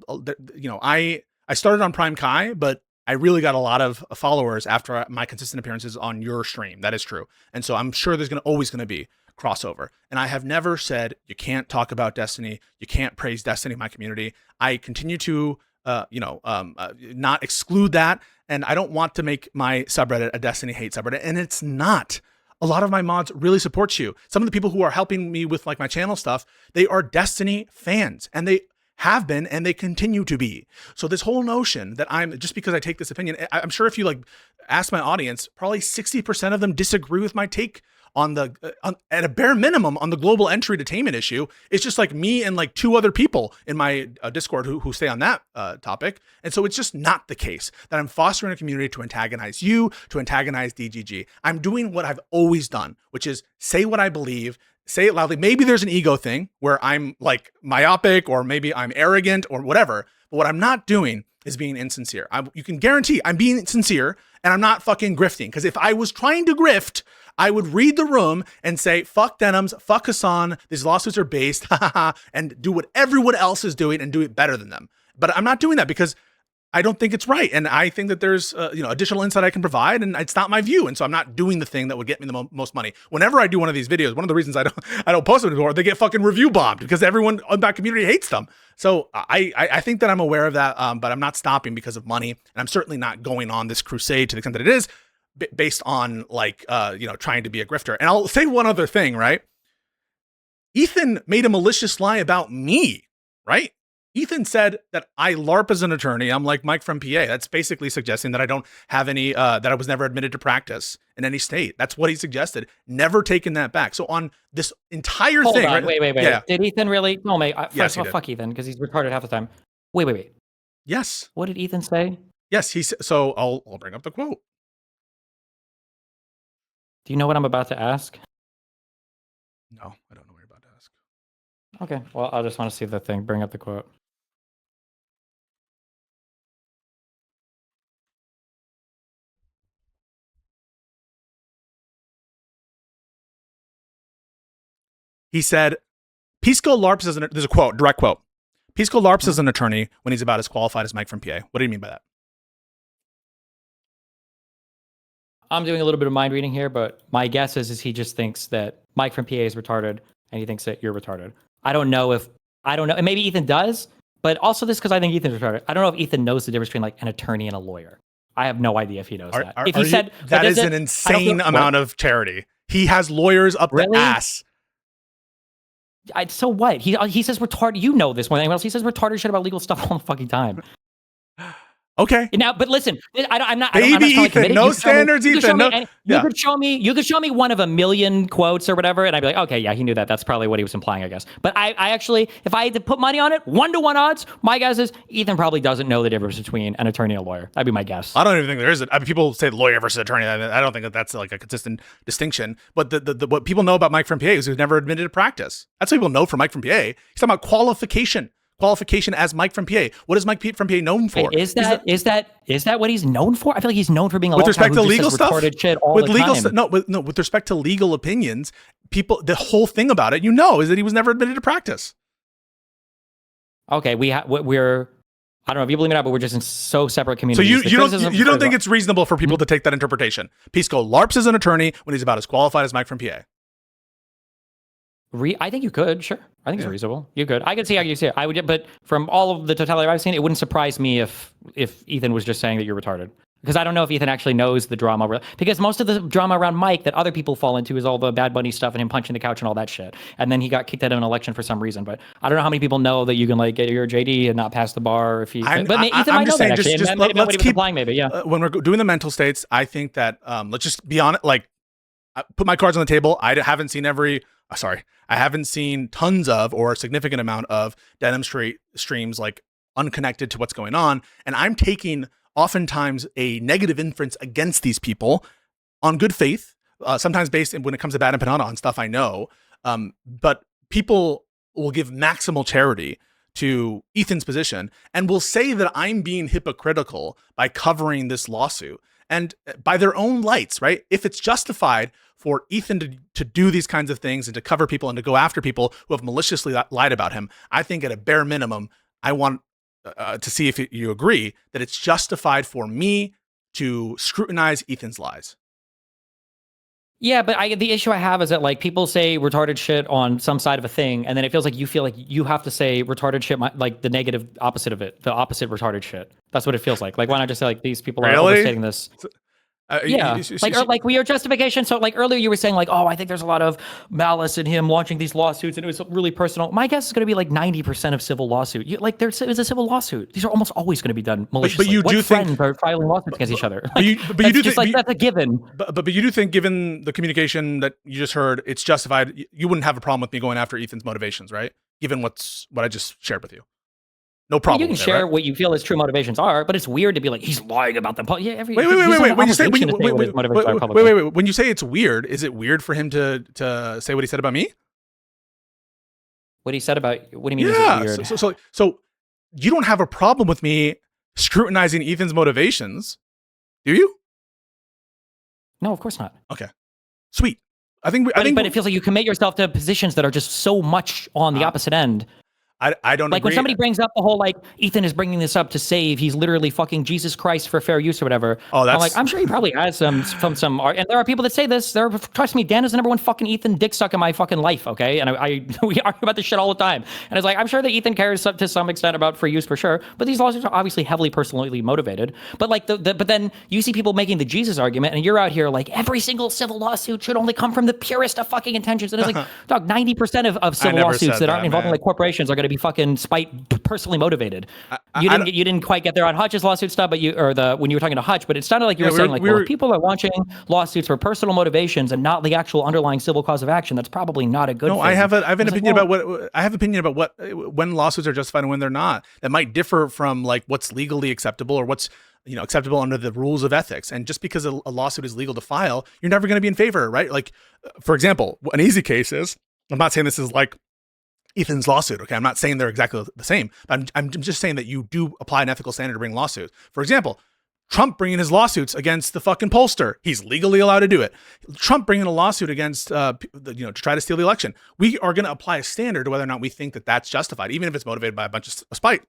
I started on Prime Kai, but I really got a lot of followers after my consistent appearances on your stream. That is true. And so I'm sure there's always going to be crossover. And I have never said you can't talk about Destiny. You can't praise Destiny in my community. I continue to, not exclude that. And I don't want to make my subreddit a Destiny hate subreddit. And it's not. A lot of my mods really support you. Some of the people who are helping me with like my channel stuff, they are Destiny fans, and they have been and they continue to be. So this whole notion that I'm just because I take this opinion, I'm sure if you like ask my audience, probably 60% of them disagree with my take on the at a bare minimum on the global entry detainment issue. It's just like me and like 2 other people in my Discord who stay on that topic. And so it's just not the case that I'm fostering a community to antagonize you, to antagonize DGG. I'm doing what I've always done, which is say what I believe, say it loudly. Maybe there's an ego thing where I'm like myopic or maybe I'm arrogant or whatever. But what I'm not doing is being insincere. You can guarantee I'm being sincere and I'm not fucking grifting. Because if I was trying to grift, I would read the room and say, fuck Denims, fuck Hassan, these lawsuits are based, and do what everyone else is doing and do it better than them. But I'm not doing that because I don't think it's right. And I think that there's additional insight I can provide, and it's not my view. And so I'm not doing the thing that would get me the most money. Whenever I do one of these videos, one of the reasons I don't post them anymore, they get fucking review bombed because everyone in that community hates them. So I think that I'm aware of that, but I'm not stopping because of money. And I'm certainly not going on this crusade to the extent that it is based on like, trying to be a grifter. And I'll say one other thing, right? Ethan made a malicious lie about me, right? Ethan said that I LARP as an attorney. I'm like Mike from PA. That's basically suggesting that I don't have any, that I was never admitted to practice in any state. That's what he suggested. Never taken that back. So on this entire Hold thing, on, right? wait. Yeah. Did Ethan really? No, mate. Yes, First of all, fuck Ethan because he's retarded half the time. Wait. Yes. What did Ethan say? Yes. So I'll bring up the quote. Do you know what I'm about to ask? No, I don't know what you're about to ask. Okay. Well, I just want to see the thing. Bring up the quote. He said, Pisco LARPs as there's a quote, direct quote. Pisco LARPs as an attorney when he's about as qualified as Mike from PA. What do you mean by that? I'm doing a little bit of mind reading here, but my guess is he just thinks that Mike from PA is retarded, and he thinks that you're retarded. I don't know, and maybe Ethan does, but also this because I think Ethan's retarded. I don't know if Ethan knows the difference between like an attorney and a lawyer. I have no idea if he knows that. If he said that is an insane amount of charity. He has lawyers up the ass. So what? He says retarded. You know this more than anyone else. He says retarded shit about legal stuff all the fucking time. Okay. Now, but listen, I'm not. Baby Ethan, no standards, Ethan. You could show me one of a million quotes or whatever, and I'd be like, okay, yeah, he knew that. That's probably what he was implying, I guess. But I actually, if I had to put money on it, 1-to-1 odds, my guess is Ethan probably doesn't know the difference between an attorney and a lawyer. That'd be my guess. I don't even think there is. People say lawyer versus attorney. I don't think that's like a consistent distinction. But the what people know about Mike from PA is he's never admitted to practice. That's what people know from Mike from PA. He's talking about qualification as Mike from PA. What is Mike from PA known for? Wait, is that what he's known for? I feel like he's known for being a with respect to legal stuff. Shit all with the legal time. With respect to legal opinions, the whole thing about it, is that he was never admitted to practice. Okay, we're I don't know if you believe it or not, but we're just in so separate communities. So you don't think it's reasonable for people to take that interpretation? Pisco LARPs as an attorney when he's about as qualified as Mike from PA. I think you could, sure. I think it's reasonable. You could. I could see how you see it. I would, but from all of the totality I've seen, it wouldn't surprise me if Ethan was just saying that you're retarded. Because I don't know if Ethan actually knows the drama. Because most of the drama around Mike that other people fall into is all the Bad Bunny stuff and him punching the couch and all that shit. And then he got kicked out of an election for some reason. But I don't know how many people know that you can like get your JD and not pass the bar if he. But Ethan might know that actually. Let's keep implying maybe. Yeah. When we're doing the mental states, I think that let's just be on it. Like, put my cards on the table. I haven't seen tons of or a significant amount of Denim streams like unconnected to what's going on. And I'm taking oftentimes a negative inference against these people on good faith, sometimes based when it comes to BadEmpanda on stuff I know. But people will give maximal charity to Ethan's position and will say that I'm being hypocritical by covering this lawsuit. And by their own lights, right? If it's justified for Ethan to do these kinds of things and to cover people and to go after people who have maliciously lied about him, I think at a bare minimum, I want to see if you agree that it's justified for me to scrutinize Ethan's lies. Yeah, but the issue I have is that like people say retarded shit on some side of a thing, and then it feels like you feel like you have to say retarded shit, like the negative opposite of it, the opposite retarded shit. That's what it feels like. Like, why not just say like these people are overstating this? Yeah, like your justification. So like earlier you were saying like, oh, I think there's a lot of malice in him launching these lawsuits and it was really personal. My guess is going to be like 90% of civil lawsuit. There's a civil lawsuit. These are almost always going to be done maliciously. But you do think friends are filing lawsuits against each other? But you do think that's a given. But you do think, given the communication that you just heard, it's justified. You wouldn't have a problem with me going after Ethan's motivations, right? Given what I just shared with you. No problem. You can share what you feel his true motivations are, but it's weird to be like he's lying about them. Yeah, wait. When you say it's weird, is it weird for him to say what he said about me? What he said about? What do you mean? Yeah. Is it weird? So you don't have a problem with me scrutinizing Ethan's motivations, do you? No, of course not. Okay. Sweet. I think, but it feels like you commit yourself to positions that are just so much on the opposite end. I don't like agree. When somebody brings up the whole like Ethan is bringing this up to save, he's literally fucking Jesus Christ for fair use or whatever. Oh, that's I'm sure he probably has some and there are people that say this. Trust me, Dan is the number one fucking Ethan dick suck in my fucking life. Okay, and we argue about this shit all the time. And it's like I'm sure that Ethan cares to some extent about free use for sure, but these lawsuits are obviously heavily personally motivated. But like but then you see people making the Jesus argument, and you're out here like every single civil lawsuit should only come from the purest of fucking intentions. And it's like, dog, 90% of civil lawsuits that aren't involving like corporations are going to be fucking spite personally motivated. You didn't quite get there on Hutch's lawsuit stuff, but when you were talking to Hutch, but it sounded like you were saying like, if people are launching lawsuits for personal motivations and not the actual underlying civil cause of action, that's probably not a good thing. I have an opinion about what when lawsuits are justified and when they're not. That might differ from like what's legally acceptable or what's acceptable under the rules of ethics. And just because a lawsuit is legal to file, you're never going to be in favor, right? Like, for example, an easy case is, I'm not saying this is like Ethan's lawsuit. Okay. I'm not saying they're exactly the same, but I'm just saying that you do apply an ethical standard to bring lawsuits. For example, Trump bringing his lawsuits against the fucking pollster. He's legally allowed to do it. Trump bringing a lawsuit against, to try to steal the election. We are going to apply a standard to whether or not we think that that's justified, even if it's motivated by a bunch of spite.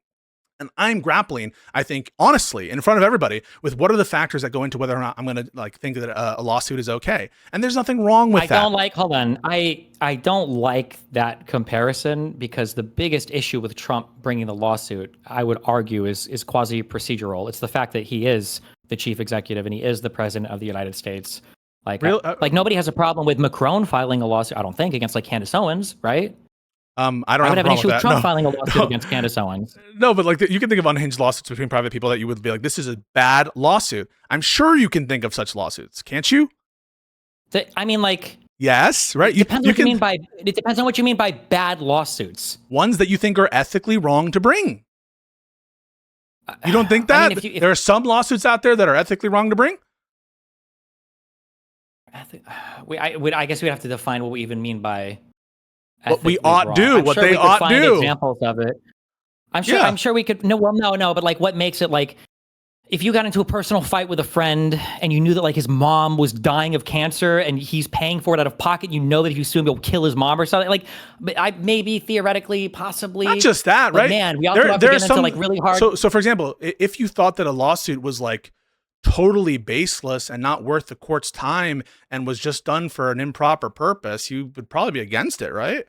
And I'm grappling, I think, honestly, in front of everybody, with what are the factors that go into whether or not I'm going to like think that a lawsuit is okay. And there's nothing wrong with that. Hold on. I don't like that comparison because the biggest issue with Trump bringing the lawsuit, I would argue, is quasi-procedural. It's the fact that he is the chief executive and he is the president of the United States. Like, like nobody has a problem with Macron filing a lawsuit, I don't think, against like Candace Owens, right? I would have an issue with Trump No. filing a lawsuit against Candace Owens. No, but like you can think of unhinged lawsuits between private people that you would be like, this is a bad lawsuit. I'm sure you can think of such lawsuits, can't you? I mean, like, yes, right. It depends on what you mean by bad lawsuits. Ones that you think are ethically wrong to bring. You don't think that? I mean, there are some lawsuits out there that are ethically wrong to bring? I guess we'd have to define what we even mean by what we ethically ought wrong. do, I'm what sure they we could ought find do. Examples of it. I'm sure we could. No, but like, what makes it like? If you got into a personal fight with a friend and you knew that like his mom was dying of cancer and he's paying for it out of pocket, you know that if you sue him, you'll kill his mom or something. Like, maybe theoretically, possibly. Not just that, right? Man, we also have to get into like really hard. So for example, if you thought that a lawsuit was like totally baseless and not worth the court's time and was just done for an improper purpose, you would probably be against it, right?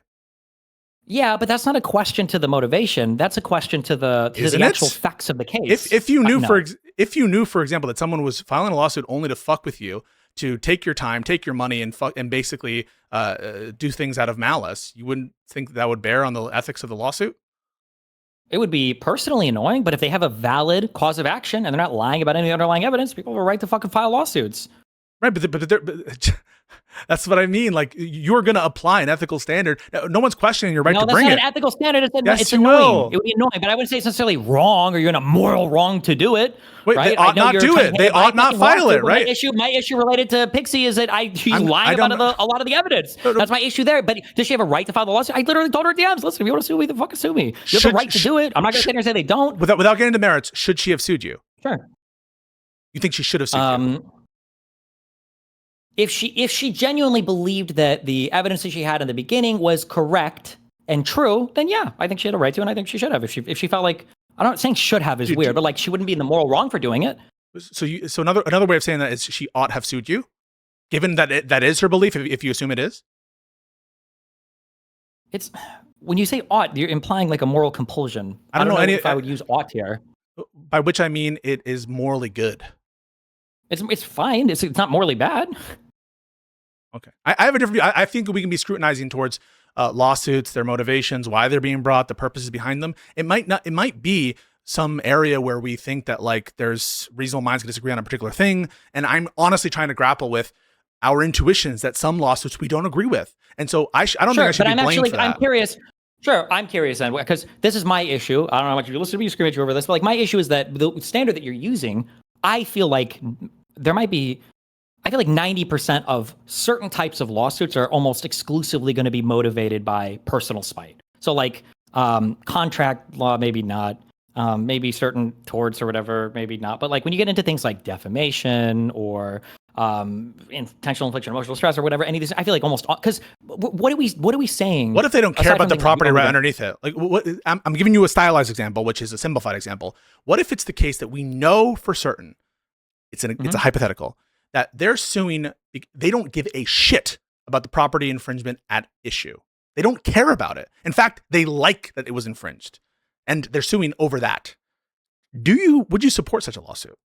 Yeah, but that's not a question to the motivation. That's a question to the actual facts of the case. If you knew, for example, that someone was filing a lawsuit only to fuck with you, to take your time, take your money, and basically do things out of malice, you wouldn't think that would bear on the ethics of the lawsuit? It would be personally annoying, but if they have a valid cause of action and they're not lying about any underlying evidence, people have a right to fucking file lawsuits. Right, but that's what I mean. Like, you're going to apply an ethical standard. No one's questioning your right to bring it. No, that's not an ethical standard. It's you annoying. will. It would be annoying, but I wouldn't say it's necessarily wrong or you're in a moral wrong to do it. Wait, right? they ought not do it. They ought not file it, right? My issue related to Pixie is that she's lying about a lot of the evidence. That's my issue there. But does she have a right to file the lawsuit? I literally told her DMs, listen, if you want to sue me, then fucking sue me. You have the right to do it. I'm not going to sit here and say they don't. Without getting into merits, should she have sued you? Sure. You think she should have sued you? If she genuinely believed that the evidence that she had in the beginning was correct and true, then yeah, I think she had a right to, and I think she should have. If she felt like, I'm not saying should have is weird, but like she wouldn't be in the moral wrong for doing it. So another way of saying that is she ought have sued you, given that that is her belief. If you assume it is, it's when you say ought, you're implying like a moral compulsion. I don't know if I would use ought here. By which I mean it is morally good. It's fine. It's not morally bad. Okay, I have a different view. I think we can be scrutinizing towards lawsuits, their motivations, why they're being brought, the purposes behind them. It might be some area where we think that like there's reasonable minds can disagree on a particular thing, and I'm honestly trying to grapple with our intuitions that some lawsuits we don't agree with, and so I don't think I should be blamed for that. I'm curious. Sure, I'm curious then, because this is my issue. I don't know how much you listen to me scream at you over this, but like my issue is that the standard that you're using, I feel like there might be. I feel like 90% of certain types of lawsuits are almost exclusively going to be motivated by personal spite. So like contract law, maybe not. Maybe certain torts or whatever, maybe not. But like when you get into things like defamation or intentional infliction of emotional stress or whatever, any of these, I feel like almost because what are we saying? What if they don't care about the property right underneath it? Like I'm giving you a stylized example, which is a simplified example. What if it's the case that we know for certain, it's a hypothetical, that they're suing, they don't give a shit about the property infringement at issue. They don't care about it. In fact, they like that it was infringed and they're suing over that. Would you support such a lawsuit?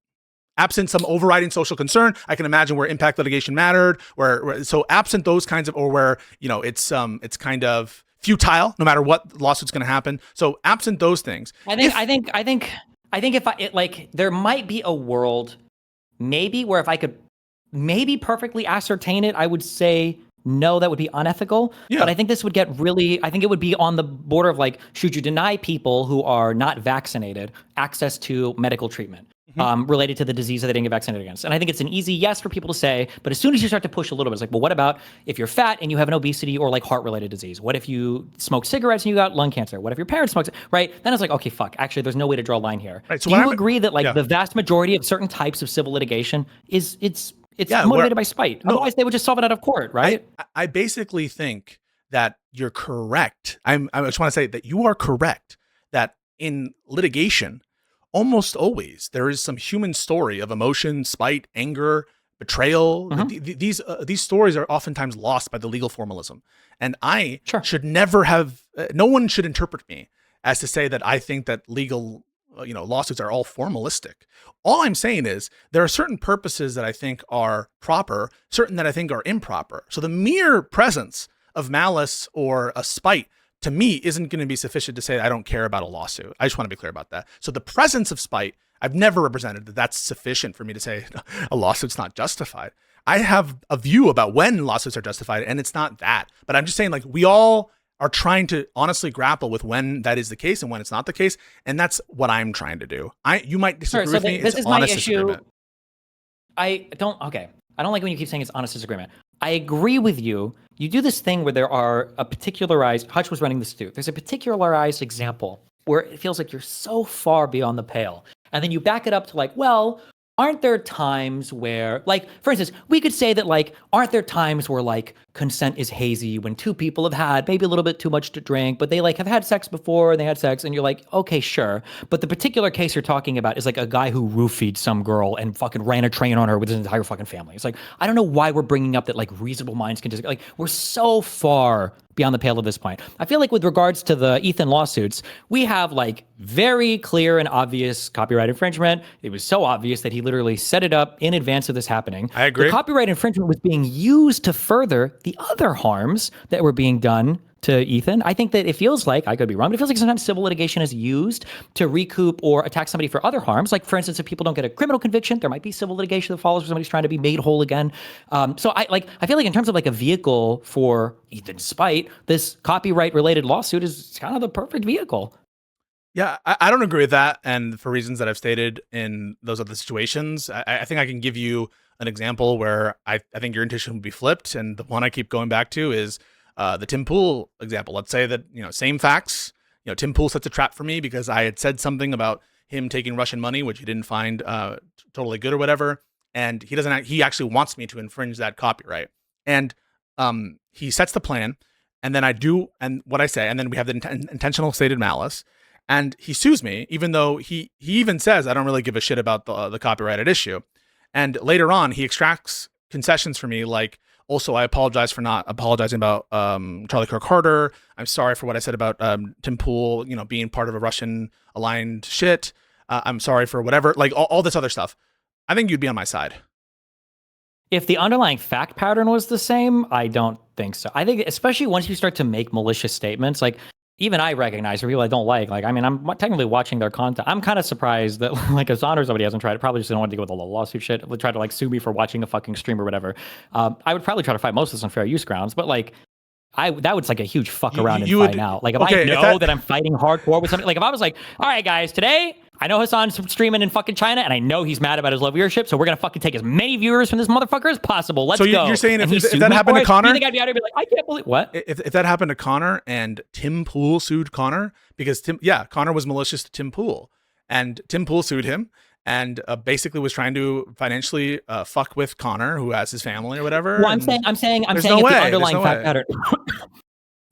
Absent some overriding social concern, I can imagine where impact litigation mattered, so absent those kinds of, or where, it's kind of futile, no matter what lawsuit's going to happen. So absent those things. I think there might be a world maybe where if I could maybe perfectly ascertain it, I would say no, that would be unethical. Yeah. But I think this would I think it would be on the border of like, should you deny people who are not vaccinated access to medical treatment related to the disease that they didn't get vaccinated against? And I think it's an easy yes for people to say, but as soon as you start to push a little bit, it's like, well, what about if you're fat and you have an obesity or like heart-related disease? What if you smoke cigarettes and you got lung cancer? What if your parents smoked, right? Then it's like, okay, fuck, actually, there's no way to draw a line here. Right, so do you agree that like the vast majority of certain types of civil litigation it's motivated by spite? No, otherwise, they would just solve it out of court, right? I basically think that you're correct. I just want to say that you are correct that in litigation, almost always there is some human story of emotion, spite, anger, betrayal. These stories are oftentimes lost by the legal formalism. And I should never have, no one should interpret me as to say that I think that legal lawsuits are all formalistic. All I'm saying is there are certain purposes that I think are proper, certain that I think are improper. So the mere presence of malice or a spite to me isn't going to be sufficient to say I don't care about a lawsuit. I just want to be clear about that. So the presence of spite, I've never represented that that's sufficient for me to say a lawsuit's not justified. I have a view about when lawsuits are justified, and it's not that. But I'm just saying, like, we all are trying to honestly grapple with when that is the case and when it's not the case, and that's what I'm trying to do. You might disagree with me. This it's is my honest issue. disagreement. I don't like when you keep saying it's honest disagreement. I agree with you. You do this thing where there are a particularized, Hutch was running this too. There's a particularized example where it feels like you're so far beyond the pale. And then you back it up to like, well, aren't there times where, like, for instance, we could say that, like, aren't there times where, like, consent is hazy when two people have had maybe a little bit too much to drink, but they, like, have had sex before and they had sex, and you're like, okay, sure. But the particular case you're talking about is, like, a guy who roofied some girl and fucking ran a train on her with his entire fucking family. It's like, I don't know why we're bringing up that, like, reasonable minds can disagree. Like, we're so far beyond the pale at this point. I feel like with regards to the Ethan lawsuits, we have, like, very clear and obvious copyright infringement. It was so obvious that he literally set it up in advance of this happening. I agree. The copyright infringement was being used to further the other harms that were being done to Ethan. I think that it feels like, I could be wrong, but it feels like sometimes civil litigation is used to recoup or attack somebody for other harms. Like, for instance, if people don't get a criminal conviction, there might be civil litigation that follows where somebody's trying to be made whole again. So I feel like in terms of like a vehicle for Ethan's spite, this copyright related lawsuit is kind of the perfect vehicle. Yeah, I don't agree with that. And for reasons that I've stated in those other situations, I think I can give you an example where I think your intention would be flipped. And the one I keep going back to is the Tim Pool example. Let's say that, same facts, Tim Pool sets a trap for me because I had said something about him taking Russian money, which he didn't find totally good or whatever. And he actually wants me to infringe that copyright. And he sets the plan, and then I do, and what I say, and then we have the intentional stated malice. And he sues me, even though he even says, I don't really give a shit about the copyrighted issue. And later on, he extracts concessions for me, like, also, I apologize for not apologizing about Charlie Kirk Harder. I'm sorry for what I said about Tim Pool, being part of a Russian-aligned shit. I'm sorry for whatever, like all this other stuff. I think you'd be on my side. If the underlying fact pattern was the same, I don't think so. I think, especially once you start to make malicious statements, like, even I recognize for people I don't like, I mean, I'm technically watching their content. I'm kind of surprised that, like, Hassan or somebody hasn't tried it. Probably just don't want to deal with the lawsuit shit. Would try to, like, sue me for watching a fucking stream or whatever. I would probably try to fight most of this on fair use grounds, but, like, that was like a huge fuck around and fight out. Like, if I know that I'm fighting hardcore with something, like, if I was like, all right, guys, today I know Hassan's streaming in fucking China, and I know he's mad about his low viewership, so we're gonna fucking take as many viewers from this motherfucker as possible. Let's go. So you're saying if that happened to Connor? You think I'd be out here be like, I can't believe what? If that happened to Connor and Tim Pool sued Connor, because Connor was malicious to Tim Pool, and Tim Pool sued him, and basically was trying to financially fuck with Connor, who has his family or whatever. Well, I'm saying if the underlying fact pattern.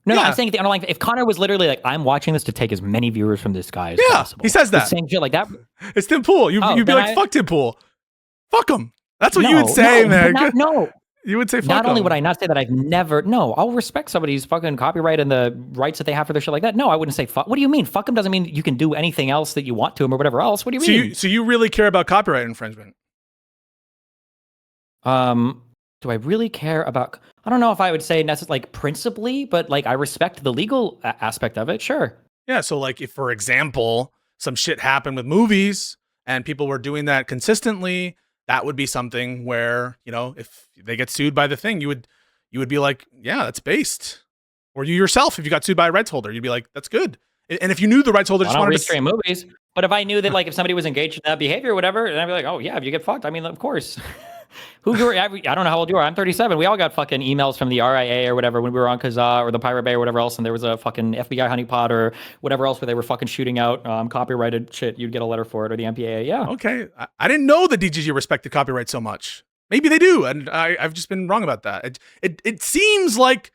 No, I'm saying the underlying. If Connor was literally like, I'm watching this to take as many viewers from this guy as possible. He says that. Saying shit like that. It's Tim Pool. You'd be like, fuck Tim Pool. Fuck him. That's what you would say, man. No. You would say fuck Not only him. would I not say that I'll respect somebody's fucking copyright and the rights that they have for their shit like that. No, I wouldn't say fuck. What do you mean? Fuck him doesn't mean you can do anything else that you want to him or whatever else. What do you mean? So you really care about copyright infringement? Do I really care about? I don't know if I would say necessarily like principally, but like I respect the legal aspect of it. Sure. Yeah. So like if, for example, some shit happened with movies and people were doing that consistently, that would be something where, if they get sued by the thing, you would be like, yeah, that's based. Or you yourself, if you got sued by a rights holder, you'd be like, that's good. And if you knew the rights holder just wanted to stream movies, but if I knew that, like, if somebody was engaged in that behavior or whatever, then I'd be like, oh yeah, if you get fucked, I mean, of course. I don't know how old you are. I'm 37. We all got fucking emails from the RIA or whatever when we were on Kazaa or the Pirate Bay or whatever else, and there was a fucking FBI honeypot or whatever else where they were fucking shooting out copyrighted shit. You'd get a letter for it, or the MPAA. Yeah. Okay. I didn't know that DGG respected copyright so much. Maybe they do, and I've just been wrong about that. It seems like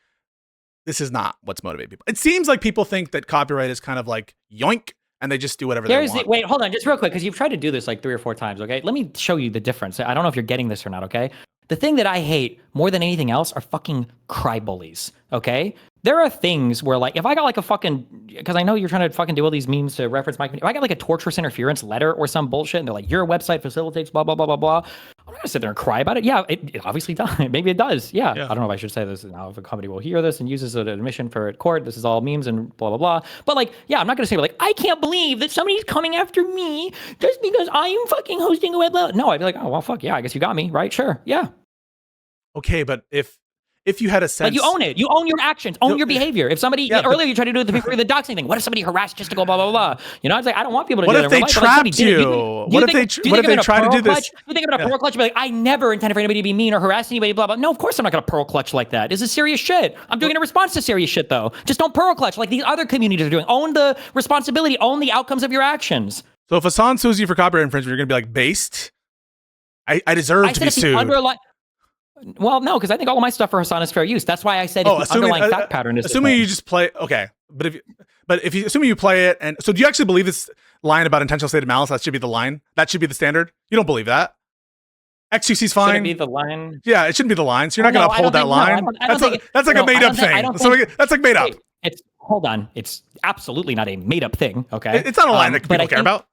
this is not what's motivating people. It seems like people think that copyright is kind of like yoink, and they just do whatever they want. Wait, hold on, just real quick, because you've tried to do this like 3 or 4 times, okay? Let me show you the difference. I don't know if you're getting this or not, okay? The thing that I hate more than anything else are fucking cry bullies, okay? There are things where, like, if I got like a fucking, because I know you're trying to fucking do all these memes to reference my community. If I got like a torturous interference letter or some bullshit, and they're like, your website facilitates blah, blah, blah, blah, blah. I'm not gonna sit there and cry about it. Yeah, it obviously does. Maybe it does. Yeah. I don't know if I should say this now. If a company will hear this and use this as an admission for court, this is all memes and blah, blah, blah. But like, yeah, I'm not gonna say like, I can't believe that somebody's coming after me just because I am fucking hosting a web. No, I'd be like, oh, well, fuck yeah, I guess you got me, right? Sure. Yeah. Okay, but if you had a sense, like, you own it. You own your actions, own your behavior. If somebody earlier you tried to do it the doxing thing. What if somebody harassed just to go blah blah blah? You know, it's like I don't want people to. What do if that they trapped you? What if they try to do this? You think I'm gonna pearl clutch? Be like, I never intended for anybody to be mean or harass anybody. Blah blah. No, of course I'm not gonna pearl clutch like that. This is serious shit. I'm doing it in response to serious shit though. Just don't pearl clutch like these other communities are doing. Own the responsibility. Own the outcomes of your actions. So if Hassan sues you for copyright infringement, you're gonna be like, based. I deserve to be sued. Well, no, because I think all of my stuff for Hassan is fair use. That's why I said if the underlying fact pattern is assuming you just play. Okay, but if you assuming you play it, and so do you actually believe this line about intentional stated malice? That should be the line. That should be the standard. You don't believe that? XQC's fine. Should it be the line? Yeah, it shouldn't be the line. So you're not going to uphold that line. That's like a made up thing. That's like made up. Hold on. It's absolutely not a made up thing. Okay, it's not a line that people care about.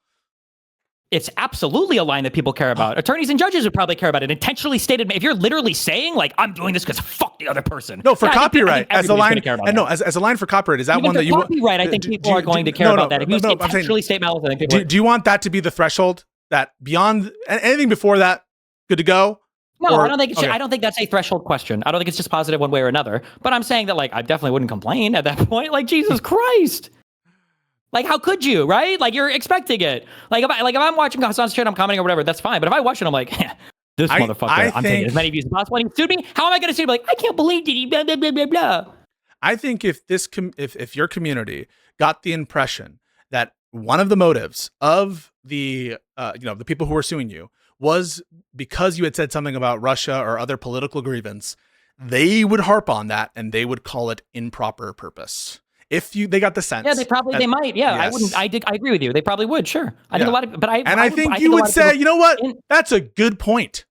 It's absolutely a line that people care about. Attorneys and judges would probably care about it. Intentionally stated. If you're literally saying like, I'm doing this because fuck the other person. No, for copyright as a line. And no, as a line for copyright, is that even one that you copyright? I think people are going to care about that. If you intentionally state malice, I think people. Do you want that to be the threshold? That beyond anything before that, good to go? No, I don't think I don't think that's a threshold question. I don't think it's just positive one way or another. But I'm saying that like I definitely wouldn't complain at that point. Like Jesus Christ. Like, how could you, right? Like, you're expecting it. Like, if I'm watching Hassan's shit, I'm commenting or whatever, that's fine. But if I watch it, I'm like, this motherfucker, I'm taking as many views as possible. And he sued me. How am I going to sue him? Like, I can't believe he blah, blah, blah, blah, blah. I think if if your community got the impression that one of the motives of the the people who were suing you was because you had said something about Russia or other political grievance, they would harp on that and they would call it improper purpose. If they got the sense, they might. Yeah, yes. I agree with you. They probably would. Sure, I think a lot of, but I think you would say, you know what? That's a good point.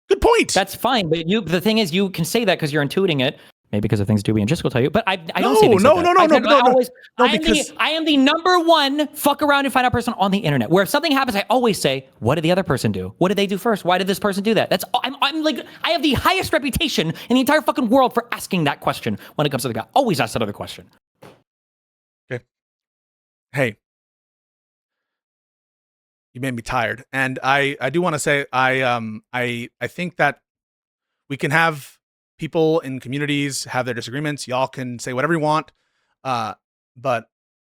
Good point. That's fine, but the thing is, you can say that because you're intuiting it. Maybe because of things Doobie and Jessica will tell you, but I don't say things like that. I am the number one fuck around and find out person on the internet. Where if something happens, I always say, "What did the other person do? What did they do first? Why did this person do that?" That's I'm like I have the highest reputation in the entire fucking world for asking that question when it comes to the guy. Always ask that other question. Okay. Hey, you made me tired, and I do want to say I think that we can have people in communities have their disagreements. Y'all can say whatever you want, but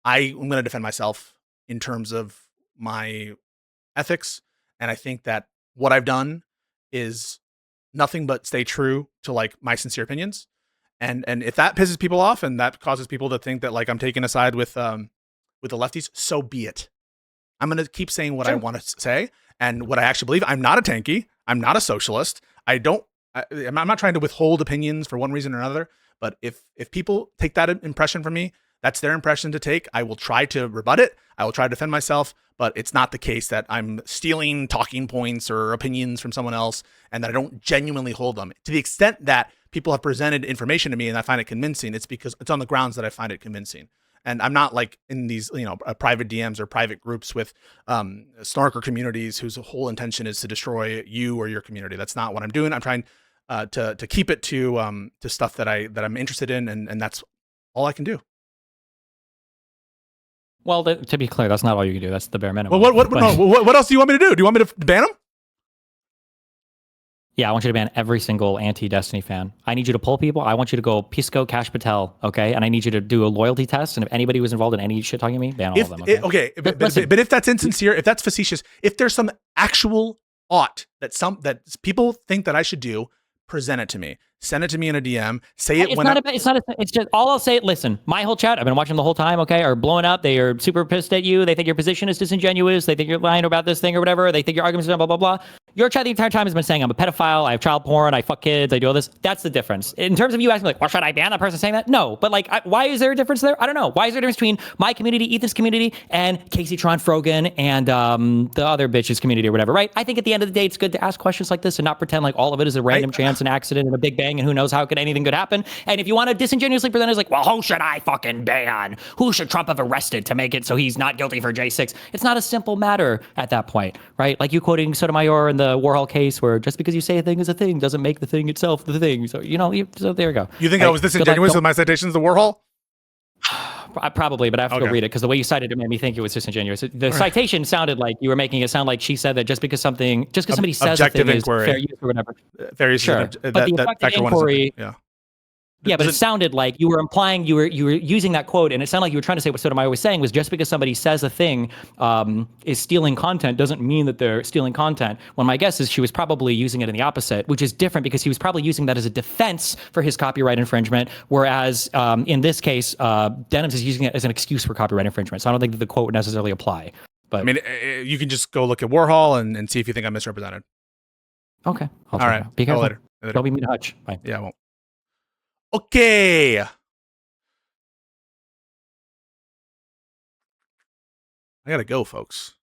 I'm going to defend myself in terms of my ethics, and I think that what I've done is nothing but stay true to like my sincere opinions. And if that pisses people off and that causes people to think that like I'm taking a side with the lefties, so be it. I'm going to keep saying what I want to say and what I actually believe. I'm not a tanky. I'm not a socialist. I'm not trying to withhold opinions for one reason or another, but if people take that impression from me, that's their impression to take. I will try to rebut it. I will try to defend myself, but it's not the case that I'm stealing talking points or opinions from someone else and that I don't genuinely hold them. To the extent that people have presented information to me and I find it convincing, it's because it's on the grounds that I find it convincing. And I'm not like in these, private DMs or private groups with snarker communities whose whole intention is to destroy you or your community. That's not what I'm doing. I'm trying to keep it to stuff that I'm interested in, and that's all I can do. Well, to be clear, that's not all you can do. That's the bare minimum. Well, what else do you want me to do? Do you want me to ban them? Yeah, I want you to ban every single anti-Destiny fan. I need you to pull people. I want you to go Pisco Patel, okay? And I need you to do a loyalty test. And if anybody was involved in any shit talking to me, ban all of them. Okay? But if that's insincere, if that's facetious, if there's some actual ought that people think that I should do, present it to me. Send it to me in a DM. Say it It's when not it's just all I'll say. Listen, my whole chat, I've been watching the whole time. Okay, are blowing up. They are super pissed at you. They think your position is disingenuous. They think you're lying about this thing or whatever. They think your arguments are blah blah blah. Your chat the entire time has been saying I'm a pedophile. I have child porn. I fuck kids. I do all this. That's the difference. In terms of you asking like, well, should I ban that person saying that? No, but like, why is there a difference there? I don't know. Why is there a difference between my community, Ethan's community, and Kaceytron, Frogan, and the other bitch's community or whatever? Right? I think at the end of the day, it's good to ask questions like this and not pretend like all of it is a random chance, an accident, and a big bang, and who knows how anything could happen. And if you want to disingenuously present it as like, well, who should I fucking ban? Who should Trump have arrested to make it so he's not guilty for J6? It's not a simple matter at that point, right? Like you quoting Sotomayor in the Warhol case, where just because you say a thing is a thing doesn't make the thing itself the thing. So so there you go. You think I was disingenuous with my citations to Warhol? Probably, but I have to go read it because the way you cited it made me think it was disingenuous. The citation sounded like you were making it sound like she said that just because somebody says a thing is fair use or whatever. Fair use. Sure, but the effective inquiry. Yeah, but it sounded like you were implying you were using that quote, and it sounded like you were trying to say what Sotomayor was saying was just because somebody says a thing is stealing content doesn't mean that they're stealing content. When my guess is she was probably using it in the opposite, which is different because he was probably using that as a defense for his copyright infringement, whereas in this case, Denims is using it as an excuse for copyright infringement. So I don't think that the quote would necessarily apply. But I mean, you can just go look at Warhol and see if you think I'm misrepresented. Okay. All right. Be careful. Later. Don't be mean to Hutch. Bye. Yeah, I won't. Okay. I gotta go, folks.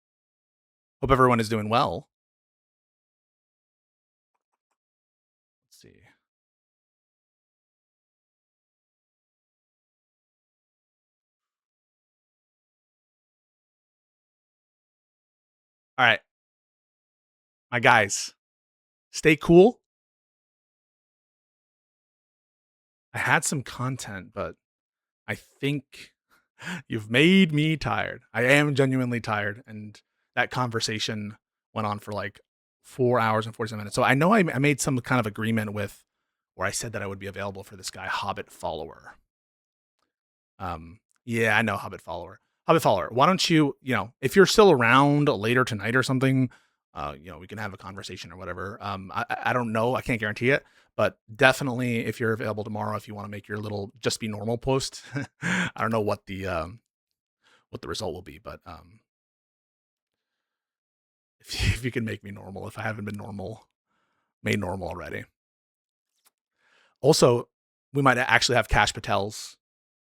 Hope everyone is doing well. Let's see. All right. My guys, stay cool. I had some content, but I think you've made me tired. I am genuinely tired. And that conversation went on for like 4 hours and 47 minutes. So I know I made some kind of agreement with where I said that I would be available for this guy, Hobbit Follower. Yeah, I know Hobbit Follower. Hobbit Follower, why don't you, if you're still around later tonight or something, we can have a conversation or whatever. I don't know. I can't guarantee it. But definitely, if you're available tomorrow, if you want to make your little just be normal post, I don't know what the result will be, but if you can make me normal, if I haven't been made normal already. Also, we might actually have Kash Patel's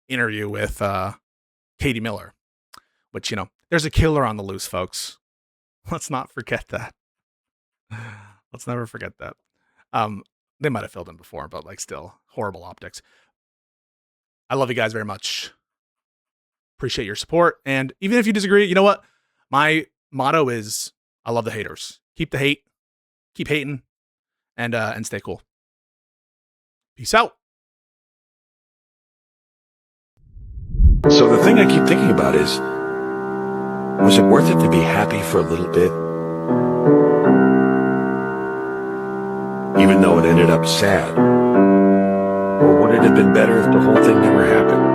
interview with Katie Miller, which there's a killer on the loose, folks. Let's not forget that. Let's never forget that. They might have filled him before, but still horrible optics. I love you guys very much. Appreciate your support. And even if you disagree, you know what? My motto is I love the haters. Keep the hate, keep hating, and stay cool. Peace out. So the thing I keep thinking about is, was it worth it to be happy for a little bit? Even though it ended up sad? Or would it have been better if the whole thing never happened?